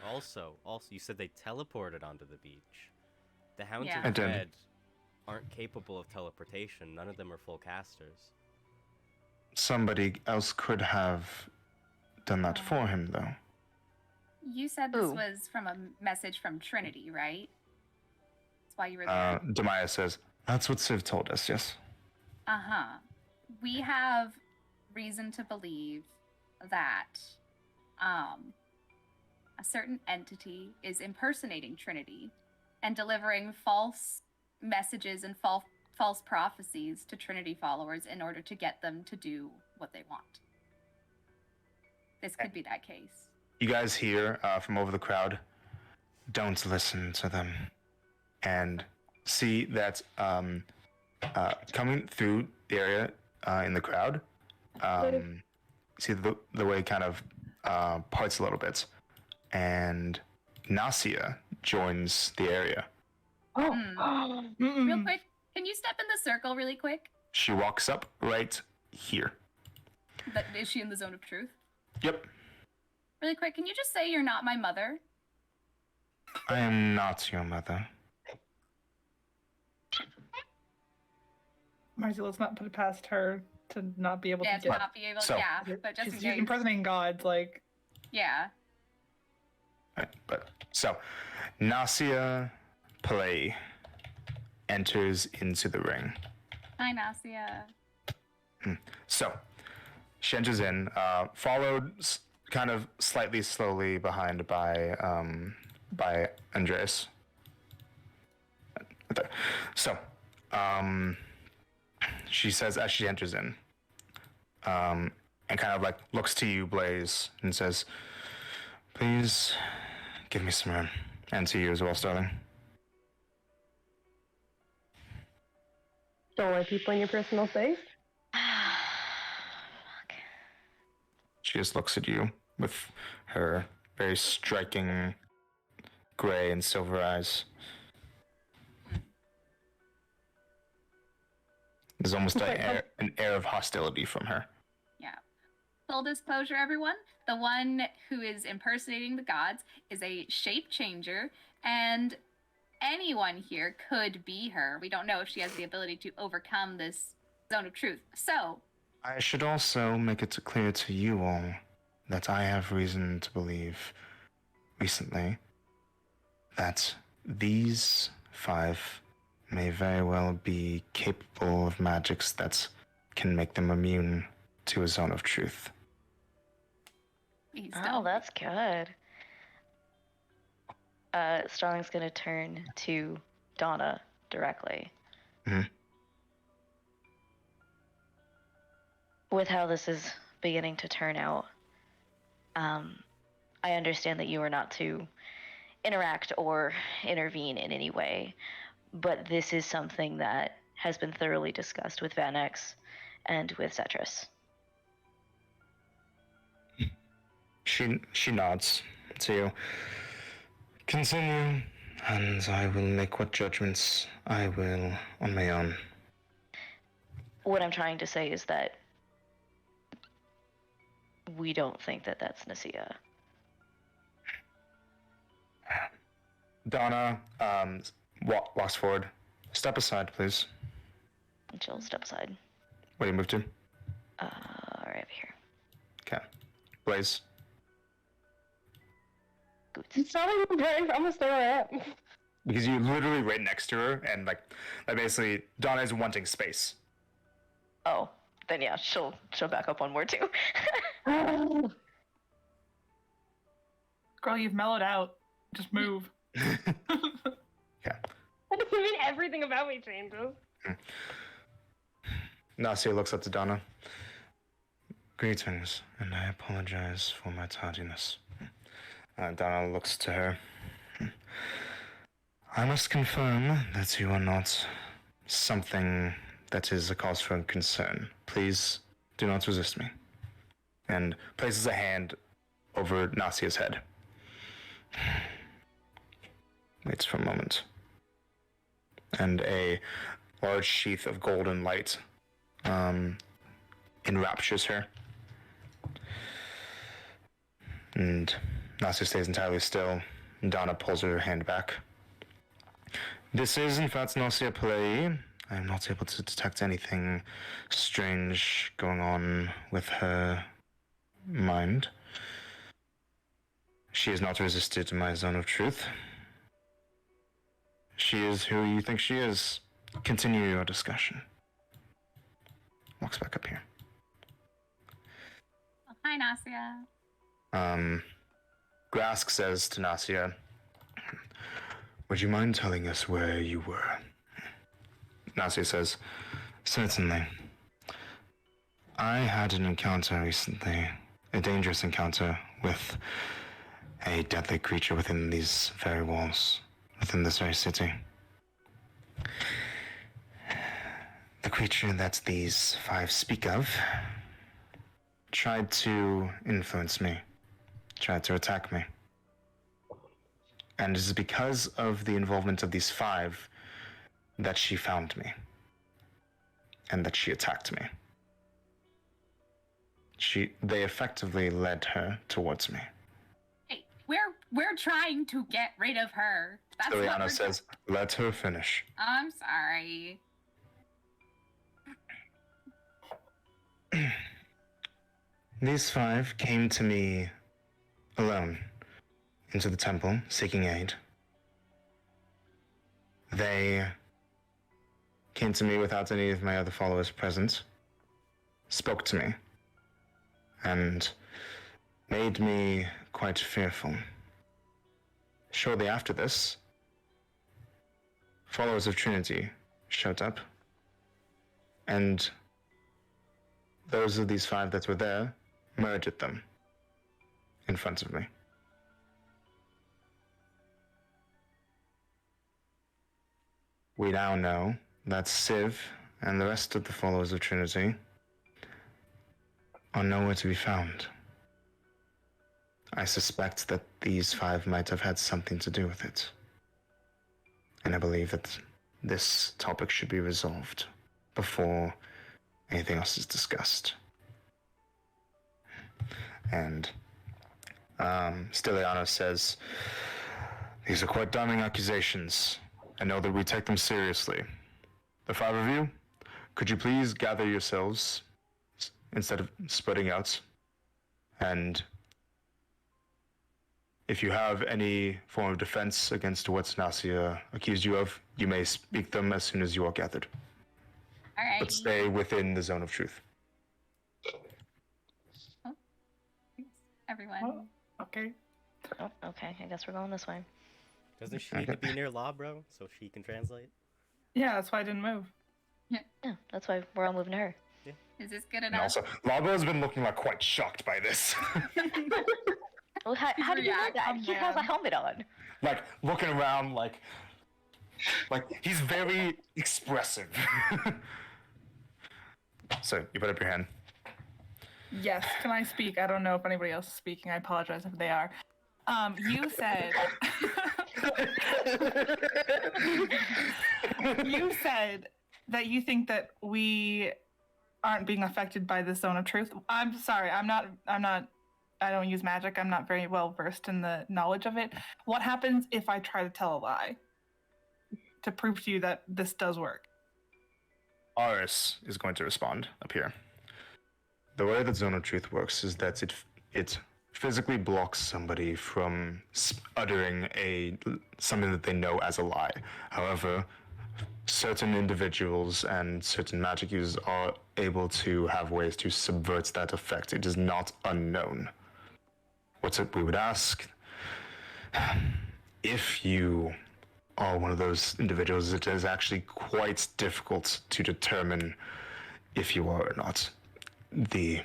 Also, you said they teleported onto the beach. The Hounds Yeah. I of did. Dread aren't capable of teleportation. None of them are full casters. Somebody else could have done that for him, though. You said this Ooh. was from a message from Trinity, right? That's why you were there. Demaya says, that's what Civ told us, yes. Uh-huh. We have reason to believe that a certain entity is impersonating Trinity and delivering false messages and false prophecies to Trinity followers in order to get them to do what they want. This could be that case. You guys hear from over the crowd, don't listen to them. And see that coming through the area in the crowd, see the way it kind of parts a little bit. And Nasia joins the area. Oh, Real quick, can you step in the circle really quick? She walks up right here. Is she in the zone of truth? Yep. Really quick, can you just say you're not my mother? I am not your mother. Marcy, let's not put it past her to not be able Yeah, to to get. not be able. So- yeah, but just in She's case. impersonating gods, like. Yeah. Right, but so Nasia Play enters into the ring. Hi, Nasia. So she enters in, followed kind of slightly slowly behind by Andres. Right there. So she says as she enters in, and kind of like looks to you, Blaze, and says, "Please give me some room, and to you as well, Starling." don't let people in your personal space. Fuck. She just looks at you with her very striking gray and silver eyes. There's almost an air of hostility from her. Yeah. Full disclosure, everyone. The one who is impersonating the gods is a shape changer, and anyone here could be her. We don't know if she has the ability to overcome this zone of truth. So, I should also make it clear to you all that I have reason to believe recently that these 5 may very well be capable of magics that can make them immune to a zone of truth. he's Oh, still. that's good. Starling's gonna turn to Donna directly. Mhm. With how this is beginning to turn out, I understand that you are not to interact or intervene in any way, but this is something that has been thoroughly discussed with Van X and with Cetrus. She nods to you. Continue, and I will make what judgments I will on my own. What I'm trying to say is that we don't think that that's Nasia. Donna walks forward. Step aside, please. And she'll step aside. Where do you move to? Right over here. Okay. Blaze. Goots. It's not even very. I'm gonna stay where I am. Because you're literally right next to her, and like basically Donna is wanting space. Oh, then yeah, she'll back up one more too. Girl, you've mellowed out. Just move. Okay. That doesn't mean everything about me changes. Nasia looks up to Donna. Greetings, and I apologize for my tardiness. Donna looks to her. I must confirm that you are not something that is a cause for concern. Please do not resist me. And places a hand over Nasia's head. Waits for a moment. And a large sheath of golden light enraptures her. And Nasia stays entirely still. And Donna pulls her hand back. This is, in fact, Nasia Play. I am not able to detect anything strange going on with her mind. She has not resisted my zone of truth. She is who you think she is. Continue your discussion. Walks back up here. Oh, hi, Nasia. Grask says to Nasia, would you mind telling us where you were? Nasia says, certainly. I had an encounter recently, a dangerous encounter with a deadly creature within these very walls, within this very city. The creature that these 5 speak of tried to influence me, tried to attack me. And it is because of the involvement of these 5 that she found me. And that she attacked me. They effectively led her towards me. Hey, we're trying to get rid of her. That's what Liliana we're says, let her finish. I'm sorry. These 5 came to me alone into the temple, seeking aid. They came to me without any of my other followers present, spoke to me, and made me quite fearful. Shortly after this, followers of Trinity showed up, and those of these 5 that were there murdered them in front of me. We now know that Civ and the rest of the followers of Trinity are nowhere to be found. I suspect that these 5 might have had something to do with it. And I believe that this topic should be resolved before anything else is discussed. And Stiliano says, these are quite damning accusations. I know that we take them seriously. The 5 of you, could you please gather yourselves instead of spreading out? And if you have any form of defense against what Nasia accused you of, you may speak them as soon as you are gathered. All right. But stay within the zone of truth. Everyone. Oh, okay. Oh, okay. I guess we're going this way. Doesn't she need to be near Law, bro, so she can translate? Yeah, that's why I didn't move. Yeah, that's why we're all moving to her. Is this good And enough? also, Labo has been looking like quite shocked by this. Well, how did you know React, that? oh, He has a man. helmet on. Like looking around like he's very expressive. So you put up your hand. Yes, can I speak? I don't know if anybody else is speaking. I apologize if they are. You said you said that you think that we aren't being affected by the zone of truth. I'm sorry. I'm not I don't use magic. I'm not very well versed in the knowledge of it. What happens if I try to tell a lie to prove to you that this does work? Aris is going to respond up here. The way that Zone of Truth works is that it physically blocks somebody from uttering something that they know as a lie. However, certain individuals and certain magic users are able to have ways to subvert that effect. It is not unknown. What we would ask, if you are one of those individuals, it is actually quite difficult to determine if you are or not. The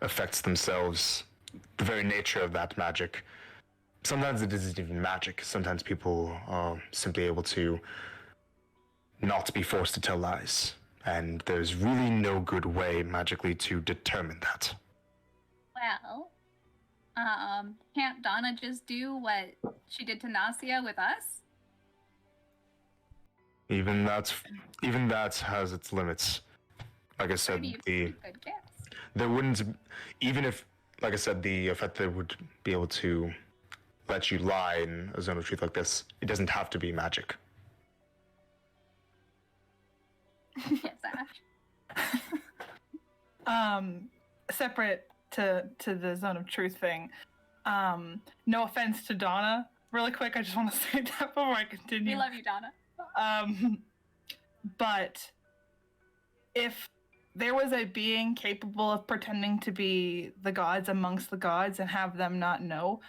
effects themselves, the very nature of that magic, sometimes it isn't even magic. Sometimes people are simply able to not be forced to tell lies. And there's really no good way magically to determine that. Well, can't Donna just do what she did to Nasia with us? Even that has its limits. Like I said, Maybe a pretty good guess. there wouldn't, even if, like I said, the effect that would be able to let you lie in a zone of truth like this, it doesn't have to be magic. Yes, Ash. Separate to the zone of truth thing. No offense to Donna. Really quick, I just want to say that before I continue. We love you, Donna. But if there was a being capable of pretending to be the gods amongst the gods and have them not know,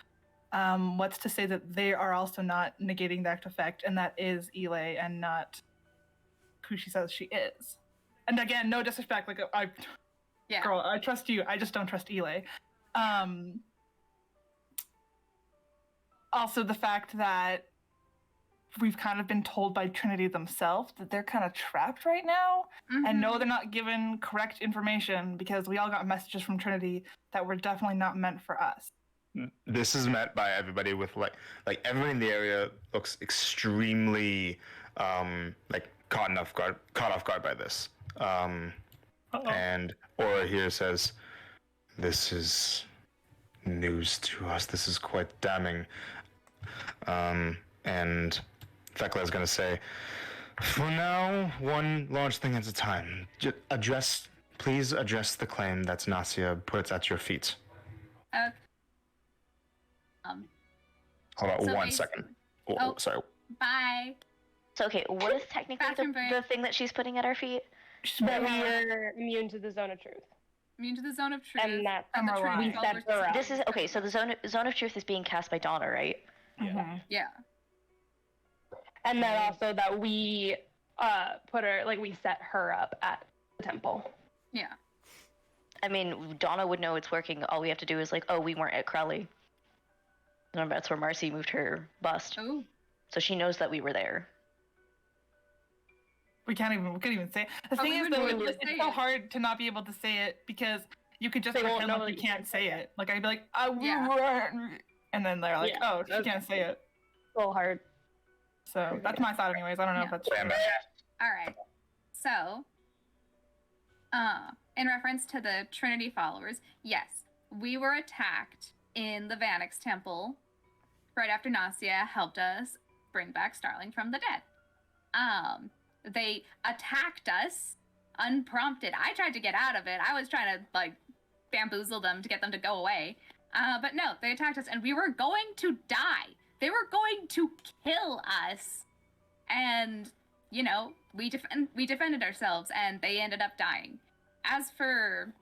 what's to say that they are also not negating that effect, and that is Elay and not who she says she is. And again, no disrespect, like Yeah. girl, I trust you. I just don't trust Elay. Also, the fact that we've kind of been told by Trinity themselves that they're kind of trapped right now. And no, they're not given correct information because we all got messages from Trinity that were definitely not meant for us. this is met by everybody with like everyone in the area looks extremely like caught off guard by this. Uh-oh. And Aura here says, "This is news to us. This is quite damning." And Thekla is going to say, "For now, one large thing at a time. Please address the claim that Nasia puts at your feet." Okay. Hold on So one basi- second. Oh. Sorry. Bye. So okay, what is technically Bathroom break. the thing that she's putting at our feet? That we are immune to the zone of truth. Immune to the zone of truth. And that and the we Trinity set followers her up. This is okay. So the zone of truth is being cast by Donna, right? Yeah. Mhm. Yeah. And then also that we put her, like, we set her up at the temple. Yeah. I mean, Donna would know it's working. All we have to do is like, oh, we weren't at Crowley. Remember, that's where Marcy moved her bust, Oh. so she knows that we were there. We can't even say it. The Oh, thing we is, wouldn't though, be able to it's say so it. hard to not be able to say it because you could just They won't pretend know like you that you can't say it. Like I'd be like, Yeah. and then they're like, Yeah, oh, she okay. can't say it. A little hard. So that's my thought, anyways. I don't know if Yeah. that's true. All right. So, in reference to the Trinity followers, yes, we were attacked in the Vanix Temple right after Nasia helped us bring back Starling from the dead. They attacked us unprompted. I tried to get out of it. I was trying to like bamboozle them to get them to go away. But no, they attacked us and we were going to die. They were going to kill us. And, you know, we defended ourselves and they ended up dying. As for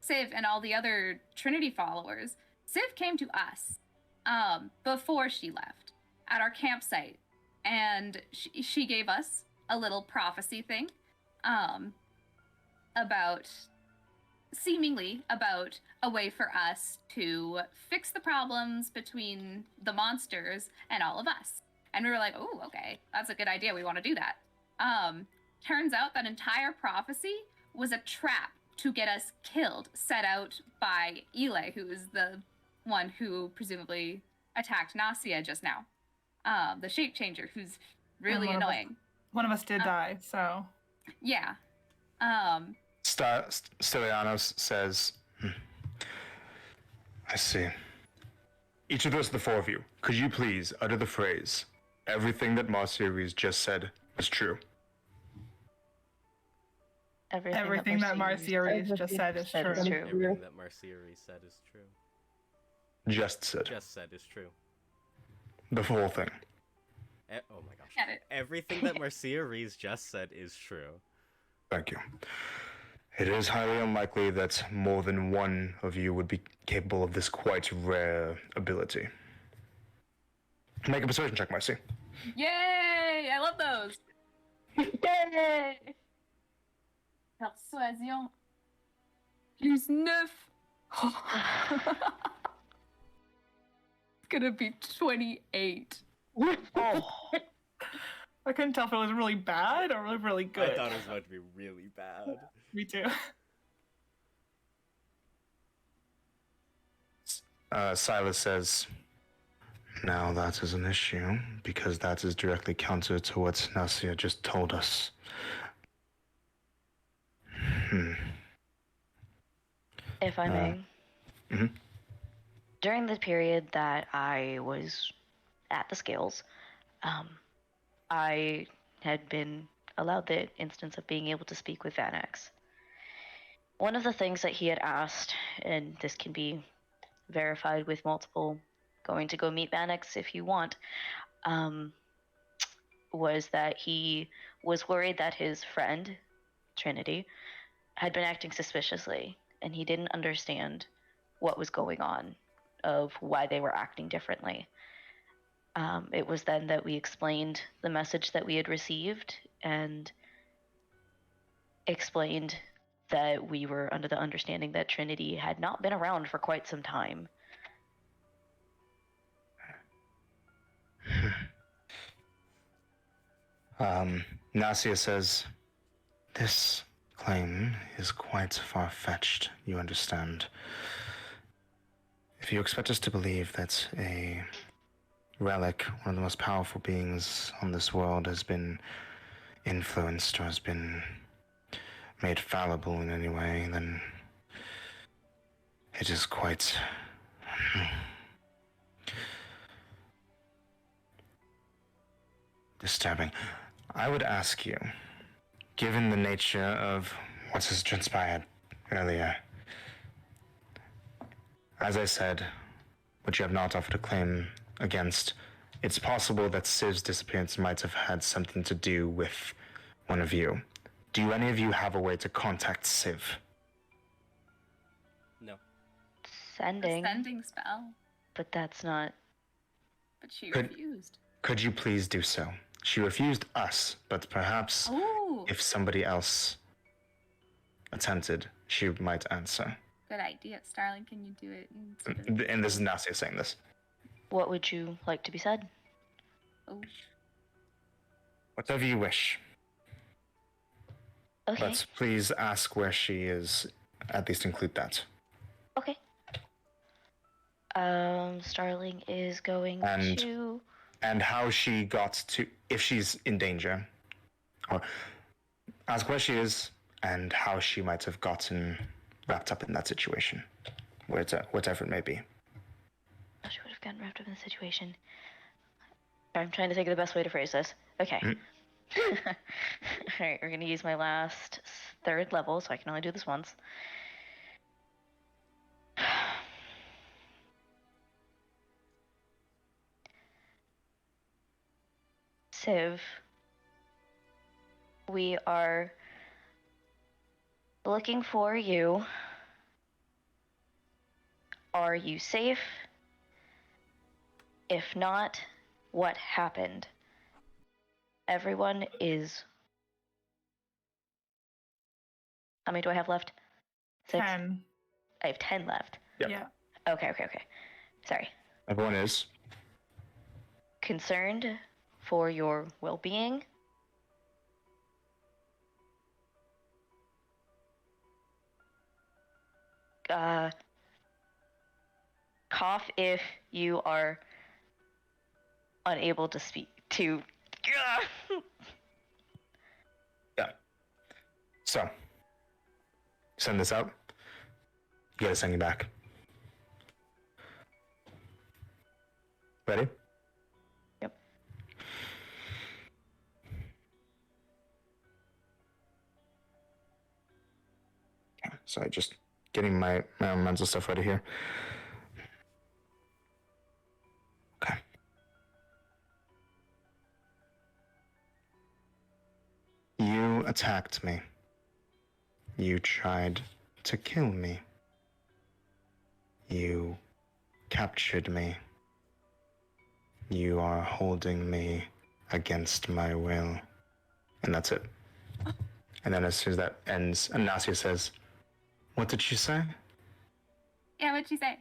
Civ and all the other Trinity followers, Civ came to us before she left at our campsite. And she gave us a little prophecy thing seemingly about a way for us to fix the problems between the monsters and all of us. And we were like, oh, okay, that's a good idea. We want to do that. Turns out that entire prophecy was a trap to get us killed, set out by Ile, who is the one who presumably attacked Nasia just now. The shape changer, who's really One of us- annoying. One of us did die, so Yeah. Stylianos says, "I see. Each of the four of you, could you please utter the phrase, 'Everything that Marcia Reese just said is true'?" everything that Marcia Reese just said is said true. is true. Everything that Marcieri said is true. Just said. Just said is true. The whole thing. Oh my gosh. Get it. Everything that Marcia Reese just said is true. Thank you. It is highly unlikely that more than one of you would be capable of this quite rare ability. Make a persuasion check, Marcy. Yay! I love those. Yay! Persuasion. Plus 9. It's gonna be 28. Oh, I couldn't tell if it was really bad or really good. I thought it was about to be really bad. Me too. Silas says, "Now that is an issue, because that is directly counter to what Nasia just told us." if I may. Mhm. During the period that I was at the scales, I had been allowed the instance of being able to speak with Vanax. One of the things that he had asked, and this can be verified with multiple going to go meet Vanax if you want, was that he was worried that his friend, Trinity, had been acting suspiciously, and he didn't understand what was going on, of why they were acting differently. It was then that we explained the message that we had received and explained that we were under the understanding that Trinity had not been around for quite some time. Nasia says, "This claim is quite far-fetched, you understand. If you expect us to believe that a relic, one of the most powerful beings on this world, has been influenced or has been made fallible in any way, then it is quite disturbing. I would ask you, given the nature of what has transpired earlier, as I said, which you have not offered a claim against, it's possible that Civ's disappearance might have had something to do with one of you. Do any of you have a way to contact Civ? No. The Sending, sending spell. but that's not. But she Could- refused. Could you please do so? She refused us, but perhaps Oh, if somebody else attempted, she might answer. good idea. Starling, can you do it? Instead of- And this is Nasia saying this. What would you like to be said? Oh, Whatever you wish. Okay. But please ask where she is, at least include that. Okay. Starling is going And- to. And how she got to, if she's in danger, or ask where she is and how she might have gotten wrapped up in that situation, whatever it may be. Oh, she would have gotten wrapped up in the situation. I'm trying to think of the best way to phrase this. Okay. Alright, we're gonna use my last third level, so I can only do this once. Civ, we are looking for you. Are you safe? If not, what happened? Everyone is. How many do I have left? 6? 10. I have 10 left. Yep. Yeah. Okay. Sorry. Everyone is. Concerned for your well being. Cough if you are unable to speak to. Yeah. So, send this out. You gotta send me back. Ready? Yep. Okay, sorry, just getting my own mental stuff ready here. Okay. You attacked me. You tried to kill me. You captured me. You are holding me against my will. And that's it. And then as soon as that ends, Nasia says, "What did she say?" yeah. What'd she say?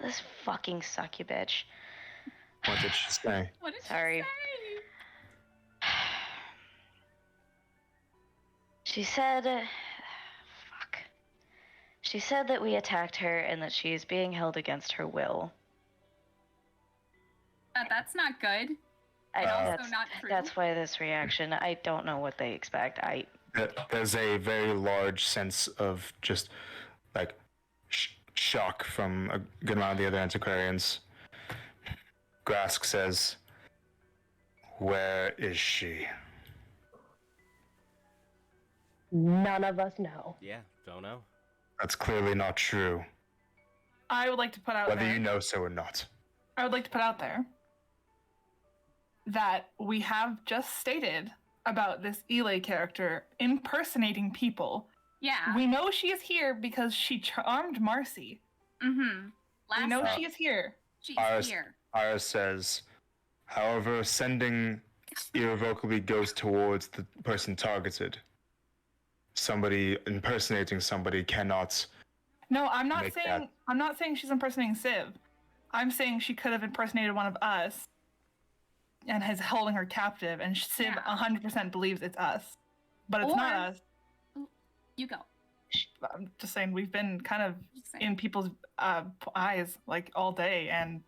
This fucking bitch. What did she say? What did Sorry. she say? She said. Fuck. She said that we attacked her and that she is being held against her will. That's not good. I know Also that's not true. that's why this reaction. I don't know what they expect. There's a very large sense of just like shock from a good amount of the other antiquarians. Grask says, "Where is she?" None of us know. Yeah, don't know. That's clearly not true, I would like to put out whether there. you know so or not. I would like to put out there that we have just stated about this Elay character impersonating people. Yeah. We know she is here because she charmed Marcy. Mm-hmm. We know Last- she is here. She's Iris- here. Iris says, "However, sending irrevocably goes towards the person targeted. Somebody impersonating somebody cannot." No, I'm not Make saying that- I'm not saying she's impersonating Civ. I'm saying she could have impersonated one of us and is holding her captive, and Civ Yeah. 100% believes it's us. But it's Or- not us. You go. I'm just saying we've been kind of Just saying. in people's eyes like all day, and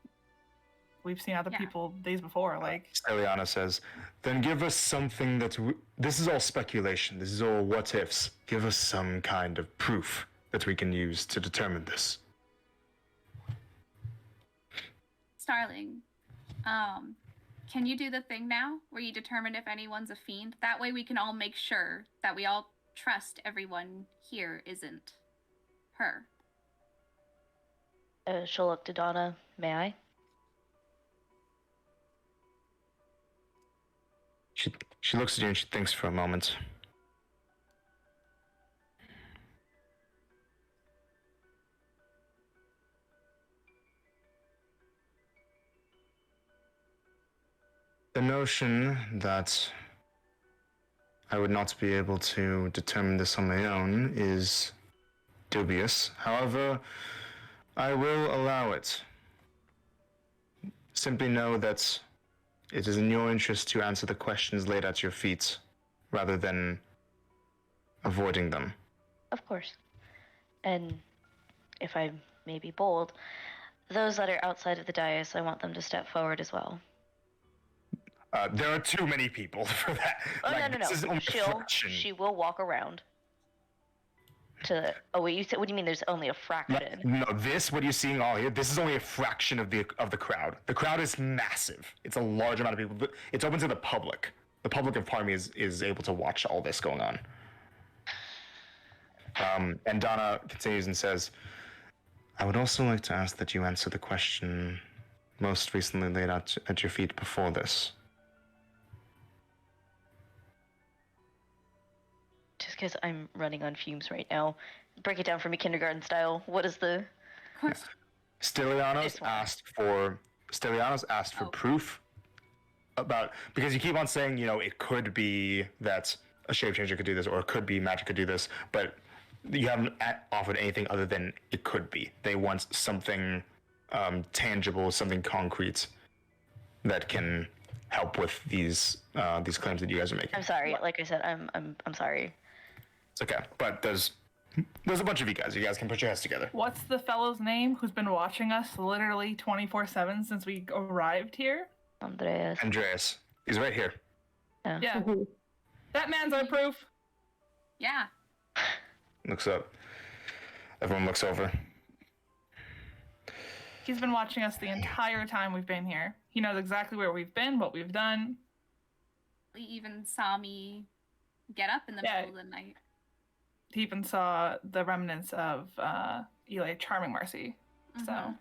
we've seen other Yeah. people days before. Like, Steliana says, then give us something this is all speculation. This is all what ifs. Give us some kind of proof that we can use to determine this. Starling, can you do the thing now where you determine if anyone's a fiend? That way we can all make sure that we all trust everyone here isn't her. She'll look to Donna. May I? She looks at you and she thinks for a moment. The notion that I would not be able to determine this on my own is dubious. However, I will allow it. Simply know that it is in your interest to answer the questions laid at your feet, rather than avoiding them. Of course. And if I may be bold, those that are outside of the dais, I want them to step forward as well. There are too many people for that. Oh, no. This is only a fraction. She will walk around to... Oh, wait, you said... What do you mean there's only a fraction? No, what you're seeing all here, this is only a fraction of the crowd. The crowd is massive. It's a large amount of people. But it's open to the public. The public of Parmy is able to watch all this going on. And Donna continues and says, I would also like to ask that you answer the question most recently laid out at your feet before this. Just because I'm running on fumes right now. Break it down for me kindergarten style. What is the... Question. Stelianos asked for proof about, because you keep on saying, it could be that a shape changer could do this, or it could be magic could do this, but you haven't offered anything other than it could be. They want something tangible, something concrete that can help with these claims that you guys are making. I'm sorry. Like I said, I'm sorry. It's okay, but there's a bunch of you guys. You guys can put your heads together. what's the fellow's name who's been watching us literally 24/7 since we arrived here? Andreas, he's right here. Yeah. That man's our proof. Yeah. Looks up. Everyone looks over. He's been watching us the entire time we've been here. He knows exactly where we've been, what we've done. He even saw me get up in the middle of the night. He even saw the remnants of Eli charming Marcy. So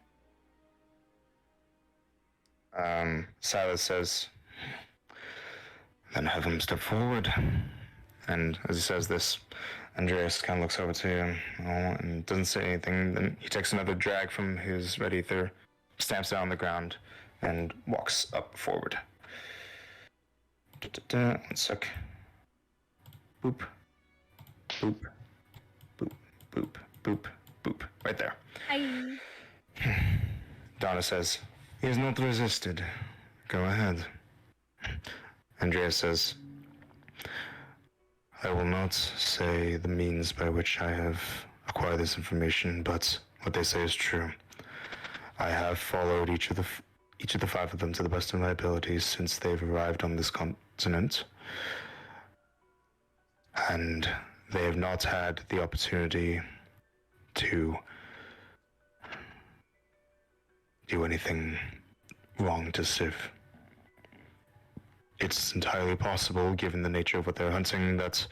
Silas says, then have him step forward. And as he says this, Andreas kind of looks over to you and doesn't say anything. Then he takes another drag from his red ether, stamps it on the ground, and walks up forward. One sec. Boop. Boop. Boop. Boop. Boop. Boop. Right there. Hi. Donna says, he has not resisted. Go ahead. Andreas says, I will not say the means by which I have acquired this information, but what they say is true. I have followed each of the five of them to the best of my abilities since they've arrived on this continent, and they have not had the opportunity to do anything wrong to Civ. It's entirely possible, given the nature of what they're hunting, that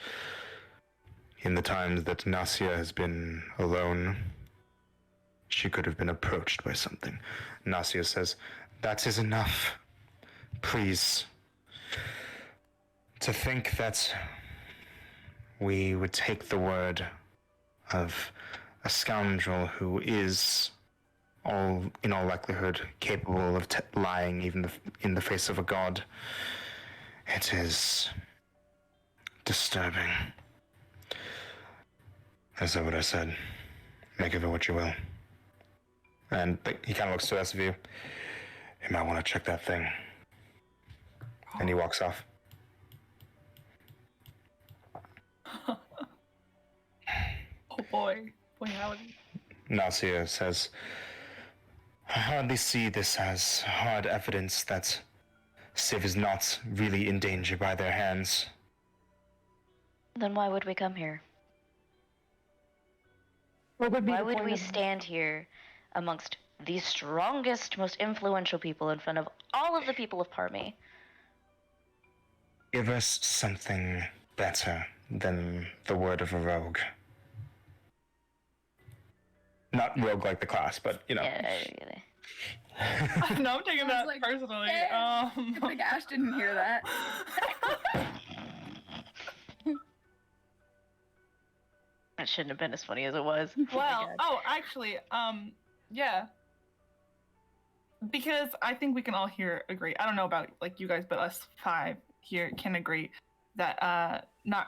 in the times that Nasia has been alone, she could have been approached by something. Nasia says, that is enough. Please. To think that we would take the word of a scoundrel who is, in all likelihood, capable of lying even in the face of a god. It is disturbing. Is that what I said? Make of it what you will. And he kind of looks to the rest of you. You might want to check that thing. And he walks off. boy. Boy, howdy. Nausea says, I hardly see this as hard evidence that Civ is not really in danger by their hands. Then why would we come here? What would be Why the would point we of stand here amongst the strongest, most influential people in front of all of the people of Parmy? Give us something better than the word of a rogue. Not rogue like the class, but, you know. Yeah, I get it. No, I'm taking I was that like, personally. I think Ash didn't hear that. That shouldn't have been as funny as it was. Oh my Well, God. oh, actually, yeah. Because I think we can all here agree. I don't know about like you guys, but us 5 here can agree that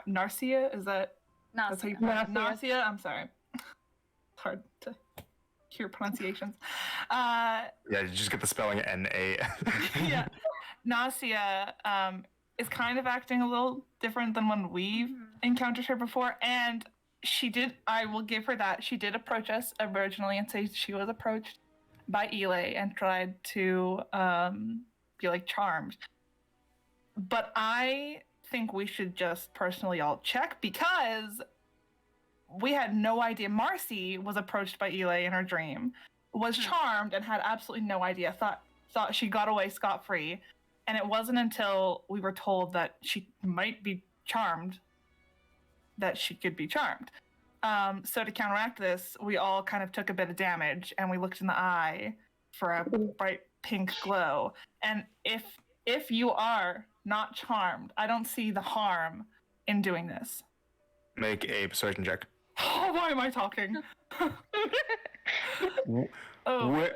Narcia, is that that's how you pronounce it? Nausea. Nausea? I'm sorry. It's hard to hear pronunciations. Yeah, you just get the spelling N-A. Yeah. Nausea is kind of acting a little different than when we've encountered her before, and she did, I will give her that, she did approach us originally and say she was approached by Elay and tried to be like charmed. But I think we should just personally all check, because we had no idea. Marcy was approached by Elay in her dream, was charmed, and had absolutely no idea. Thought she got away scot-free, and it wasn't until we were told that she might be charmed that she could be charmed. So to counteract this, we all kind of took a bit of damage, and we looked in the eye for a bright pink glow. And if you are not charmed, I don't see the harm in doing this. Make a persuasion check. Oh, why am I talking? Oh,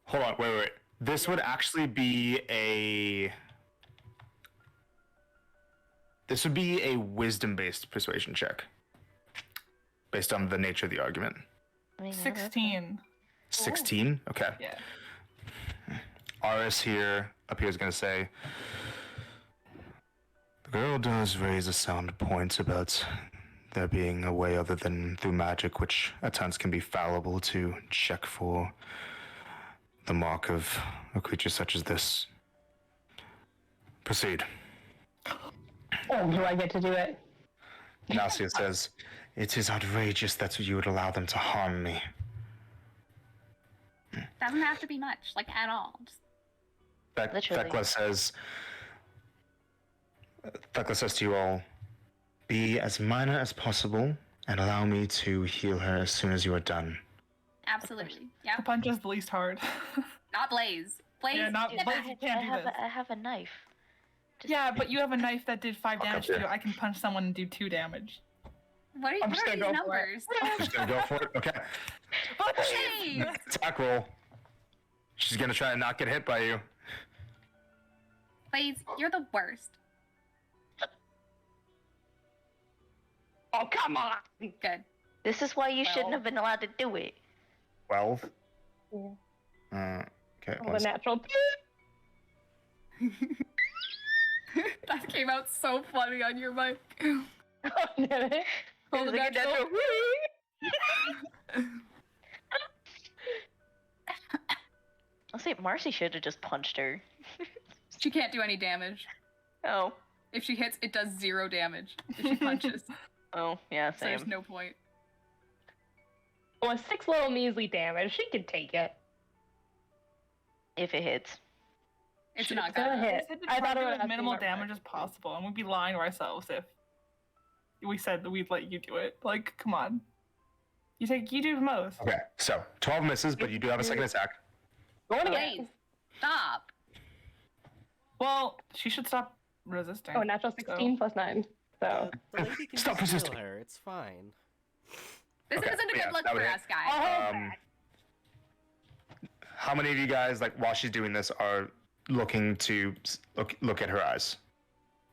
Hold on, wait. This would actually be a... This would be a wisdom-based persuasion check. Based on the nature of the argument. I mean, yeah, that's fine. 16. 16? Okay. Yeah. Aris here, up here, is going to say, the girl does raise a sound point about there being a way other than through magic, which at times can be fallible, to check for the mark of a creature such as this. Proceed. Oh, do I get to do it? Nausea says, it is outrageous that you would allow them to harm me. Doesn't have to be much, like at all. Just, Literally. Thekla says to you all, be as minor as possible and allow me to heal her as soon as you are done. absolutely. The Yep. punch is the least hard. Not Blaze. Blaze. Yeah, not get Blaze. back. You can't do this. I have a knife. Just- Yeah, but you have a knife that did 5 Fuck up damage to there. you. I can punch someone and do 2 damage. What are, I'm what just are gonna these go for it. numbers? Just gonna go for it? Okay. Hey! Attack roll. She's gonna try to not get hit by you. Blaze, you're the worst. Oh, come on! Good. This is why you shouldn't Well. have been allowed to do it. 12. Yeah. Okay. Oh, the natural. That came out so funny on your mic. Oh, did it? Roll the It was like a natural. I'll say Marcy should have just punched her. She can't do any damage. Oh. If she hits, it does 0 damage. If she punches, Oh, yeah, so there's same. no point. Well, 6 little measly damage. She could take it. If it hits. It's Shit, not it's gonna gonna. hit. Said to I try thought to it do would as have minimal to be damage as possible, and we'd be lying to ourselves if we said that we'd let you do it. Like, come on. You do the most. Okay, so 12 misses, but you do have a second attack. Going Blaze, again. stop. Well, she should stop resisting. Oh, natural 16 plus 9. So. The lady can Stop just resisting. heal her. It's fine. This Okay, isn't a yeah, good look that would for hit. us, guys. How many of you guys, like, while she's doing this, are looking to look at her eyes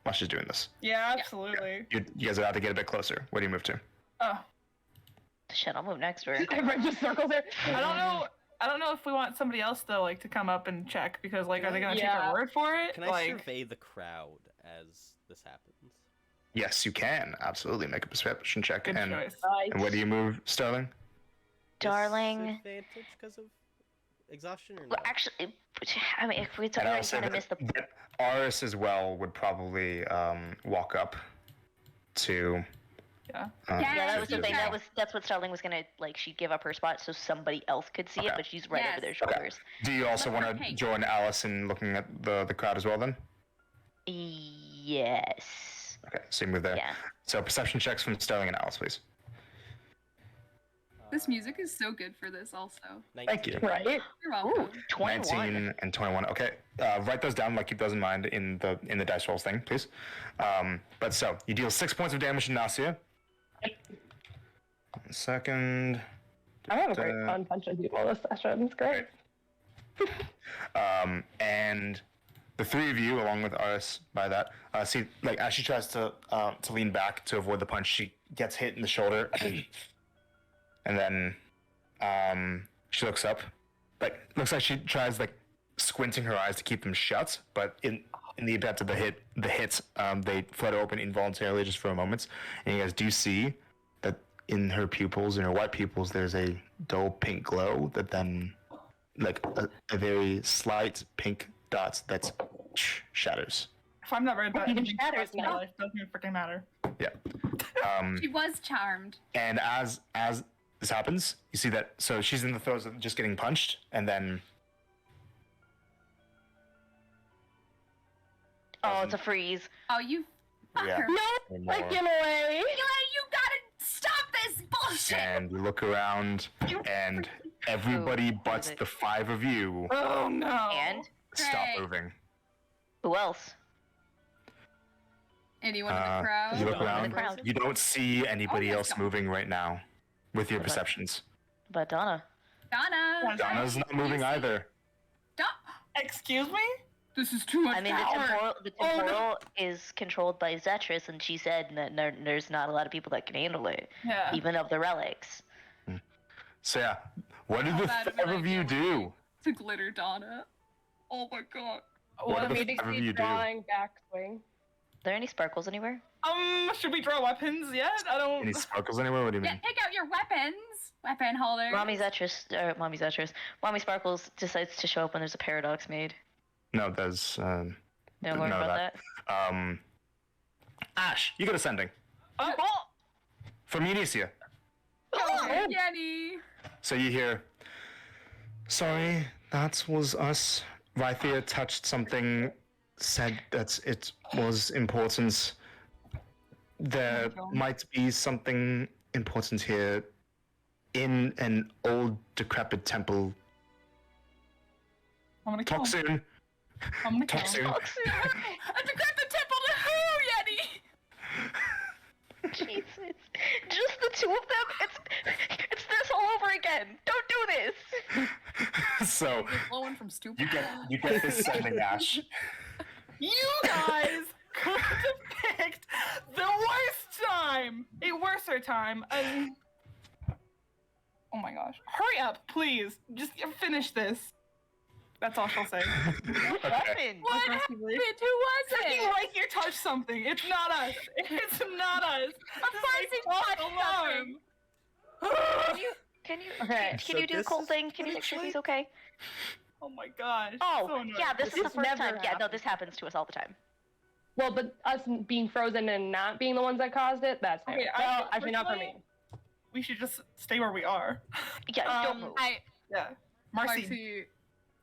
while she's doing this? Yeah, absolutely. You guys are about to get a bit closer. Where do you move to? Oh, Shit, I'll move next to her. Everyone just circles her. I don't know. I don't know if we want somebody else though, like to come up and check, because like, are they gonna take Yeah. our word for it? Can I like, survey the crowd as this happens? Yes, you can absolutely make a perception check. Good and choice. and where do you move, Sterling? Darling. Disadvantage because of exhaustion or no? Well, actually, I mean, if we And already I'll say kind of missed the. that Aris as well would probably walk up to. Yeah. Yeah, Yeah, that was the you thing. can. That's what Starling was gonna like. She'd give up her spot so somebody else could see it, Okay. but she's right over their Yes. shoulders. Do you also Let her want to take. join Alice in looking at the crowd as well then? Yes. Okay, so you move there. Yeah. So perception checks from Sterling and Alice, please. This music is so good for this, also. Thank you. Right? You're welcome. Ooh, 21. 19 and 21. Okay, write those down. Like keep those in mind in the dice rolls thing, please. But so you deal 6 points of damage to Nasia. 1 second. I'm having a great fun punching people this session. It's great. And the three of you, along with Aris, by that, see like as she tries to lean back to avoid the punch, she gets hit in the shoulder, and then she looks up. Like looks like she tries like squinting her eyes to keep them shut, but in the event of the hits, they flutter open involuntarily just for a moment. And you guys do see that in her pupils, in her white pupils, there's a dull pink glow that then, like a very slight pink dot that shatters. If I'm not right about Even anything shatters in my now. life, doesn't even freaking matter. Yeah. She was charmed. And as this happens, you see that so she's in the throes of just getting punched, and then Oh, it's a freeze. Oh, you yeah, fucker. No, anymore. like in a way. You gotta stop this bullshit! And you look around, and everybody but the five of you Oh no. And stop Great. moving. who else? Anyone in the crowd? You look Anyone in around. the crowd. You don't see anybody Oh my else God. moving right now, with your What about- perceptions. But Donna. Donna! Donna's not moving either. Excuse me? This is too much I mean, power! the temporal is controlled by Zetris, and she said that there's not a lot of people that can handle it, Yeah. even of the relics. So yeah, what did How the bad of five an of you idea do? To glitter Donna. Oh my god. What do the Immediately five of you do? drawing backswing. Are there any sparkles anywhere? Should we draw weapons yet? I don't. Any sparkles anywhere? What do you Yeah, mean? take out your weapons! Weapon holder. Mommy Sparkles decides to show up when there's a paradox made. No, there's Don't learn none of about that. Ash, you get ascending Oh, from Eunicia. Oh, Yenny! So you hear, sorry, that was us. Rythia touched something, said that it was important. There might be something important here in an old, decrepit temple. I'm gonna kill Talk him. soon. I'm gonna kill Talk him. soon. A decrepit temple to who, Yenny? Jesus. Just the two of them? It's this all over again. Don't do this. So Blowing from stupid. you get this sending, Ash. You guys could have picked the worst time! A worser time. Oh my gosh. Hurry up, please. Just finish this. That's all she'll say. What happened? What happened? Who was Freaking it? right here touched something. It's not us. It's not us. Of course it touched something. Can you Okay, can you do the cold thing? Can you make sure he's okay? Oh my gosh. Oh, So annoying. yeah, this is the first never time. Yeah, no, happened. this happens to us all the time. Well, but us being frozen and not being the ones that caused it, that's Okay, fair. I Well, think actually not for me. personally- We should just stay where we are. Yeah, don't move. Yeah. Marcy. Marcy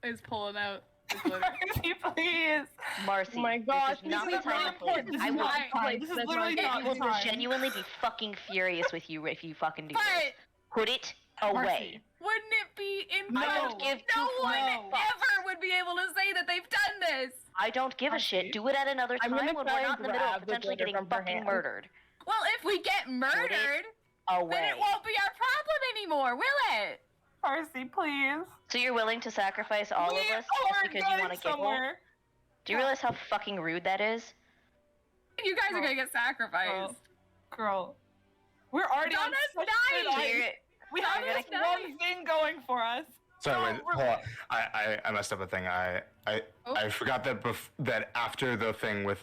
is pulling out the glitter. Marcy, please. Marcy, Oh my gosh, this is not this the is time not to important. play. This I is will, not I- time. This is That's literally my- not I the will time. genuinely be fucking furious with you if you fucking do this. But Put it away. Marcy. wouldn't it be No. I impossible? don't give No two one fucks. ever would be able to say that they've done this. I don't give a shit. Marcy. Do it at another I'm time gonna when try we're not and in the middle of grab the potentially glitter getting from her fucking hand. murdered. Well, if we get murdered, Away. then it won't be our problem anymore, will it? Marcy, please. So you're willing to sacrifice all of us just because you want to giggle? somewhere. Do you realize how fucking rude that is? You guys are gonna get sacrificed. Girl. We're already on Donna's such dying. good So ice. you're, We have Donna's this dying. one thing going for us. Sorry, wait, hold on. I messed up a thing. Oh. I forgot that that after the thing with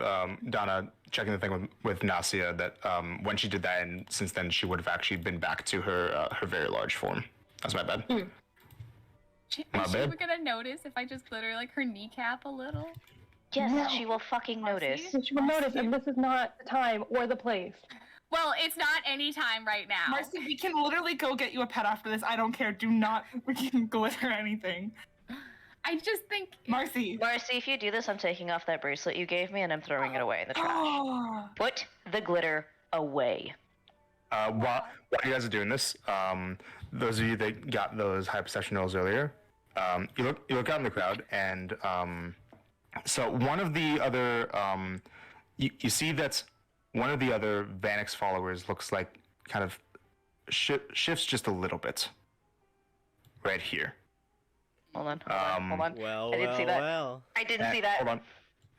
Donna checking the thing with Nasia, that when she did that, and since then she would have actually been back to her her very large form. That's my bad. My Is she bad. even gonna notice if I just glitter like her kneecap a little? Yes, No. she will fucking notice. She will notice, and this is not the time or the place. Well, it's not any time right now. Marcy, we can literally go get you a pet after this. I don't care. Do not freaking glitter anything. I just think Marcy. Marcy, if you do this, I'm taking off that bracelet you gave me and I'm throwing it away in the trash. Oh. Put the glitter away. While you guys are doing this, those of you that got those high perception rolls earlier, you look out in the crowd, and so one of the other you see that one of the other Vanix followers looks like kind of shifts just a little bit right here. Hold on. Well, I didn't see that. well. I didn't see that. Hold on.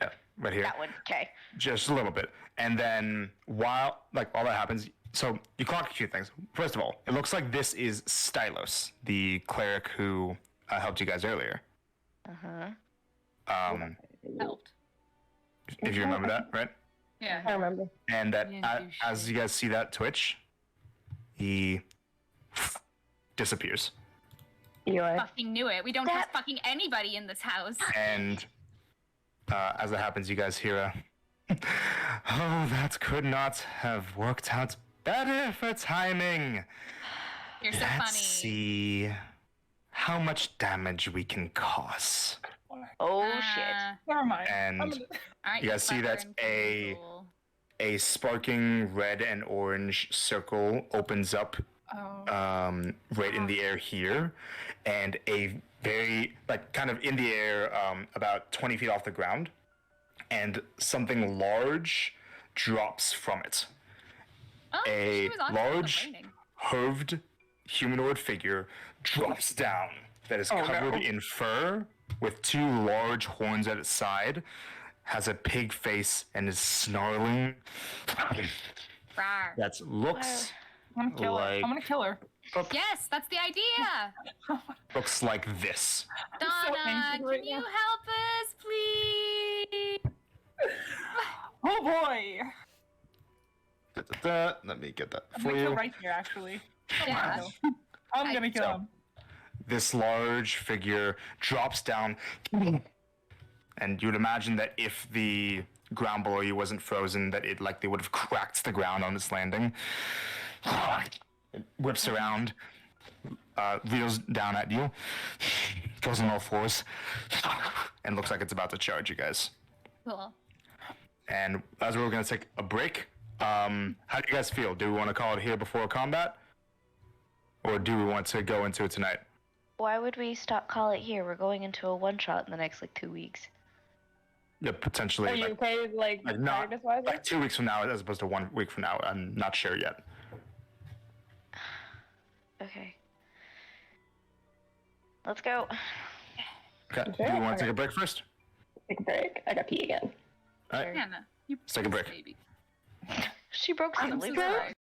Yeah, right here. That one. Okay. Just a little bit. And then while all that happens, so you clock a few things. First of all, it looks like this is Stylos, the cleric who helped you guys earlier. helped. If you remember that, right? Yeah. I remember. And that Yeah, you as you guys see that twitch, he disappears. Eli. Fucking knew it. We don't trust fucking anybody in this house. And as that happens, you guys hear a, oh, that could not have worked out better for timing. You're so Let's funny. see how much damage we can cause. Oh shit. Never mind. And All right, you guys see clever that and cool. a sparking red and orange circle opens up Oh. right in the air here, and a very kind of in the air about 20 feet off the ground, and something large drops from it. Oh, A she was on large complaining. hooved humanoid figure drops down that is covered in fur with two large horns at its side, has a pig face, and is snarling. Rawr. That looks I'm gonna kill her. like I'm gonna kill her. Yes, that's the idea. looks like this. Donna, angry right can you now. help us, please? Oh boy. Let me get that I'm for gonna kill you. right here, actually. Yeah. I'm gonna kill him. This large figure drops down, and you'd imagine that if the ground below you wasn't frozen, that it they would have cracked the ground on its landing. It whips around, reels down at you, goes on all fours, and looks like it's about to charge you guys. Cool. And as we're gonna take a break, how do you guys feel? Do we want to call it here before combat, or do we want to go into it tonight? Why would we call it here? We're going into a one shot in the next 2 weeks. Yeah, potentially. Are you okay, Not tiredness-wise? 2 weeks from now, as opposed to 1 week from now. I'm not sure yet. Okay. Let's go. Okay. Okay, Do we want to okay. take a break first? Take a break. I got pee again. All right. Hannah, you Let's take a break. baby. She broke I'm some so legs. sorry.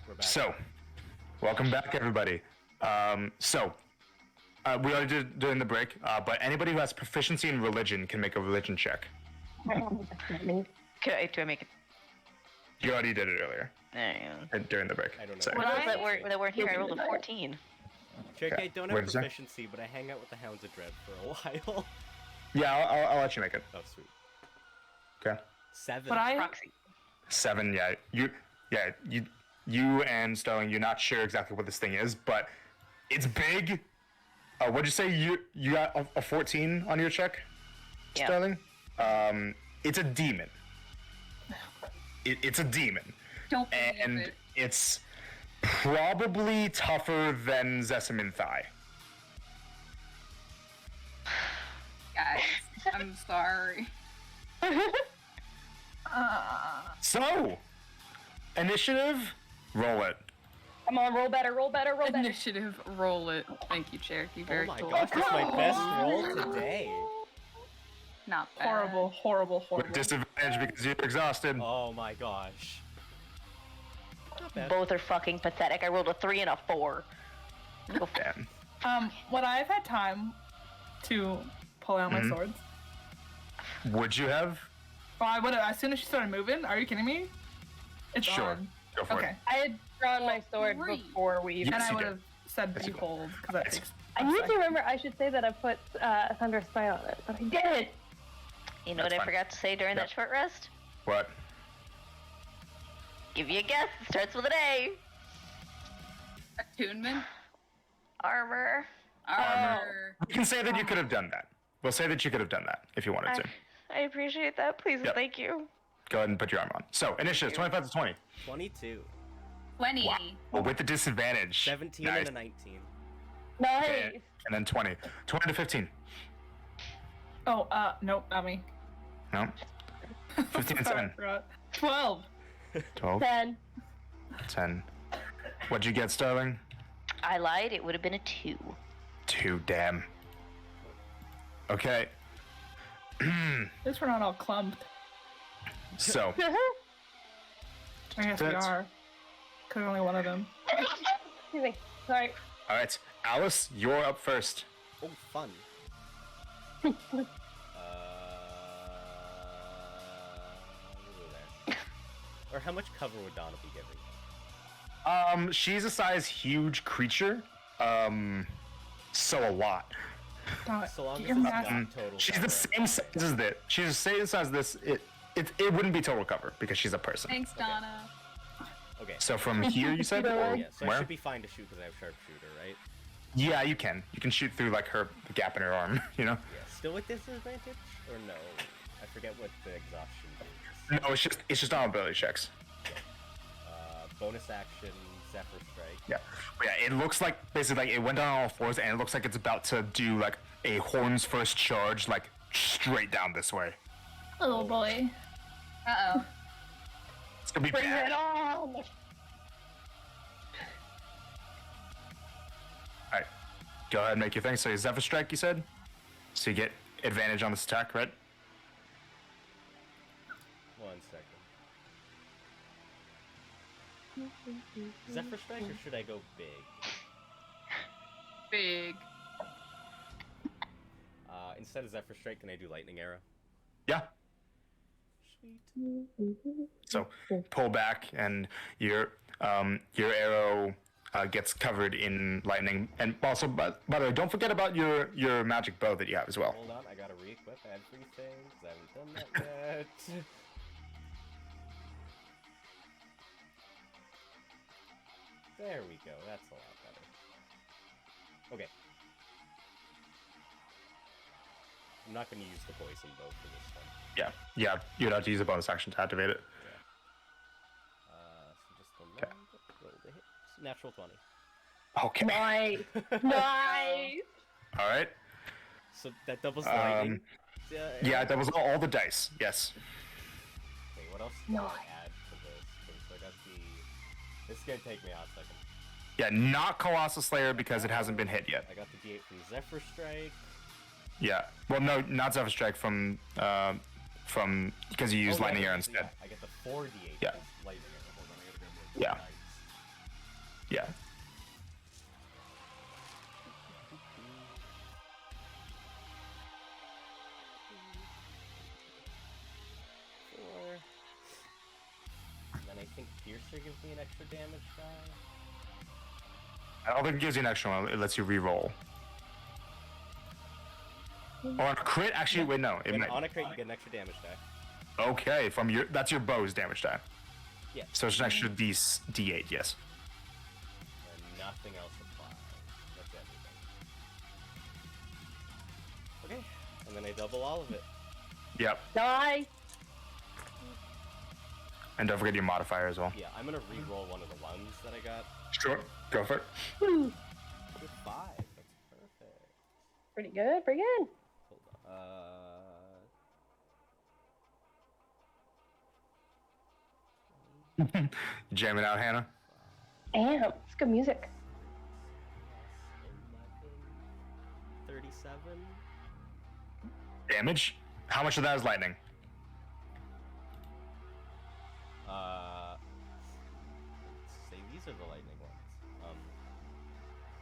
We're back. So, welcome back, everybody. We already did during the break, but anybody who has proficiency in religion can make a religion check. Okay, do I make it? You already did it earlier during the break. I don't know. So, For those that weren't here, I rolled a 14. Jake, Okay. I don't What have is that? proficiency, but I hang out with the Hounds of Dread for a while. yeah, I'll let you make it. Oh, sweet. Okay. 7. But I Proxy. 7. You and Sterling, you're not sure exactly what this thing is, but it's big. What'd you say? You got a 14 on your check, Yeah. Sterling? It's a demon. It's a demon. Don't believe And it. it's probably tougher than Zesaminthai. Guys, I'm sorry. So, initiative, roll it. Come on, roll better, roll better, roll better. Initiative, roll it. Thank you, Cherokee. Oh Very my cool. gosh, that's my best roll today. Not bad. horrible, horrible, With horrible. disadvantage because you're exhausted. Oh my gosh. Not bad. Both are fucking pathetic. I rolled a 3 and a 4. Go for it. Damn. When I've had time to pull out my swords, Would you have? oh, I would have as soon as she started moving. Are you kidding me? It's Sure. on. Go for Okay. it. I had drawn my sword Great. before we. Yes, And I you would did. have said Yes, you did. behold because that Yes. takes. I need to remember. I should say that I put Thunderous Smite on it, but I did. You know That's what I fine. forgot to say during Yep. that short rest? What? Give you a guess. It starts with an A. Attunement? Armor. Armor. We can say that you could have done that. We'll say that you could have done that if you wanted to. I appreciate that. Please and Yep. thank you. Go ahead and put your armor on. So, initiative, 25 to 20. 22. 20. Wow. Well, with the disadvantage. 17 Nice. and a 19. Nice. Okay, and then 20. 20 to 15. Oh, nope, not me. No? 15 and Sorry, I 7. forgot. 12. 12. 10. 10. What'd you get, Sterling? I lied. It would have been a 2. 2, damn. Okay. At least we're not all clumped. So, I guess we That's- are. Because only one of them. Excuse me. Sorry. alright. Alice, you're up first. Oh, fun. Or how much cover would Donna be giving? She's a size huge creature. So a lot. So long Get as your it's mask. not total She's cover. the same size as this. She's the same size as this. It wouldn't be total cover because she's a person. Thanks, Donna. Okay. So from here, you said, or Yeah, so I where? should be fine to shoot because I have sharpshooter, right? Yeah, you can. You can shoot through like the gap in her arm. You know. Yeah. Still with disadvantage? Or no? I forget what the exhaustion is. No, it's just on ability checks. Bonus action, Zephyr Strike. Yeah. But yeah, it looks like basically like it went down on all fours and it looks like it's about to do like a horns first charge like straight down this way. Oh boy. Uh-oh. It's gonna be Bring bad. it on. Alright. Go ahead and make your thing. So Zephyr Strike, you said? So you get advantage on this attack, right? 1 second. Zephyr Strike or should I go big? Big. Instead of Zephyr Strike, can I do Lightning Arrow? Yeah. Sweet. So pull back and your arrow gets covered in lightning. And also, by the way, don't forget about your magic bow that you have as well. Hold on, I gotta re-equip everything because I haven't done that yet. There we go, that's a lot better. Okay. I'm not gonna use the poison bow for this one. Yeah, you'd have to use a bonus action to activate it. So just the roll the hit. Natural 20. Okay. Nice. Nice. All right. So that doubles lightning. Yeah, that was all the dice. Yes. Okay, what else do I add to this? Okay, so I got the... This is gonna take me out a second. Yeah, not Colossal Slayer because it hasn't been hit yet. I got the D8 from Zephyr Strike. Yeah. Well, no, not Zephyr Strike from because you use Oh, Lightning yeah, Arrow yeah, instead. I get the 4D8 Yeah. because Lightning Arrow. Hold on, I gotta grab more Yeah. dice. Yeah. Four. And then I think Piercer gives me an extra damage die. I don't think it gives you an extra one. It lets you re-roll. Or on a crit, actually, wait, no. It might. On a crit, you get an extra damage die. Okay, that's your bow's damage die. Yeah. So it's an extra D8, yes. And nothing else applies. That's everything. Okay. And then I double all of it. Yep. Die. And don't forget your modifier as well. Yeah, I'm gonna re-roll one of the ones that I got. Sure. Go for it. Woo. With 5. That's perfect. Pretty good. Pretty good. Hold on. Jam it out, Hannah. Damn, it's good music. 11, 37. Damage? How much of that is lightning? Let's say these are the lightning ones.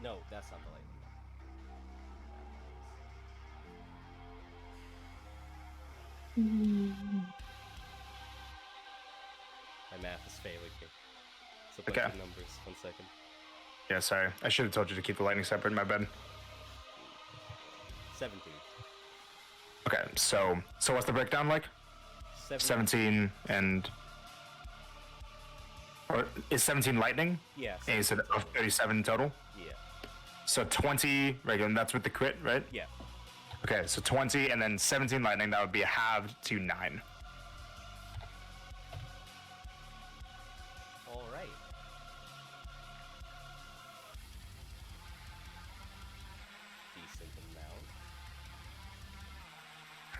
No, that's not the lightning one. My math is failing me. It's a bunch Okay. of numbers. 1 second. Yeah, sorry. I should have told you to keep the lightning separate, my bad. 17. Okay, so what's the breakdown like? 17 and... Or is 17 lightning? Yeah. And you said 17. 37 total? Yeah. So 20 regular, and that's with the crit, right? Yeah. Okay, so 20 and then 17 lightning, that would be a halved to 9. All right. Decent amount.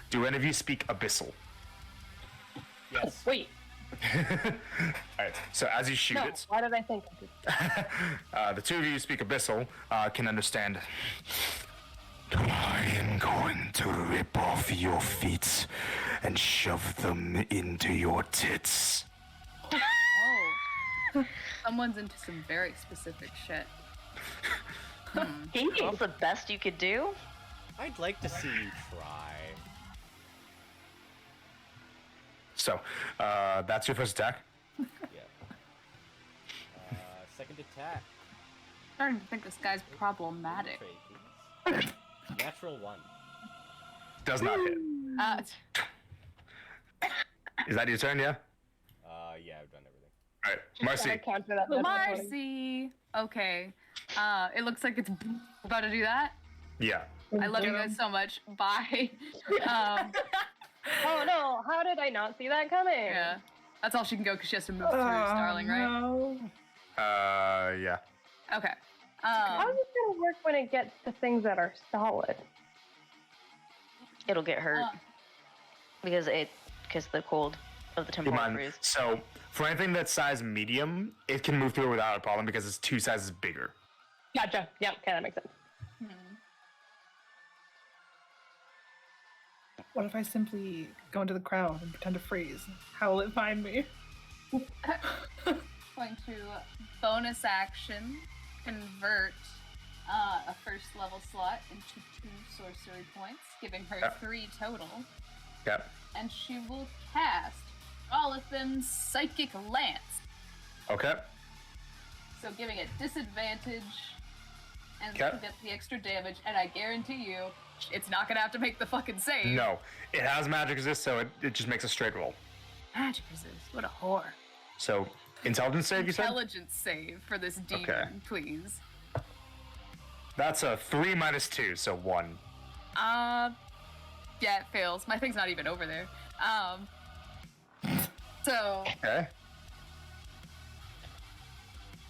Do any of you speak Abyssal? Yes. Wait. Alright, so as you shoot No. it, Why did I think of it? the two of you who speak Abyssal can understand. I am going to rip off your feet and shove them into your tits. Oh. Someone's into some very specific shit. Kinky. What's the best you could do? I'd like to see you try. So, that's your first attack. Yeah. Second attack. Starting to think this guy's problematic. Trade, please. Natural 1. Does not hit. Is that your turn, yeah? Yeah, I've done everything. Alright, Marcy. I counter that. That's funny. Marcy. Okay. It looks like it's about to do that. Yeah. I love you guys so much. Bye. Oh no! How did I not see that coming? Yeah. That's all she can go because she has to move through Starling, right? No. Yeah. Okay. How is it gonna work when it gets to things that are solid? It'll get hurt because the cold of the Keep in temporal mind, freeze. so for anything that's size medium, it can move through without a problem because it's 2 sizes bigger. Gotcha. Yeah. Okay, that makes sense. What if I simply go into the crowd and pretend to freeze? How will it find me? Going to bonus action convert a first level slot into 2 sorcery points, giving her Yeah. 3 total. Yeah. And she will cast Rolithan's Psychic Lance. Okay. So giving it disadvantage and Okay. get the extra damage, and I guarantee you it's not gonna have to make the fucking save. No. It has magic resist, so it just makes a straight roll. Magic resist. What a whore. So, intelligence save, you said? Intelligence save for this demon, Okay. please. That's a 3 minus 2, so 1. Yeah, it fails. My thing's not even over there. So Okay.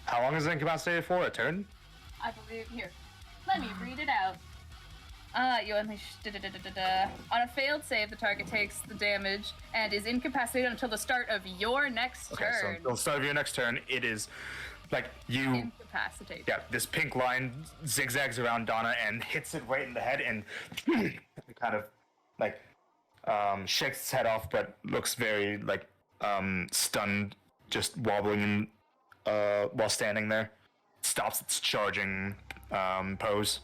How long is it incapacitated for? A turn? I believe here. Let me read it out. You unleash on a failed save, the target takes the damage and is incapacitated until the start of your next Okay, so turn. until the start of your next turn, it is like you. Incapacitated. Yeah, this pink line zigzags around Donna and hits it right in the head and kind of like shakes its head off, but looks very like stunned, just wobbling while standing there. stops its charging pose.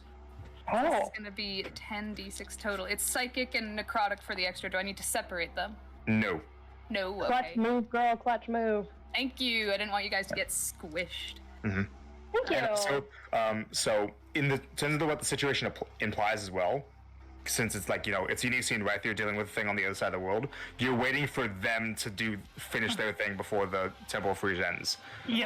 This Oh, is gonna be 10d6 total. It's psychic and necrotic for the extra. Do I need to separate them? No. No. clutch Okay. move, girl, clutch move. Thank you. I didn't want you guys to get squished. Thank you. And so in the terms of what the situation implies as well, since it's like, it's a unique scene, right? You're dealing with a thing on the other side of the world. You're waiting for them to finish their thing before the Temple of Freeze ends.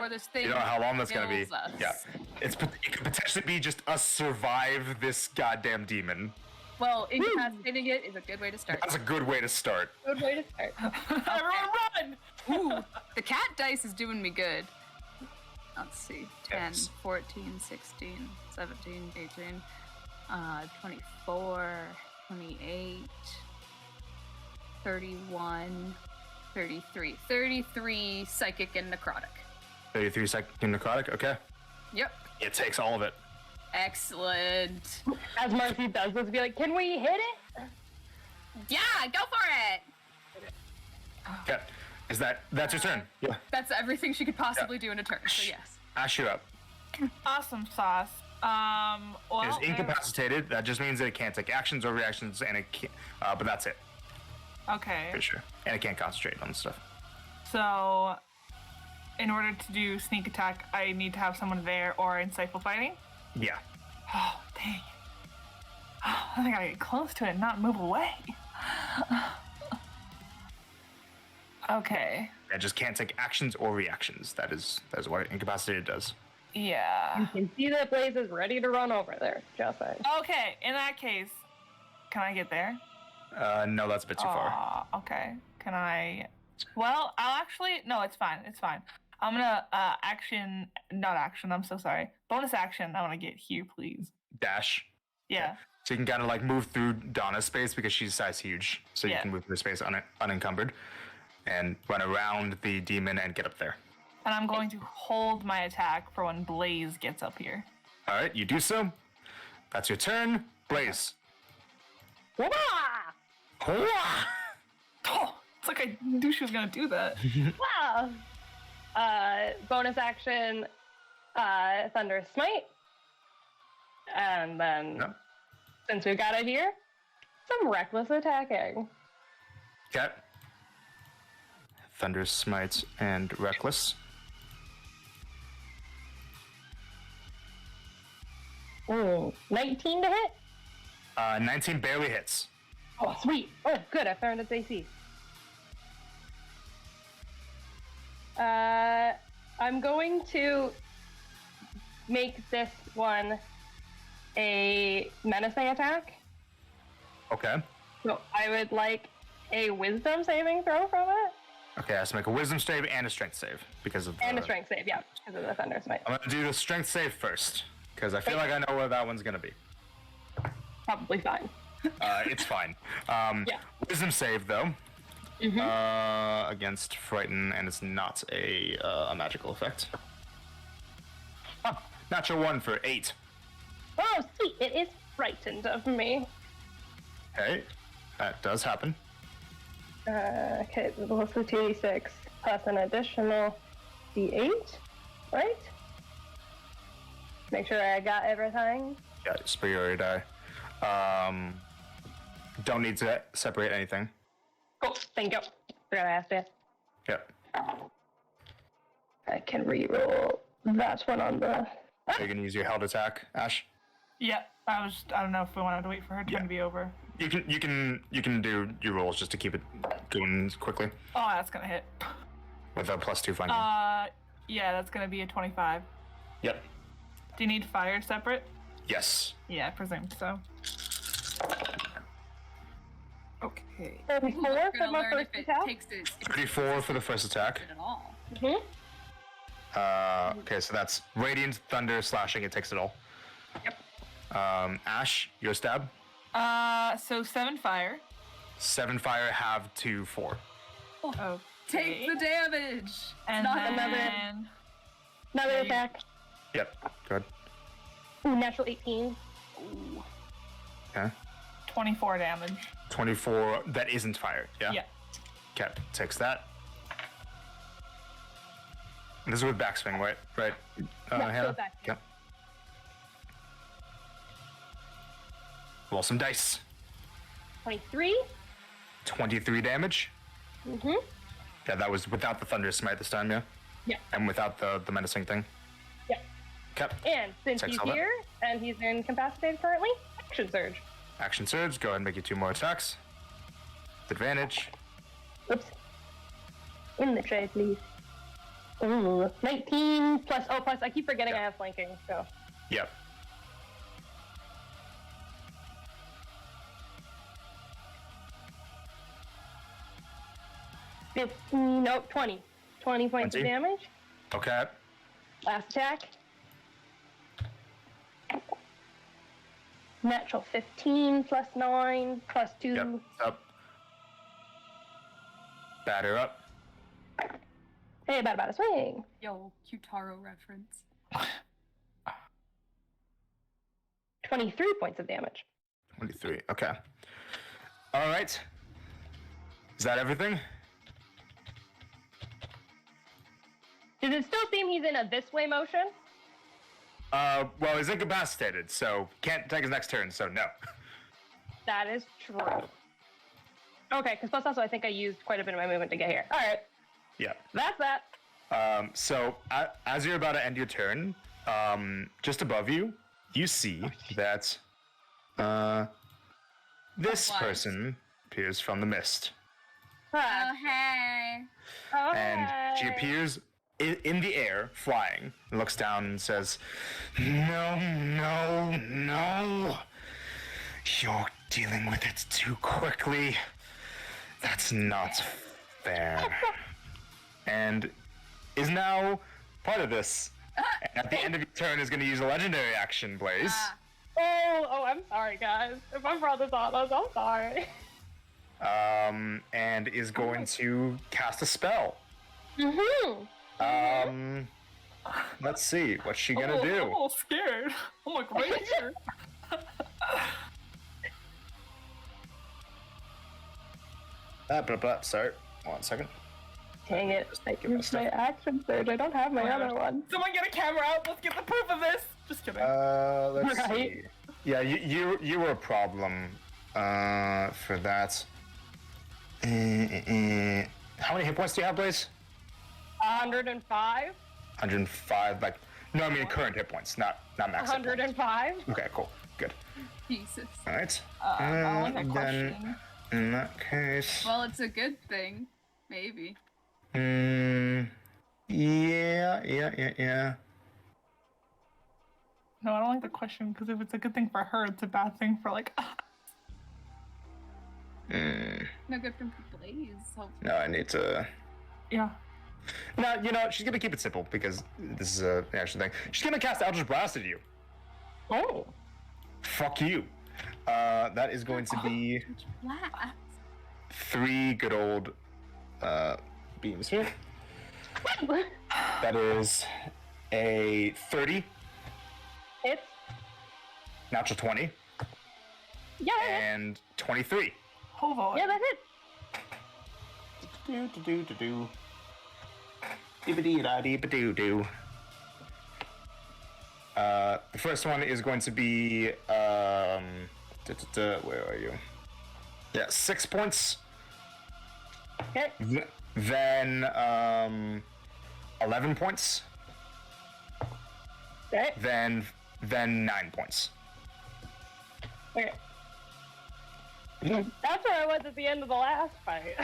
Or this thing You know how long that's gonna be? kills us. Yeah. It could potentially be just us survive this goddamn demon. Well, incapacitating it is a good way to start. That's a good way to start. Good way to start. Everyone run! Ooh, the cat dice is doing me good. Let's see. 10, Yes. 14, 16, 17, 18, 24, 28, 31, 33. 33 psychic and necrotic. 33 second necrotic. Okay. Yep. It takes all of it. Excellent. As Marcy does this, be like, can we hit it? Yeah, go for it. Okay. That's your turn? Yeah. That's everything she could possibly do in a turn. So yes. Ash, you're up. Awesome sauce. Well, It is incapacitated. That just means that it can't take actions or reactions, and it can't. But that's it, okay. for sure. And it can't concentrate on stuff. So, in order to do sneak attack, I need to have someone there or insightful fighting. Yeah. Oh, dang. I think I gotta get close to it and not move away. Okay. It just can't take actions or reactions. That's what incapacitated does. Yeah. You can see that Blaze is ready to run over there. Just saying. Okay, in that case, can I get there? No, that's a bit too far. Okay. Can I? Well, I'll actually. No, it's fine. It's fine. I'm gonna not action. I'm so sorry. Bonus action. I want to get here, please. Dash. Yeah. So you can kind of like move through Donna's space because she's size huge. So you Yeah. can move through space unencumbered and run around the demon and get up there. And I'm going to hold my attack for when Blaze gets up here. All right, you do so. That's your turn. Blaze. Wah! Hooah! Oh, it's like I knew she was gonna do that. Wow. Bonus action, Thunder Smite. And then, Yep. since we got it here, some reckless attacking. Okay. Thunder Smite and Reckless. Ooh, 19 to hit? 19 barely hits. Oh, sweet. Oh, good. I found its AC. I'm going to make this one a menacing attack. Okay. So I would like a wisdom saving throw from it. Okay, I have to make a wisdom save and a strength save because of And a strength save, yeah, because of the Thunder Smite. I'm gonna do the strength save first because I feel like I know where that one's gonna be. Probably fine. It's fine. Yeah. Wisdom save though. Against frighten, and it's not a magical effect. Natural 1 for 8. Oh, sweet. It is frightened of me. Okay, that does happen. Okay, plus the 2d6 plus an additional d8, right? Make sure I got everything. Yeah, superiority die. Don't need to separate anything. Cool, thank you. Forgot I asked you. Yep. I can reroll that one on the. So you're gonna use your held attack, Ash. Yeah, I don't know if we wanted to wait for her turn to be over. You can do your rolls just to keep it going quickly Oh, that's gonna hit. with a +2 flanking. Yeah, that's gonna be a 25. Yep. Do you need fire separate? Yes. Yeah, I presumed so. Okay. 34 We're for gonna my learn first if it attack. takes it 34 for the first attack. at all. Okay, so that's radiant, thunder, slashing. It takes it all. Yep. Ash, your stab. So 7 fire. 7 fire, have 2 4. Okay. Take the damage. And not then Another Yeah, you- attack. Yep. Good. Ooh, natural 18. Okay. 24 damage. 24. That isn't fire. Yeah. Yeah. Okay. Takes that. This is with backswing, right? Right. Yeah, Hannah? go back. Yep. Roll some dice. 23. 23 damage. Mm-hmm. Yeah, that was without the Thunder Smite this time, yeah? Yeah. And without the menacing thing. Yeah. Okay. And since Checks he's all that. here and he's incapacitated currently, action surge. Action surge. Go ahead and make you 2 more attacks. With advantage. Oops. In the tray, please. Ooh, 19 plus. Oh, plus I keep forgetting I have flanking. So Yep. no, 20. 20 points 20? of damage. Okay. Last attack. Natural 15 plus 9 plus 2. Yep. Up. Batter up. Hey, about a swing. Yo, Qtaro reference. 23 points of damage. 23. Okay. All right. Is that everything? Does it still seem he's in a this way motion? Well, he's incapacitated, so can't take his next turn, so no. That is true. Okay, because plus also I think I used quite a bit of my movement to get here. All right, Yeah. that's that. So as you're about to end your turn, just above you, you see that this What? person appears from the mist, Oh, hey. Oh, and she hey. appears in the air, flying, and looks down and says, "No, no, no! You're dealing with it too quickly. That's not fair." And is now part of this. And at the end of your turn, is going to use a legendary action, Blaze. Oh, I'm sorry, guys. If I brought this on us, I'm sorry. And is going to cast a spell. Mm-hmm. Let's see, what's she gonna do? I'm all scared. I'm like right here. Blah, blah. Sorry, 1 second. Dang it. I used my action surge. I don't have my other one. Someone get a camera out. Let's get the proof of this. Just kidding. Let's Right. see. Yeah, you were a problem for that. How many hit points do you have, Blaze? 105. 105. Like, no, I mean current hit points, not max. hit points. 105. Okay, cool, good. Jesus. All right. I like a then question. in that case, Well, it's a good thing. Maybe. yeah. No, I don't like the question because if it's a good thing for her, it's a bad thing for like. No good thing for Blaze. Hopefully. No, I need to. Yeah. No, you know, she's gonna keep it simple because this is an actual thing. She's gonna cast Eldritch Blast at you. Oh. Fuck you. That is going to be Blast. 3 good old beams here. That is a 30, It's. natural 20, Yeah, and 23. Hold on. yeah, that's it. Do. Dibbity-da-dee-ba-doo-doo. The first one is going to be, where are you? Yeah, 6 points. Okay. Then, 11 points. Okay. Then 9 points. Okay. That's where I was at the end of the last fight.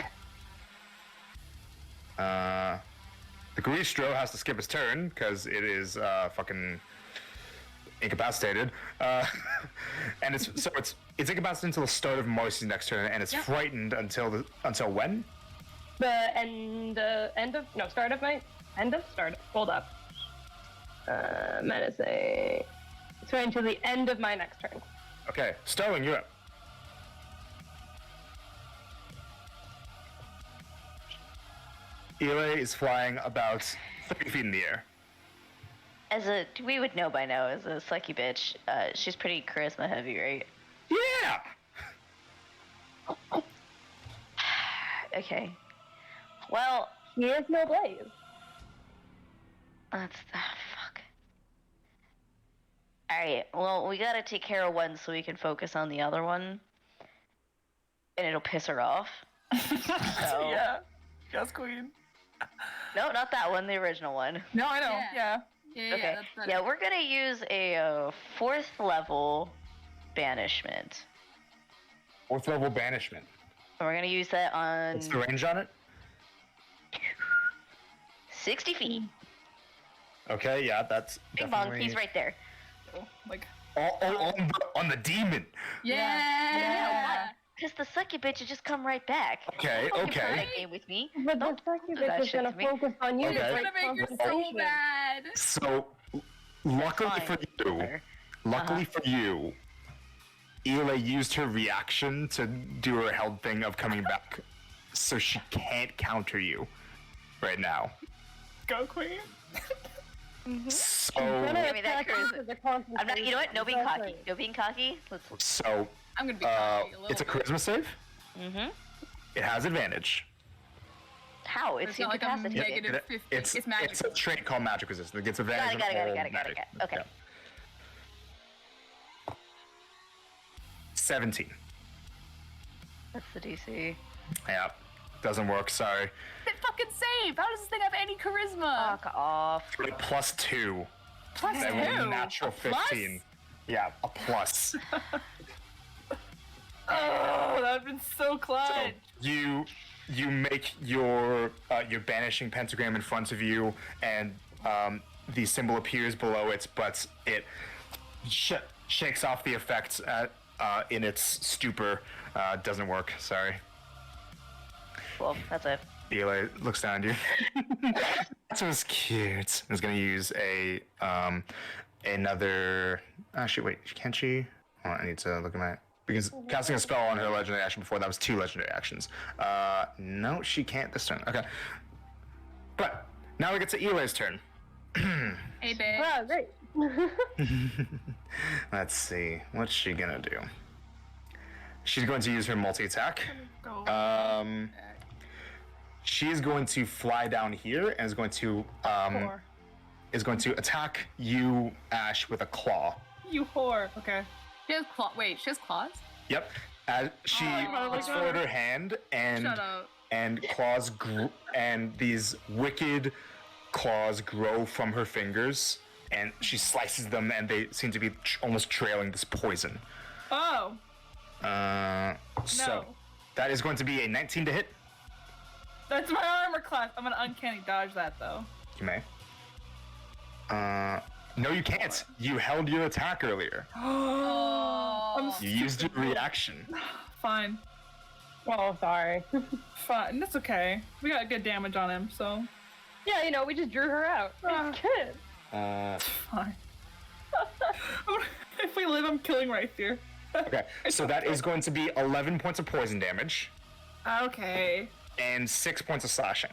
The Garistro has to skip his turn because it is fucking incapacitated. And it's incapacitated until the start of Marcy's next turn, and it's frightened until when? The start. Hold up. Menacing. It's going to the end of my next turn. Okay, Sterling, you're up. Ela is flying about 30 feet in the air. We would know by now, as a sucky bitch, she's pretty charisma heavy, right? Yeah! Okay. Well, He is no Blaze. That's fuck. Alright, well, we gotta take care of one so we can focus on the other one. And it'll piss her off. So... Yeah. Yes, queen. No, not that one, the original one. No, I know. Yeah. Yeah, Okay. that's better. Yeah, we're gonna use a 4th level banishment. 4th level banishment. And we're gonna use that on What's the range on it? 60 feet. Okay, yeah, that's Bing bong, definitely... he's right there. Like, on the demon. Yeah. Because the sucky bitch would just come right back. Okay, You can play okay. that game with me. But the Don't second do that bitch is shit gonna to me. focus on you Okay. to It's break gonna make her so concentration. bad. So, luckily Fine. for you, luckily for you, Ela used her reaction to do her held thing of coming back, so she can't counter you right now. go queen. So, Gonna Give me that attack you charisma. for the I'm not. You know what? No being concentration. cocky. No being cocky. Let's. so I'm gonna be cocky a little it's a bit. charisma save. Mm-hmm. It has advantage. How? It's It's not like a incapacitated. negative 50. It's magic. It's a trait called magic resistance. It gets advantage. Got it, on all got it. magic. Okay. Yeah. 17. That's the DC. Yeah, doesn't work. Sorry. It fucking save. How does this thing have any charisma? Fuck off. Got a +2. Plus That was a two. natural A plus? 15. Yeah, a plus. Oh, that would've been so clutch. So you make your banishing pentagram in front of you, and the symbol appears below it, but it shakes off the effects in its stupor. Doesn't work. Sorry. Well, that's it. Eli looks down at you. That was cute. I was gonna use another. Actually, wait. Can't she? Oh, I need to look at my. Because casting a spell on her legendary action before that was 2 legendary actions. No, she can't this turn. Okay. But now we get to Eli's turn. Hey, babe. Wow, great. Let's see. What's she gonna do? She's going to use her multi-attack. Go. She is going to fly down here and is going to attack you, Ash, with a claw. You whore. Okay. She has Wait, she has claws? Yep. As she Oh my puts God. forward her hand and Shut up. claws and these wicked claws grow from her fingers, and she slices them, and they seem to be almost trailing this poison. Oh. So No. that is going to be a 19 to hit. That's my armor class. I'm gonna uncanny dodge that though. You may. No, you can't. You held your attack earlier. Oh. You used your reaction. Fine. Oh, sorry. Fine. That's okay. We got good damage on him, so Yeah, we just drew her out. It's good. fine. If we live, I'm killing right here. Okay, so that is going to be 11 points of poison damage Okay. and 6 points of slashing.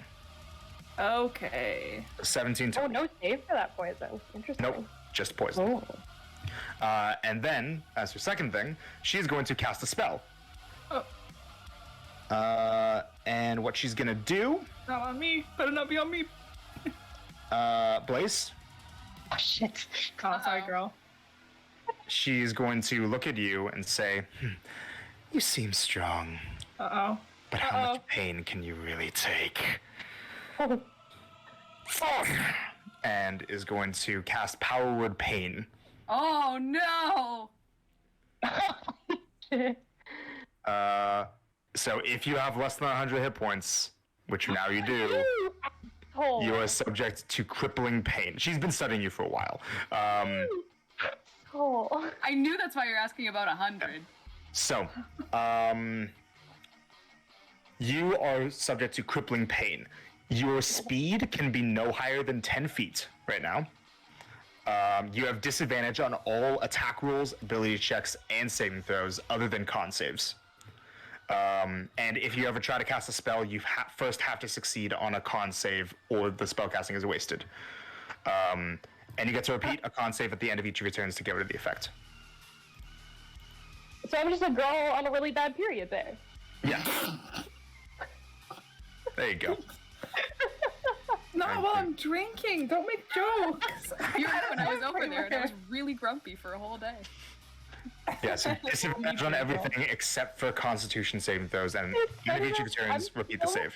Okay. 17 Oh, total. no save for that poison. Interesting. Nope, just poison. Oh. And then, as her second thing, she's going to cast a spell. Oh, And what she's gonna do, not on me. Better not be on me. Blaze, Oh, shit. Oh, sorry, girl. she's going to look at you and say, "You seem strong, Uh-oh. but how much pain can you really take?" And is going to cast Power Word Pain. Oh, no. So if you have less than 100 hit points, which now you do, Oh. you are subject to crippling pain. She's been studying you for a while. Oh. I knew that's why you're asking about 100. So, you are subject to crippling pain. Your speed can be no higher than 10 feet right now. You have disadvantage on all attack rolls, ability checks, and saving throws other than con saves. And if you ever try to cast a spell, you first have to succeed on a con save or the spell casting is wasted. And you get to repeat a con save at the end of each of your turns to get rid of the effect. So I'm just a girl on a really bad period there. Yeah. There you go. not while I'm drinking. Don't make jokes. You remember when I was over there and I was really grumpy for a whole day. Yeah, so disadvantage on everything except for Constitution saving throws, and each of your turns repeat the save.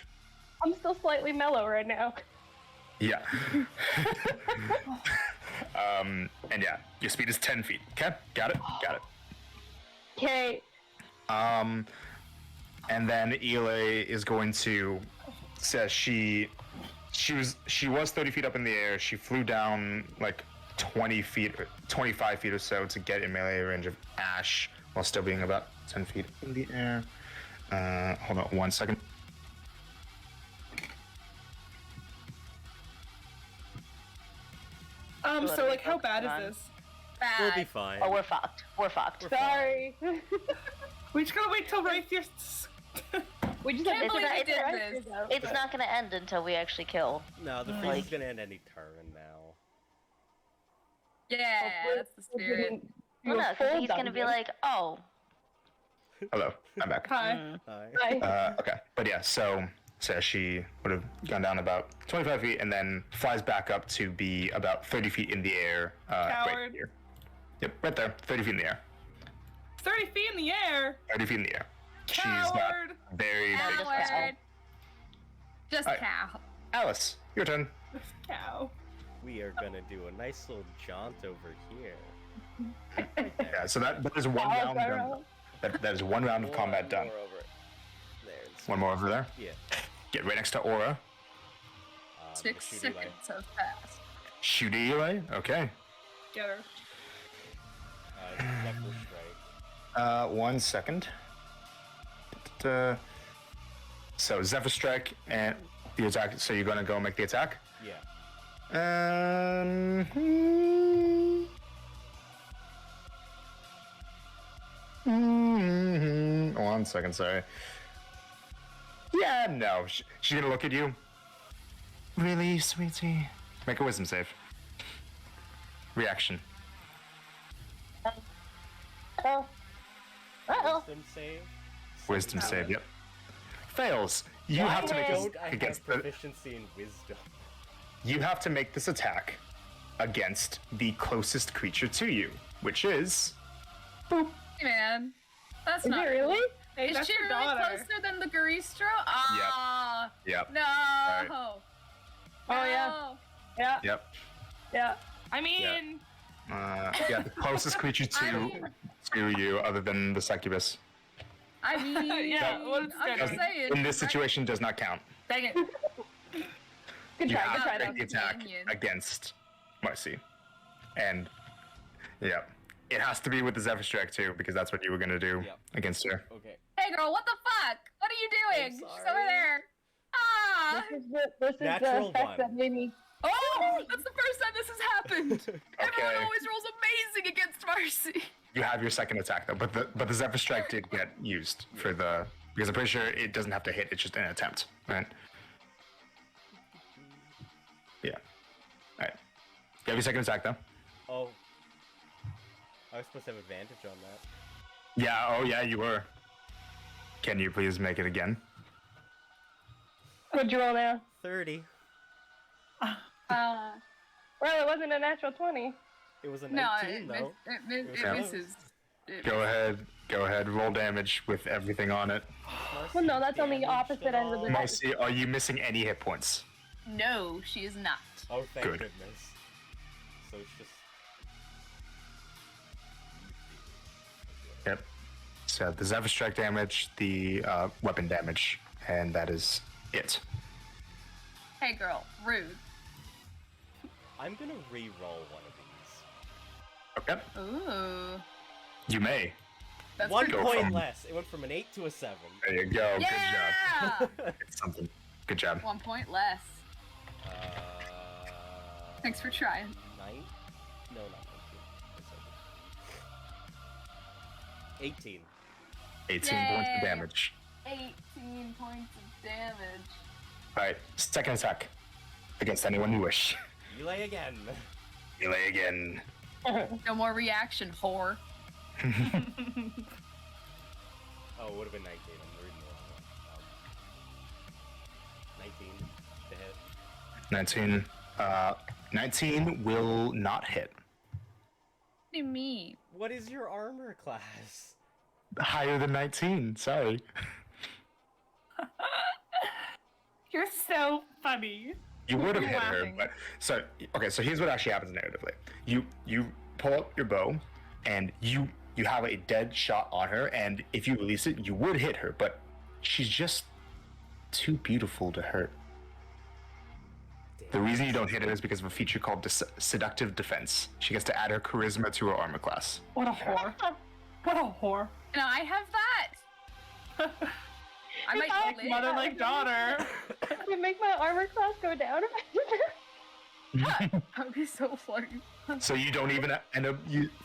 I'm still slightly mellow right now. Yeah. And yeah, your speed is 10 feet. Okay, got it. Okay. And then Ile is going to says she was 30 feet up in the air. She flew down like 20 feet, 25 feet or so to get in melee range of Ash while still being about 10 feet in the air. Hold on 1 second. So like, how bad is this? We'll Bad. be fine. Oh, we're fucked. We're fucked. Sorry. We just gotta wait till Raythear's. We just Can't have believe to I did right this. though. It's not gonna end until we actually kill. No, the freeze is gonna end any turn now. Yeah, that's the spirit. Well, no, because he's gonna be like, oh. Hello, I'm back. Hi. Hi. Okay, but yeah, so she would have gone down about 25 feet and then flies back up to be about 30 feet in the air. Right Coward. here. Yep, right there, 30 feet in the air. 30 feet in the air. 30 feet in the air. She's not Coward. very big. Coward. Just Alright. cow. Alice, your turn. Cow. We are gonna do a nice little jaunt over here. Yeah, so that is one round done. That is one round of combat done. More over it. There. it's- One more over there. Yeah. Get right next to Aura. 6 shoot Eli. seconds so fast. Shoot Eli. Okay. Get her. Zephyr strike. 1 second. So Zephyr Strike and the attack. So you're gonna go make the attack. Yeah. Mm-hmm. 1 second, sorry. Yeah, no. She's gonna look at you. Really, sweetie? Make a wisdom save. Reaction. Oh. Uh-oh. Wisdom save. Wisdom save, yep. Fails. You have to make this Don't I against have the, proficiency in wisdom? you have to make this attack against the closest creature to you, which is Hey, man. That's Is not it really? Hey, Is that's she your really daughter. closer than the Garistro? Ah. yep, No. Alright. Oh, yeah. No. Yeah. yep. Yeah. I mean, Yeah, the closest creature to you other than the succubus. I mean, Yeah, what's I'm just good? saying. In this situation does not count. dang it. Good You try. Good have try. to make the attack Companion. against Marcy. And yeah, it has to be with the Zephyr Strike too, because that's what you were gonna do Yep. against her. Okay. Hey, girl, what the fuck? What are you doing? She's over sorry. there. Ah. This is the Natural effect one. that made me. Oh, that's the first time this has happened. Everyone Okay. always rolls amazing against Marcy. You have your second attack though, but the Zephyr Strike did get used for the, because I'm pretty sure it doesn't have to hit, it's just an attempt, right? Yeah. Alright. You have your second attack though. Oh. I was supposed to have advantage on that. Yeah, oh yeah, you were. Can you please make it again? What'd you roll now? 30. Well, it wasn't a natural 20. It was a No, 19 though. it Yeah. misses. Go ahead, roll damage with everything on it. Well, no, that's on the Damaged opposite at end of the all? dice. Marcy, are you missing any hit points? No, she is not. Oh, thank Good. goodness. So it's just. Yep. So the Zephyr Strike damage, the weapon damage, and that is it. Hey, girl, rude. I'm gonna re-roll one of these. Okay. Ooh, You may. that's 1 pretty go point from- less. It went from an 8 to a 7. There you go. Yeah. Good job. It's something. Good job. 1 point less. Uh, Thanks for trying. 9? No, not 19. 18. 18 points of Yay. damage. 18 points of damage. All right. Second attack against anyone you wish. Relay again. Melee again. No more reaction, whore. Oh, it would have been 19. I'm reading the wrong one. 19 to hit. 19. 19 will not hit. What do you mean? What is your armor class? Higher than 19. Sorry. You're so funny. You would have I'm hit her, laughing. but so here's what actually happens narratively. You pull up your bow, and you have a dead shot on her, and if you release it, you would hit her, but she's just too beautiful to hurt. The reason you don't hit her is because of a feature called seductive defense. She gets to add her charisma to her armor class. What a whore. What a whore. No, I have that. I might Like live. mother, like daughter. You make my armor class go down. That would be so funny. So you don't even end up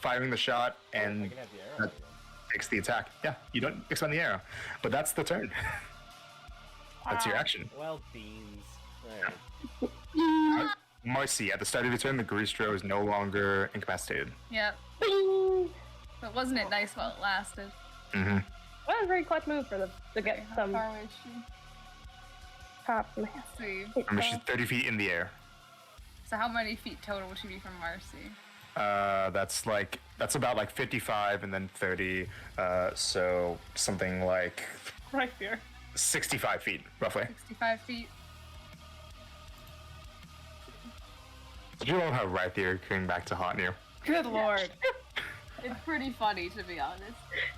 firing the shot, I and can have the arrow. that takes the attack. Yeah, you don't expend the arrow, but that's the turn. That's your action. Well, beans. Alright. Marcy, at the start of your turn, the Greastro is no longer incapacitated. Yep. But wasn't it nice while it lasted? Mm-hmm. That was a very clutch move for them to get How some far away is she? top. Let's see. Remember, she's 30 feet in the air. So how many feet total would she be from Marcy? That's about like 55 and then 30. So something like Right here. 65 feet, roughly. 65 feet. You love how right there coming back to haunt you. Good lord. It's pretty funny, to be honest.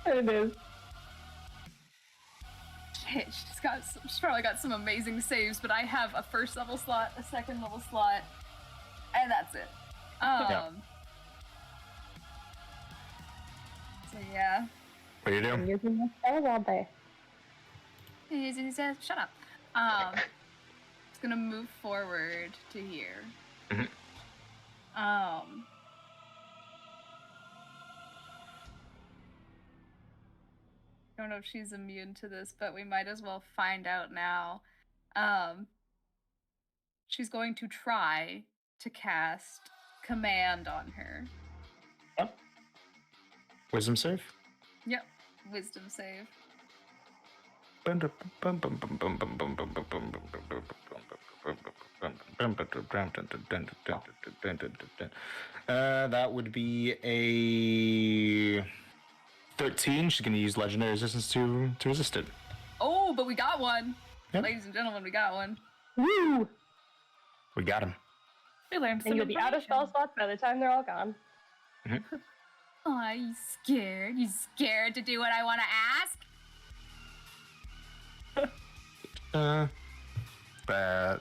It is. Shit, she's probably got some amazing saves, but I have a first level slot, a second level slot, and that's it. So yeah. What do you I'm do? using my spells all day. Shut up. Just gonna move forward to here. Mhm. Don't know if she's immune to this, but we might as well find out now. She's going to try to cast command on her. Wisdom save? Yep, wisdom save. That would be a 13. She's gonna use legendary resistance to resist it. Oh, but we got one. Yep. Ladies and gentlemen, we got one. Woo! We got him. We learned some And you'll be out of spell information. slots by the time they're all gone. Oh, you scared? You scared to do what I want to ask?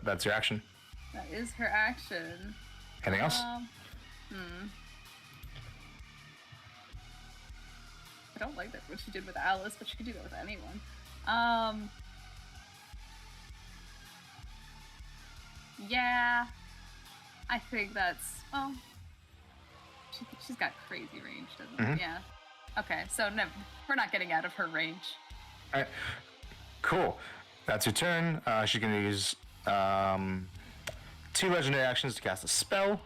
That's your action. That is her action. Anything else? I don't like that what she did with Alice, but she could do that with anyone. Yeah, I think that's well. She's got crazy range, doesn't Mhm. she? Yeah. Okay, so no, we're not getting out of her range. All right. Cool. That's your turn. She's gonna use 2 legendary actions to cast a spell.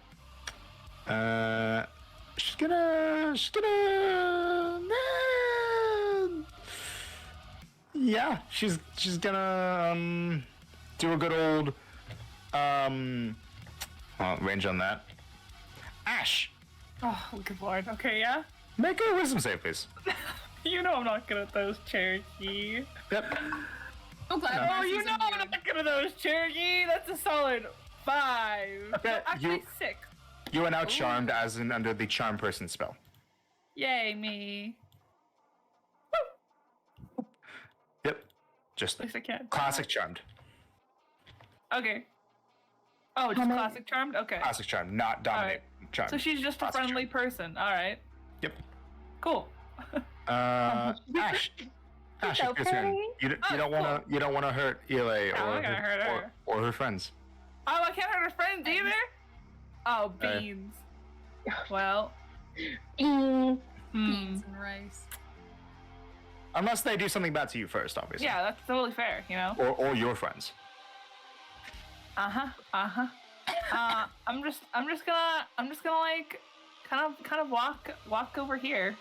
She's gonna. Yeah, she's gonna do a good old range on that. Ash, Oh, good lord. Okay, yeah? make a wisdom save, please. You know I'm not good at those, Cherokee. Yep. I'm glad. Oh, Mercy's you know I'm immune. not good at those, Cherokee. That's a solid 5. Okay, No, actually, you- 6. You are now charmed, as in under the charm person spell. Yay, me. Yep. Just At least I can't. classic charmed. Okay. Oh, just classic charmed? Okay. Classic charmed, not dominate charmed. So she's just a Classic friendly person. Alright. Yep. Cool. Ash. Ash, it's your turn. okay. You don't wanna hurt Eli I'm or not gonna hurt her. or her friends. Oh, I can't hurt her friends either? Oh, beans. Well. Mm. Beans and rice. Unless they do something bad to you first, obviously. Yeah, that's totally fair, you know? Or your friends. I'm just gonna like kind of walk over here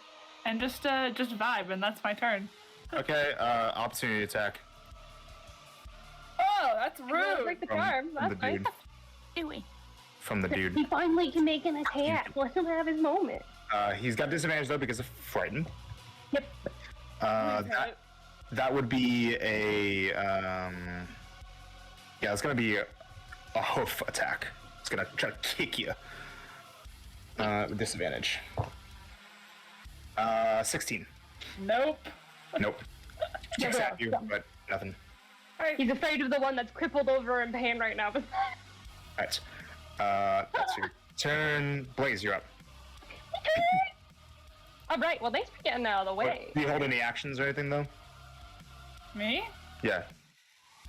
and just vibe, and that's my turn. Okay, opportunity attack. Oh, that's Really rude. break the From charm. the That's nice. dude. Ooey. from the dude. He finally can make an attack. Let him have his moment. He's got disadvantage though because of frightened. Yep. That would be a yeah, it's gonna be a hoof attack. It's gonna try to kick you. With disadvantage. 16. Nope. Nope. Kicks at you, but nothing. He's afraid of the one that's crippled over in pain right now. Alright. That's your turn. Blaze, you're up. All right. Well, thanks for getting out of the way. Do you hold any actions or anything though? Me? Yeah.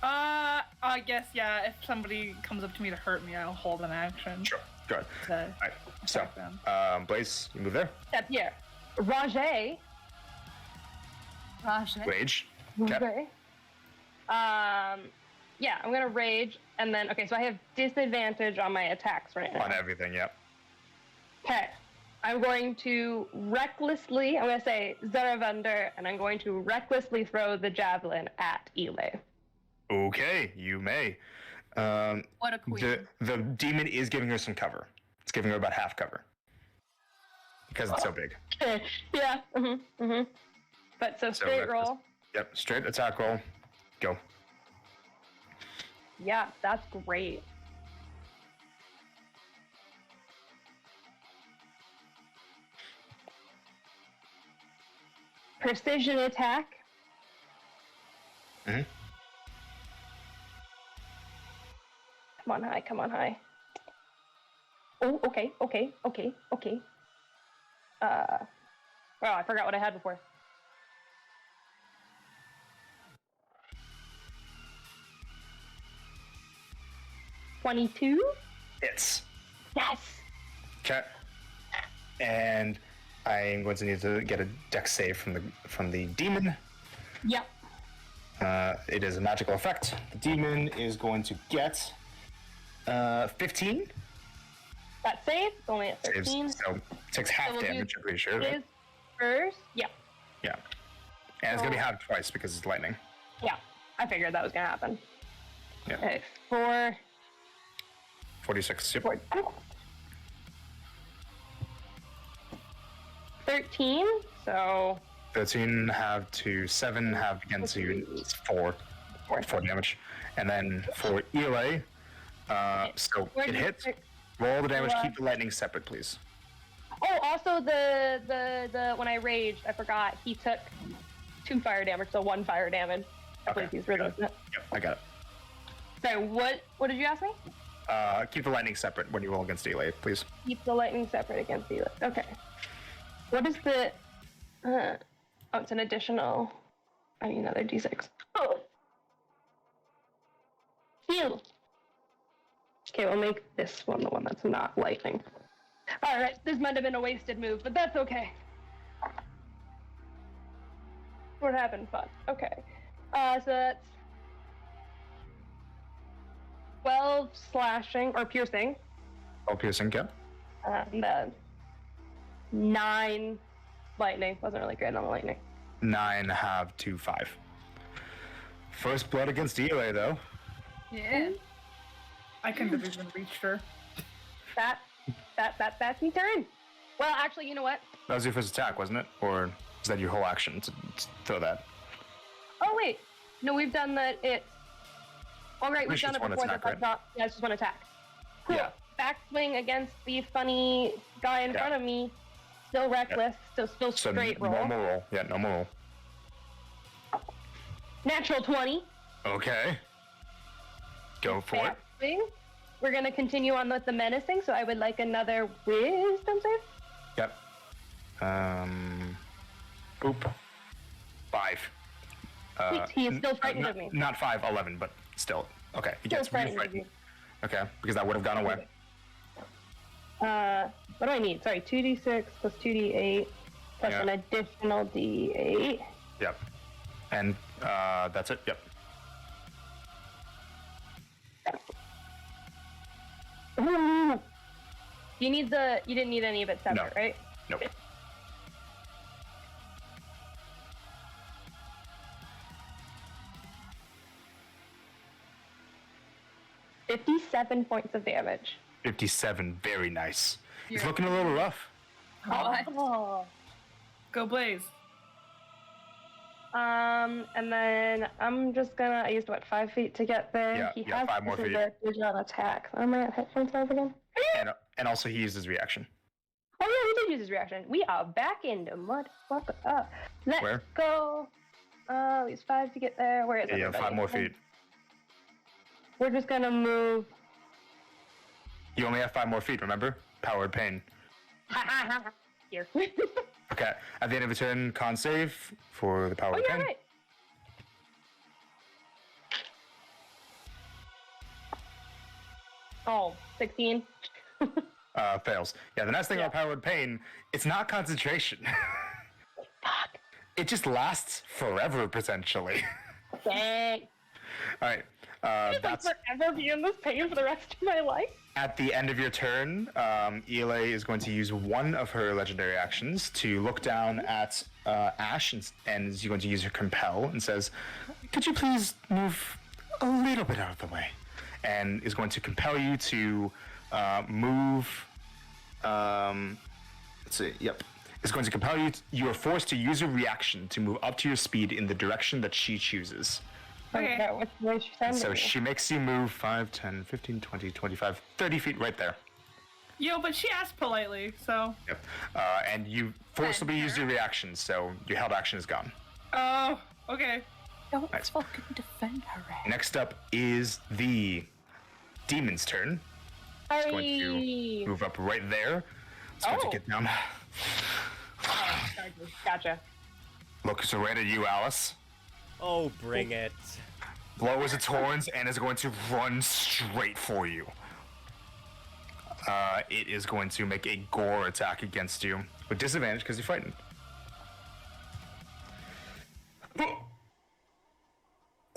I guess, yeah, if somebody comes up to me to hurt me, I'll hold an action. Sure. Good. To Alright. So, attack them. Blaze, you move there. Step here. Rajay. Raj. Rage. Okay. Okay. Yeah, I'm gonna rage, and then okay. So I have disadvantage on my attacks right now. On everything, yep. Okay. I'm going to recklessly. I'm gonna say Zaravander, and I'm going to recklessly throw the javelin at Elay. Okay, you may. What a queen. The demon is giving her some cover. It's giving her about half cover. Because it's so big. Okay. Yeah. But so straight reckless. roll. Yep, straight attack roll. Go. Yeah, that's great. Precision attack. Mm-hmm. Come on high, come on high. Oh, okay. Oh, I forgot what I had before. $22? Hits. Yes! Okay. And I'm going to need to get a dex save from the demon. Yep. It is a magical effect. The demon is going to get 15. That saves. It's only at Saves, 13. so takes half we'll do damage, I'm pretty sure. Right? His first. Yep. Yeah. And it's going to be halved twice because it's lightning. Yeah. I figured that was going to happen. Yeah. Okay. 46. Yep. 13. So 13 halved to 7, halved again to 4. 4 damage. And then for Elay, so it hits. Roll the damage, keep the lightning separate, please. Oh, also the when I raged, I forgot he took 2 fire damage, so 1 fire damage. I believe he's reducing it. Yep, I got it. Sorry, what did you ask me? Keep the lightning separate when you roll against Elay, please. Keep the lightning separate against the. Okay. What is the? Oh, it's an additional. I need another d6. Oh. Heal. Okay, we'll make this one the one that's not lightning. All right, this might have been a wasted move, but that's okay. We're having fun. Okay. So that's 12 slashing or piercing. All piercing, yeah. And then 9 lightning. Wasn't really great on the lightning. 9 halved to 5. First blood against Elay, though. Yeah. I couldn't have even reached her. That's my turn. Well, actually, you know what? That was your first attack, wasn't it? Or is that your whole action to throw that? Oh wait, no, we've done that. It's all right. We've It's done it just one before. attack, That's right? not. Yeah, it's just one attack. Cool. Yeah. Backswing against the funny guy in Yeah. front of me. Still reckless. Still So straight roll. normal roll. Yeah, normal roll. Natural 20. Okay. Go for it. Backswing. We're gonna continue on with the menacing. So I would like another wisdom save. Yep. Oop. 5. Sweet, he is still frightened not, of me. Not 5, 11, but still. Okay, he Still gets really frightened of frightened. Okay, because that would have gone away. What do I need? Sorry, 2d6 plus 2d8 plus Yeah. an additional d8. Yep. And that's it. Yep. Ooh. You didn't need any of it separate, No. right? Nope. 56 57 points of damage. 57, very nice. He's You're- looking a little rough. What? Oh. Go Blaze. And then I'm just gonna. I used 5 feet to get there. Yeah, He yeah, has 5 more feet. disadvantage on attack. Am I at hit points five again? And also he used his reaction. Oh yeah, he did use his reaction. We are back into motherfucker. Let's Where? go. He's 5 to get there. Where is it? Yeah, 5 more feet. We're just gonna move. You only have 5 more feet, remember? Powered pain. Here. Okay, at the end of a turn, con save for the Oh powered yeah, pain. right. Oh, 16. Fails. Yeah, the nice thing about powered pain, it's not concentration. Fuck. It just lasts forever, potentially. Dang. All right, I'd that's forever be in this pain for the rest of my life. at the end of your turn. Ela is going to use one of her legendary actions to look down at Ash and is going to use her compel and says, "Could you please move a little bit out of the way?" And is going to compel you to move. Let's see. Yep. It's going to compel you. You are forced to use a reaction to move up to your speed in the direction that she chooses. Okay. No, which way she sending So me? she makes you move 5, 10, 15, 20, 25, 30 feet right there. Yo, but she asked politely, so. Yep. And you forcibly used your reaction, so your held action is gone. Oh, okay. Don't Nice. fucking defend her. Next up is the demon's turn. It's going to move up right there. It's going to Oh. get down. Gotcha. Looks right at you, Alice. Oh, bring it. Lowers its horns and is going to run straight for you. It is going to make a gore attack against you with disadvantage because you're frightened.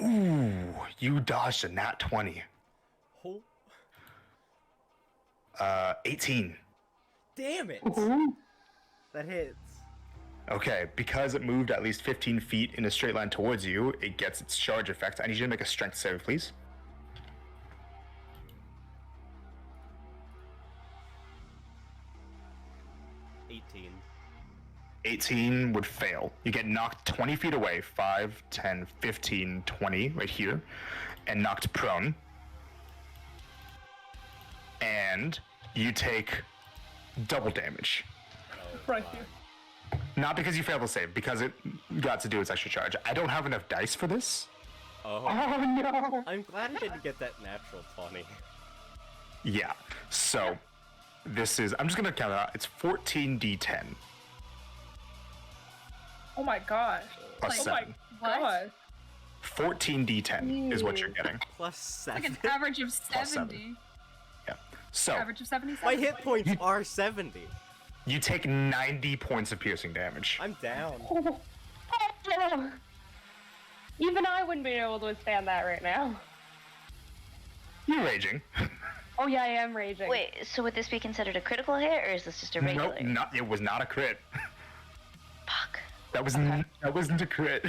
Ooh, you dodged a nat 20. Oh, 18. damn it. That hits. Okay, because it moved at least 15 feet in a straight line towards you, it gets its charge effect. I need you to make a strength save, please. 18. 18 would fail. You get knocked 20 feet away, 5, 10, 15, 20, right here, and knocked prone. And you take double damage. Right here. Not because you failed to save, because it got to do its extra charge. I don't have enough dice for this. Oh, Oh no. I'm glad I didn't get that natural 20. Yeah, so this is, I'm just gonna count it out. It's 14d10 Oh my gosh. plus Oh my 7. What? gosh. 14d10 is what you're getting. Plus Like 7. an average of Plus 70. Yeah. So Average of 77. My hit points are 70. you take 90 points of piercing damage. I'm down. Even I wouldn't be able to withstand that right now. You're raging. Oh yeah, I am raging. Wait, so would this be considered a critical hit, or is this just a regular? Nope, not, it was not a crit. Fuck. That was that wasn't a crit.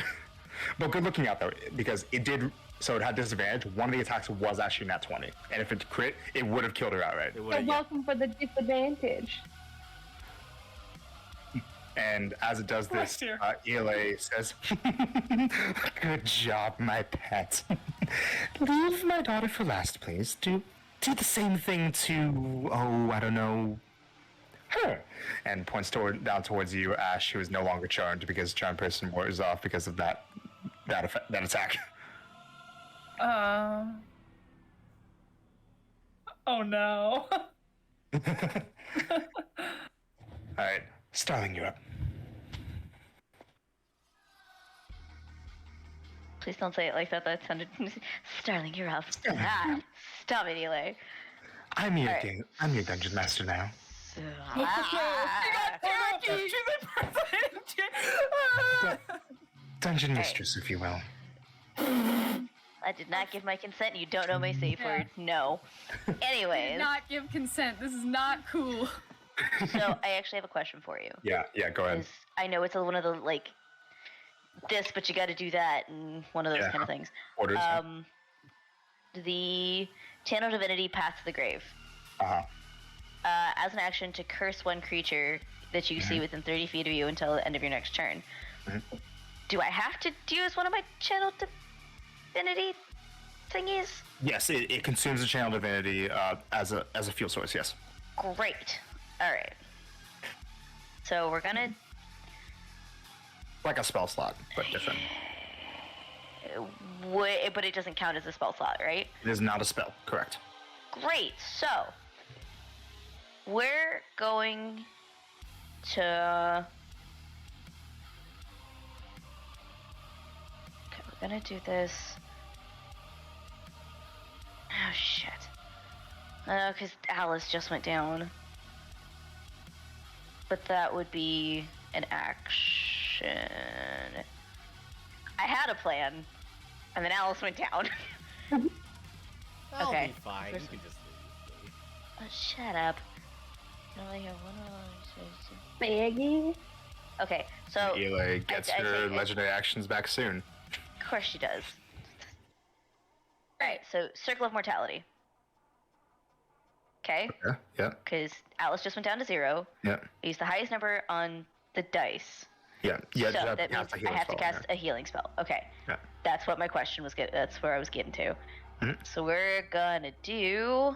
But good looking out though, because it did. So it had disadvantage. One of the attacks was actually nat 20, and if it crit, it would have killed her outright. It You're would, yeah. welcome for the disadvantage. And as it does this, Bless you. ELA says, "Good job, my pet. Leave my daughter for last, please. Do the same thing to, oh, I don't know, her." And points down towards you, Ash, who is no longer charmed because charmed person wears off because of that attack. Oh no. All right, Starling, you're up. Please don't say it like that. That sounded. Starling, you're up. Ah, stop it, Eli. I'm your Alright. I'm your dungeon master now. Oh no, she's a person. Dungeon mistress, if you will. I did not give my consent. You don't know my safe Yeah. word. No. Did Anyways, not give consent. This is not cool. so I actually have a question for you. Yeah, go ahead. 'Cause I know it's one of the like this, but you got to do that, and one of those Yeah. kind of things. Orders. The Channel Divinity, Path to the Grave. Uh-huh. As an action, to curse one creature that you see within 30 feet of you until the end of your next turn. Do I have to use one of my Channel Divinity thingies? Yes, it consumes the channel divinity as a fuel source. Yes. Great. All right. So we're gonna. Like a spell slot, but different. But it doesn't count as a spell slot, right? It is not a spell. Correct. Great. So we're going to. Okay, we're gonna do this. Oh shit. Because Alice just went down. But that would be an action. I had a plan, and then Alice went down. I'll Okay. be fine. You can just leave me. Oh, shut up. I only have one. Maggie? Okay, so Eli gets I her take it. legendary actions back soon. Of course she does. Alright, so Circle of Mortality. Okay, Yeah. Yeah. because Alice just went down to 0. Yeah. I used the highest number on the dice. Yeah. Yeah. So that means I have to cast a healing spell. Okay. Yeah. That's what my question was that's where I was getting to. Mhm. So we're gonna do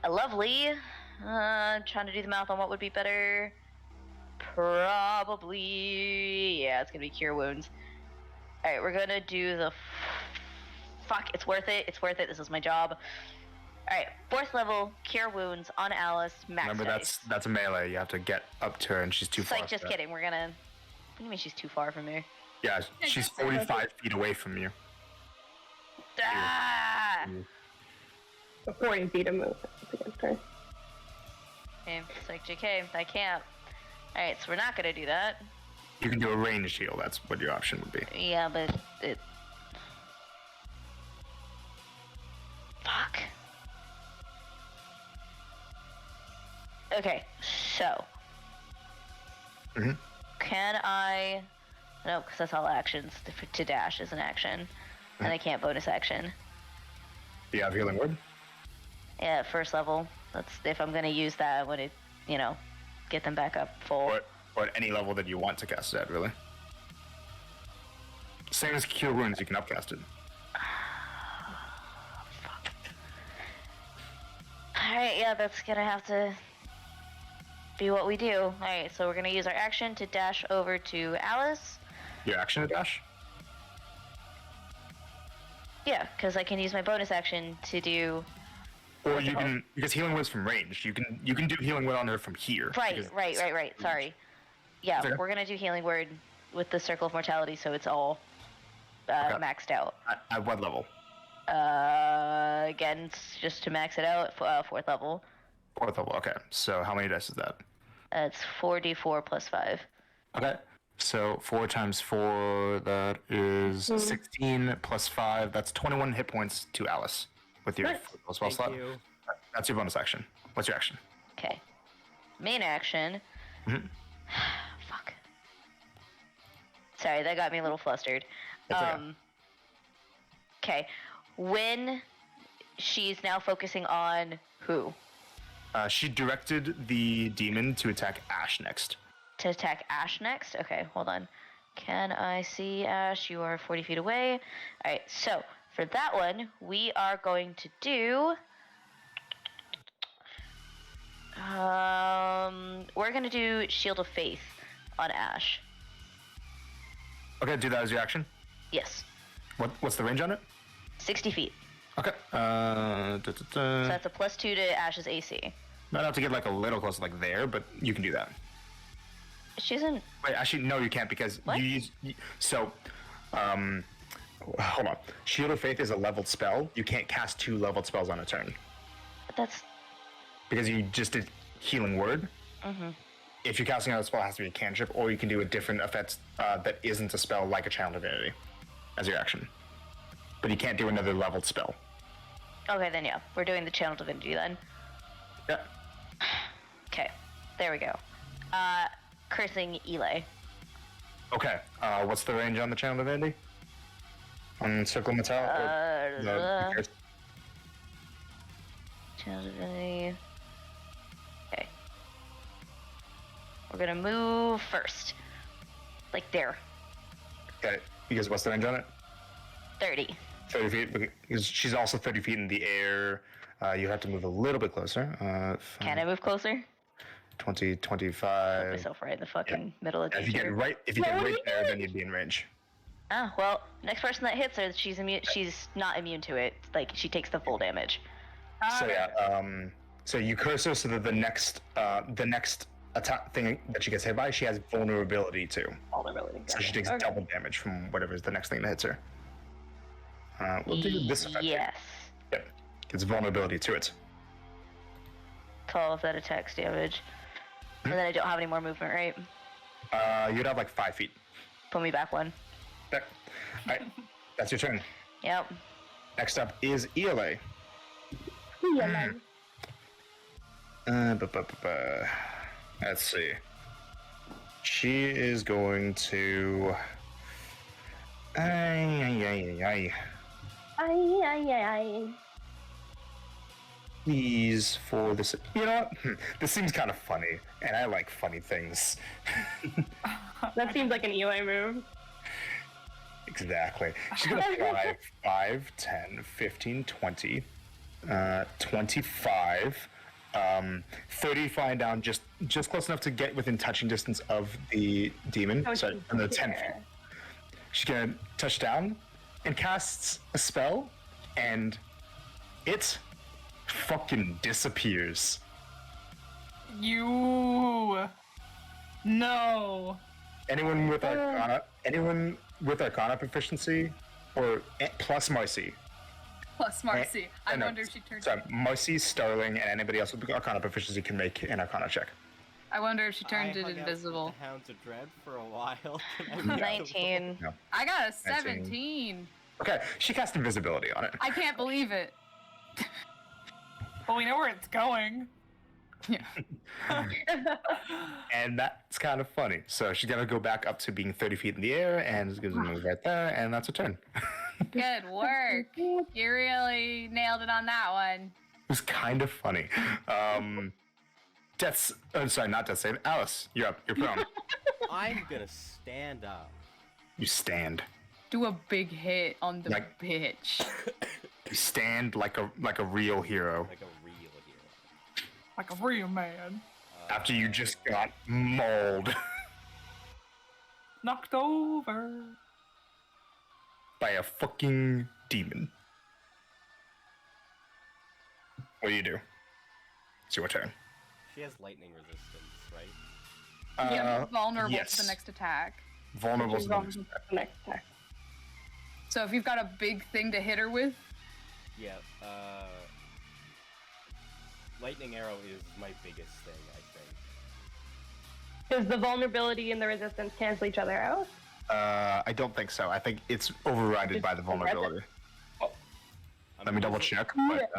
a lovely. Trying to do the math on what would be better. Probably. Yeah, it's gonna be Cure Wounds. Alright, we're gonna do the. Fuck, it's worth it. It's worth it. This is my job. Alright, 4th level, Cure Wounds on Alice, max Remember, dice. that's a melee. You have to get up to her, and she's too far. Like, just for that. kidding. We're gonna. What do you mean she's too far from me? Yeah, she's 45 feet away from you. Ah! 40 feet of movement against her. Okay, it's like, JK, I can't. Alright, so we're not gonna do that. You can do a ranged heal. That's what your option would be. Yeah, but it. Fuck. Okay, so. Mhm. Can I. No, because that's all actions. To dash is an action. And I can't bonus action. Do you have healing word? Yeah, 1st level. That's if I'm gonna use that when it, get them back up full. Or at any level that you want to cast it at, really. Same as Cure Wounds, you can upcast it. Alright, yeah, that's gonna have to be what we do. Alright, so we're gonna use our action to dash over to Alice. Your action to dash? Yeah, because I can use my bonus action to do. Or you can, because healing word's from range. You can do healing word on her from here. Right, because- right. Sorry. Yeah, Okay. we're gonna do healing word with the Circle of Mortality, so it's all Okay. maxed out. At what level? Again, just to max it out, 4th level. 4th level. Okay. So how many dice is that? It's 4d4 plus 5. Okay. So 4 times 4, that is 16 plus 5. That's 21 hit points to Alice with your Nice. full spell Thank slot. you. That's your bonus action. What's your action? Okay. Main action. Mhm. Fuck. Sorry, that got me a little flustered. That's okay. Okay. When she's now focusing on who? She directed the demon to attack Ash next. To attack Ash next? Okay, hold on. Can I see Ash? You are 40 feet away. Alright, so for that one, we are going to do. We're gonna do Shield of Faith on Ash. Okay, do that as your action. Yes. What's the range on it? 60 feet. Okay. So that's a +2 to Ash's AC. Might have to get like a little closer, like there, but you can do that. She's in. Wait, actually, no, you can't because What? you use. So, hold on. Shield of Faith is a leveled spell. You can't cast 2 leveled spells on a turn That's. because you just did Healing Word. Mm-hmm. If you're casting out a spell, it has to be a cantrip, or you can do a different effect that isn't a spell, like a Channel Divinity, as your action. But you can't do another leveled spell. Okay, then yeah. We're doing the Channel Divinity then. Yeah. Okay. There we go. Cursing Eli. Okay. What's the range on the Channel Divinity? On Circle Metal? Channel divinity. Okay. We're gonna move first. Like there. Okay, because what's the range on it? 30. 30 feet. Because she's also 30 feet in the air. You have to move a little bit closer. Can I move closer? 20, Put 25. myself right in the fucking middle of If you get danger. right, there, then you'd be in range. Ah, well, next person that hits her, she's immune. She's not immune to it. Like she takes the full damage. So yeah, so you curse her so that the next attack thing that she gets hit by, she has vulnerability to. Vulnerability. So she Gotcha. takes Okay. double damage from whatever is the next thing that hits her. We'll do this effect. Yes. Yep. Gets vulnerability to it. 12 that attacks damage. And then I don't have any more movement, right? You'd have like 5 feet. Put me back one. Okay. Alright. That's your turn. Yep. Next up is ELA. Yeah, Let's see. She is going to. Ay. Please, for this. You know what? This seems kind of funny, and I like funny things. That seems like an Eli move. Exactly. She's gonna fly 5, 10, 15, 20, 25, 30 flying down just close enough to get within touching distance of the demon. Oh, Sorry, and the 10 feet. there. She's gonna touch down and casts a spell, and it fucking disappears. You. No. Anyone with Arcana proficiency, or plus Marcy. Plus Marcy. I no, wonder if she turned. So Marcy, Starling, and anybody else with Arcana proficiency can make an Arcana check. I wonder if she turned I it hung out with invisible. The Hounds of Dread for a while. Can I be 19. No. I got a 19. 17. Okay, she cast invisibility on it. I can't believe it. Well, we know where it's going. Yeah. And that's kind of funny. So she's gonna go back up to being 30 feet in the air, and is gonna move right there, and that's her turn. Good work. You really nailed it on that one. It was kind of funny. Not death save. Alice, you're up. You're prone. I'm gonna stand up. You stand. Do a big hit on the Like- bitch. You stand like a real hero. Like a real hero. Like a real man. After you just got mauled Knocked over. by a fucking demon. What do you do? It's your turn. She has lightning resistance, right? Yeah, vulnerable yes. to the next attack. Vulnerable. She's to the wrong next- with the next attack. So if you've got a big thing to hit her with, Yeah, lightning arrow is my biggest thing, I think. Does the vulnerability and the resistance cancel each other out? I don't think so. I think it's overridden by the vulnerability. I'm Let me double using- check. But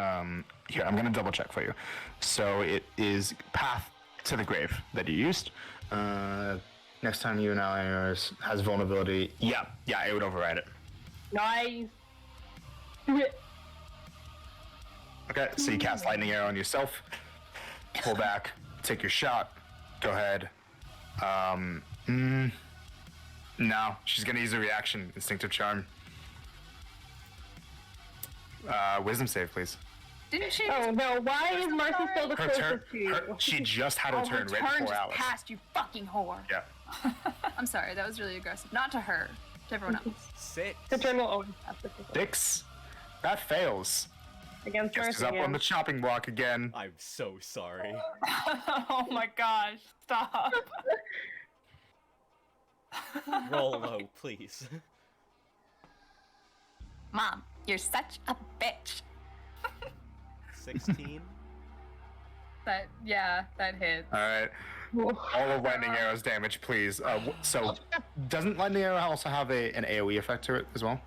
here, I'm gonna double check for you. So it is Path to the Grave that you used. Next time you and yours has vulnerability. Yeah, it would override it. Nice. Okay, so you cast lightning arrow on yourself. Pull back, take your shot. Go ahead. No, she's gonna use a reaction, instinctive charm. Wisdom save, please. didn't she? Oh no, why is Marcy still the Her closest turn. to you? She just had her Oh, turn her right turn before just Alice. passed, you fucking whore. Yeah. I'm sorry, that was really aggressive. Not to her, to everyone else. 6. The turn will always pass the people. 6. That fails. Against Guess is Marcy up on again. the chopping block again. I'm so sorry. Oh my gosh, stop. Roll low, please. Mom, you're such a bitch. 16. That hit. All right. All of lightning arrow's damage, please. So, doesn't lightning arrow also have an AOE effect to it as well?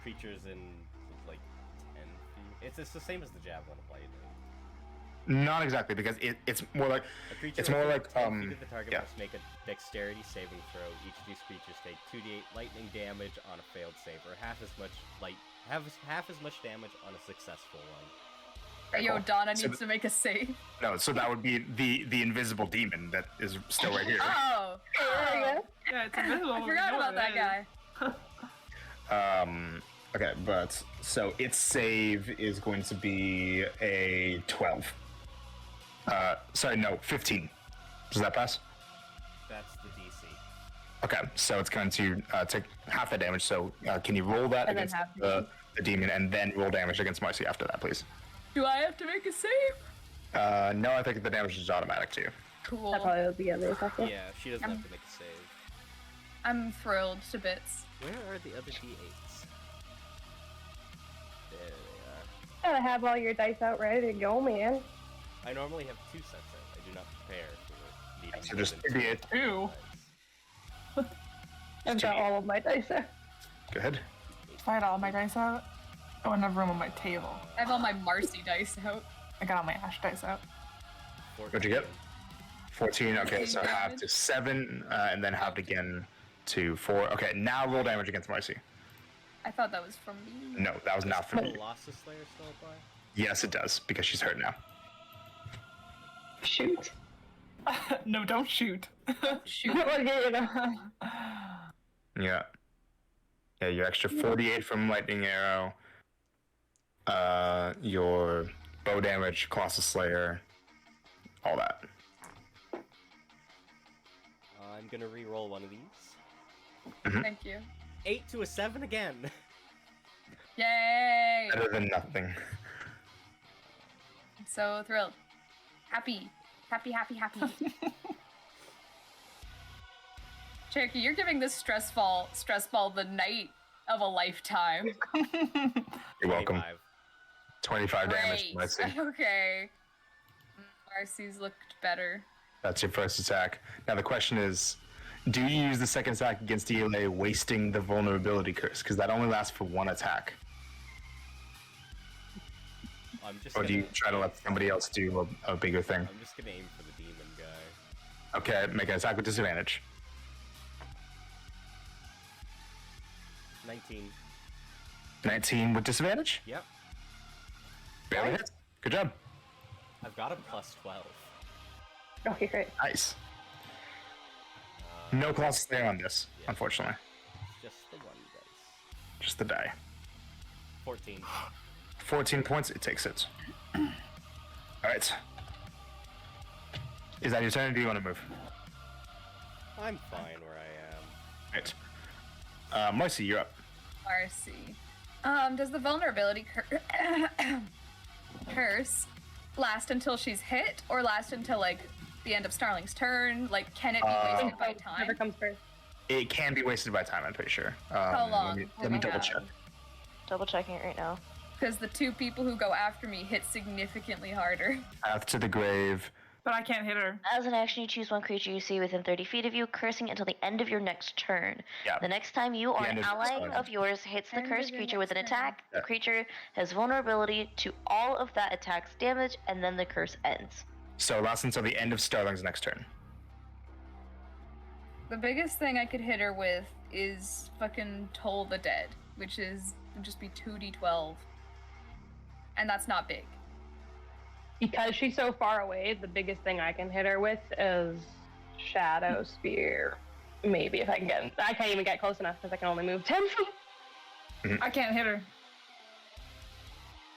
Creatures in like 10 feet. It's the same as the javelin of light. Not exactly, because it's more like A creature It's more within like, 10 feet of the target yeah. must make a dexterity saving throw. Each of these creatures take 2d8 lightning damage on a failed save, or half as much damage on a successful one. Okay, Yo, cool. Donna So needs to make a save. No, so that would be the invisible demon that is still right here. Oh, There you go. Yeah, it's invisible. I we forgot know about what that it guy. Okay, but so its save is going to be a 12. Sorry, no, 15. Does that pass? That's the DC. Okay, so it's going to take half the damage. So can you roll that And then against half the demon, and then roll damage against Marcy after that, please? Do I have to make a save? No, I think the damage is automatic to you. Cool. That probably would be the other second. Yeah, she doesn't have to make a save. I'm thrilled to bits. Where are the other D8s? There they Gotta have all your dice out ready to go, man. are. I normally have 2 sets out. I do not prepare for needing So more just than 2 D8. Ew. dice. I've got all of my dice out. Good. If I had all my dice out, I wouldn't have room on my table. I have all my Marcy dice out. I got all my Ash dice out. 14. What'd you get? 14. Okay, so Okay, half damage. to 7, and then halved again to 4. Okay, now roll damage against Marcy. I thought that was from me. No, that was not for Does me. Colossus Slayer still apply? Yes, it does, because she's hurt now. Shoot. No, don't shoot. Shoot. Okay, you know. Yeah. Yeah, your extra 48 from lightning arrow. Your bow damage, Colossus Slayer, all that. I'm gonna re-roll one of these. Thank you. 8 to a 7 again. Yay! Better than nothing. I'm so thrilled. Happy. Happy, happy, happy. Cherokee, you're giving this stress ball the night of a lifetime. You're welcome. 25. 25 damage, Great. Marcy. Okay. Marcy's looked better. That's your first attack. Now the question is, do you use the second attack against DLA, wasting the vulnerability curse? Because that only lasts for 1 attack. I'm just Or gonna, do you try to let somebody else do a bigger thing? I'm just gonna aim for the demon guy. Okay, make an attack with disadvantage. 19. 19 with disadvantage? Yep. Barely hits. Good job. I've got a plus 12. Okay, great. Nice. No Colossus Slayer on this, unfortunately. Just the one dice. Just the die. 14. 14 points, it takes it. Alright. Is that your turn, or do you want to move? I'm fine where I am. Right. Marcy, you're up. Marcy. Does the vulnerability curse last until she's hit, or last until, like, the end of Starling's turn? Like, can it be wasted by time? Whatever comes first. It can be wasted by time, I'm pretty sure. How long Let me do we double have? check. Double checking it right now. Because the 2 people who go after me hit significantly harder. Path to the grave. But I can't hit her. As an action, you choose one creature you see within 30 feet of you, cursing until the end of your next turn. Yeah. The next time you or end an of your ally turn. of yours hits the End of cursed your creature with an next turn. attack, Yeah. the creature has vulnerability to all of that attack's damage, and then the curse ends. So it lasts until the end of Starling's next turn. The biggest thing I could hit her with is fucking Toll the Dead, which is would just be 2d12. And that's not big. Because she's so far away, the biggest thing I can hit her with is Shadow Spear. Maybe if I can get. I can't even get close enough because I can only move 10 feet. I can't hit her,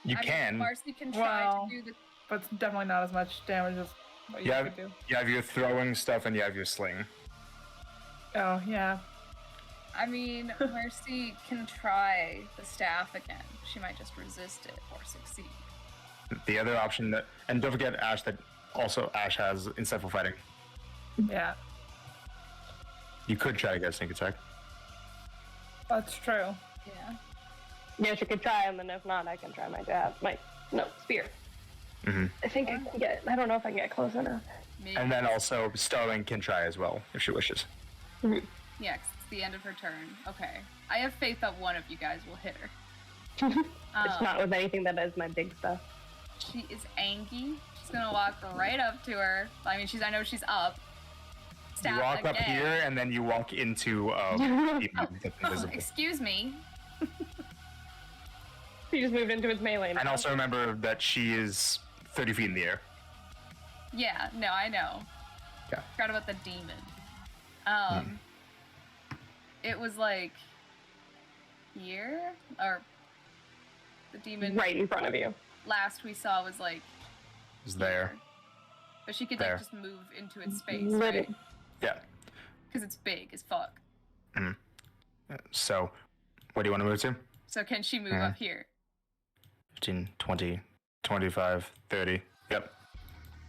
You I mean, can. Marcy can try Well, to do the. but it's definitely not as much damage as what you Yeah. could do. You have your throwing stuff and you have your sling. Oh, yeah. I mean, Mercy can try the staff again. She might just resist it or succeed. The other option that, and don't forget Ash, that also Ash has insightful fighting. Yeah, You could try to get a sneak attack. that's true. Yeah. Yeah, she could try, and then if not, I can try my jab. Spear. Mhm. I think I can get. I don't know if I can get close enough. Maybe. And then also Starling can try as well if she wishes. Yeah, 'cause it's the end of her turn. Okay. I have faith that one of you guys will hit her. It's not with anything that is my big stuff. She is angry. She's gonna walk right up to her. I mean, I know she's up. You Stab walk again. up here and then you walk into demon that's invisible. Excuse me. He just moved into his melee now. And also remember that she is 30 feet in the air. Yeah, no, I know. Yeah. Forgot about the demon. It was like here, or the demon right in front of you. last we saw was like Is there. here. But she could There. like just move into its space, Literally. right? Yeah. Because it's big as fuck. So, what do you want to move to? So can she move up here? 15, 20, 25, 30. Yep.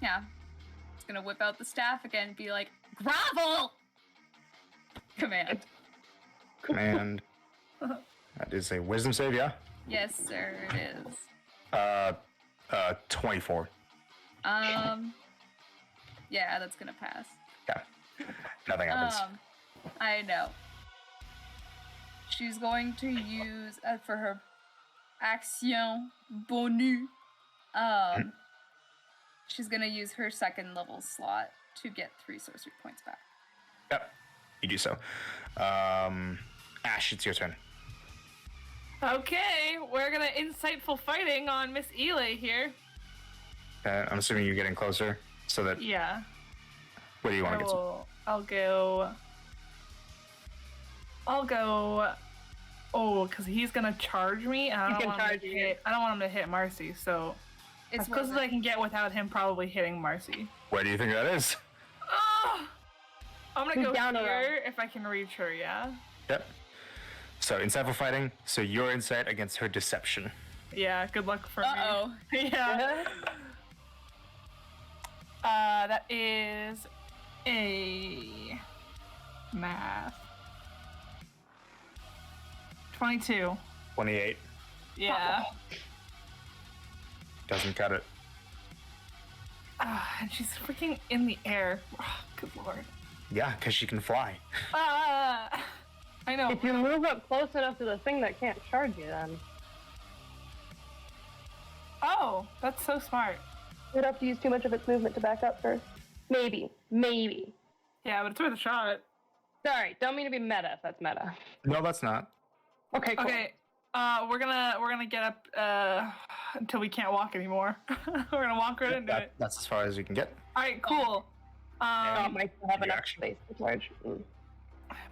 Yeah. It's gonna whip out the staff again and be like, grovel! Command. Command. That is a wisdom save, yeah? Yes, sir, it is. 24. Yeah, that's gonna pass. Yeah. Nothing happens. I know. She's going to use for her action bonus. She's gonna use her second level slot to get 3 sorcery points back. Yep. You do so. Ash, it's your turn. Okay, we're gonna insightful fighting on Miss Ely here. I'm assuming you're getting closer, so that. Yeah. What do you want to get to? I'll go. Oh, because he's gonna charge me, and I He's don't gonna want him charge to you. hit. I don't want him to hit Marcy, so It's as close as worth I it. can get without him probably hitting Marcy. Where do you think that is? Oh! I'm gonna He's go down a here if I can reach her. Yeah. Yep. So, insightful fighting, so your insight against her deception. Yeah. Good luck for Uh-oh. me. Yeah. That is a math. 22. 28. Yeah. Doesn't cut it. And she's freaking in the air. Good lord. Yeah, because she can fly. I know. If you move up close enough to the thing that can't charge you, then Oh, that's so smart. you'd have to use too much of its movement to back up first. Maybe. Yeah, but it's worth a shot. Sorry, don't mean to be meta if that's meta. No, that's not. Okay, cool. Okay. We're gonna get up until we can't walk anymore. We're gonna walk right into it. That's as far as you can get. All right, cool. Oh, might still have Your enough action. space to charge.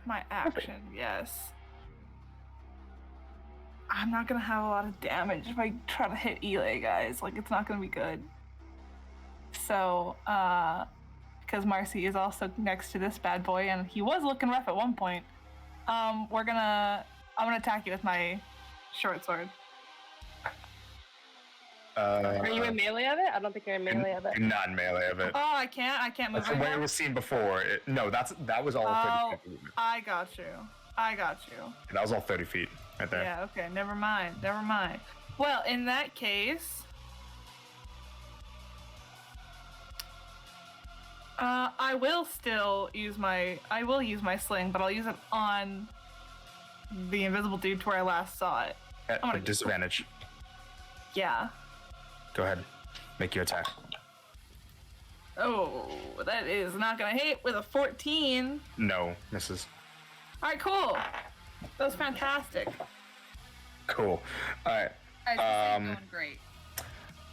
My action, yes. I'm not gonna have a lot of damage if I try to hit Ely, guys. Like, it's not gonna be good. So, because Marcy is also next to this bad boy, and he was looking rough at one point. I'm gonna attack you with my short sword. Are you in melee of it? I don't think you're in melee of it. You're not in melee of it. Oh, I can't move That's the way it anymore. was seen before. No, that was all 30 Oh, feet. movement. I got you. That was all 30 feet right there. Yeah, okay, never mind. Well, in that case, I will use my sling, but I'll use it on the invisible dude to where I last saw it. At I'm a gonna- disadvantage. Yeah. Go ahead. Make your attack. Oh, that is not gonna hit with a 14. No, misses. All right, cool. That was fantastic. Cool. Alright. Guys, this ain't going great.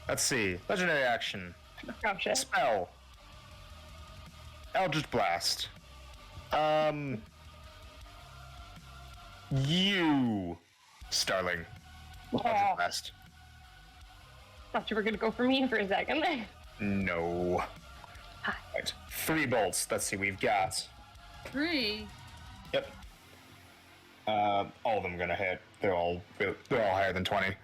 Let's see. Legendary action. Oh shit. Spell. Eldritch Blast. You, Starling. Eldritch Oh, Blast. thought you were gonna go for me for a second. No. Right. 3 bolts. Let's see. We've got. 3. Yep. All of them are gonna hit. They're all higher than 20.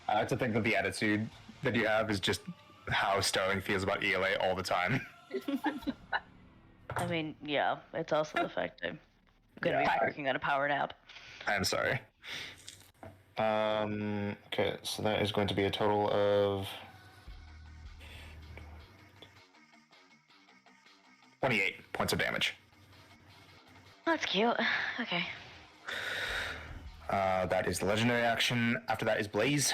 I like to think that the attitude that you have is just how Starling feels about ELA all the time. I mean, yeah, it's also the fact I'm gonna Yeah. be working on a power nap. I'm sorry. Okay, so that is going to be a total of 28 points of damage. That's cute. Okay. That is the legendary action. After that is Blaze.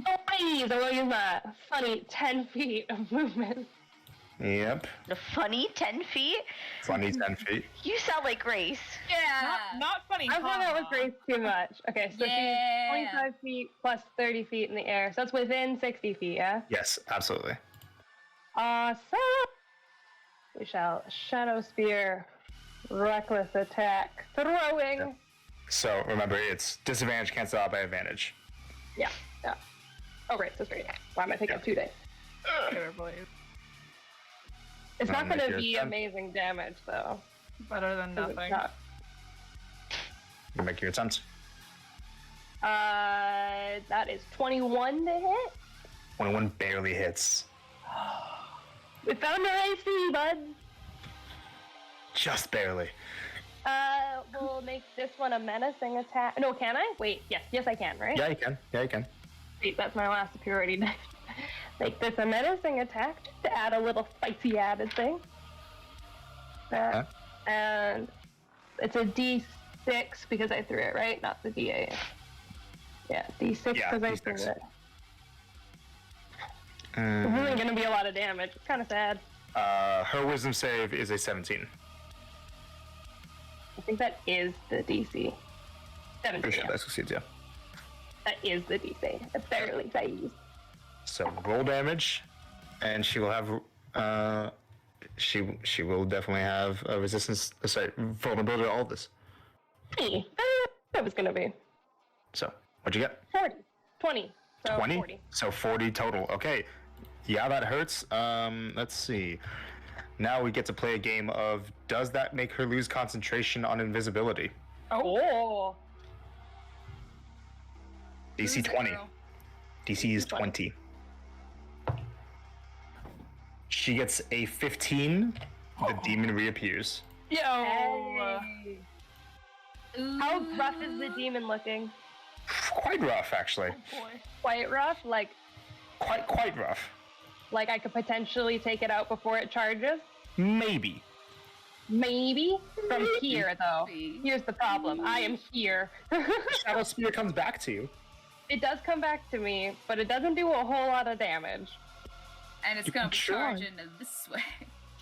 Oh, please, I will use that funny 10 feet of movement. Yep. The funny 10 feet? Funny 10 feet. You sound like Grace. Yeah. Not funny. I'm hung out with haha. Grace too much. Okay, so Yeah. she's 25 feet plus 30 feet in the air. So that's within 60 feet, yeah? Yes, absolutely. Awesome! We shall Shadow Spear, Reckless Attack, Throwing. Yep. So remember, it's disadvantage canceled out by advantage. Yeah, yeah. Oh, right, that's right. Why am I taking 2 days? Killer Blade. It's not Make going to your be attempt. amazing damage, though. Better than 'cause it's nothing. not. You make your attempt. That is 21 to hit. 21 barely hits. We found our AC, bud. Just barely. We'll make this one a menacing attack. No, can I? Wait, yes, I can, right? Yeah, you can. Yeah, you can. Wait, that's my last superiority dice. Make this a menacing attack just to add a little spicy added thing. And it's a D6 because I threw it, right? Not the D8. Yeah, D6 Yeah, because I D6. threw it. This isn't gonna be a lot of damage. It's kind of sad. Her wisdom save is a 17. I think that is the DC. 17. Pretty sure Yeah. that succeeds, yeah. That is the DC. It barely saves. So roll damage, and she will have she will definitely have a resistance. Sorry, vulnerability to all of this. Hey, that was gonna be So what'd you get? 40, 20. So 20. 40. So 40 total. Okay, yeah, that hurts. Let's see. Now we get to play a game of does that make her lose concentration on invisibility? Oh. DC Who's it, 20. girl? DC is 20. She gets a 15. The demon reappears. Yo. Hey. How rough is the demon looking? Quite rough, actually. Boy. Quite rough? Like Quite rough. I could potentially take it out before it charges? Maybe. Maybe? From here, though. Maybe. Here's the problem. I am here. Shadow Spear comes back to you. It does come back to me, but it doesn't do a whole lot of damage. And it's You gonna can be try. charging this way.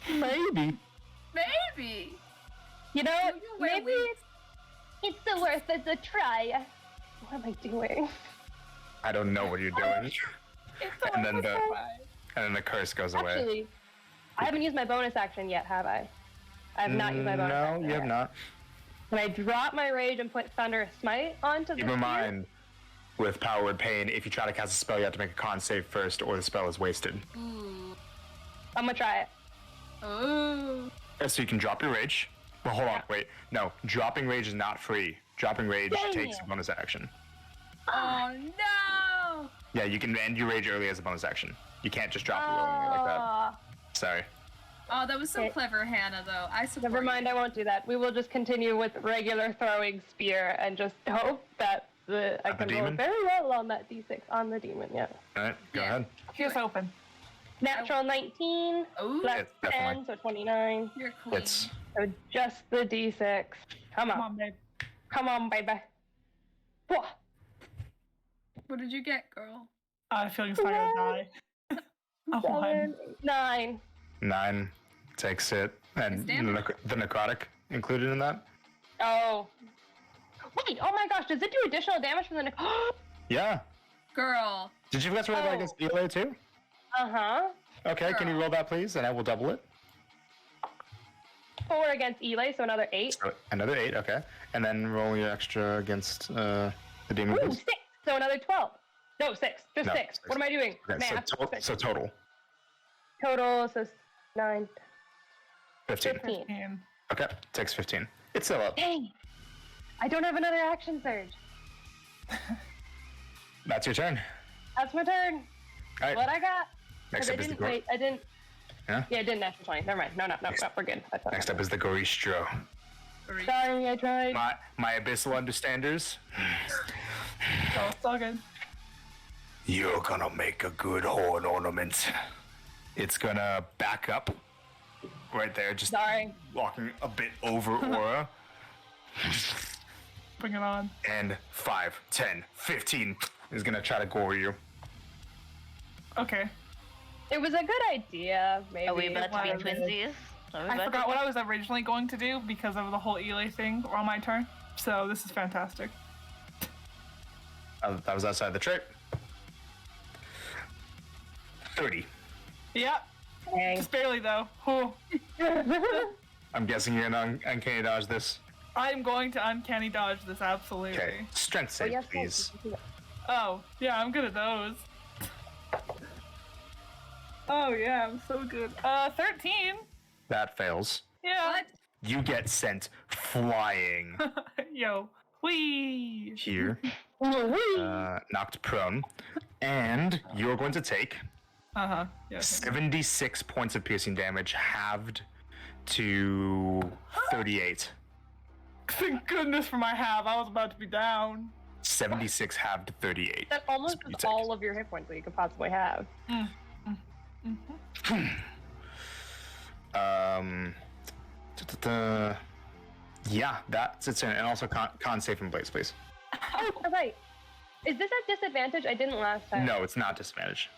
Maybe. Maybe. You know, Do you wear maybe wings? it's the worth of the try. What am I doing? I don't know what you're doing. It's And then almost the- fine. And then the curse goes away. Actually, I haven't used my bonus action yet, have I? I have not used my bonus No, action. you have yet. not. Can I drop my rage and put Thunder Smite onto the Keep in spear? mind, with Power Word Pain, if you try to cast a spell, you have to make a con save first, or the spell is wasted. Ooh. I'm gonna try it. Ooh. So you can drop your rage. Well, hold on, Yeah. wait. No, dropping rage is not free. Dropping rage Dang takes it. a bonus action. Oh no. Yeah, you can end your rage early as a bonus action. You can't just drop it willingly like that. Ah, Sorry. Oh, that was so Okay. clever, Hannah. Though I support. never mind, you. I won't do that. We will just continue with regular throwing spear and just hope that I Of the can roll demon? very well on that d6 on the demon. Yeah. All right, go Yeah. ahead. Just open. Natural 19 Ooh, plus It's definitely- 10, so 29. you're queen. It's So just the d6. Come Come on, on, babe. come on, baby. Whoa. What did you get, girl? I feel like it's not gonna die. A one. 7, 9. 9 takes it, and It's damage. the necrotic included in that. Oh. Wait, oh my gosh, does it do additional damage from the Yeah. Girl. Did you guys roll that Oh. against Eli too? Uh-huh. Okay, can you Girl. roll that please, and I will double it. 4 against Eli, so another 8. So another 8, okay, and then roll your extra against the demon. Ooh, please. 6, so another 12. No, 6, just No, 6. six. What am I doing? Okay, Math. so total Total, so 9, 15. 15. 15. Okay, takes 15. It's still up. Dang. I don't have another action surge. That's your turn. That's my turn. All right. What I got. Next 'Cause I up is the didn't wait. I didn't. Yeah? Yeah, I didn't natural 20. Never mind. No, we're good. That's not Next up is the Goristro. Sorry, I tried. My abyssal understanders. So it's all good. You're gonna make a good horn ornament. It's gonna back up right there, just Sorry. walking a bit over Aura. Bring it on. And 5, 10, 15 is gonna try to gore you. Okay. It was a good idea, maybe. Are we about to be was. twinsies? Are we I about forgot to what I was originally going to do because of the whole Eli thing on my turn. So this is fantastic. That was outside the trait. 30. Yep. Dang. Just barely though. Whew. I'm guessing you're gonna uncanny dodge this. I'm going to uncanny dodge this, absolutely. Okay. Strength save, yes, please. Oh, yeah, I'm good at those. Oh yeah, I'm so good. 13. That fails. Yeah. What? You get sent flying Yo. Wee. here, knocked prone, and you're going to take Uh-huh. Yeah. 76 points of piercing damage, halved to 38. Thank goodness for my half. I was about to be down. 76 halved to 38. That's almost You take. all of your hit points that you could possibly have. Yeah, that's its turn. And also con save from Blaze, please. Oh, right. Is this at disadvantage? I didn't last time. No, it's not disadvantage.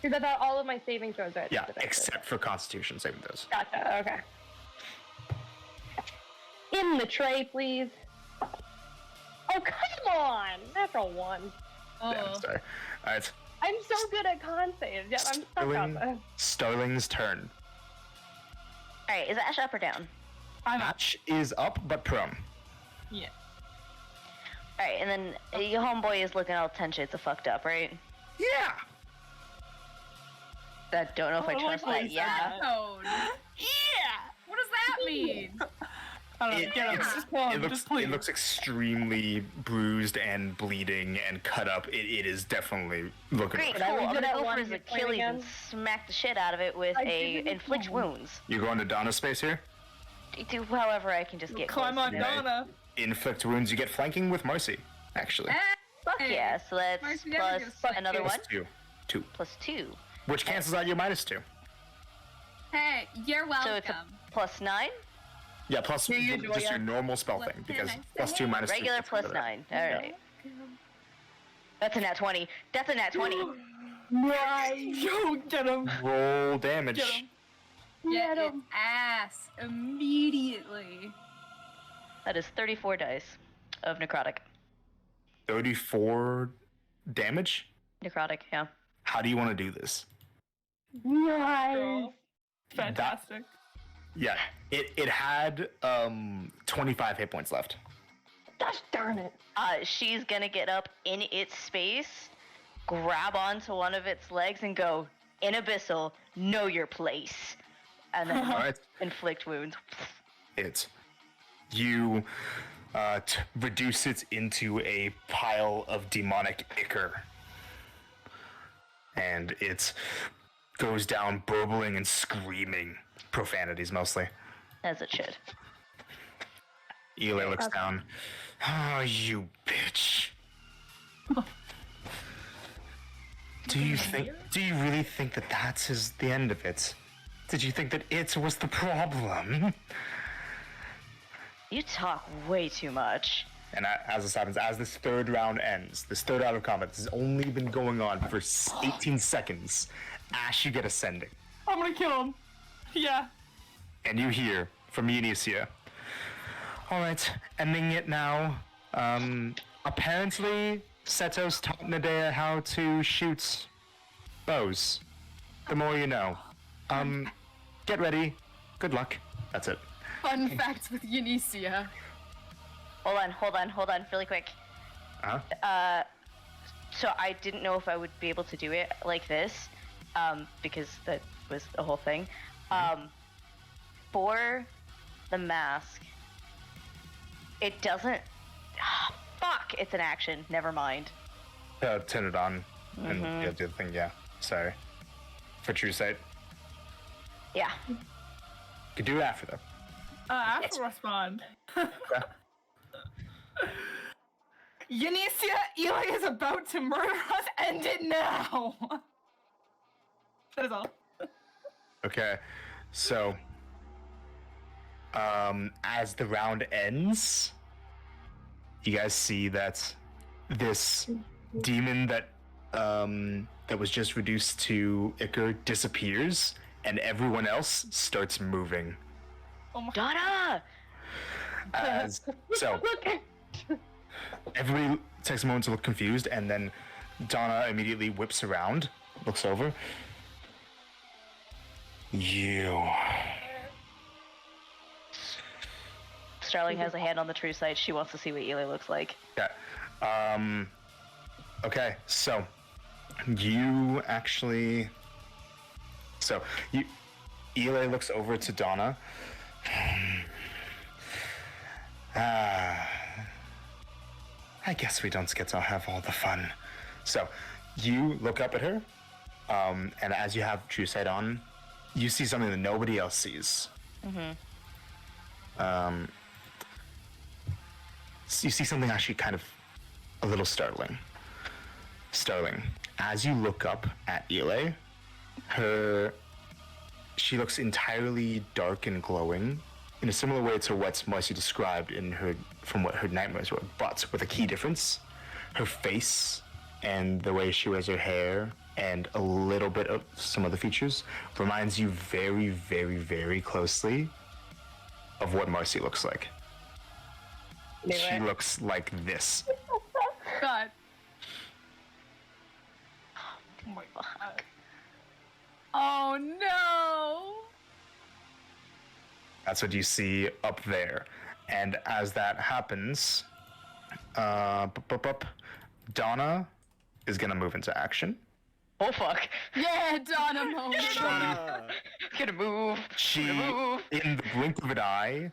Because I thought all of my saving throws are at Yeah, disadvantage. except for Constitution saving throws. Gotcha, okay. In the tray, please. Oh, come on! Natural one. Damn, Oh. sorry. Alright, I'm so good at con saves, yet I'm stuck on this. Starling's turn. Alright, is Ash up or down? I'm up. Match is up, but prone. Yeah. Alright, and then your homeboy is looking all 10 shades of fucked up, right? Yeah! I don't know if I Oh, trust like that. what he Yeah. said. Oh, Yeah! what does that mean? I don't know, get him. Just pull him. Just please. It looks extremely bruised and bleeding and cut up. It is definitely looking Great, rough. I cool. I'm redo gonna that go for one his hit point Achilles again? and smack the shit out of it with I a didn't inflict know. wounds. You're going to Donna space here? Do however I can just get Climb close on to them. Donna. Inflict wounds. You get flanking with Mercy, actually. Fuck Hey, yeah, so that's Marcy never plus gives fuck another you. one? Plus 2. 2. Plus 2. Which cancels out your -2. Hey, you're welcome. So it's a plus 9? Yeah, plus Your usual, just yeah. your normal spell What thing, can because I plus say? 2 -2. Regular plus 9. Alright. That's a nat 20. That's a nat 20. Yo, get him. Roll damage. Get him. Get Get its 'em. ass immediately. That is 34 dice of necrotic. 34 damage? Necrotic, yeah. How do you want to do this? Nice. Girl. Fantastic. Yeah, it had 25 hit points left. Gosh darn it. She's gonna get up in its space, grab onto one of its legs, and go, in Abyssal, know your place. And then Alright, inflict wounds. you reduce it into a pile of demonic ichor. And it goes down burbling and screaming. Profanities mostly. As it should. Eli looks down. Oh, you bitch. Do you really think that that's the end of it? Did you think that it was the problem? You talk way too much. And as this happens, as this third round ends, this third round of combat, this has only been going on for 18 seconds. Ash, you get ascending. I'm gonna kill him. Yeah. And you hear from Eunicia. Alright, ending it now. Apparently, Seto's taught Nadea how to shoot bows. The more you know. Get ready. Good luck. That's it. Fun fact with Eunicia. Hold on, really quick. Uh-huh. So I didn't know if I would be able to do it like this, because that was the whole thing. For the mask, it doesn't. Fuck! It's an action. Never mind. Turn it on. And yeah, do the thing, yeah. Sorry. For true sight. Yeah. Could do it after, though. I have to respond. Eunicia, Eli is about to murder us. End it now. That is all. Okay, so as the round ends, you guys see that this demon that that was just reduced to Ikora disappears, and everyone else starts moving. Oh my. Donna! So Look. everybody takes a moment to look confused, and then Donna immediately whips around, looks over. You. Starling has a hand on the true sight. She wants to see what Eli looks like. Yeah. Okay, so you actually. So you. Eli looks over to Donna. I guess we don't get to have all the fun. So you look up at her, and as you have true sight on, you see something that nobody else sees. So you see something actually kind of a little startling. As you look up at Eli, she looks entirely dark and glowing, in a similar way to what Marcy described from what her nightmares were, but with a key difference. Her face and the way she wears her hair and a little bit of some other features reminds you very, very, very closely of what Marcy looks like. She looks like this. God. Oh my god. Oh no. That's what you see up there. And as that happens, Donna is gonna move into action. Oh fuck. Yeah, Donna moment. Gonna move. She, in the blink of an eye,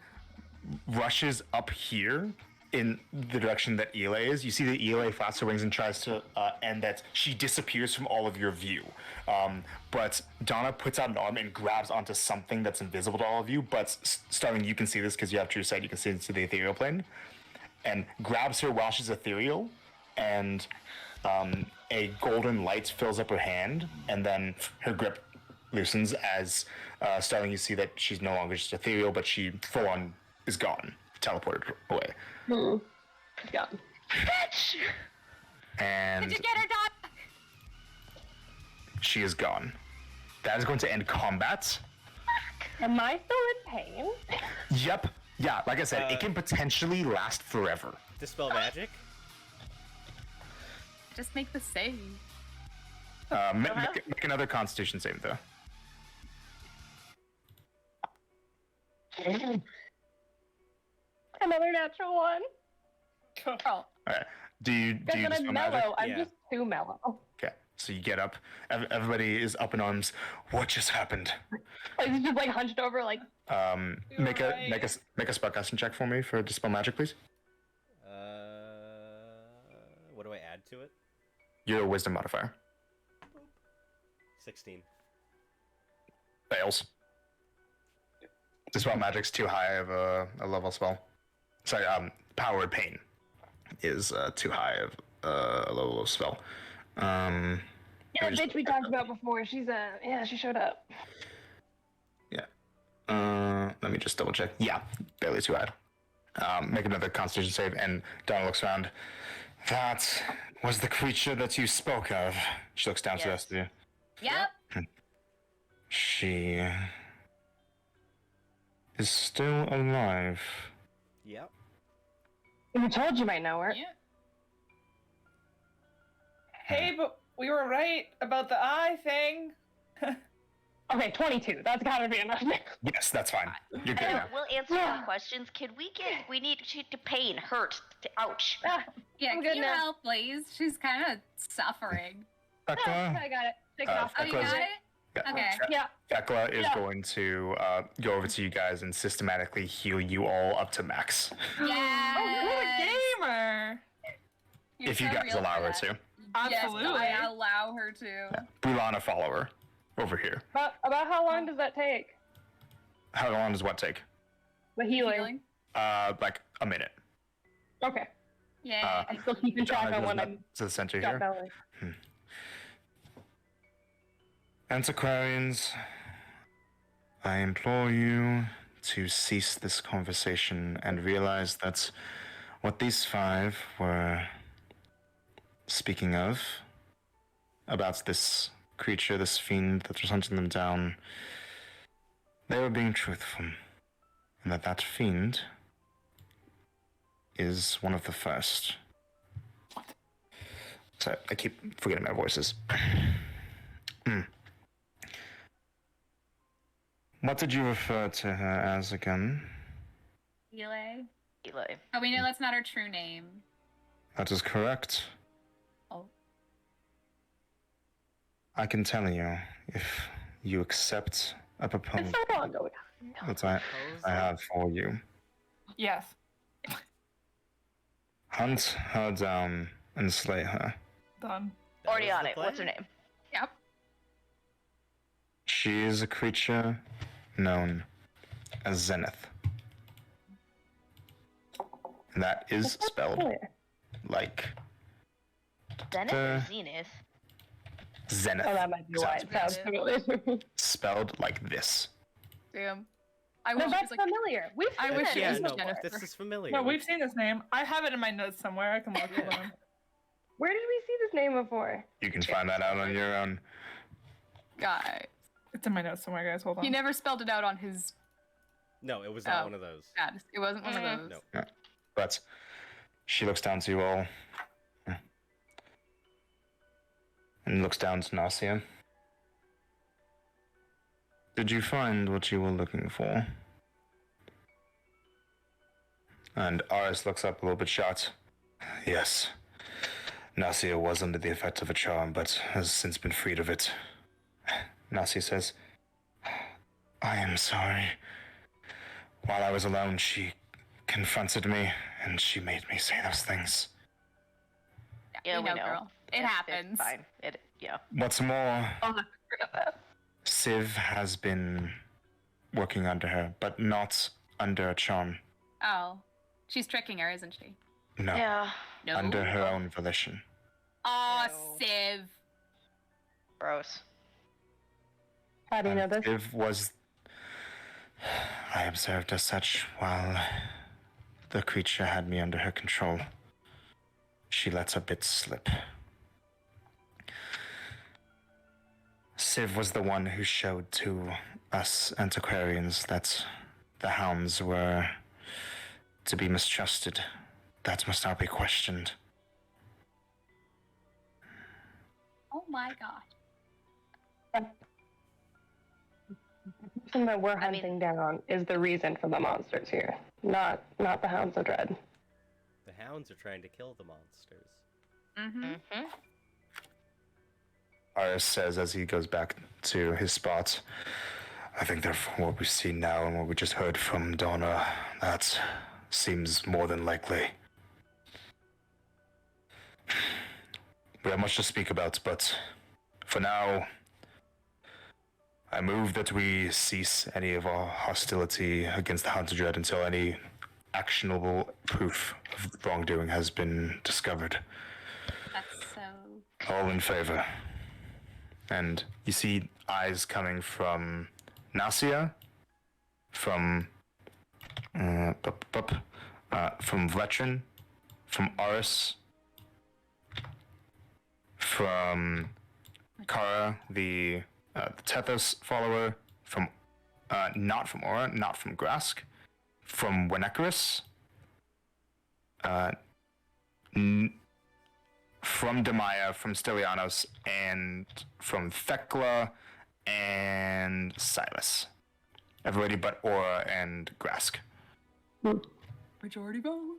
rushes up here in the direction that Eli is. You see that Eli flaps her wings and tries to end that. She disappears from all of your view. But Donna puts out an arm and grabs onto something that's invisible to all of you. But Starling, you can see this because you have true sight. You can see into the ethereal plane. And grabs her while she's ethereal. And a golden light fills up her hand. And then her grip loosens as Starling, you see that she's no longer just ethereal, but she full on is gone. Teleported away. Yeah. Bitch! And Did you get her, Donna? she is gone. That is going to end combat. Am I still in pain? Yep. Yeah, like I said, it can potentially last forever. Dispel magic? Just make the save. Make another Constitution save, though. Another natural one. Oh. All right. Do you Because when dispel I'm magic? mellow, I'm Yeah. just too mellow. Okay. So you get up. Everybody is up in arms. What just happened? Like, it's just like hunched over, like, Make a spellcasting check for me for dispel magic, please. What do I add to it? Your wisdom modifier 16. fails. Dispel magic's too high of a level spell. Sorry, powered pain is too high of a level of spell. yeah, let me bitch we talked about before. She's she showed up. Let me just double check. Yeah, barely too high. Make another Constitution save, and Donna looks around. That was the creature that you spoke of. She looks down to the rest of you. Yep. She is still alive. Yep. We told you might know her. Yeah. Hey, but we were right about the eye thing. Okay, 22. That's gotta be enough. Yes, that's fine. You're good And now. we'll answer any questions. We need to pain, hurt, ouch. Yeah, I'm can good you now. help, please? She's kind of suffering. Thekla, I got it. Take it off. Oh, you Thekla's- got it? yeah, Okay. Yeah. Thekla is Yeah. going to go over to you guys and systematically heal you all up to max. Yeah. Oh, you're a gamer. If you guys allow her to. Absolutely. Yes, I allow her to. Bulana, follow her over here. About how long does that take? How long does what take? The healing. Healing. Like a minute. Okay. Yeah. I'm still keeping track Donna on goes when up I'm to the center got here. belly. Antiquarians, I implore you to cease this conversation and realize that what these five were speaking of about this creature, this fiend that was hunting them down, they were being truthful. And that fiend is one of the first. So I keep forgetting my voices. What did you refer to her as again? Eli. Eli. Oh, we know that's not her true name. That is correct. Oh. I can tell you if you accept a It's proposal so long ago. that I have for you. Yes. Hunt her down and slay her. Done. That Already was on the it. What's her plan? name? Yep. She is a creature known as Zenith. And that is spelled Clear. like Zenith Uh, or Zenith? Zenith. Oh, that might be why it sounds familiar. Spelled like this. Damn. I No, wish it that's was like. familiar. We've I seen wish that it Yeah, was name no, before. this is familiar. No, we've seen this name. I have it in my notes somewhere. I can look for them. Where did we see this name before? You can find that out on your own. Guy. It's in my notes somewhere, guys. Hold on. He never spelled it out on his No, it was not Oh. one of those. status. It wasn't one of those. No. But she looks down to you all. And looks down to Nasia. Did you find what you were looking for? And Aris looks up a little bit shocked. Yes. Nasia was under the effect of a charm, but has since been freed of it. Nasia says, I am sorry. While I was alone, she confronted me, and she made me say those things. Yeah, we know, girl. It happens. It's fine. Yeah. What's more, I'll have to forget that. Civ has been working under her, but not under a charm. Oh. She's tricking her, isn't she? No, Yeah. No. under her own volition. Aw, No. Civ. Gross. How do you know And this? Civ was. I observed as such while the creature had me under her control. She let a bit slip. Civ was the one who showed to us antiquarians that the Hounds were to be mistrusted. That must not be questioned. Oh my god. The person that we're I mean- hunting down is the reason for the monsters here, not the Hounds of Dread. The Hounds are trying to kill the monsters. Mm-hmm. Mm-hmm. Aris says as he goes back to his spot, I think that from what we see now and what we just heard from Donna, that seems more than likely. We have much to speak about, but for now, I move that we cease any of our hostility against the Hounds of Dread until any actionable proof of wrongdoing has been discovered. That's so. All in favor. And you see eyes coming from Nasia, from from Vletrin, from Aris, from Kara, the Tethos follower, from not from Aura, not from Grask, from Winnecarus, from Demaya, from Stylianos, and from Thekla and Silas. Everybody but Aura and Grask. Majority vote.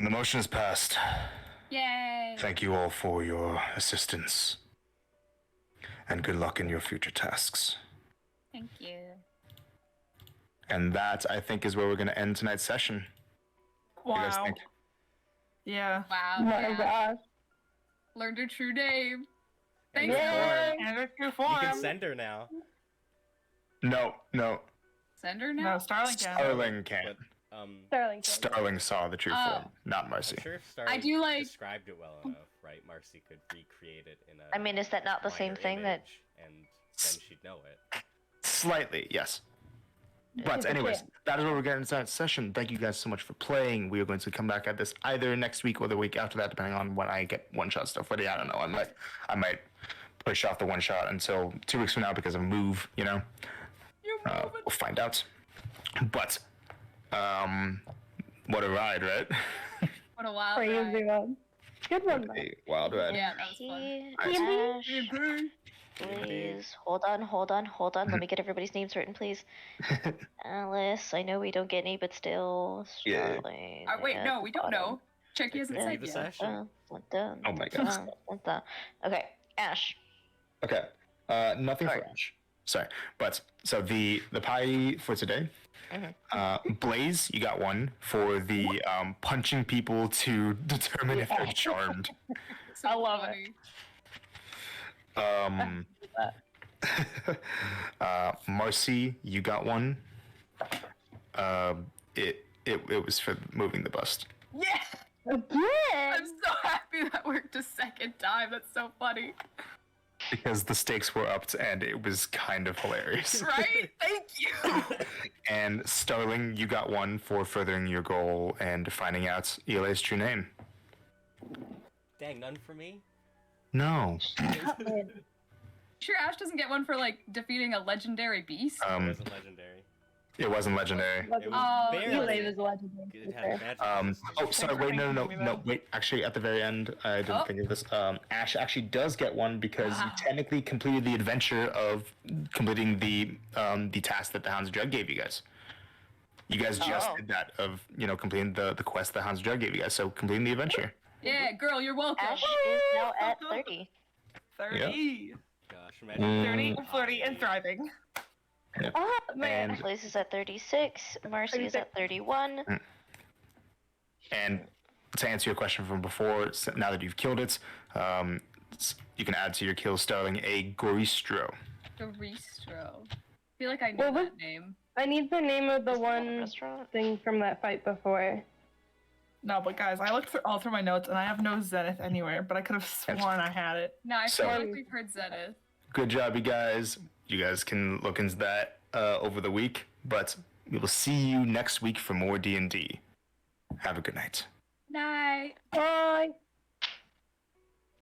The motion is passed. Yay. Thank you all for your assistance. And good luck in your future tasks. Thank you. And that, I think, is where we're going to end tonight's session. What do you guys Wow. think? Yeah. Wow. Oh my yeah. gosh. Learned her true name. And Thanks, her Yay. form. And it's true You form. can send her now. No. Send her No, now. Starling can. Starling can. But Starling. Starling saw the true Oh. form, not Marcy. I'm sure if Starling do like- described it well enough, right? Marcy could recreate it in a. I mean, is that not the same minor thing that? image, and then she'd know it. Slightly, yes. But Super anyways, chill. that is where we're getting into that session. Thank you guys so much for playing. We are going to come back at this either next week or the week after that, depending on when I get one shot stuff ready. I don't know. I might push off the one shot until 2 weeks from now because of a move. You know, we'll find out. But what a ride, right? What a wild Crazy ride. one. Good one, though. A wild ride. Yeah, that was fun. Ash, please hold on. Let me get everybody's names written, please. Alice, I know we don't get any, but still. Yeah. Starling. Wait, at no, the we don't bottom. know. Checky hasn't Leave said the yet. session. Oh my god. Okay, Ash. Okay. Nothing for Alright. Ash. Sorry. But so the pie for today. Blaze, you got one for the punching people to determine if they're charmed. So I love funny. Marcy, you got one. It was for moving the bust. Yeah! Again! I'm so happy that worked a second time. That's so funny. Because the stakes were upped and it was kind of hilarious. Right? Thank you. And Starling, you got one for furthering your goal and finding out Eli's true name. Dang, none for me? No. Sure, Ash doesn't get one for like defeating a legendary beast. It wasn't legendary. It wasn't legendary. It was Oh, barely. Eli was legendary. It had magic Oh, resistance. sorry, wait, no, wait. Actually, at the very end, I didn't think of this. Ash actually does get one because you technically completed the adventure of completing the task that the Hounds of Dread gave you guys. You guys just did that of, completing the quest that Hounds of Dread gave you guys, so completing the adventure. Yeah, girl, you're welcome. Ash is now at 30. 30. Gosh, imagine. 30, flirty, and thriving. Oh, man. And Blaze is at 36. Marcy is at 31. And to answer your question from before, now that you've killed it, you can add to your kill Starling a Goristro. Doristro. I feel like I knew What was- that name. I need the name of the Is that a one restaurant? thing from that fight before. No, but guys, I looked all through my notes and I have no Zenith anywhere, but I could have sworn I had it. No, I So- feel like we've heard Zenith. Good job, you guys. You guys can look into that over the week, but we will see you next week for more D&D. Have a good night. Night. Bye!